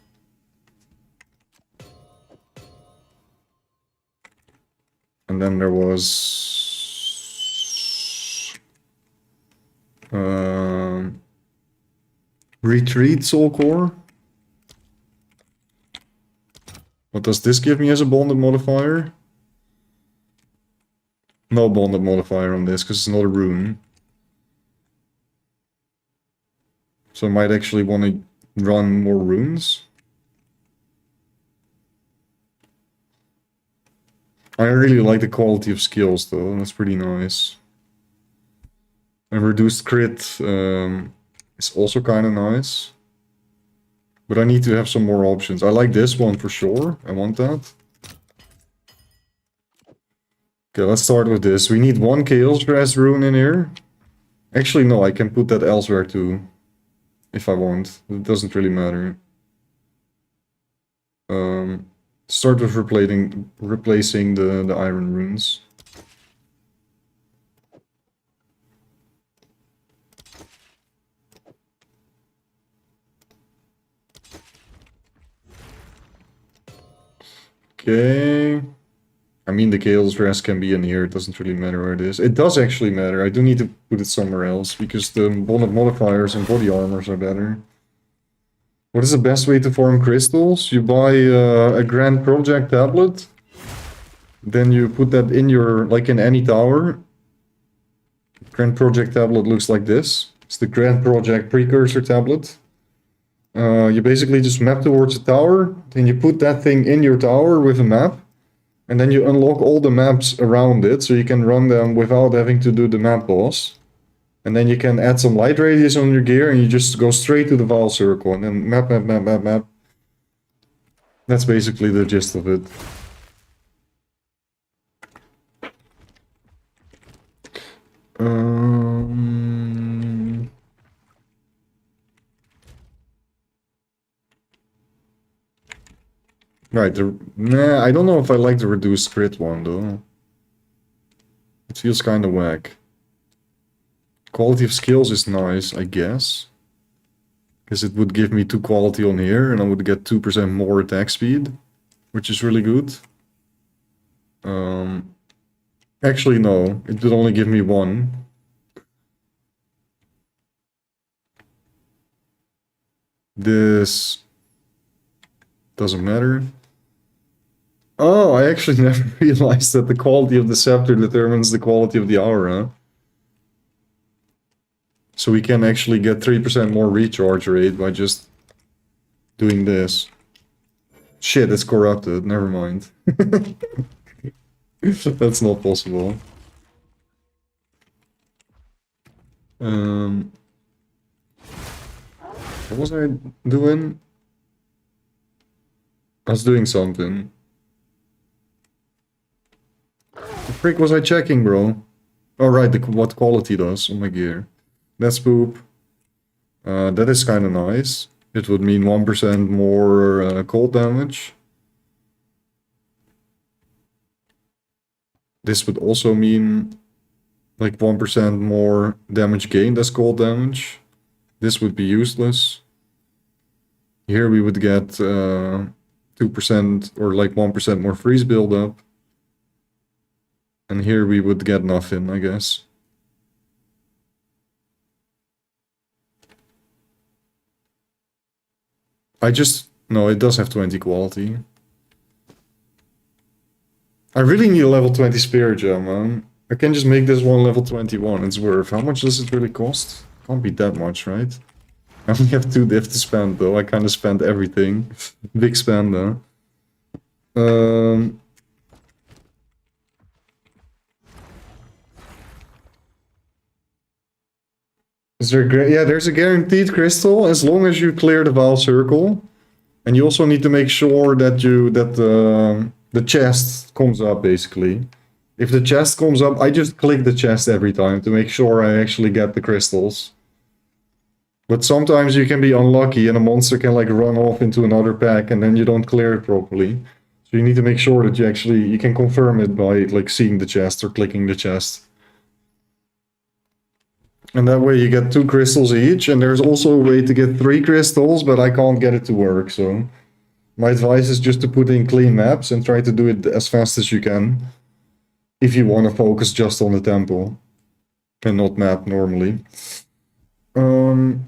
Speaker 1: And then there was... Retreat Soul Core. What does this give me as a bonded modifier? No bonded modifier on this, because it's not a rune. So I might actually want to run more runes. I really like the quality of skills though, that's pretty nice. And reduced crit is also kind of nice. But I need to have some more options. I like this one for sure, I want that. Okay, let's start with this. We need one Chaos Grass rune in here. Actually, no, I can put that elsewhere too. If I want. It doesn't really matter. Start with replacing the iron runes. Okay. I mean, the Chaos Rest can be in here. It doesn't really matter where it is. It does actually matter. I do need to put it somewhere else because the bonnet modifiers and body armors are better. What is the best way to farm crystals? You buy a Grand Project tablet. Then you put that in your, like in any tower. Grand Project tablet looks like this. It's the Grand Project precursor tablet. You basically just map towards a tower. Then you put that thing in your tower with a map. And then you unlock all the maps around it, so you can run them without having to do the map boss. And then you can add some light radius on your gear, and you just go straight to the Vaal Circle, and then map, map, map, map, map. That's basically the gist of it. Right, nah, I don't know if I like the reduced crit one, though. It feels kind of whack. Quality of skills is nice, I guess. Because it would give me 2 quality on here, and I would get 2% more attack speed, which is really good. Actually, no, it would only give me 1. This doesn't matter. Oh, I actually never realized that the quality of the scepter determines the quality of the aura. So we can actually get 3% more recharge rate by just doing this. Shit, it's corrupted. Never mind. That's not possible. What was I doing? I was doing something. The frick was I checking, bro? Oh, right, what quality does on my gear. That's poop. That is kind of nice. It would mean 1% more cold damage. This would also mean like 1% more damage gained as cold damage. This would be useless. Here we would get 2% or like 1% more freeze buildup. And here we would get nothing, I guess. No, it does have 20 quality. I really need a level 20 spirit gem, man. I can just make this one level 21. It's worth. How much does it really cost? Can't be that much, right? I only have 2 div to spend, though. I kind of spent everything. Big spend, though. Is there yeah, there's a guaranteed crystal as long as you clear the Vaal Circle. And you also need to make sure that the chest comes up, basically. If the chest comes up, I just click the chest every time to make sure I actually get the crystals. But sometimes you can be unlucky and a monster can like run off into another pack and then you don't clear it properly. So you need to make sure that you can confirm it by like seeing the chest or clicking the chest. And that way you get 2 crystals each, and there's also a way to get 3 crystals, but I can't get it to work, so... My advice is just to put in clean maps and try to do it as fast as you can. If you want to focus just on the temple. And not map normally. Let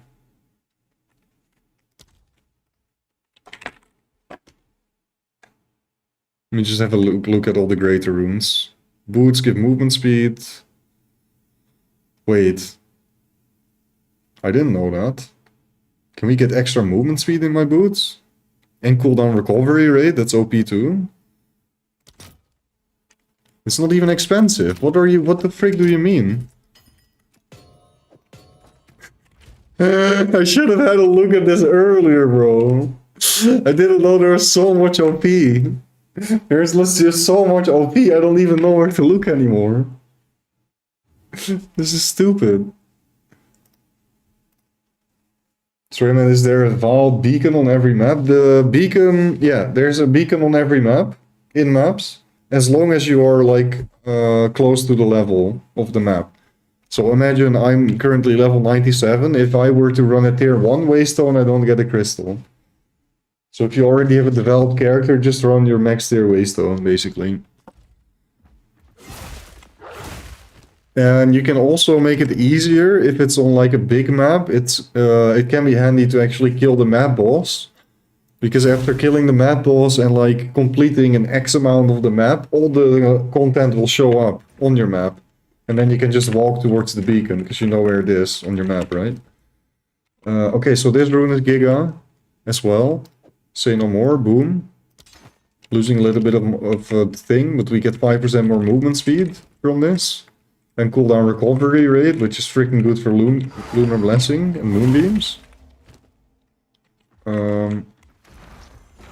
Speaker 1: me just have a look at all the greater runes. Boots give movement speed. Wait. I didn't know that. Can we get extra movement speed in my boots? And cooldown recovery rate, that's OP too. It's not even expensive. What the frick do you mean? I should have had a look at this earlier, bro. I didn't know there was so much OP. There's just so much OP, I don't even know where to look anymore. This is stupid. Sorry, man, is there a Vaal beacon on every map? The beacon, yeah, there's a beacon on every map, in maps, as long as you are, like, close to the level of the map. So imagine I'm currently level 97, if I were to run a tier 1 waystone, I don't get a crystal. So if you already have a developed character, just run your max tier waystone, basically. And you can also make it easier if it's on like a big map. It can be handy to actually kill the map boss. Because after killing the map boss and like completing an X amount of the map, all the content will show up on your map. And then you can just walk towards the beacon because you know where it is on your map, right? Okay, so this rune is Giga as well. Say no more, boom. Losing a little bit of the thing, but we get 5% more movement speed from this. And cooldown recovery rate, which is freaking good for Lunar Blessing and Moonbeams. I'm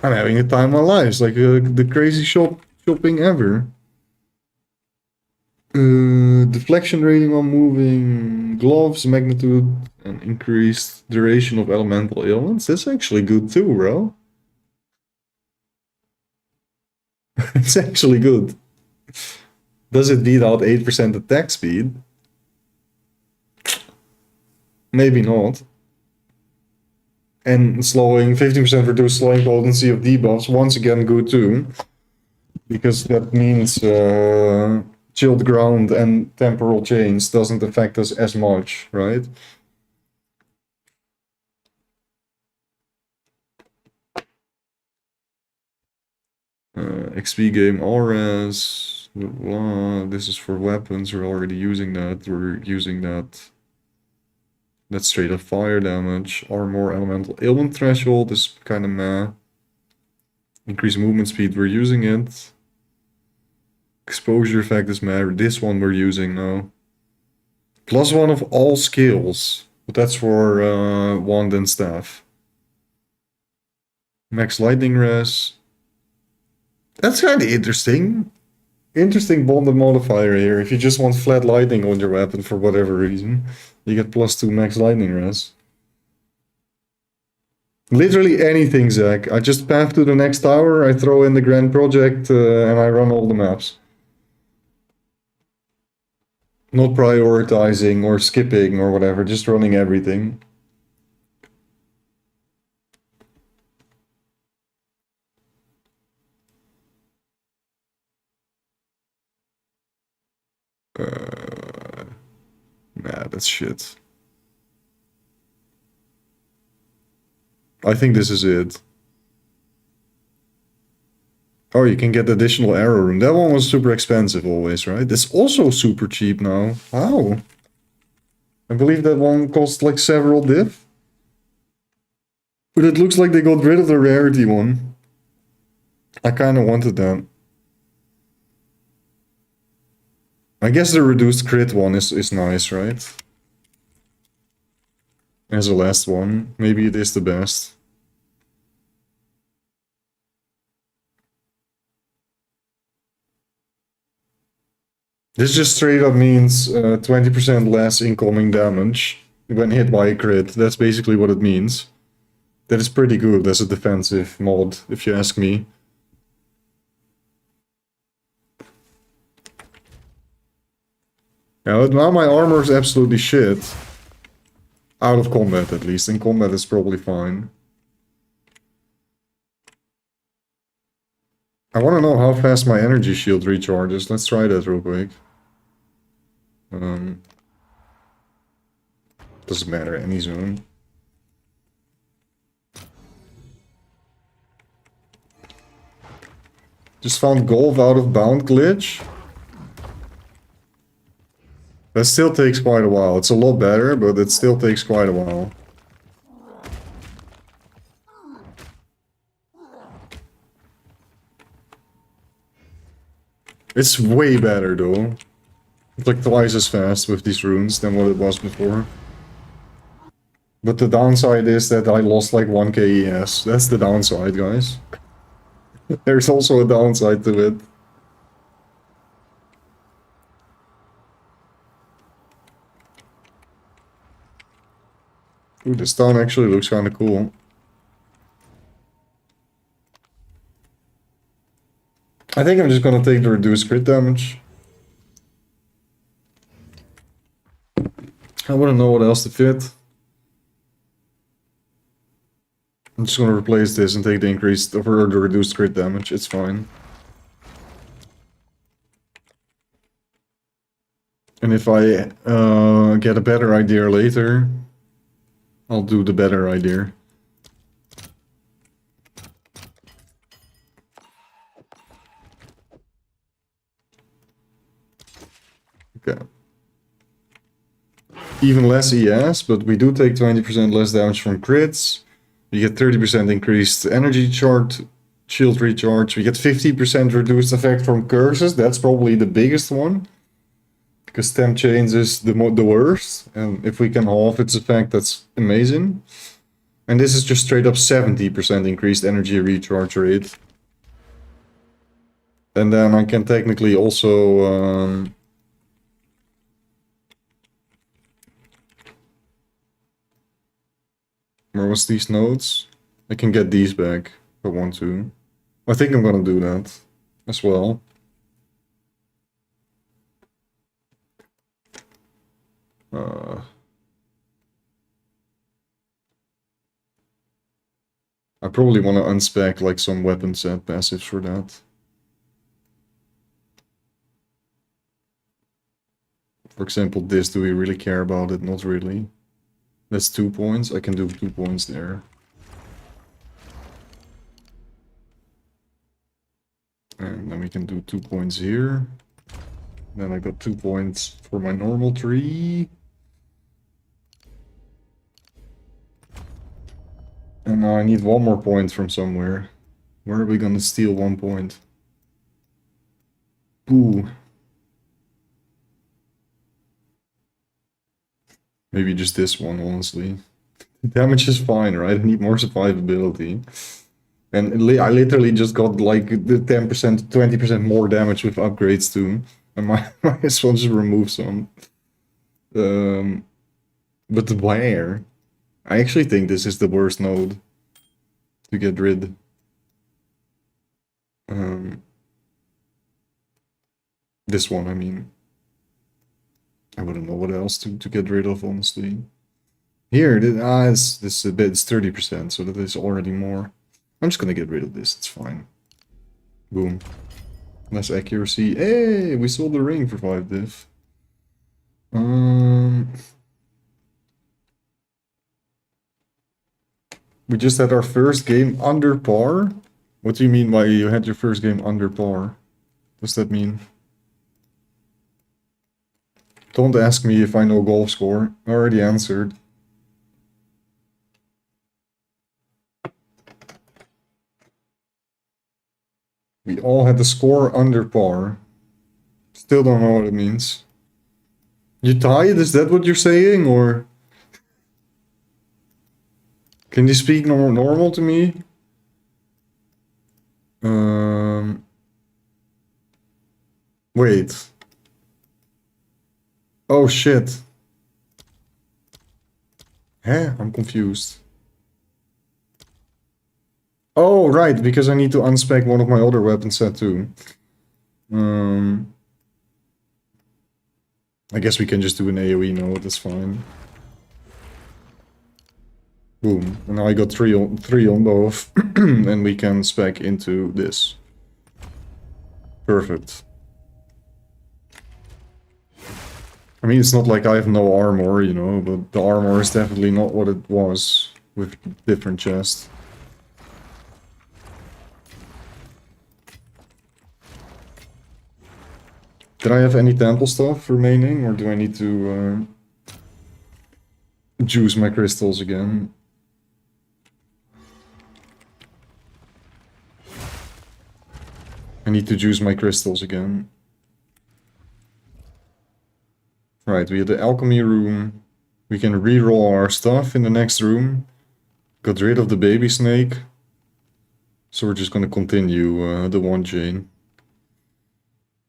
Speaker 1: having the time of my life. It's like the crazy shopping ever. Deflection rating on moving, gloves, magnitude, and increased duration of elemental ailments. That's actually good too, bro. It's actually good. Does it beat out 8% attack speed? Maybe not. And slowing, 15% reduced slowing potency of debuffs, once again good too. Because that means chilled ground and temporal chains doesn't affect us as much, right? XP game auras. This is for weapons. We're already using that. We're using that. That's straight up fire damage. Armor elemental ailment threshold is kind of meh. Increased movement speed, we're using it. Exposure effect is meh. This one we're using now. +1 of all skills. But that's for wand and staff. Max lightning res. That's kind of interesting. Interesting bonded modifier here. If you just want flat lightning on your weapon for whatever reason, you get +2 max lightning res. Literally anything, Zach. I just path to the next tower, I throw in the grand project, and I run all the maps. Not prioritizing or skipping or whatever, just running everything. Nah, that's shit. I think this is it. Oh, you can get additional arrow room. That one was super expensive always, right? It's also super cheap now. Wow. I believe that one cost like several div. But it looks like they got rid of the rarity one. I kind of wanted that. I guess the reduced crit one is nice, right? As the last one. Maybe it is the best. This just straight up means 20% less incoming damage when hit by a crit. That's basically what it means. That is pretty good as a defensive mod, if you ask me. Now my armor is absolutely shit. Out of combat, at least. In combat, it's probably fine. I want to know how fast my energy shield recharges. Let's try that real quick. Doesn't matter, any zone. Just found Golf out of bound glitch. That still takes quite a while. It's a lot better, but it still takes quite a while. It's way better though. It's like twice as fast with these runes than what it was before. But the downside is that I lost like 1k ES. That's the downside, guys. There's also a downside to it. Ooh, this town actually looks kind of cool. I think I'm just gonna take the reduced crit damage. I wouldn't know what else to fit. I'm just gonna replace this and take the increased or the reduced crit damage. It's fine. And if I get a better idea later, I'll do the better idea. Okay. Even less ES, but we do take 20% less damage from crits. We get 30% increased energy charge, shield recharge. We get 50% reduced effect from curses. That's probably the biggest one. Because Temp Chains is the worst. And if we can halve its effect, that's amazing. And this is just straight up 70% increased energy recharge rate. And then I can technically also... where was these nodes? I can get these back if I want to. I think I'm gonna do that as well. I probably want to unspec like some weapon set passives for that. For example, this, do we really care about it? Not really. That's 2 points. I can do 2 points there. And then we can do 2 points here. Then I got 2 points for my normal tree. And now I need 1 more point from somewhere. Where are we gonna steal 1 point? Boo. Maybe just this one, honestly. Damage is fine, right? I need more survivability. And I literally just got like the 10%, 20% more damage with upgrades too. I might as well just remove some. But where? I actually think this is the worst node to get rid. This one, I mean. I wouldn't know what else to get rid of, honestly. Here, it's a bit, it's 30%, so that is already more. I'm just gonna get rid of this, it's fine. Boom. Less accuracy. Hey, we sold the ring for 5 diff. We just had our first game under par? What do you mean by you had your first game under par? What does that mean? Don't ask me if I know golf score. I already answered. We all had the score under par. Still don't know what it means. You tied? Is that what you're saying, or? Can you speak normal to me? Wait. Oh shit. Huh? I'm confused. Oh, right, because I need to unspec one of my other weapon set too. I guess we can just do an AoE node, that's fine. Boom. And now I got three on both. And we can spec into this. Perfect. I mean, it's not like I have no armor, you know, but the armor is definitely not what it was with different chests. Did I have any temple stuff remaining, or do I need to juice my crystals again? I need to juice my crystals again. Right, we had the alchemy room. We can reroll our stuff in the next room. Got rid of the baby snake. So we're just gonna continue the one chain.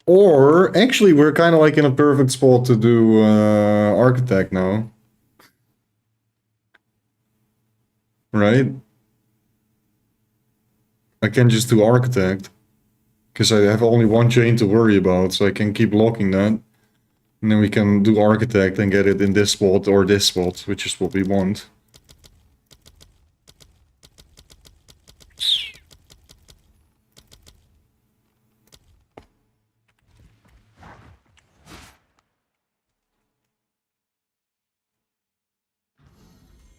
Speaker 1: Or, actually, we're kind of like in a perfect spot to do Architect now. Right? I can just do Architect. Because I have only one chain to worry about, so I can keep locking that. And then we can do Architect and get it in this spot or this spot, which is what we want.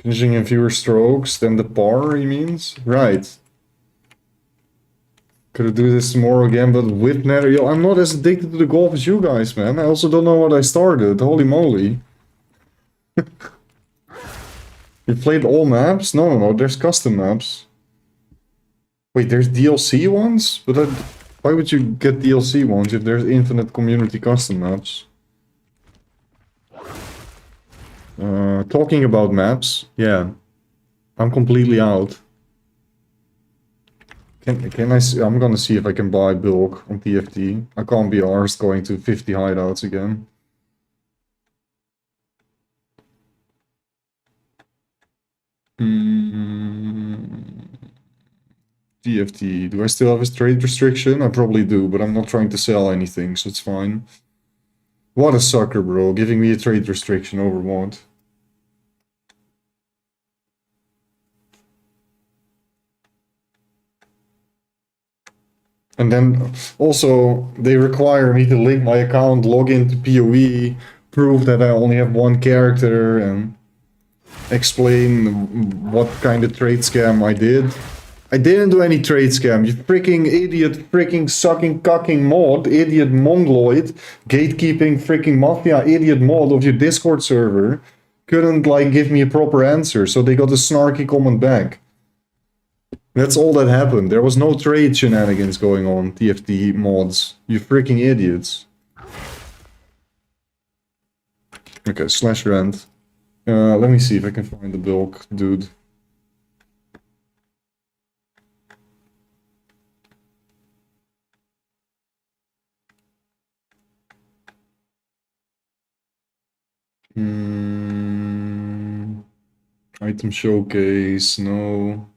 Speaker 1: Finishing in fewer strokes than the par, he means? Right. Could do this tomorrow again, but with Nether. Yo, I'm not as addicted to the golf as you guys, man. I also don't know what I started. Holy moly. You played all maps? No, no, no. There's custom maps. Wait, there's DLC ones? But why would you get DLC ones if there's infinite community custom maps? Talking about maps, yeah. I'm completely out. Can I see, I'm gonna see if I can buy bulk on TFT. I can't be arsed going to 50 hideouts again. TFT, do I still have a trade restriction? I probably do, but I'm not trying to sell anything, so it's fine. What a sucker, bro, giving me a trade restriction over what? And then also they require me to link my account, log into PoE, prove that I only have one character, and explain what kind of trade scam I did. I didn't do any trade scam, you freaking idiot, freaking sucking cocking mod, idiot mongoloid, gatekeeping freaking mafia idiot mod of your Discord server couldn't like give me a proper answer, so they got a snarky comment back. That's all that happened. There was no trade shenanigans going on, TFT mods. You freaking idiots. Okay, slash rent. Let me see if I can find the bulk, dude. Item showcase, no.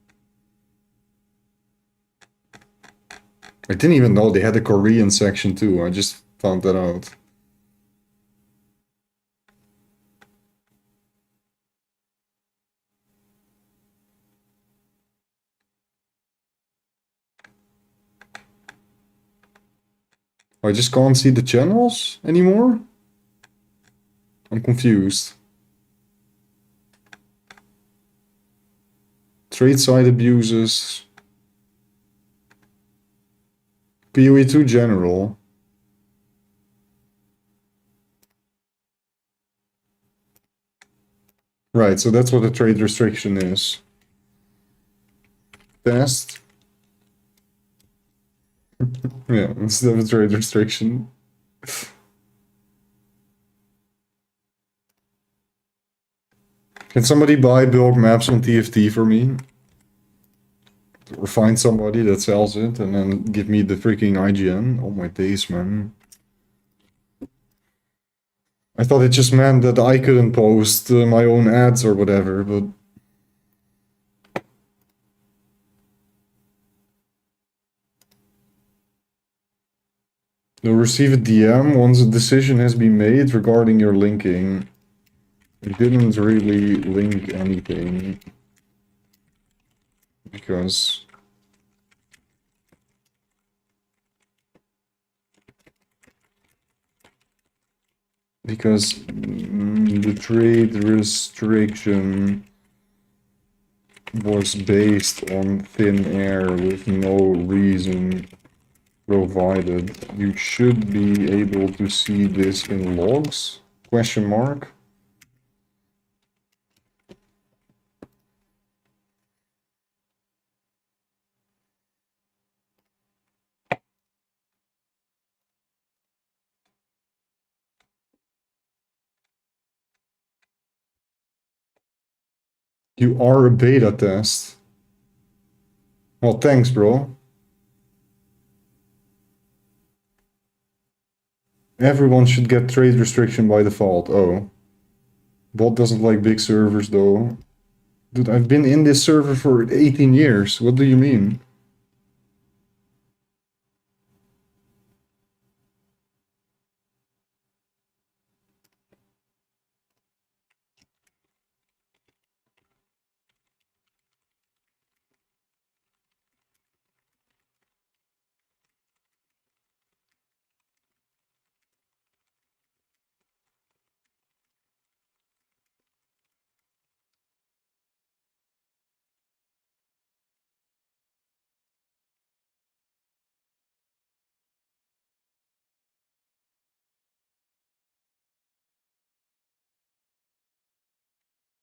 Speaker 1: I didn't even know they had a Korean section too. I just found that out. I just can't see the channels anymore? I'm confused. Trade side abuses. PoE2 general. Right, so that's what a trade restriction is. Test. Yeah, instead of a trade restriction. Can somebody buy bulk maps on TFT for me? Or find somebody that sells it and then give me the freaking IGN? Oh my days, man. I thought it just meant that I couldn't post my own ads or whatever, but... You'll receive a DM once a decision has been made regarding your linking. It didn't really link anything. Because... the trade restriction was based on thin air with no reason provided. You should be able to see this in logs? Question mark. You are a beta test. Well, thanks, bro. Everyone should get trade restriction by default. Oh. Bot doesn't like big servers, though. Dude, I've been in this server for 18 years. What do you mean?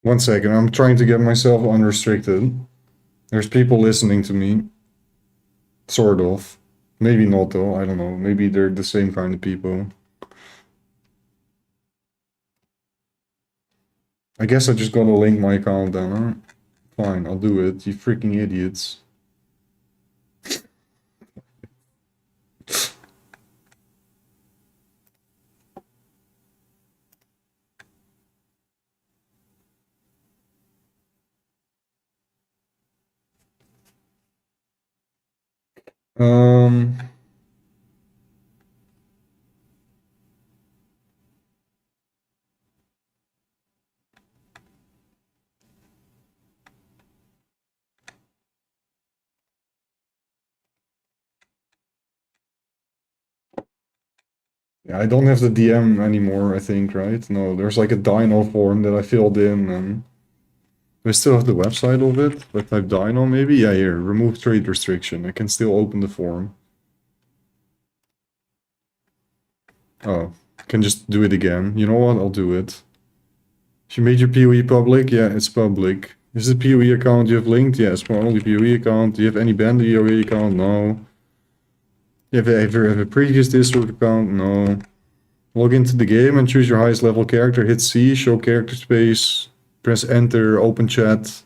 Speaker 1: 1 second, I'm trying to get myself unrestricted. There's people listening to me. Sort of. Maybe not though, I don't know. Maybe they're the same kind of people. I guess I just gotta link my account then, huh? Fine, I'll do it, you freaking idiots. Um... Yeah, I don't have the DM anymore, I think, right? No, there's like a Dino form that I filled in, and do I still have the website of it? If I type Dino, maybe? Yeah, here, remove trade restriction. I can still open the form. Oh, I can just do it again. You know what? I'll do it. If you made your PoE public, yeah, it's public. Is the PoE account you have linked? Yes, my only PoE account. Do you have any banned PoE account? No. You have a previous Discord account? No. Log into the game and choose your highest level character. Hit C, show character space, press enter, open chat,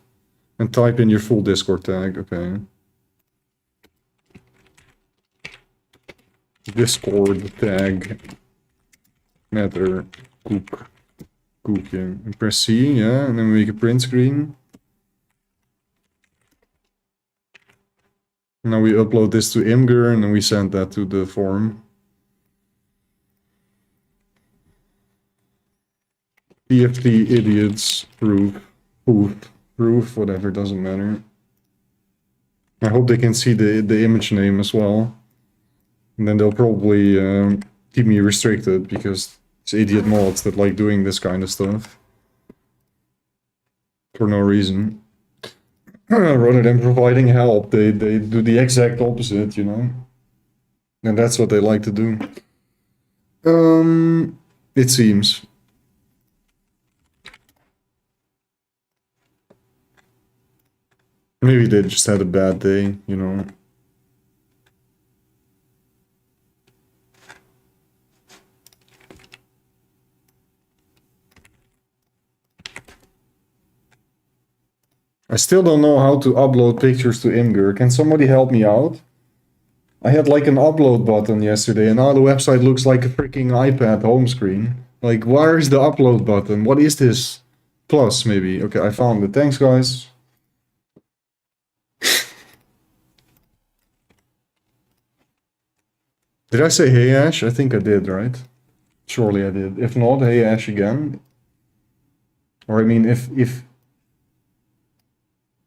Speaker 1: and type in your full Discord tag. Okay. Discord tag. Matter. Koekje. And press C, yeah, and then we make a print screen. Now we upload this to Imgur and then we send that to the forum. TFT idiots proof, whatever, doesn't matter. I hope they can see the image name as well. And then they'll probably keep me restricted because it's idiot mods that like doing this kind of stuff. For no reason. Rather than providing help, they do the exact opposite, you know? And that's what they like to do. It seems. Maybe they just had a bad day, you know? I still don't know how to upload pictures to Imgur. Can somebody help me out? I had like an upload button yesterday and now the website looks like a freaking iPad home screen. Like, where is the upload button? What is this? Plus, maybe. Okay, I found it. Thanks, guys. Did I say hey Ash? I think I did, right? Surely I did. If not, hey Ash again. Or I mean,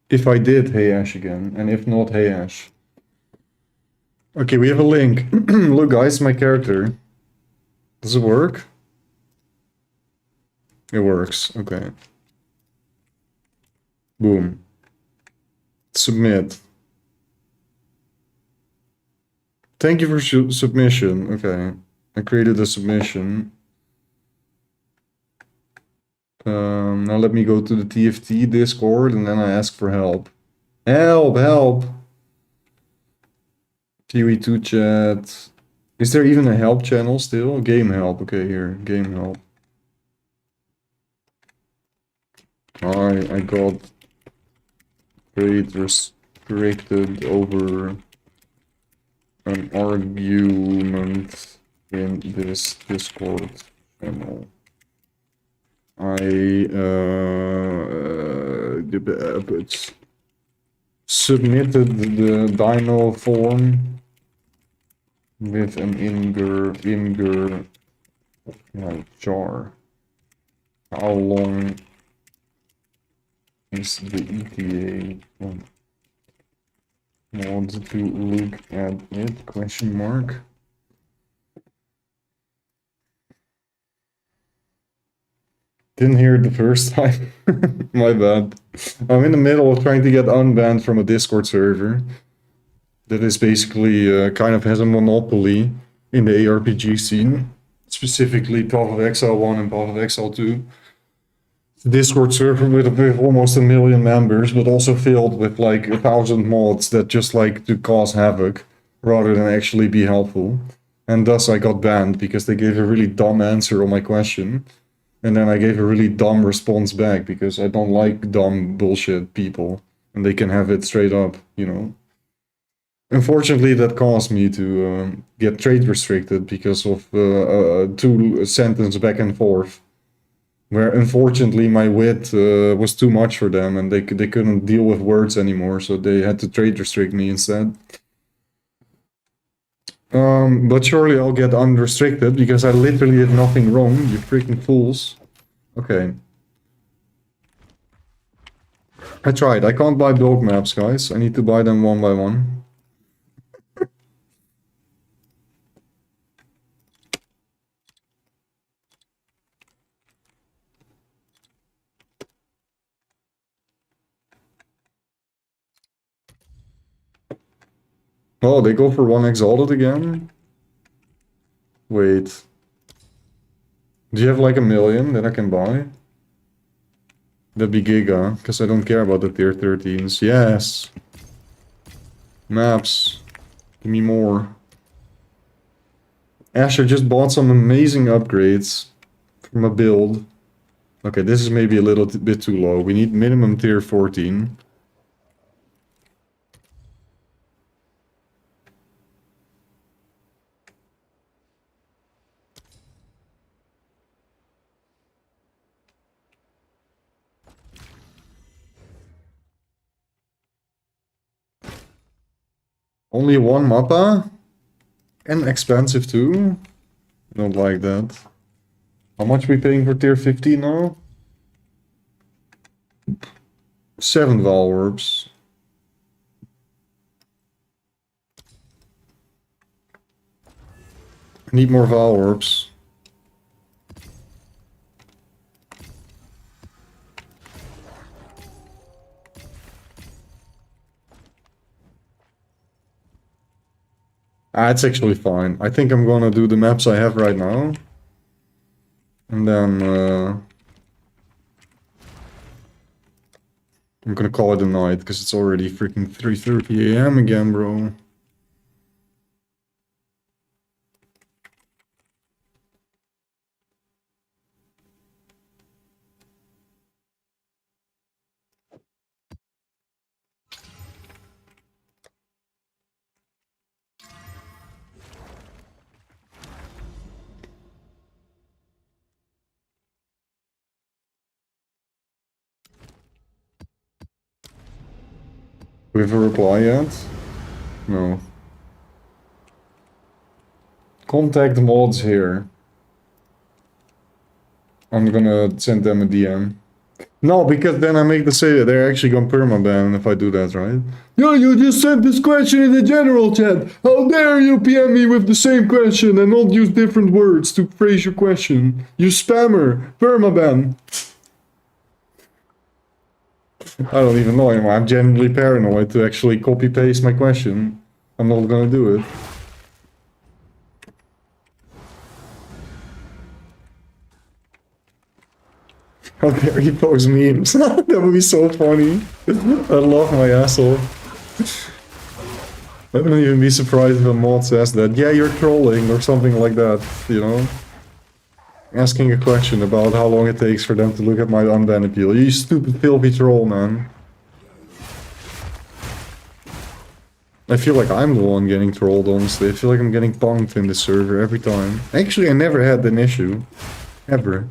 Speaker 1: if I did, hey Ash again, and if not, hey Ash. Okay, we have a link. Look guys, my character. Does it work? It works, okay. Boom. Submit. Thank you for submission. Okay, I created a submission. Now let me go to the TFT Discord and then I ask for help. Help! PoE2 chat. Is there even a help channel still? Game help. Okay, here. Game help. I got trade restricted over an argument in this Discord channel. I submitted the Dino form with an Imgur jar. How long is the ETA? Want to look at it? Question mark. Didn't hear it the first time. My bad. I'm in the middle of trying to get unbanned from a Discord server that is basically kind of has a monopoly in the ARPG scene, specifically Path of Exile 1 and Path of Exile 2. Discord server with almost 1 million members, but also filled with like 1,000 mods that just like to cause havoc rather than actually be helpful. And thus I got banned because they gave a really dumb answer on my question. And then I gave a really dumb response back because I don't like dumb bullshit people. And they can have it straight up, you know. Unfortunately, that caused me to get trade restricted because of 2 sentences back and forth. Where unfortunately my wit was too much for them and they couldn't deal with words anymore, so they had to trade restrict me instead. But surely I'll get unrestricted because I literally did nothing wrong, you freaking fools. Okay. I tried. I can't buy bulk maps, guys. I need to buy them one by one. Oh, they go for 1 exalted again? Wait. Do you have like 1 million that I can buy? That'd be Giga, because I don't care about the tier 13s. Yes! Maps. Give me more. Asher just bought some amazing upgrades from a build. Okay, this is maybe a little bit too low. We need minimum tier 14. Only 1 mappa? And expensive too? Don't like that. How much we paying for tier 15 now? 7 Val orbs. I need more Val orbs. It's actually fine. I think I'm gonna do the maps I have right now. And then I'm gonna call it a night, because it's already freaking 3:30 AM again, bro. Do we have a reply yet? No. Contact mods here. I'm gonna send them a DM. No, because then I make the say that they're actually gonna permaban if I do that, right? Yo, you just sent this question in the general chat. How dare you PM me with the same question and not use different words to phrase your question? You spammer. Permaban. I don't even know anymore. I'm genuinely paranoid to actually copy-paste my question. I'm not gonna do it. How dare you post memes? That would be so funny. I love my asshole. I wouldn't even be surprised if a mod says that. Yeah, you're trolling or something like that, you know? Asking a question about how long it takes for them to look at my unban appeal. You stupid filthy troll, man. I feel like I'm the one getting trolled, honestly. I feel like I'm getting punked in this server every time. Actually, I never had an issue. Ever.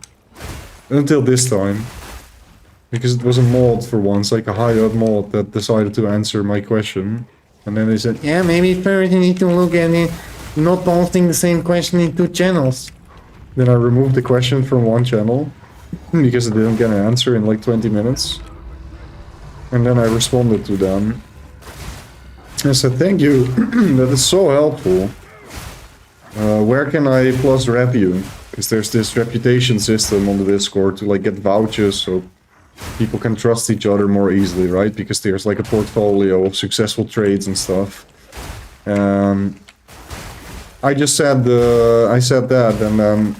Speaker 1: Until this time. Because it was a mod for once, like a high-up mod that decided to answer my question. And then they said, yeah, maybe first you need to look at it, not posting the same question in 2 channels. Then I removed the question from 1 channel, because it didn't get an answer in like 20 minutes. And then I responded to them. I said, thank you, that is so helpful. Where can I plus rep you? Because there's this reputation system on the Discord to like get vouchers so people can trust each other more easily, right? Because there's like a portfolio of successful trades and stuff. I just said I said that, and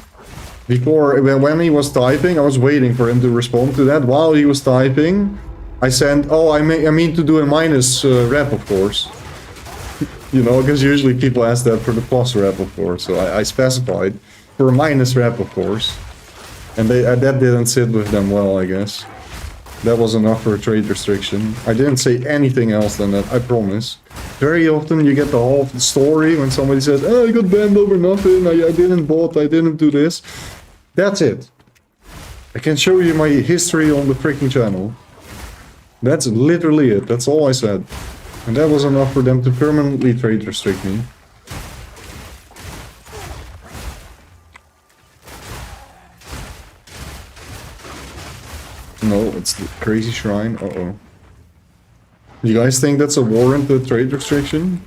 Speaker 1: Before, when he was typing, I was waiting for him to respond to that. While he was typing, I sent, oh, I mean to do a minus rep, of course. You know, because usually people ask that for the plus rep, of course. So I specified for a minus rep, of course. And that didn't sit with them well, I guess. That was enough for a trade restriction. I didn't say anything else than that, I promise. Very often you get the whole story when somebody says, oh, I got banned over nothing, I didn't bot, I didn't do this. That's it. I can show you my history on the freaking channel. That's literally it, that's all I said. And that was enough for them to permanently trade restrict me. No, it's the crazy shrine. Uh-oh. You guys think that's a warranted trade restriction?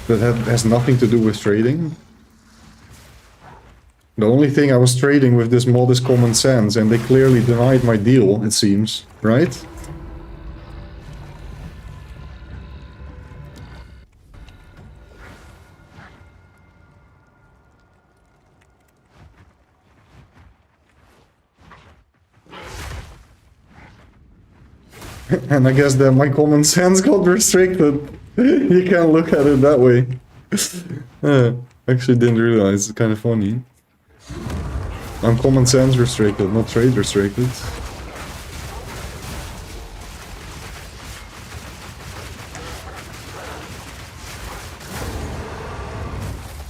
Speaker 1: That has nothing to do with trading? The only thing I was trading with this mod is common sense, and they clearly denied my deal, it seems. Right? And I guess that my common sense got restricted. You can't look at it that way. Actually didn't realize, it's kind of funny. I'm common sense restricted, not trade restricted.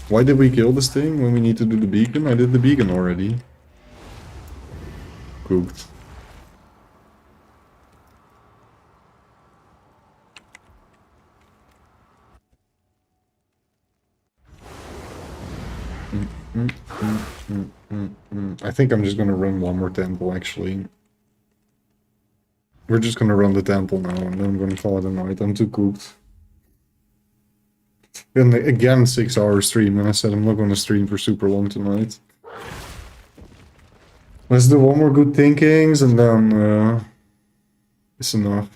Speaker 1: Why did we kill this thing when we need to do the beacon? I did the beacon already. Cooked. I think I'm just gonna run one more temple, actually. We're just gonna run the temple now, and then I'm gonna call it a night. I'm too cooked. And again, 6-hour stream, and I said I'm not gonna stream for super long tonight. Let's do one more good thinkings, and then it's enough.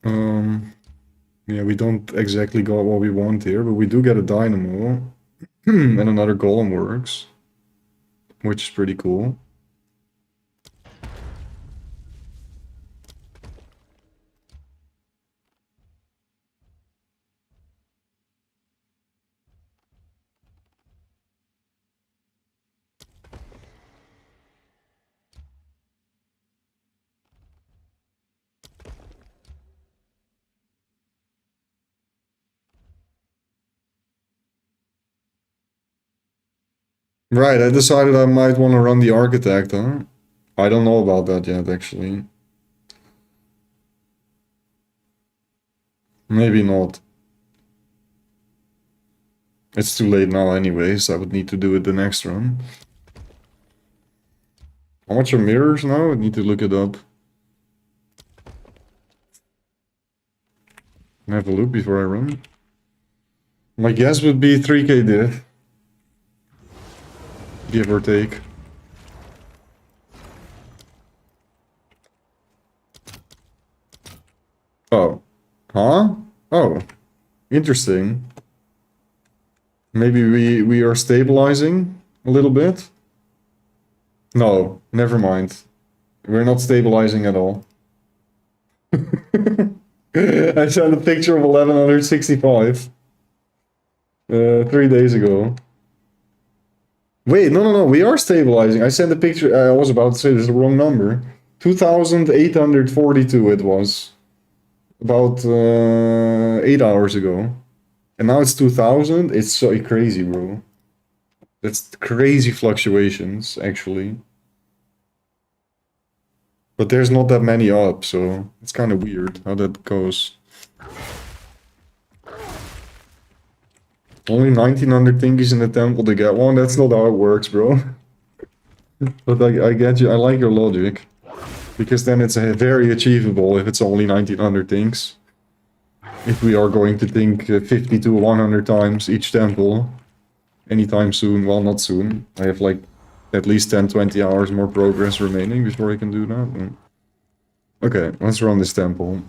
Speaker 1: Yeah, we don't exactly got what we want here, but we do get a dynamo. And another golem works, which is pretty cool. Right, I decided I might want to run the architect, huh? I don't know about that yet, actually. Maybe not. It's too late now anyways, I would need to do it the next run. How much are mirrors now? I need to look it up. Have a look before I run. My guess would be 3k diff. Give or take. Oh. Huh? Oh. Interesting. Maybe we are stabilizing a little bit? No, never mind. We're not stabilizing at all. I sent a picture of 1165 3 days ago. Wait, no, we are stabilizing. I sent a picture, I was about to say this is the wrong number. 2,842 it was. About 8 hours ago. And now it's 2,000. It's so crazy, bro. That's crazy fluctuations, actually. But there's not that many up, so it's kind of weird how that goes. Only 1900 thingies in the temple to get one? That's not how it works, bro. But I get you, I like your logic. Because then it's very achievable if it's only 1900 things. If we are going to think 50 to 100 times each temple anytime soon, well, not soon. I have like at least 10-20 hours more progress remaining before I can do that. Okay, let's run this temple.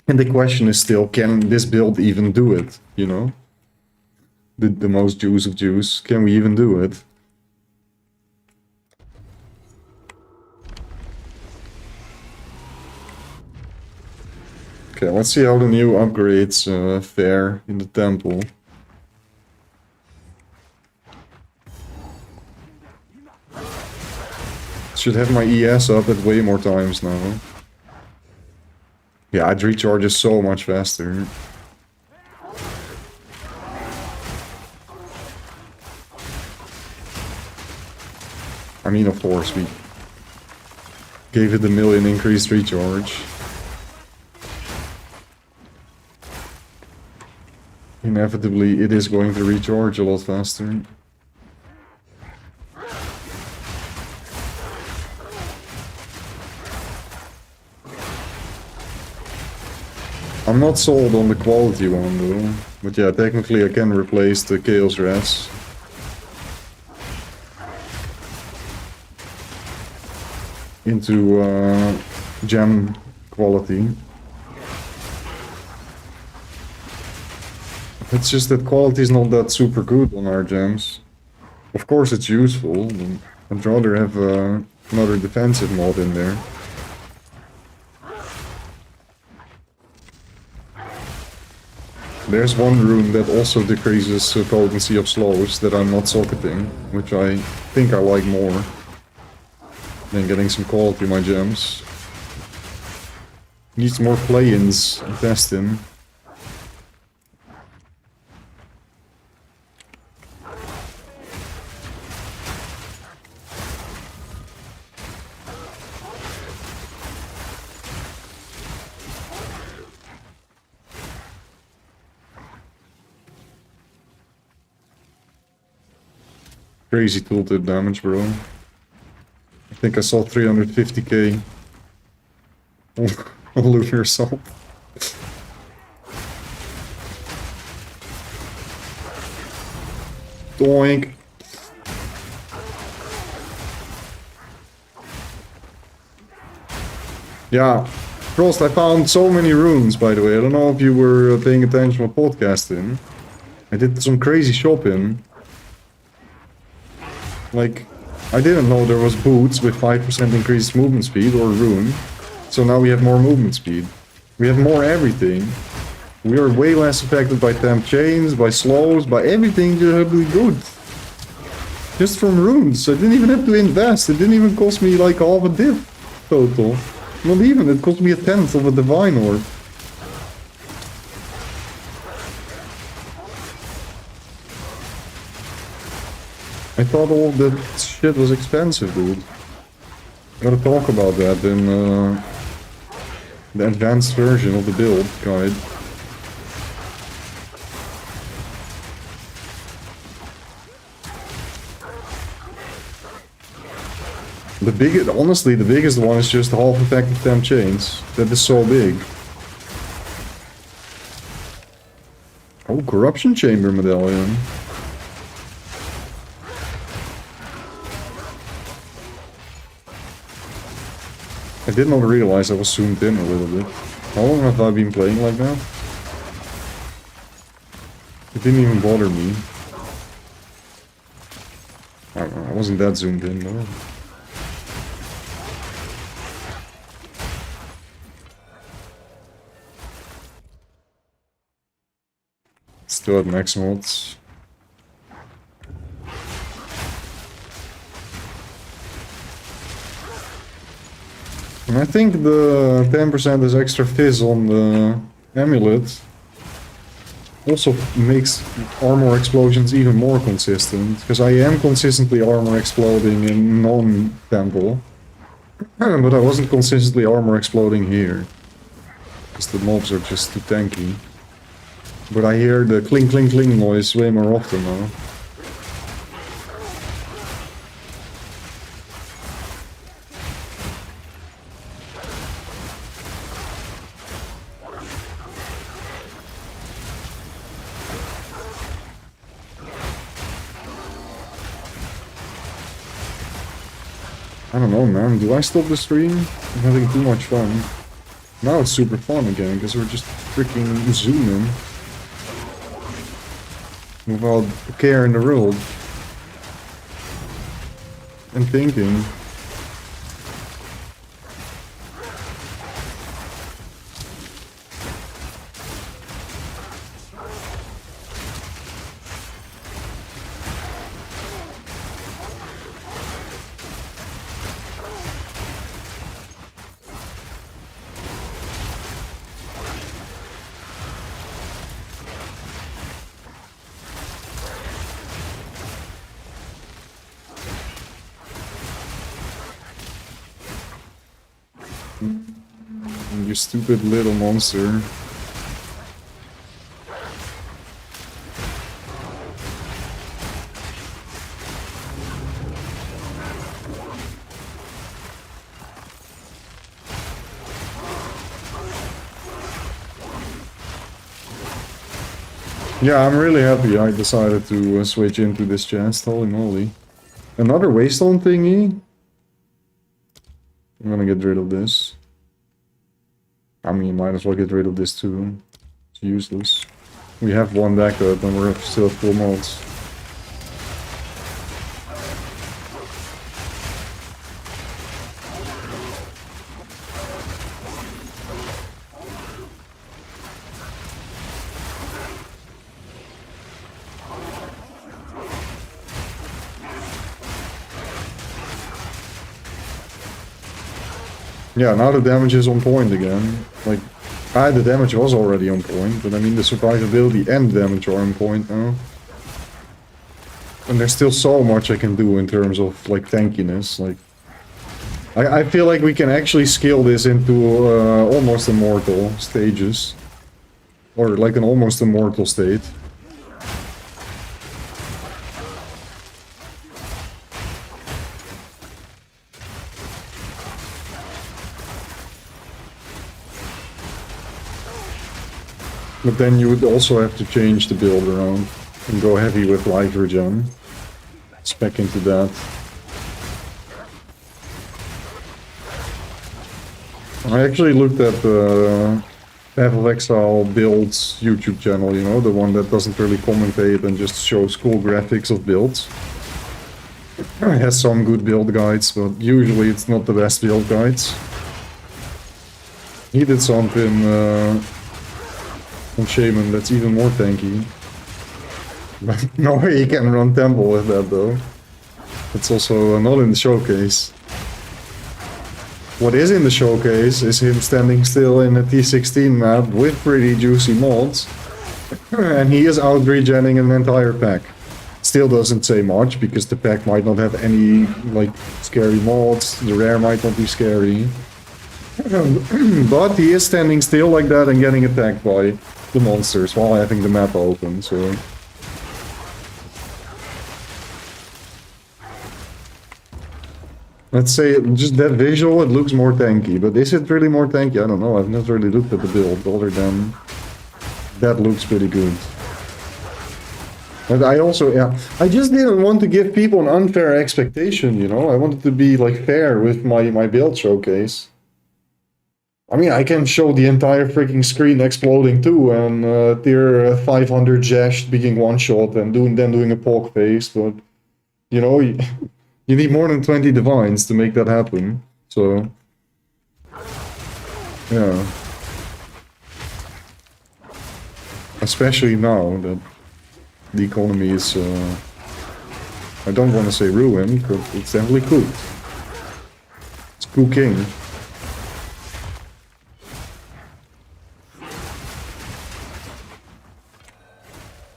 Speaker 1: And the question is still, can this build even do it, you know? the most juice of juice. Can we even do it? Okay, let's see how the new upgrades fare in the temple. Should have my ES up at way more times now. Yeah, it recharges so much faster. I mean, of course, we gave it a 1,000,000 increased recharge. Inevitably, it is going to recharge a lot faster. I'm not sold on the quality one though, but yeah, technically I can replace the Chaos Rats. Into gem quality. It's just that quality is not that super good on our gems. Of course it's useful, but I'd rather have another defensive mod in there. There's one rune that also decreases the potency of slows that I'm not socketing, which I think I like more than getting some quality in my gems. Needs more play-ins investing. Crazy tooltip damage, bro. I think I saw 350k on Lunar Assault. Doink. Yeah, Frost, I found so many runes, by the way. I don't know if you were paying attention while podcasting. I did some crazy shopping. Like, I didn't know there was boots with 5% increased movement speed or rune. So now we have more movement speed. We have more everything. We are way less affected by temp chains, by slows, by everything just really good. Just from runes. I didn't even have to invest. It didn't even cost me like half a div total. Not even, it cost me 1/10 of a divine orb. I thought all that shit was expensive, dude. Gotta talk about that in the advanced version of the build guide. Honestly, the biggest one is just half effective temp chains. That is so big. Oh, corruption chamber medallion. I did not realize I was zoomed in a little bit. How long have I been playing like that? It didn't even bother me. I don't know, I wasn't that zoomed in though. Still at max mods. And I think the 10% is extra fizz on the amulet also makes armor explosions even more consistent, because I am consistently armor exploding in non-temple, but I wasn't consistently armor exploding here, because the mobs are just too tanky. But I hear the cling cling cling noise way more often now. I don't know, man. Do I stop the stream? I'm having too much fun. Now it's super fun again, because we're just freaking zooming. without a care in the world. And thinking. You stupid little monster. Yeah, I'm really happy I decided to switch into this chest, holy moly. Another waystone thingy? I'm gonna get rid of this. I mean, might as well get rid of this too. It's useless. We have one backup and we're still at full mods. Yeah, now the damage is on point again. Like, the damage was already on point, but I mean the survivability and damage are on point now. And there's still so much I can do in terms of, like, tankiness. Like, I feel like we can actually scale this into almost immortal stages. Or like an almost immortal state. But then you would also have to change the build around and go heavy with life regen. Spec into that. I actually looked at the Path of Exile builds YouTube channel, you know, the one that doesn't really commentate and just shows cool graphics of builds. It has some good build guides, but usually it's not the best build guides. He did something on Shaman that's even more tanky. But no way you can run Temple with that though. It's also not in the showcase. What is in the showcase is him standing still in a T16 map with pretty juicy mods. And he is out regenning an entire pack. Still doesn't say much, because the pack might not have any, like, scary mods. The rare might not be scary. But he is standing still like that and getting attacked by the monsters while having the map open, so... Let's say, just that visual, it looks more tanky, but is it really more tanky? I don't know, I've not really looked at the build, other than... That looks pretty good. But I also, yeah, I just didn't want to give people an unfair expectation, you know? I wanted to be, like, fair with my build showcase. I mean, I can show the entire freaking screen exploding too, and tier 500 Jash being one-shot and doing a poke face, but... You know... You need more than 20 divines to make that happen, so... Yeah. Especially now that the economy is, I don't want to say ruined, but it's definitely cooked. It's cooking.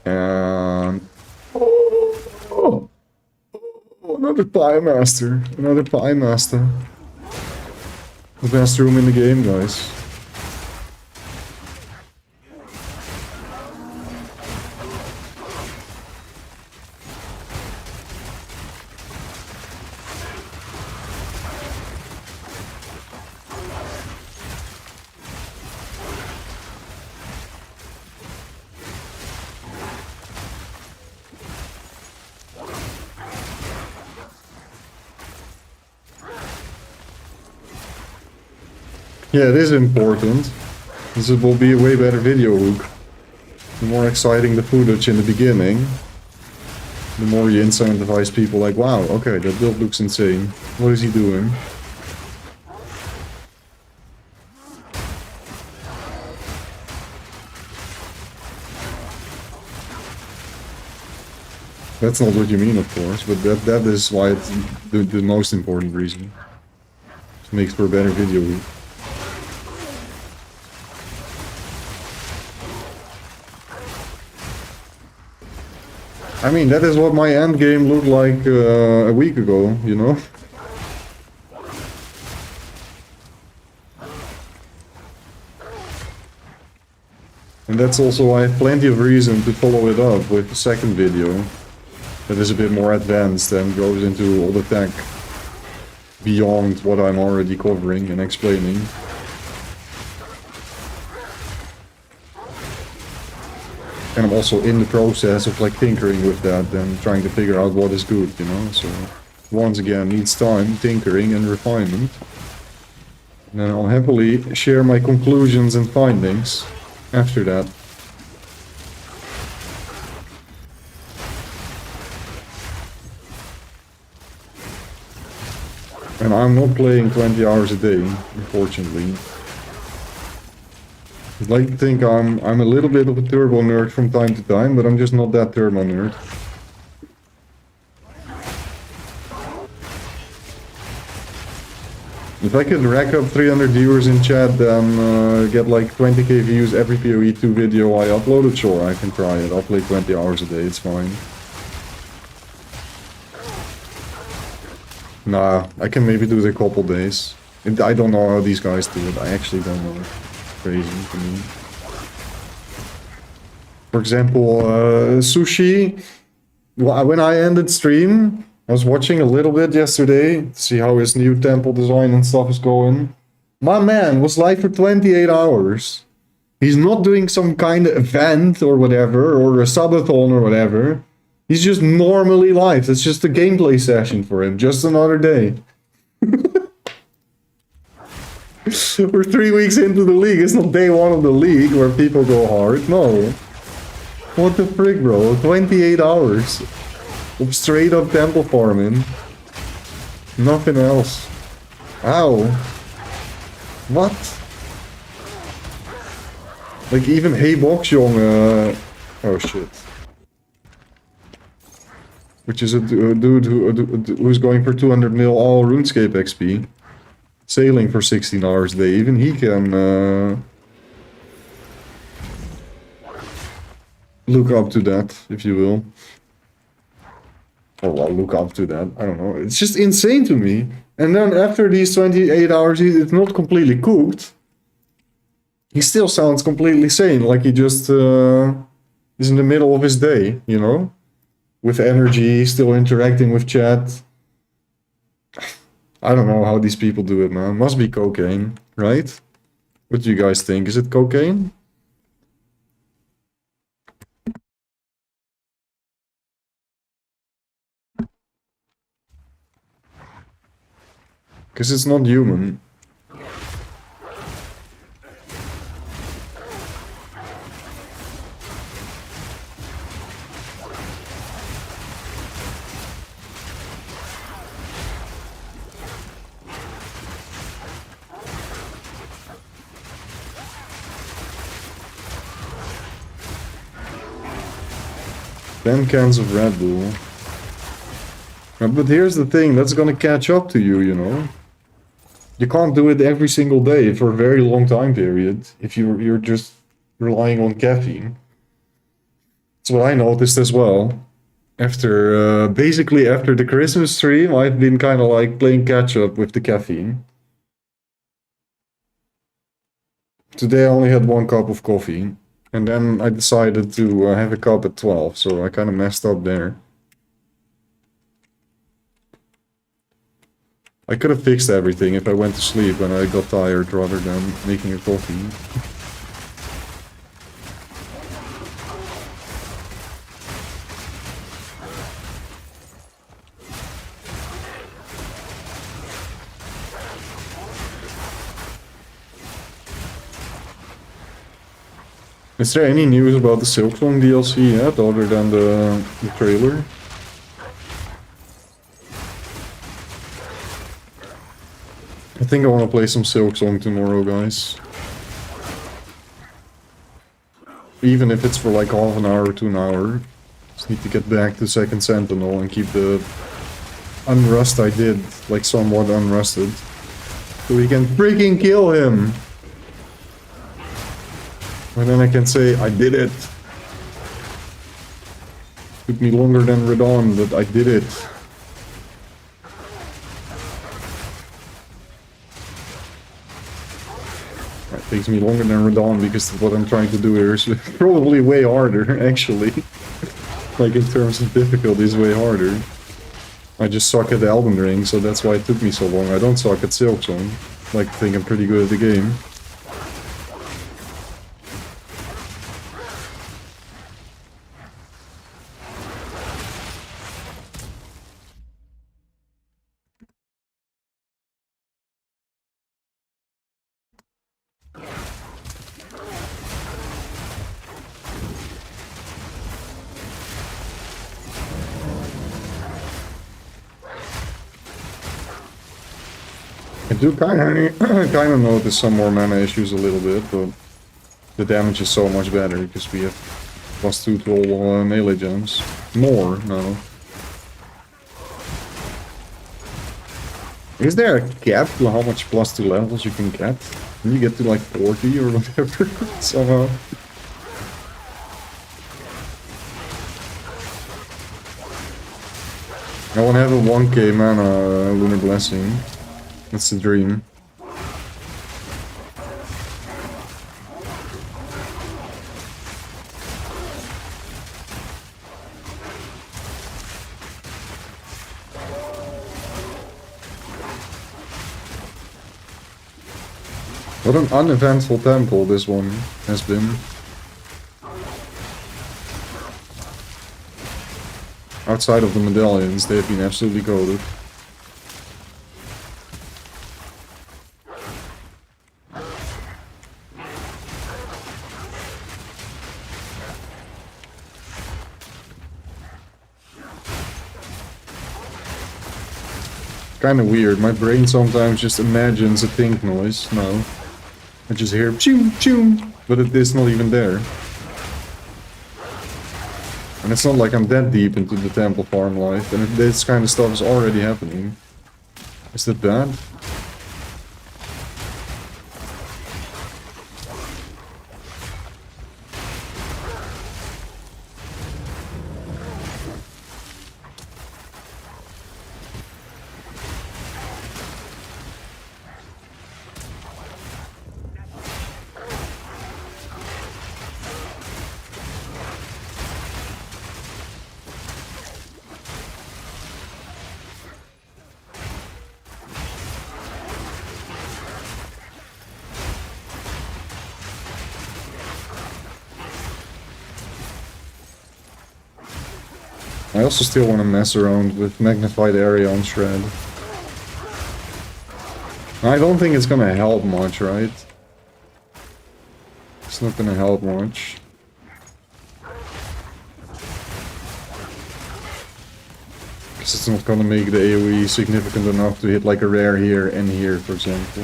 Speaker 1: And... Another Pie Master. Another Pie Master. The best room in the game, guys. Yeah, it is important. This will be a way better video hook. The more exciting the footage in the beginning, the more you incentivize people like, wow, okay, that build looks insane. What is he doing? That's not what you mean, of course, but that is why it's the most important reason. It makes for a better video loop. I mean, that is what my end game looked like a week ago, you know? And that's also why I have plenty of reason to follow it up with a second video that is a bit more advanced and goes into all the tech beyond what I'm already covering and explaining. And I'm also in the process of like tinkering with that and trying to figure out what is good, you know? So once again, needs time, tinkering and refinement. And then I'll happily share my conclusions and findings after that. And I'm not playing 20 hours a day, unfortunately. I'd like to think I'm a little bit of a turbo nerd from time to time, but I'm just not that turbo nerd. If I could rack up 300 viewers in chat, then get like 20k views every PoE2 video I uploaded, sure, I can try it. I'll play 20 hours a day, it's fine. Nah, I can maybe do it a couple days. I don't know how these guys do it, I actually don't know. Crazy to me. For example, Sushi, when I ended stream, I was watching a little bit yesterday to see how his new temple design and stuff is going. My man was live for 28 hours. He's not doing some kind of event or whatever, or a subathon or whatever. He's just normally live. It's just a gameplay session for him, just another day. We're 3 weeks into the league. It's not day one of the league where people go hard. No. What the frick, bro? 28 hours of straight up temple farming. Nothing else. Ow. What? Like even Hey Boxjong, oh shit. Which is a dude who's going for 200 mil all RuneScape XP. Sailing for 16 hours a day. Even he can look up to that, if you will. Or well, look up to that. I don't know. It's just insane to me. And then after these 28 hours, it's not completely cooked. He still sounds completely sane, like he just is in the middle of his day, you know? With energy, still interacting with chat. I don't know how these people do it, man. Must be cocaine, right? What do you guys think? Is it cocaine? Because it's not human. Ten cans of Red Bull. But here's the thing, that's gonna catch up to you, you know? You can't do it every single day for a very long time period if you're just relying on caffeine. That's what I noticed as well. After, basically after the Christmas stream, I've been kind of like playing catch up with the caffeine. Today I only had 1 cup of coffee. And then I decided to have a cup at 12, so I kind of messed up there. I could have fixed everything if I went to sleep when I got tired rather than making a coffee. Is there any news about the Silksong DLC yet, other than the trailer? I think I want to play some Silksong tomorrow, guys. Even if it's for like half an hour to an hour. Just need to get back to Second Sentinel and keep the unrust I did, like somewhat unrusted. So we can freaking kill him! And then I can say, I did it. Took me longer than Radon, but I did it. It takes me longer than Radon because what I'm trying to do here is probably way harder, actually. Like in terms of difficulty, is way harder. I just suck at Elden Ring, so that's why it took me so long. I don't suck at Silksong. Like, I think I'm pretty good at the game. I do kind of notice some more mana issues a little bit, but the damage is so much better because we have +2 to all melee jumps. More now. Is there a cap to how much +2 levels you can get? Can you get to like 40 or whatever somehow? I want to have a 1k mana Lunar Blessing. That's the dream. What an uneventful temple this one has been. Outside of the medallions, they've been absolutely goated. Kind of weird. My brain sometimes just imagines a think noise. No. I just hear choom choom, but it is not even there. And it's not like I'm that deep into the temple farm life, and this kind of stuff is already happening. Is that bad? I also still want to mess around with Magnified Area on Shred. I don't think it's gonna help much, right? It's not gonna help much. Because it's not gonna make the AoE significant enough to hit like a rare here and here, for example.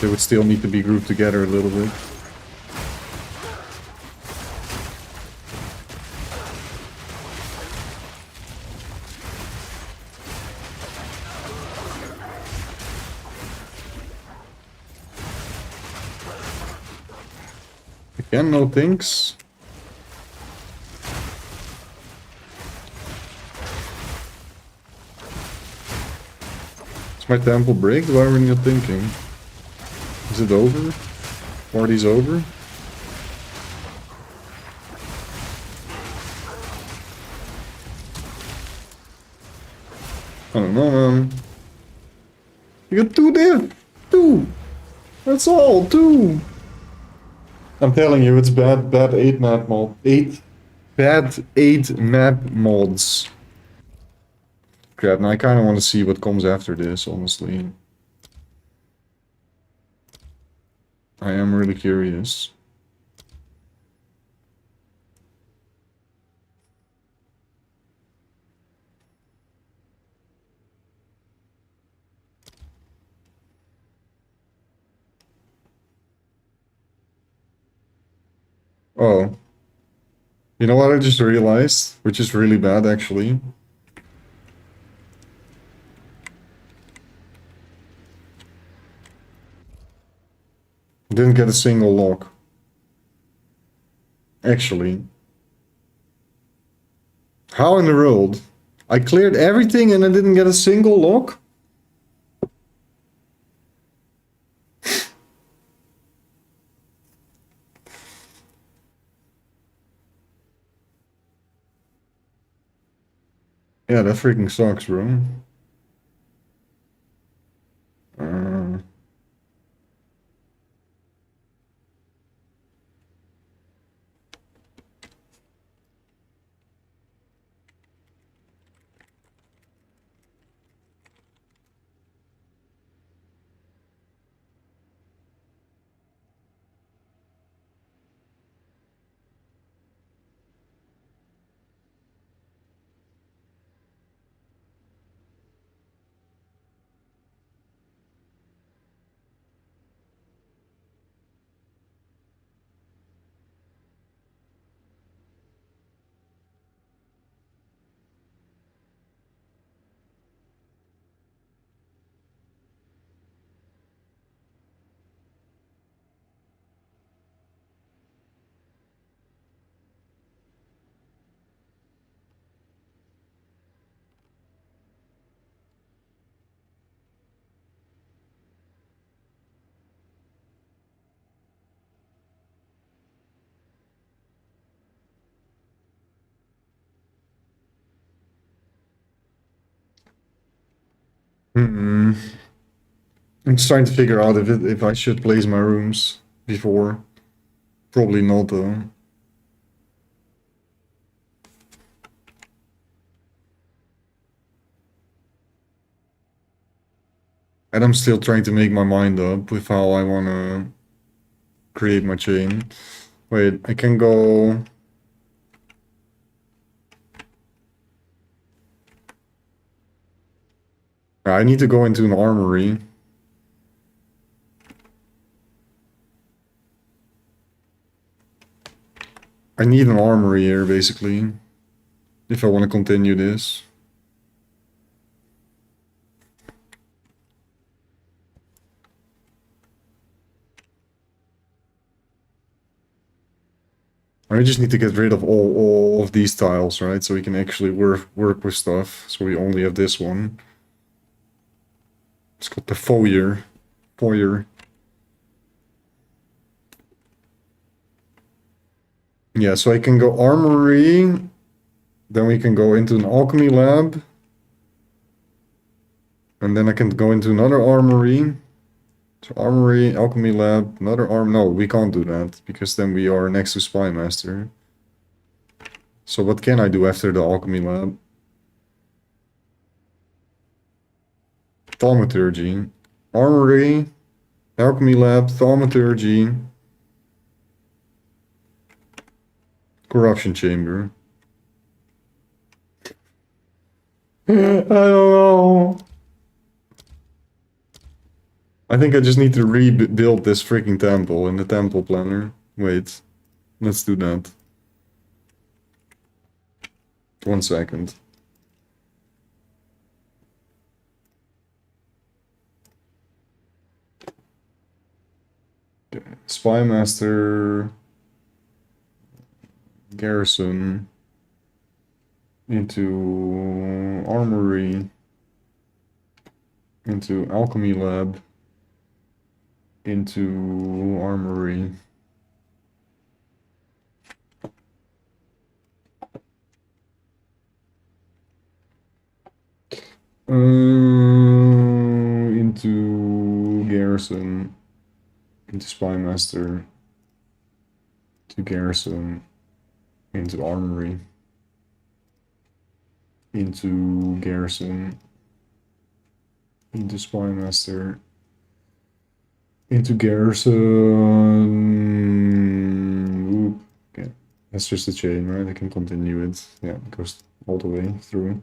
Speaker 1: They would still need to be grouped together a little bit. Again, no thinks. Is my temple break? Why are we not thinking? Is it over? Party's over? I don't know, man. You got 2 div! 2! That's all, 2! I'm telling you, it's bad 8 map mod. Bad 8 map mods. Crap, now I kinda wanna see what comes after this, honestly. I am really curious. Oh. You know what I just realized? Which is really bad, actually. Didn't get a single lock. Actually. How in the world? I cleared everything and I didn't get a single lock? Yeah, that freaking sucks, bro. Uh, hmm. I'm just trying to figure out if I should place my rooms before. Probably not, though. And I'm still trying to make my mind up with how I want to create my chain. Wait, I can go... I need to go into an armory. I need an armory here, basically, if I want to continue this. I just need to get rid of all of these tiles, right? So we can actually work with stuff. So we only have this one. It's called the foyer. Foyer. Yeah, so I can go armory. Then we can go into an alchemy lab. And then I can go into another armory. So armory, alchemy lab, another arm. No, we can't do that because then we are next to Spy Master. So what can I do after the alchemy lab? Thaumaturgy. Armory, alchemy lab, thaumaturgy, corruption chamber. I don't know. I think I just need to rebuild this freaking temple in the temple planner. Wait, let's do that. 1 second. Okay. Spy Master Garrison into Armory into Alchemy Lab into Armory. Into Garrison, into Spy Master, to Garrison, into Armory, into Garrison, into Spy Master, into Garrison. Oop. Okay, that's just a chain, right? I can continue it. Yeah, it goes all the way through.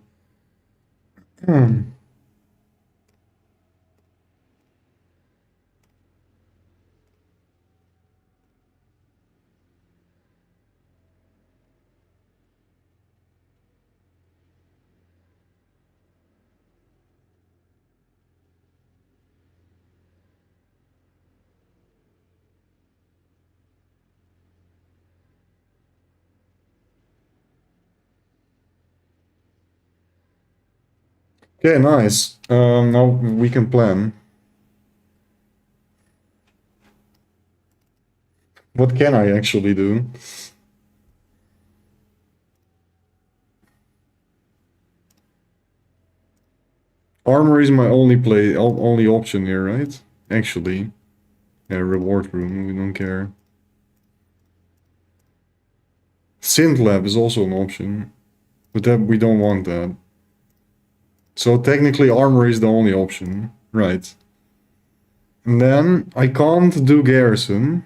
Speaker 1: Okay, nice. Now we can plan. What can I actually do? Armory is my only option here, right? Actually. Yeah, reward room, we don't care. Synth lab is also an option. But that we don't want that. So technically armory is the only option. Right. And then I can't do garrison.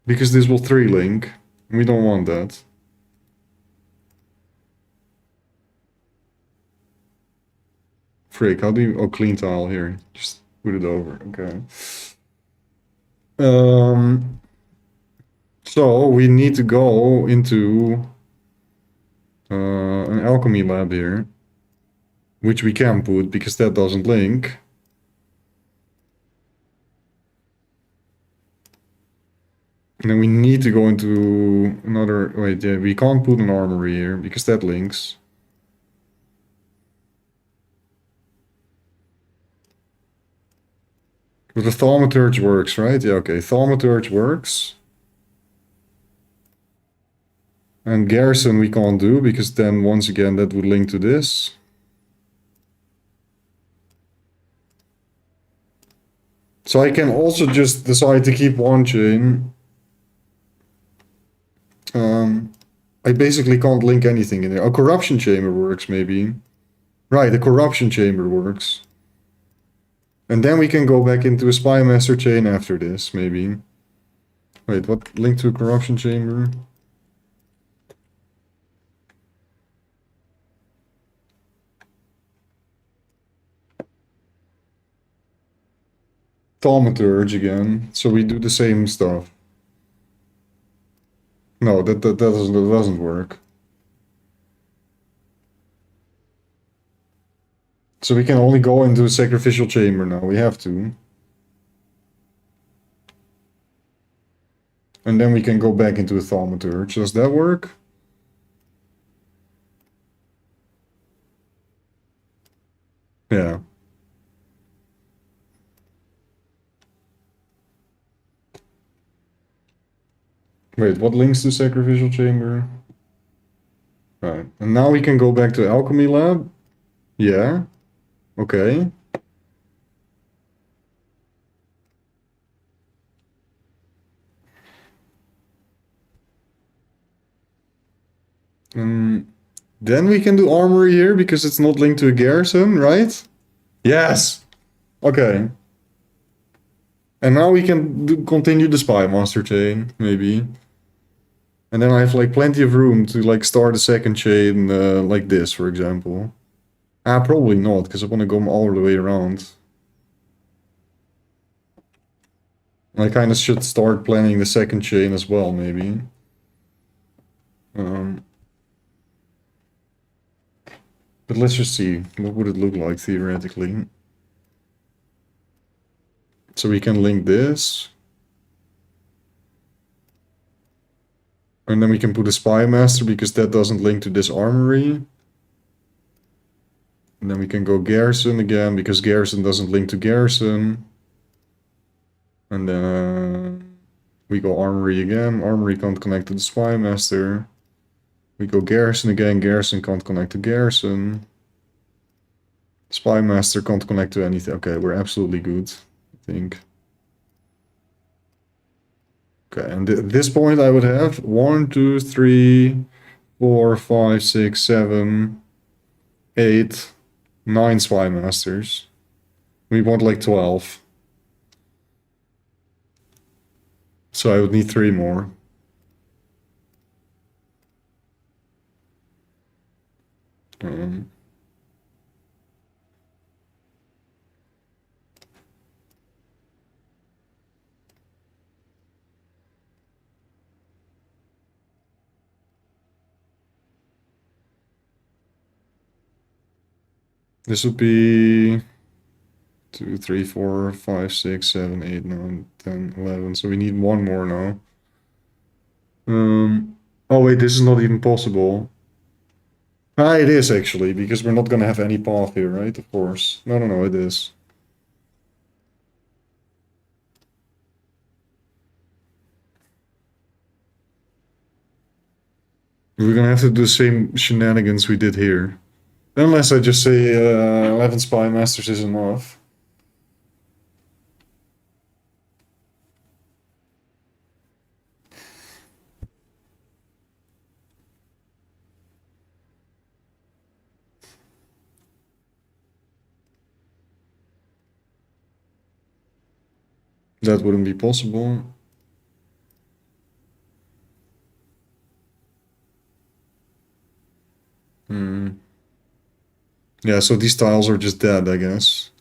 Speaker 1: Because this will 3-link. We don't want that. Frick, how do you... Oh, clean tile here. Just put it over. Okay. So we need to go into an alchemy lab here. Which we can put because that doesn't link. And then we need to go into another... Wait, yeah, we can't put an armory here because that links. But the thaumaturge works, right? Yeah, okay. Thaumaturge works. And garrison we can't do because then once again that would link to this. So I can also just decide to keep one chain. I basically can't link anything in there. A corruption chamber works maybe. Right, a corruption chamber works. And then we can go back into a spy master chain after this, maybe. Wait, what link to a corruption chamber? Thaumaturge again. So we do the same stuff. No, that doesn't work. So we can only go into a sacrificial chamber now. We have to. And then we can go back into a thaumaturge. Does that work? Yeah. Wait, what links to sacrificial chamber? Right. And now we can go back to alchemy lab. Yeah. Okay. Then we can do armory here because it's not linked to a garrison, right? Yes. Okay. And now we can continue the spy master chain, maybe. And then I have like plenty of room to like start a second chain like this, for example. Probably not, because I want to go all the way around. I kind of should start planning the second chain as well, maybe. But let's just see. What would it look like, theoretically? So we can link this. And then we can put a spy master, because that doesn't link to this armory. And then we can go garrison again, because garrison doesn't link to garrison. And then we go armory again. Armory can't connect to the spy master. We go garrison again. Garrison can't connect to garrison. Spy master can't connect to anything. Okay, we're absolutely good, I think. Okay, and at this point I would have 1, 2, 3, 4, 5, 6, 7, 8, 9 spy masters. We want like 12. So I would need 3 more. This would be 2, 3, 4, 5, 6, 7, 8, 9, 10, 11. So we need 1 more now. Oh wait, this is not even possible. Ah, it is actually, because we're not gonna have any path here, right? Of course. No, no, no, it is. We're gonna have to do the same shenanigans we did here. Unless I just say 11 Spy Masters is enough. That wouldn't be possible. Hmm. Yeah, so these tiles are just dead, I guess.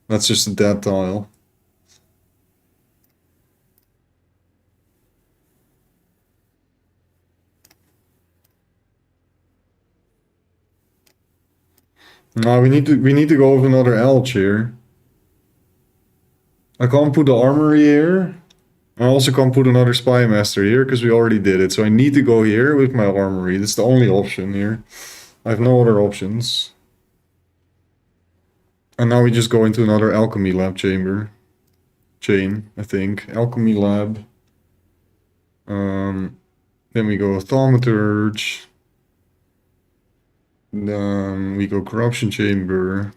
Speaker 1: That's just a dead tile. No, we need to go with another Elch here. I can't put the armory here. I also can't put another Spy Master here because we already did it. So I need to go here with my armory. That's the only option here. I have no other options. And now we just go into another alchemy lab chain, I think. Alchemy lab. Then we go thaumaturge. Then we go corruption chamber.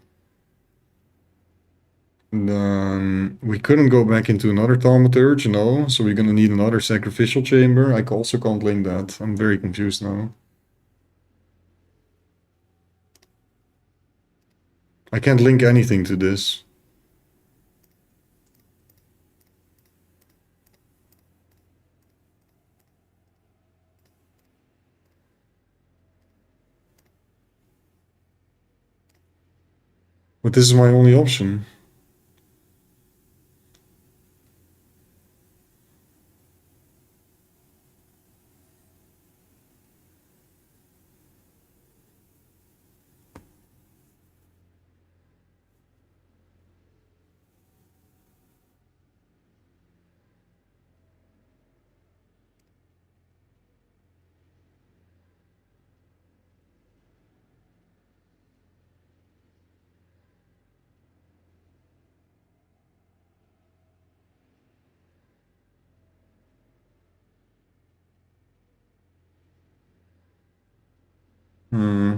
Speaker 1: Then we couldn't go back into another thaumaturge, no. So we're gonna need another sacrificial chamber. I also can't link that. I'm very confused now. I can't link anything to this. But this is my only option. Hmm.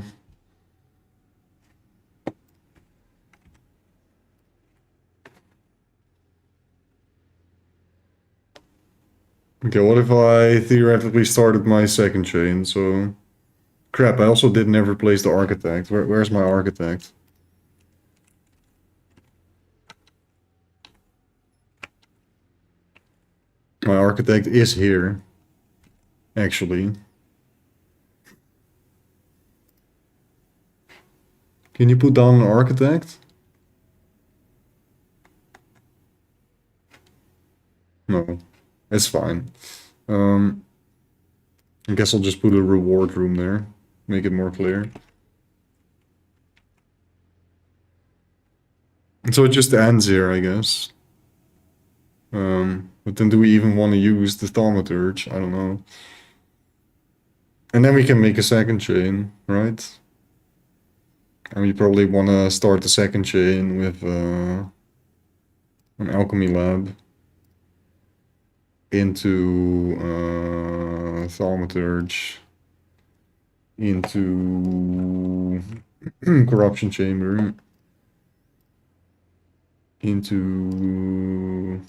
Speaker 1: Okay, what if I theoretically started my second chain? So, crap, I also did never place the architect. Where's my architect? My architect is here, actually. Can you put down an architect? No, it's fine. I guess I'll just put a reward room there, make it more clear. And so it just ends here, I guess. But then do we even want to use the thaumaturge? I don't know. And then we can make a second chain, right? And we probably want to start the second chain with an alchemy lab into thaumaturge into corruption chamber into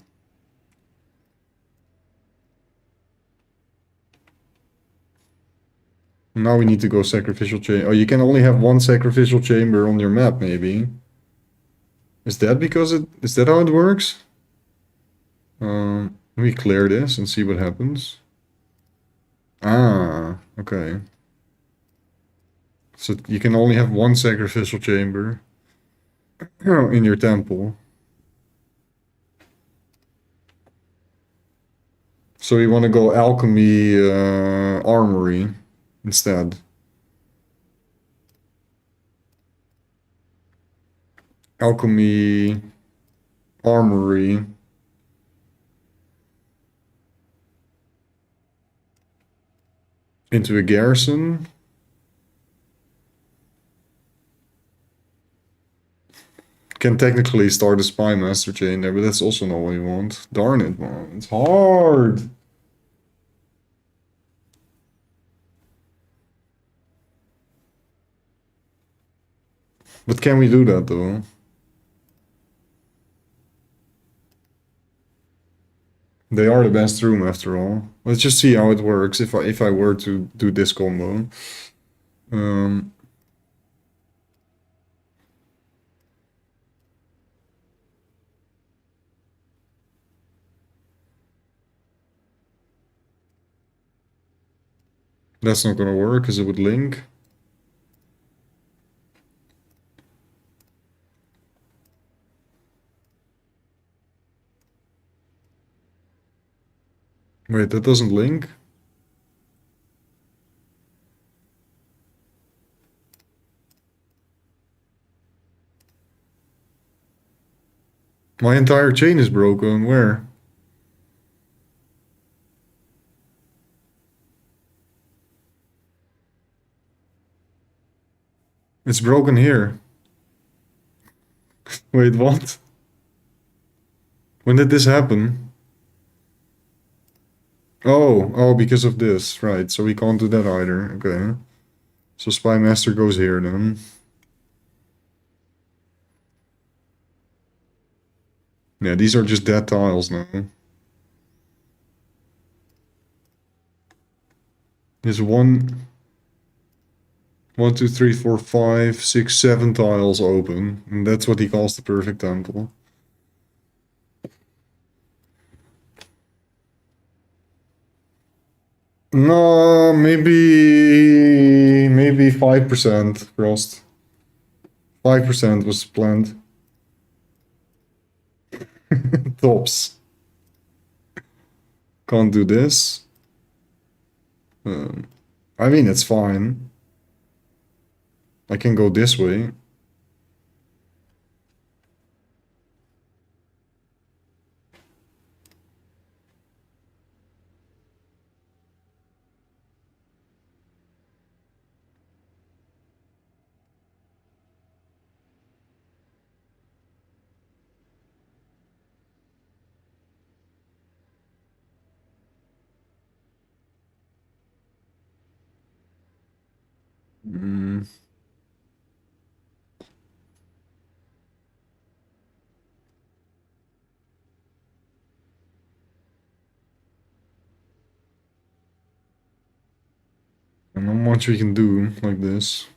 Speaker 1: now we need to go sacrificial chamber. Oh, you can only have one sacrificial chamber on your map, maybe. Is that because is that how it works? Let me clear this and see what happens. Ah, okay. So you can only have one sacrificial chamber in your temple. So we want to go alchemy armory instead. Alchemy armory. Into a garrison. Can technically start a spy master chain there, but that's also not what we want. Darn it, man. It's hard. But can we do that though? They are the best room after all. Let's just see how it works if I were to do this combo. That's not gonna work because it would link. Wait, that doesn't link? My entire chain is broken. Where? It's broken here. Wait, what? When did this happen? Oh, because of this. Right, so we can't do that either. Okay. So Spy Master goes here then. Yeah, these are just dead tiles now. There's 1, 2, 3, 4, 5, 6, 7 tiles open. And that's what he calls the perfect temple. No, maybe 5% frost. 5% was planned. Tops. Can't do this. I mean, it's fine. I can go this way. Mm. And not much we can do like this.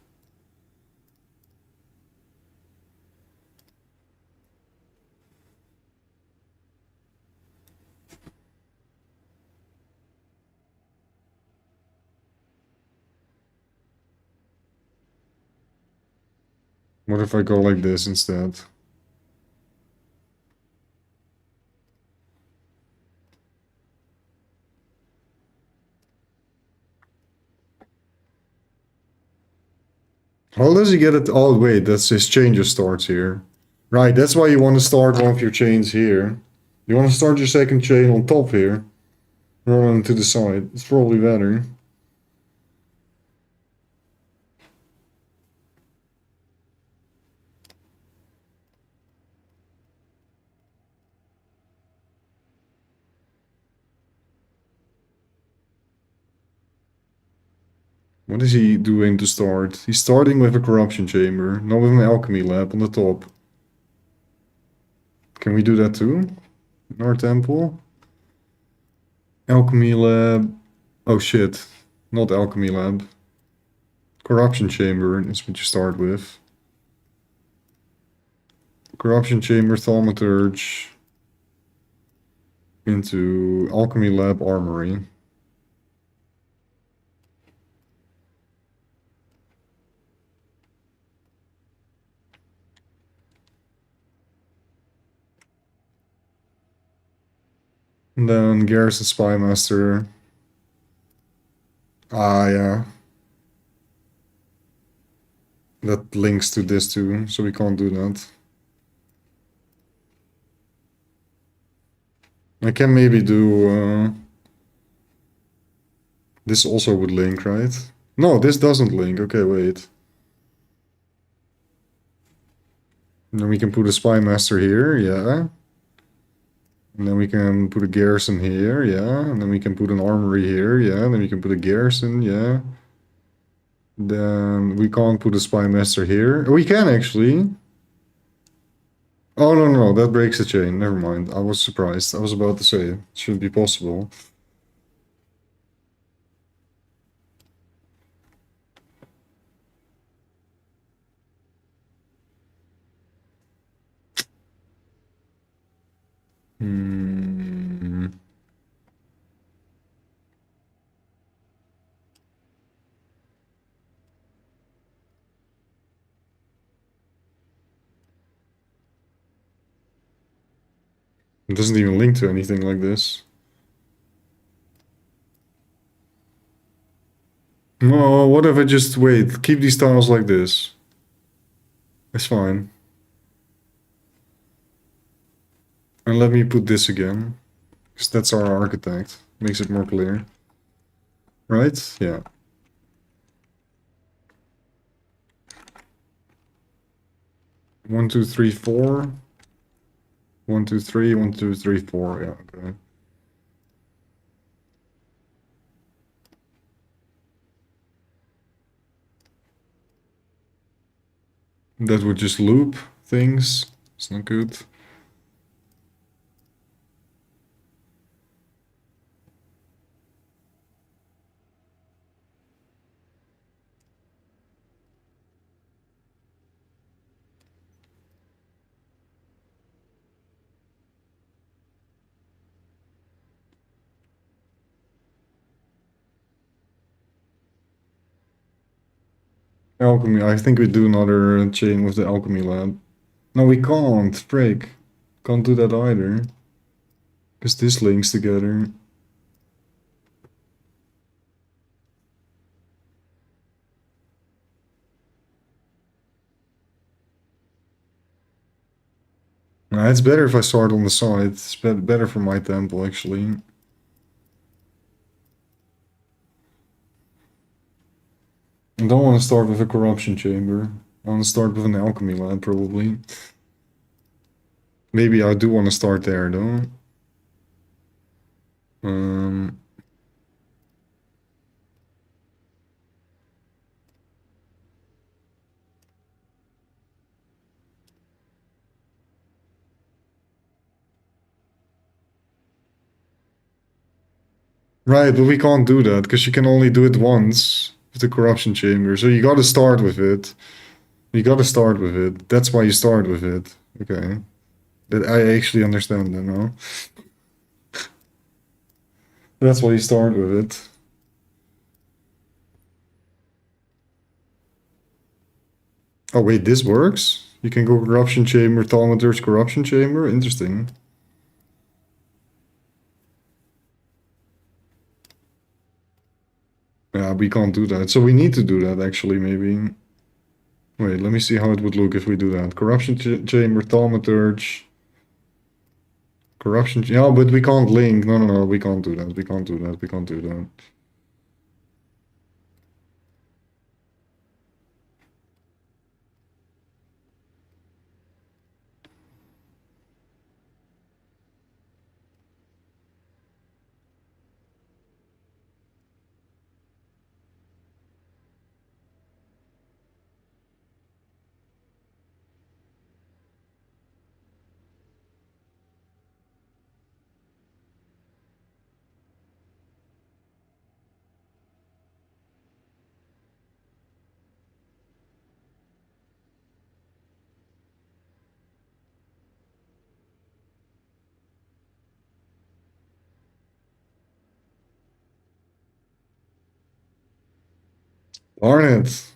Speaker 1: What if I go like this instead? How does he get it? Oh, wait, that's his changes starts here. Right, that's why you want to start one of your chains here. You want to start your second chain on top here. Rather than to the side. It's probably better. What is he doing to start? He's starting with a corruption chamber, not with an alchemy lab on the top. Can we do that too? In our temple? Alchemy lab. Oh shit. Not alchemy lab. Corruption chamber is what you start with. Corruption chamber, thaumaturge. Into alchemy lab armory. And then Garrison Spymaster. Ah, yeah. That links to this too, so we can't do that. I can maybe do... this also would link, right? No, this doesn't link. Okay, wait. And then we can put a spy master here, yeah. And then we can put a garrison here, yeah. And then we can put an armory here, yeah. And then we can put a garrison, yeah. Then we can't put a spy master here. We can actually. Oh, no, no, that breaks the chain. Never mind. I was surprised. I was about to say it shouldn't be possible. Hmm. It doesn't even link to anything like this. No, what if I just wait? Keep these tiles like this. It's fine. And let me put this again. Because that's our architect. Makes it more clear. Right? Yeah. One, two, three, four. 1, 2, 3, 1, 2, 3, 4. Yeah, okay. That would just loop things. It's not good. Alchemy. I think we do another chain with the alchemy lab. No, we can't. Frick. Can't do that either. Because this links together. It's better if I start on the side. It's better for my temple, actually. I don't want to start with a corruption chamber. I want to start with an alchemy lab, probably. Maybe I do want to start there, though. Right, but we can't do that, because you can only do it once with the corruption chamber. So you gotta start with it. You gotta start with it. That's why you start with it. Okay. That I actually understand that now. That's why you start with it. Oh wait, this works? You can go corruption chamber, Thaumaturge corruption chamber? Interesting. Yeah, we can't do that. So we need to do that actually, maybe. Wait, let me see how it would look if we do that. Corruption chamber, Thaumaturge. Corruption. Yeah, but we can't link. No, no, no, we can't do that. We can't do that. We can't do that. Darn it.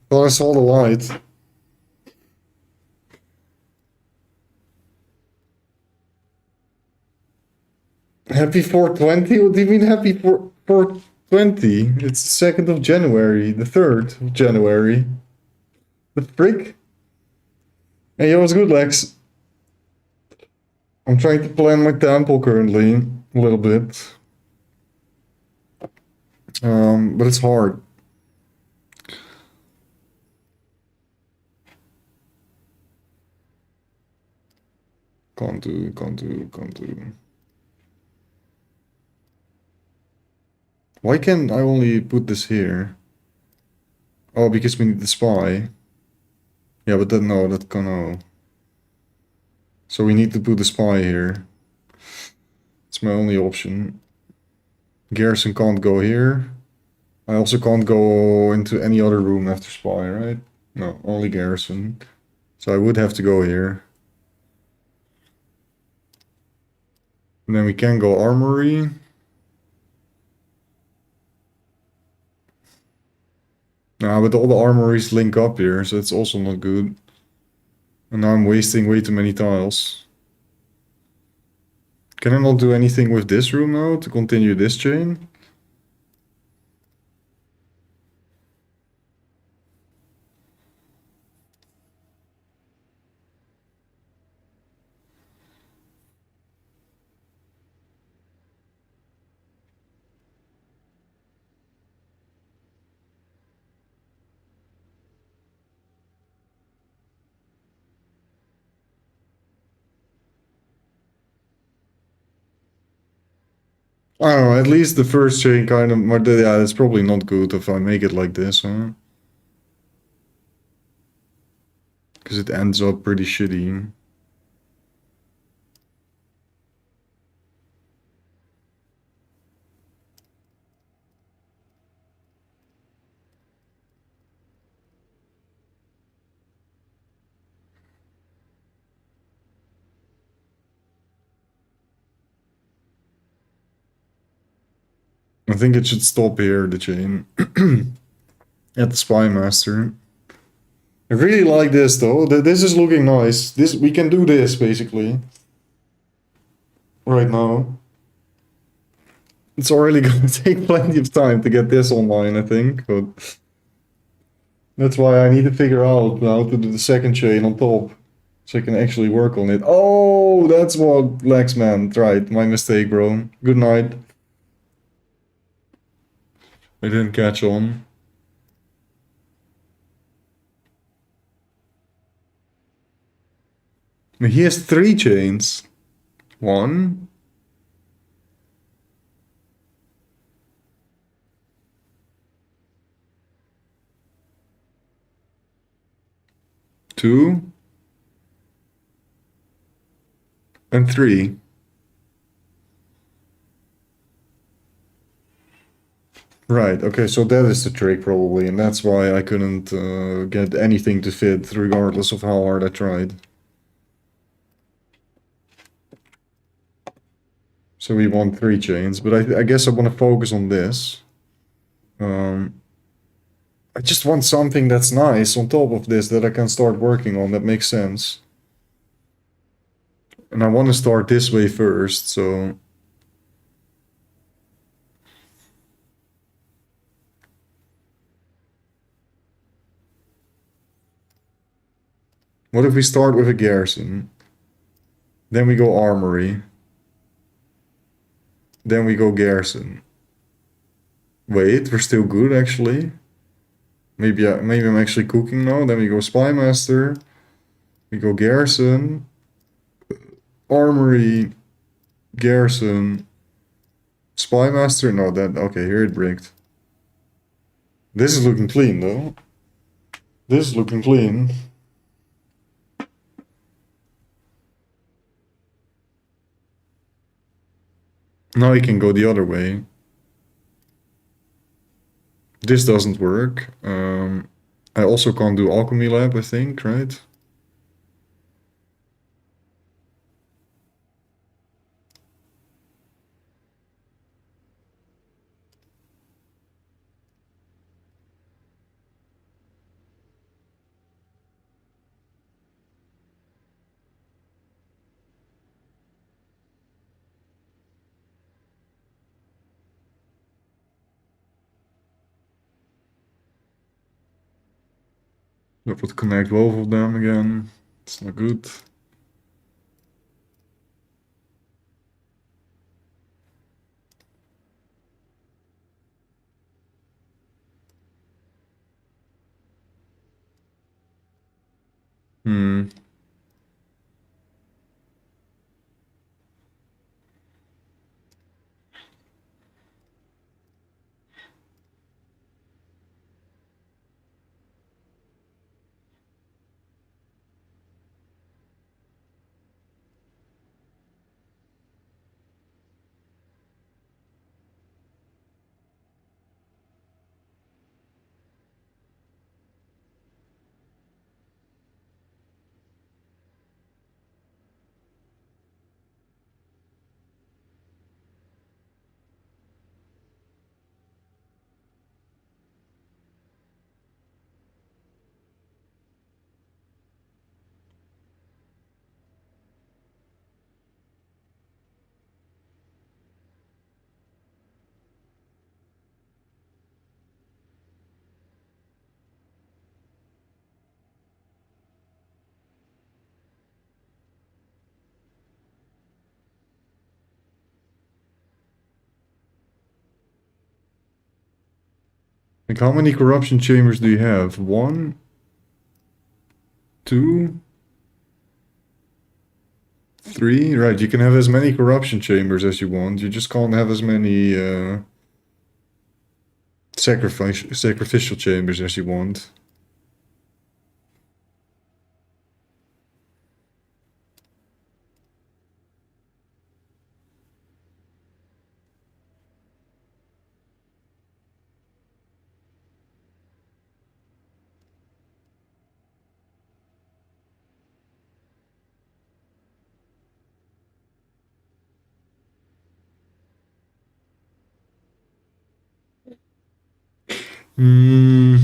Speaker 1: Thought I saw the light. Happy 420? What do you mean happy 420? It's the 2nd of January, the 3rd of January. The frick? Hey, yo, what's good, Lex? I'm trying to plan my temple currently, a little bit. But it's hard. Can't do, can't do, can't do. Why can't I only put this here? Oh, because we need the spy. Yeah, but then no, that can no. So we need to put the spy here. It's my only option. Garrison can't go here. I also can't go into any other room after spy, right? No, only garrison. So I would have to go here. And then we can go armory. Nah, but all the armories link up here, so it's also not good. And now I'm wasting way too many tiles. Can I not do anything with this room now to continue this chain? I don't know, at least the first chain kind of, but yeah, it's probably not good if I make it like this, huh? Because it ends up pretty shitty. I think it should stop here, the chain. At the Spy Master. I really like this though. This is looking nice. This we can do this basically. Right now. It's already gonna take plenty of time to get this online, I think, but that's why I need to figure out how to do the second chain on top. So I can actually work on it. Oh, that's what Lexman tried. My mistake, bro. Good night. I didn't catch on. He has 3 chains. 1. 2. And 3. Right, okay, so that is the trick probably, and that's why I couldn't get anything to fit, regardless of how hard I tried. So we want 3 chains, but I guess I want to focus on this. I just want something that's nice on top of this that I can start working on that makes sense. And I want to start this way first, so... What if we start with a garrison? Then we go armory. Then we go garrison. Wait, we're still good actually. Maybe I'm actually cooking now. Then we go spy master. We go garrison. Armory. Garrison. Spy master. No, that okay. Here it bricked. This is looking clean though. This is looking clean. Now you can go the other way. This doesn't work. I also can't do alchemy lab, I think, right? That would connect both of them again. It's not good. Hmm. Like, how many corruption chambers do you have? 1, 2, 3? Right, you can have as many corruption chambers as you want. You just can't have as many sacrificial chambers as you want. Hmm.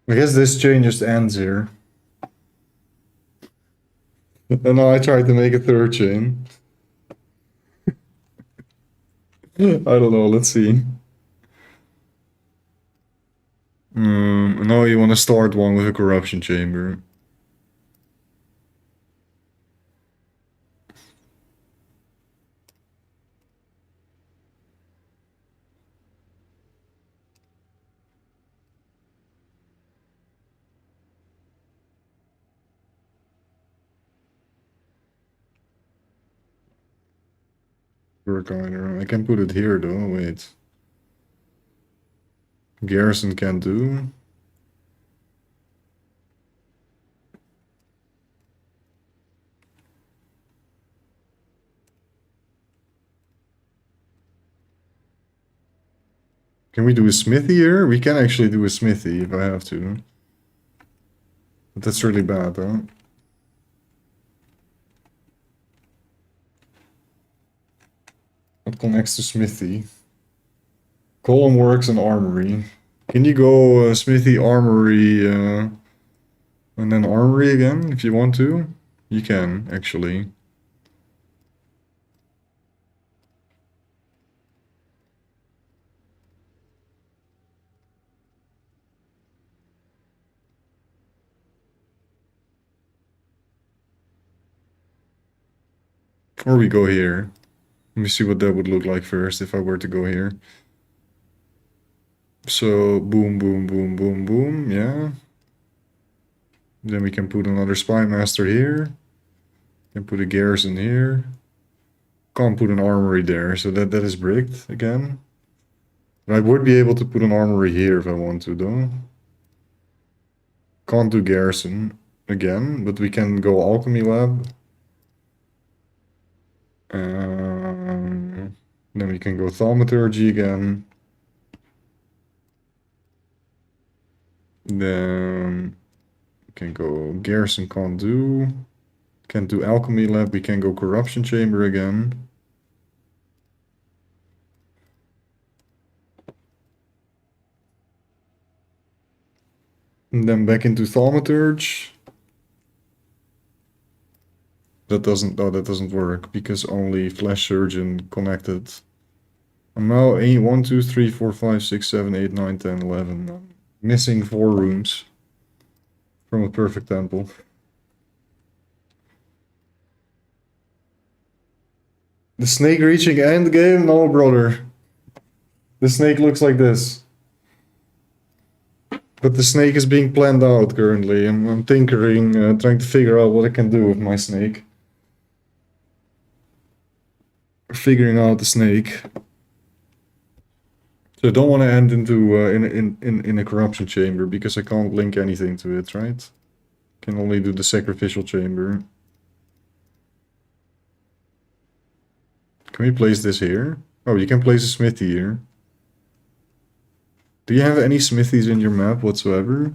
Speaker 1: I guess this chain just ends here. And now I tried to make a third chain. I don't know, let's see. No, you want to start one with a corruption chamber. I can put it here though, wait. Garrison can do. Can we do a smithy here? We can actually do a smithy if I have to. But that's really bad though. What connects to smithy? Column works and armory. Can you go smithy, armory, and then armory again if you want to? You can, actually. Or we go here. Let me see what that would look like first if I were to go here. So, boom, boom, boom, boom, boom, yeah. Then we can put another spy master here. Can put a garrison here. Can't put an armory there, so that is bricked again. But I would be able to put an armory here if I want to, though. Can't do garrison again, but we can go alchemy lab. Then we can go thaumaturgy again. Then we can go garrison, can't do. Can't do alchemy lab, we can go corruption chamber again. And then back into thaumaturge. That doesn't work because only flash surgeon connected. I'm now 1, 2, 3, 4, 5, 6, 7, 8, 9, 10, 11. I'm missing 4 rooms from a perfect temple. The snake reaching end game? No, brother. The snake looks like this. But the snake is being planned out currently. I'm tinkering, trying to figure out what I can do with my snake. Figuring out the snake. So I don't want to end into in a corruption chamber because I can't link anything to it, right? Can only do the sacrificial chamber. Can we place this here? Oh, you can place a smithy here. Do you have any smithies in your map whatsoever?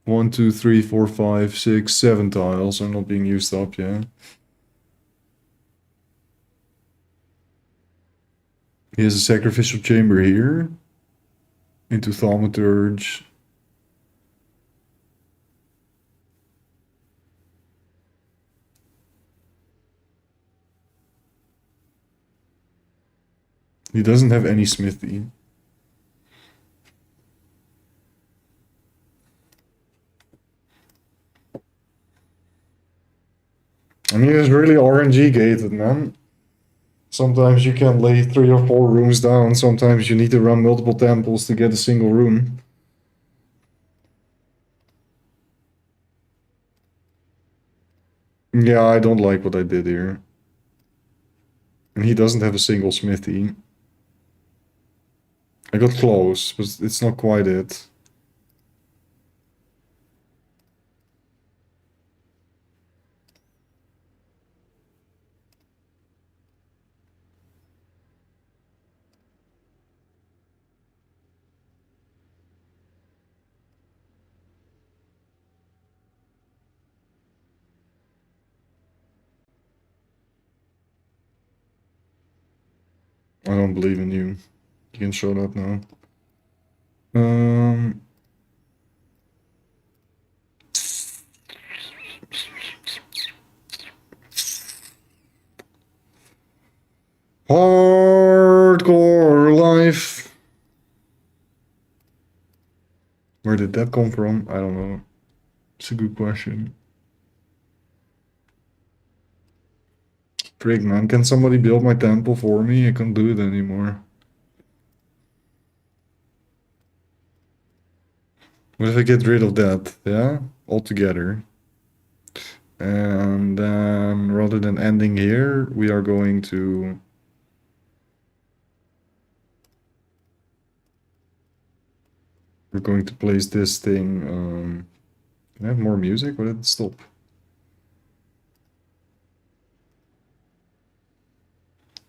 Speaker 1: One, two, three, four, five, six, 7 tiles are not being used up yet. Here's a sacrificial chamber here. Into Thaumaturge. He doesn't have any smithy. I mean, it's really RNG gated, man. Sometimes you can lay 3 or 4 rooms down. Sometimes you need to run multiple temples to get a single room. Yeah, I don't like what I did here. And he doesn't have a single smithy. I got close, but it's not quite it. I don't believe in you. You can shut up now. Hardcore life. Where did that come from? I don't know. It's a good question. Frig, man, can somebody build my temple for me? I can't do it anymore. What if I get rid of that? Yeah? Altogether. And then, rather than ending here, we are going to... We're going to place this thing... Can I have more music? Why did it stop?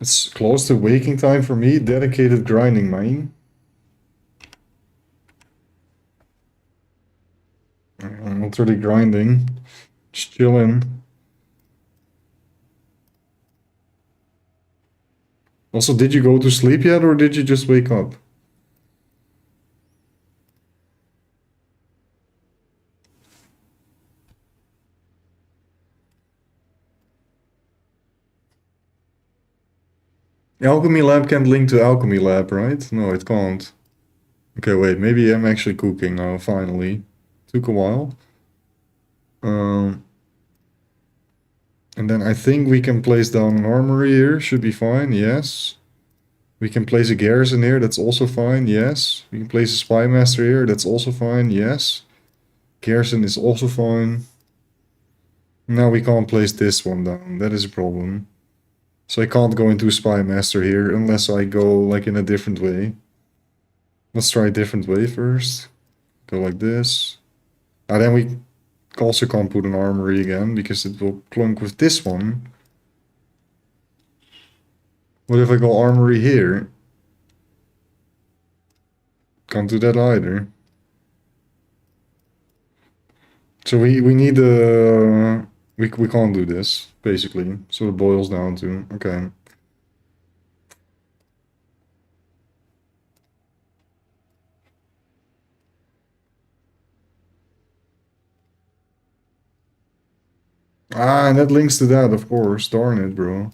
Speaker 1: It's close to waking time for me. Dedicated grinding, man. I'm not really grinding. Just chilling. Also, did you go to sleep yet, or did you just wake up? Alchemy Lab can't link to Alchemy Lab, right? No, it can't. Okay, wait, maybe I'm actually cooking now, finally. Took a while. And then I think we can place down an armory here, should be fine, yes. We can place a garrison here, that's also fine, yes. We can place a spy master here, that's also fine, yes. Garrison is also fine. Now we can't place this one down, that is a problem. So I can't go into spy master here unless I go like in a different way. Let's try a different way first. Go like this. And then we also can't put an armory again because it will clunk with this one. What if I go armory here? Can't do that either. So we need a... We can't do this, basically. So it boils down to... Okay. Ah, and that links to that, of course. Darn it, bro.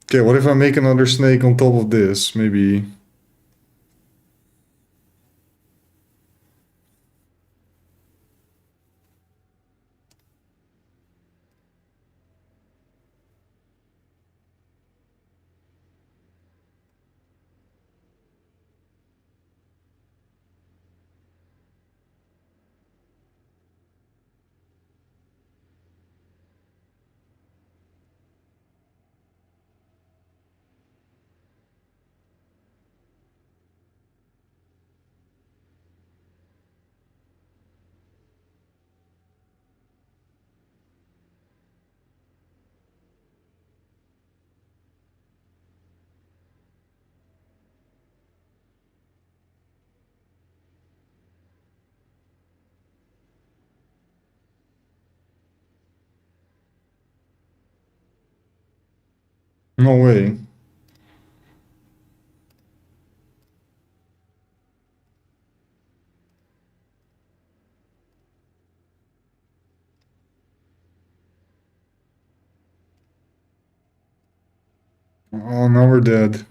Speaker 1: Okay, what if I make another snake on top of this? Maybe... No way. Oh, now we're dead.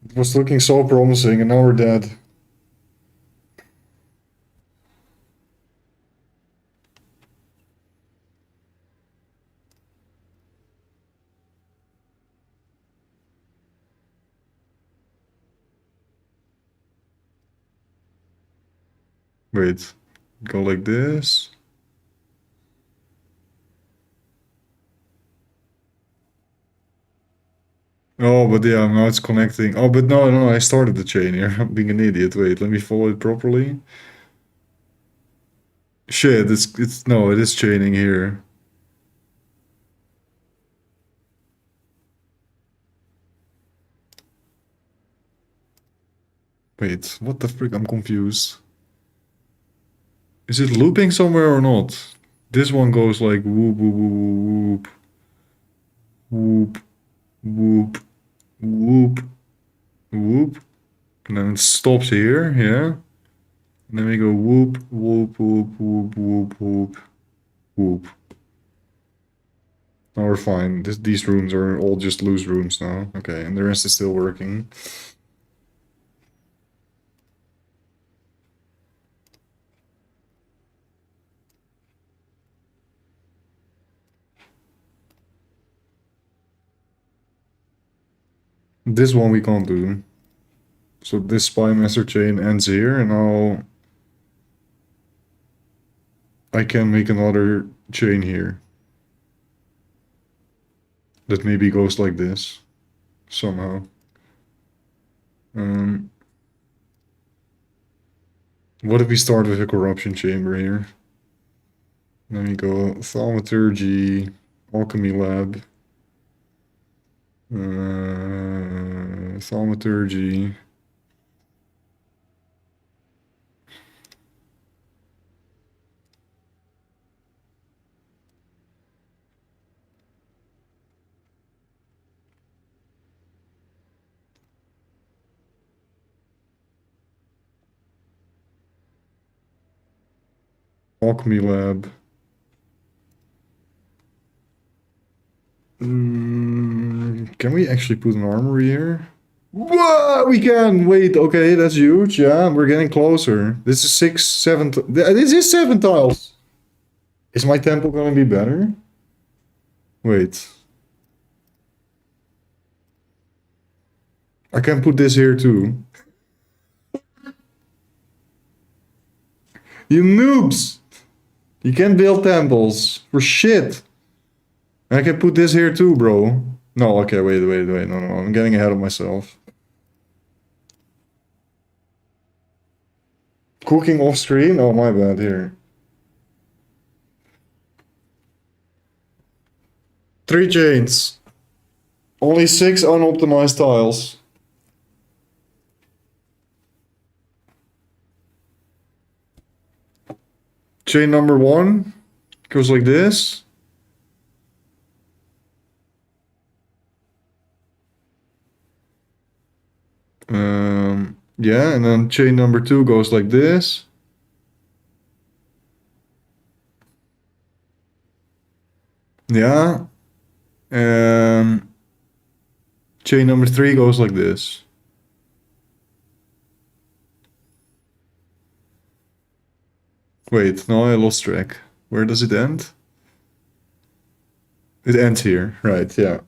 Speaker 1: It was looking so promising, and now we're dead. Wait, go like this. Oh, but yeah, now it's connecting. Oh, but no, I started the chain here. I'm being an idiot. Wait, let me follow it properly. Shit, no, it is chaining here. Wait, what the frick? I'm confused. Is it looping somewhere or not? This one goes like whoop, whoop, whoop, whoop, whoop, whoop, whoop. And then it stops here, yeah. And then we go whoop, whoop, whoop, whoop, whoop, whoop, whoop. Now we're fine. These rooms are all just loose rooms now. Okay, and the rest is still working. This one we can't do. So this Spy Master chain ends here, and now I can make another chain here. That maybe goes like this. Somehow. What if we start with a corruption chamber here? Then we go thaumaturgy, alchemy lab, thaumaturgy. Alchemy lab. Can we actually put an armory here? Whoa, we can! Wait, okay, that's huge. Yeah, we're getting closer. This is 6, 7... This is 7 tiles! Is my temple gonna be better? Wait. I can put this here too. You noobs! You can't build temples for shit. I can put this here too, bro. No, okay, wait. No, I'm getting ahead of myself. Cooking off screen? Oh, my bad, here. 3 chains. Only 6 unoptimized tiles. Chain number 1 goes like this. Yeah, and then chain number 2 goes like this. Yeah. Chain number 3 goes like this. Wait, no, I lost track. Where does it end? It ends here, right, yeah.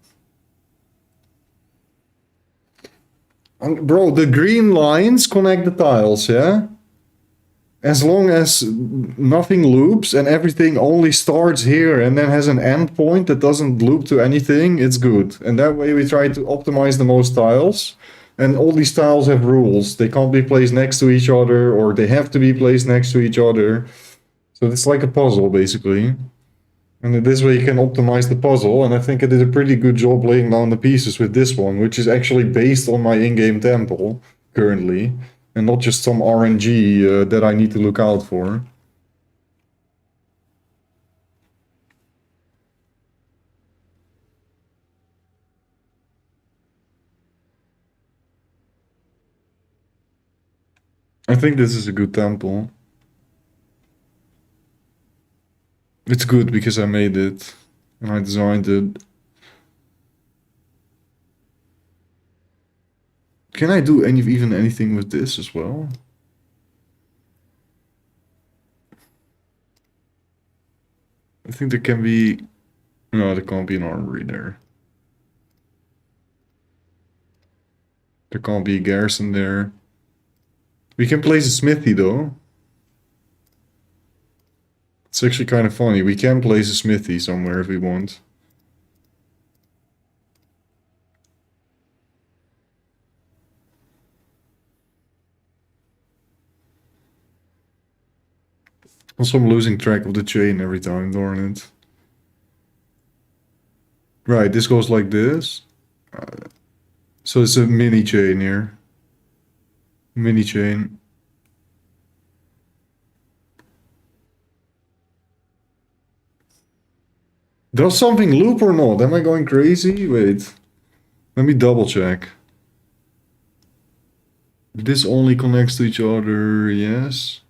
Speaker 1: Bro, the green lines connect the tiles, yeah? As long as nothing loops and everything only starts here and then has an end point that doesn't loop to anything, it's good. And that way we try to optimize the most tiles. And all these tiles have rules. They can't be placed next to each other, or they have to be placed next to each other. So it's like a puzzle, basically. And this way you can optimize the puzzle, and I think I did a pretty good job laying down the pieces with this one, which is actually based on my in-game temple, currently, and not just some RNG that I need to look out for. I think this is a good temple. It's good because I made it and I designed it. Can I do even anything with this as well? I think there can be... No, there can't be an armory there. There can't be a garrison there. We can place a smithy though. It's actually kind of funny. We can place a smithy somewhere if we want. Also, I'm losing track of the chain every time, darn it. Right, this goes like this. So it's a mini chain here. Mini chain. Does something loop or not? Am I going crazy? Wait. Let me double check. This only connects to each other, yes.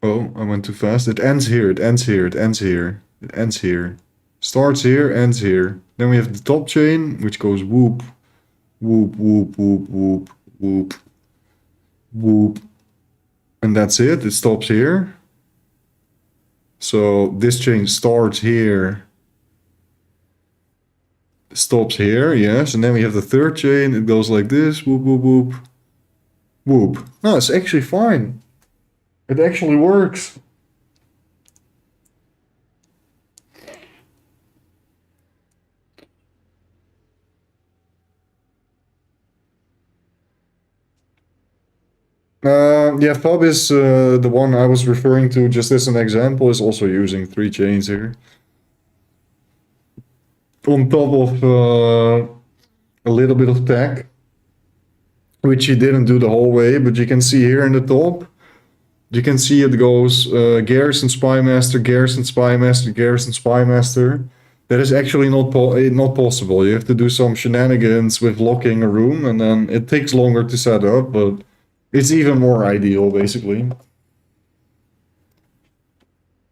Speaker 1: Oh, I went too fast. It ends here, it ends here, it ends here, it ends here. Starts here, ends here. Then we have the top chain, which goes whoop, whoop, whoop, whoop, whoop, whoop, whoop. And that's it, it stops here. So this chain starts here, stops here, yes. And then we have the third chain, it goes like this, whoop, whoop, whoop, whoop. No, it's actually fine. It actually works. Yeah, Fab is the one I was referring to just as an example, is also using 3 chains here. On top of a little bit of tech, which he didn't do the whole way, but you can see here in the top, you can see it goes Garrison Spymaster, Garrison Spymaster, Garrison Spymaster. That is actually not possible. You have to do some shenanigans with locking a room, and then it takes longer to set up, but it's even more ideal, basically.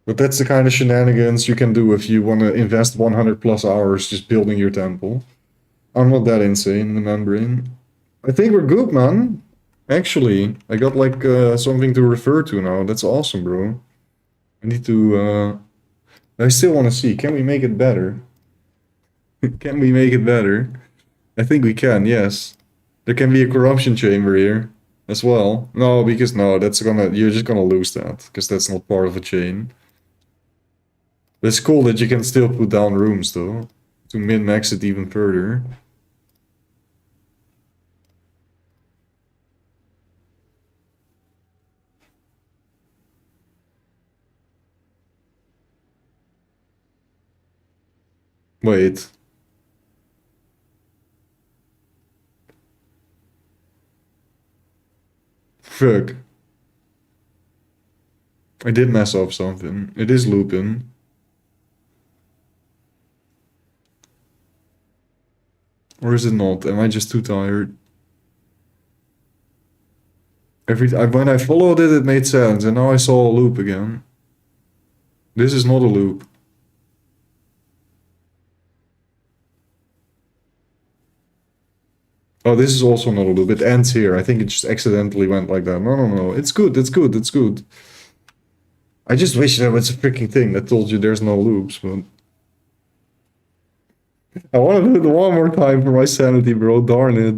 Speaker 1: But that's the kind of shenanigans you can do if you want to invest 100 plus hours just building your temple. I'm not that insane in the membrane. I think we're good, man. Actually, I got like something to refer to now. That's awesome, bro. I need to... I still want to see. Can we make it better? Can we make it better? I think we can, yes. There can be a corruption chamber here as well. No, because no, that's gonna... You're just gonna lose that, because that's not part of a chain. But it's cool that you can still put down rooms, though, to min-max it even further. Wait. Fuck. I did mess up something. It is looping. Or is it not? Am I just too tired? When I followed it, it made sense, and now I saw a loop again. This is not a loop. Oh, this is also not a loop. It ends here. I think it just accidentally went like that. No. It's good, it's good, it's good. I just wish there was a freaking thing that told you there's no loops, but... I want to do it one more time for my sanity, bro. Darn it.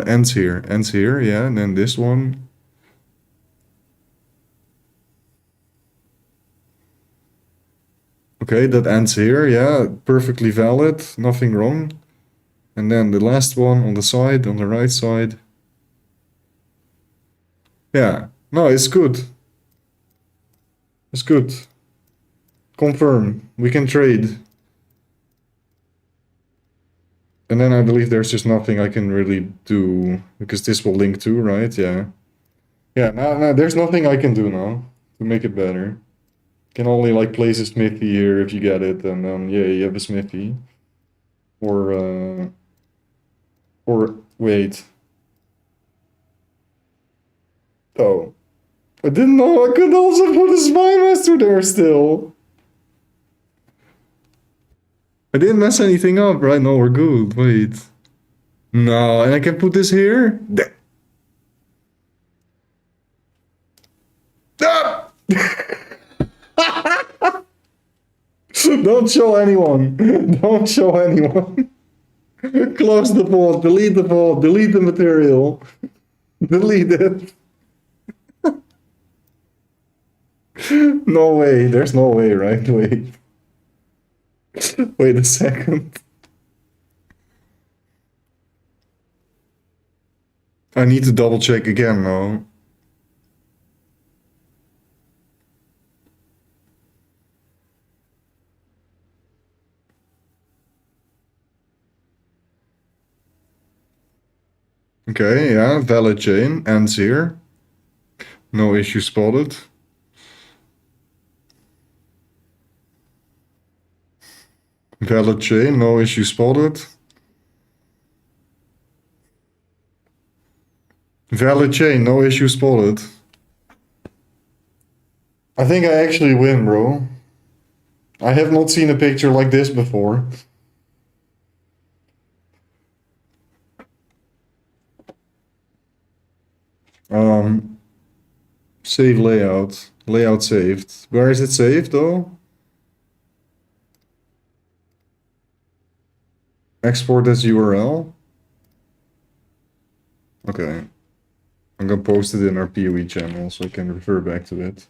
Speaker 1: Ends here, yeah, and then this one. Okay, that ends here, yeah, perfectly valid, nothing wrong. And then the last one on the side, on the right side. Yeah, no, it's good. It's good. Confirm, we can trade. And then I believe there's just nothing I can really do, because this will link to, right? Yeah. Yeah, no, there's nothing I can do now to make it better. Can only like place a smithy here if you get it, and then yeah, you have a smithy. Or wait. Oh. I didn't know I could also put a spy master there still. I didn't mess anything up, right? No, we're good. Wait. No, and I can put this here? Ah! Don't show anyone. Don't show anyone. Close the vault, delete the material. Delete it. No way, there's no way, right? Wait. Wait a second. I need to double check again now. Okay, yeah, valid chain ends here. No issue spotted. Valid chain, no issue spotted. Valid chain, no issue spotted. I think I actually win, bro. I have not seen a picture like this before. Save layout. Layout saved. Where is it saved though? Export as URL. Okay. I'm gonna post it in our PoE channel so I can refer back to it.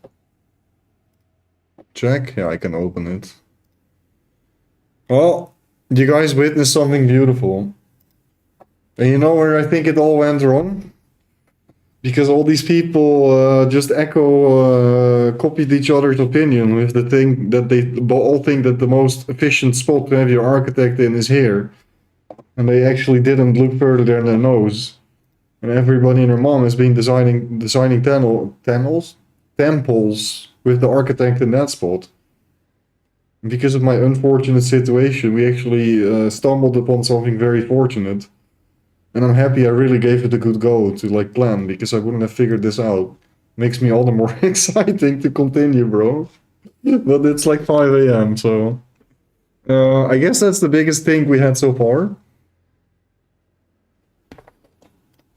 Speaker 1: Check. Yeah, I can open it. Well, you guys witnessed something beautiful. And you know where I think it all went wrong? Because all these people just copied each other's opinion with the thing that they all think that the most efficient spot to have your architect in is here. And they actually didn't look further than their nose. And everybody and their mom has been designing temples with the architect in that spot. And because of my unfortunate situation, we actually stumbled upon something very fortunate. And I'm happy I really gave it a good go to like plan, because I wouldn't have figured this out. Makes me all the more exciting to continue, bro. But it's like 5 a.m. so I guess that's the biggest thing we had so far.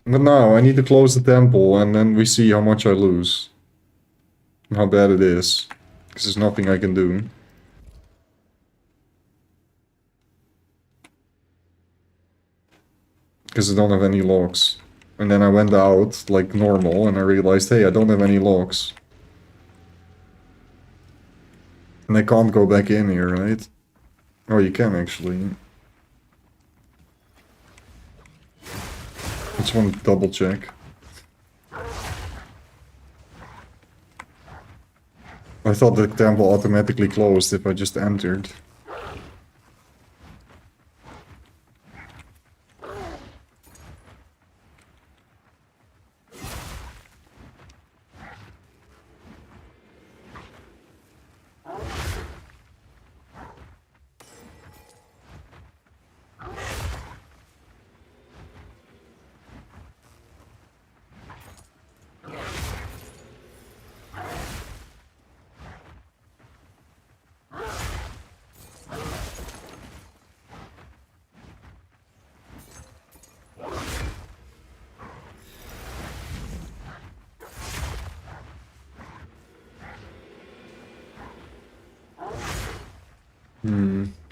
Speaker 1: But now I need to close the temple and then we see how much I lose. And how bad it is. Because there's nothing I can do. Because I don't have any locks. And then I went out like normal and I realized, hey, I don't have any locks. And I can't go back in here, right? Oh, you can actually. I just want to double check. I thought the temple automatically closed if I just entered.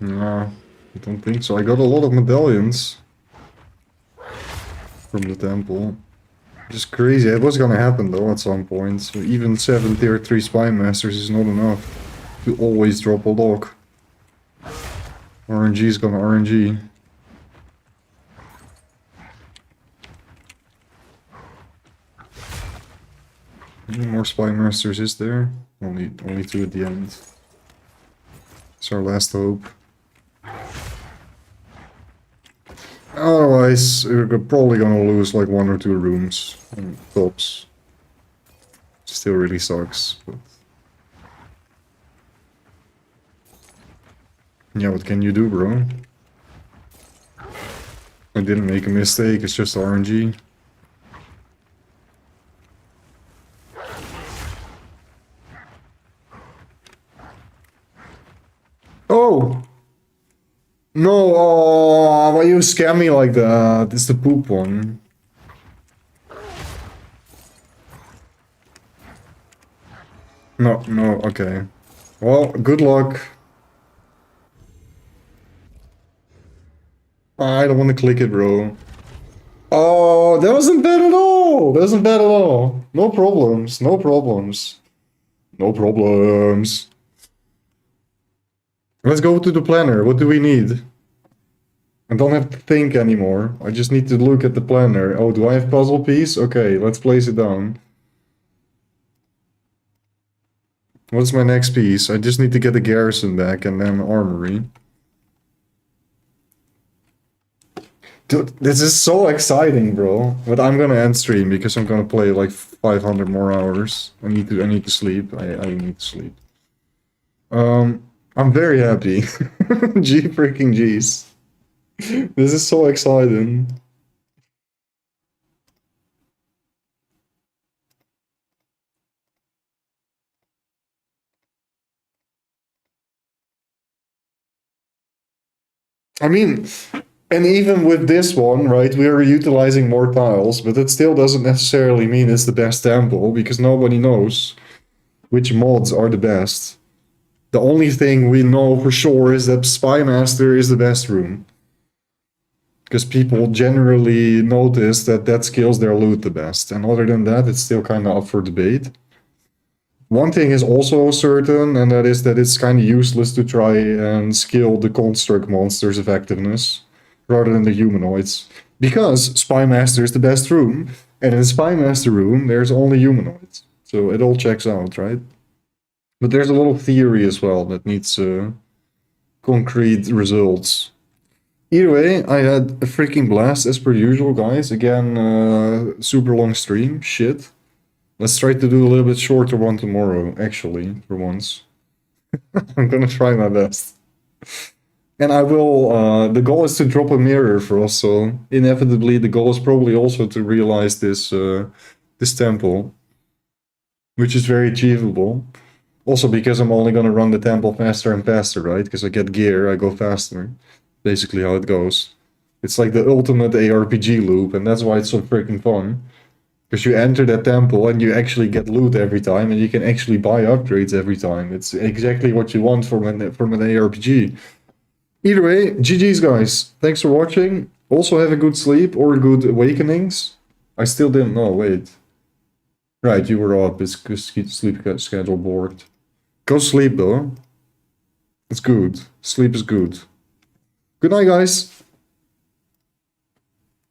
Speaker 1: No, I don't think so. I got a lot of medallions from the temple. Just crazy. It was gonna happen though at some point. So even 7 tier 3 spy masters is not enough to always drop a lock. RNG is gonna RNG. How many more spy masters is there? Only 2 at the end. It's our last hope. Otherwise, we're probably gonna lose like 1 or 2 rooms. Tops. Still really sucks. But... yeah, what can you do, bro? I didn't make a mistake, it's just RNG. Oh! No, oh, why you scam me like that? It's the poop one. No, no, okay. Well, good luck. I don't want to click it, bro. Oh, that wasn't bad at all. That wasn't bad at all. No problems. No problems. No problems. Let's go to the planner. What do we need? I don't have to think anymore. I just need to look at the planner. Oh, do I have puzzle piece? Okay, let's place it down. What's my next piece? I just need to get the garrison back and then armory. Dude, this is so exciting, bro. But I'm gonna end stream because I'm gonna play like 500 more hours. I need to sleep. I need to sleep. I'm very happy. G freaking G's. This is so exciting. I mean, and even with this one, right, we are utilizing more tiles, but it still doesn't necessarily mean it's the best temple, because nobody knows which mods are the best. The only thing we know for sure is that Spymaster is the best room. Because people generally notice that that scales their loot the best, and other than that, it's still kind of up for debate. One thing is also certain, and that is that it's kind of useless to try and scale the construct monsters' effectiveness rather than the humanoids. Because Spymaster is the best room, and in the Spymaster room, there's only humanoids. So it all checks out, right? But there's a little theory as well that needs concrete results. Either way, I had a freaking blast as per usual, guys. Again, super long stream. Shit. Let's try to do a little bit shorter one tomorrow, actually, for once. I'm gonna try my best. And I will, the goal is to drop a mirror for us, so inevitably the goal is probably also to realize this, this temple. Which is very achievable. Also because I'm only gonna run the temple faster and faster, right? Because I get gear, I go faster. Basically how it goes. It's like the ultimate ARPG loop, and that's why it's so freaking fun. Because you enter that temple and you actually get loot every time, and you can actually buy upgrades every time. It's exactly what you want from an ARPG. Either way, GG's guys. Thanks for watching. Also have a good sleep or good awakenings. I still didn't know, wait. Right, you were up. It's sleep schedule bored. Go sleep though. It's good. Sleep is good. Good night, guys.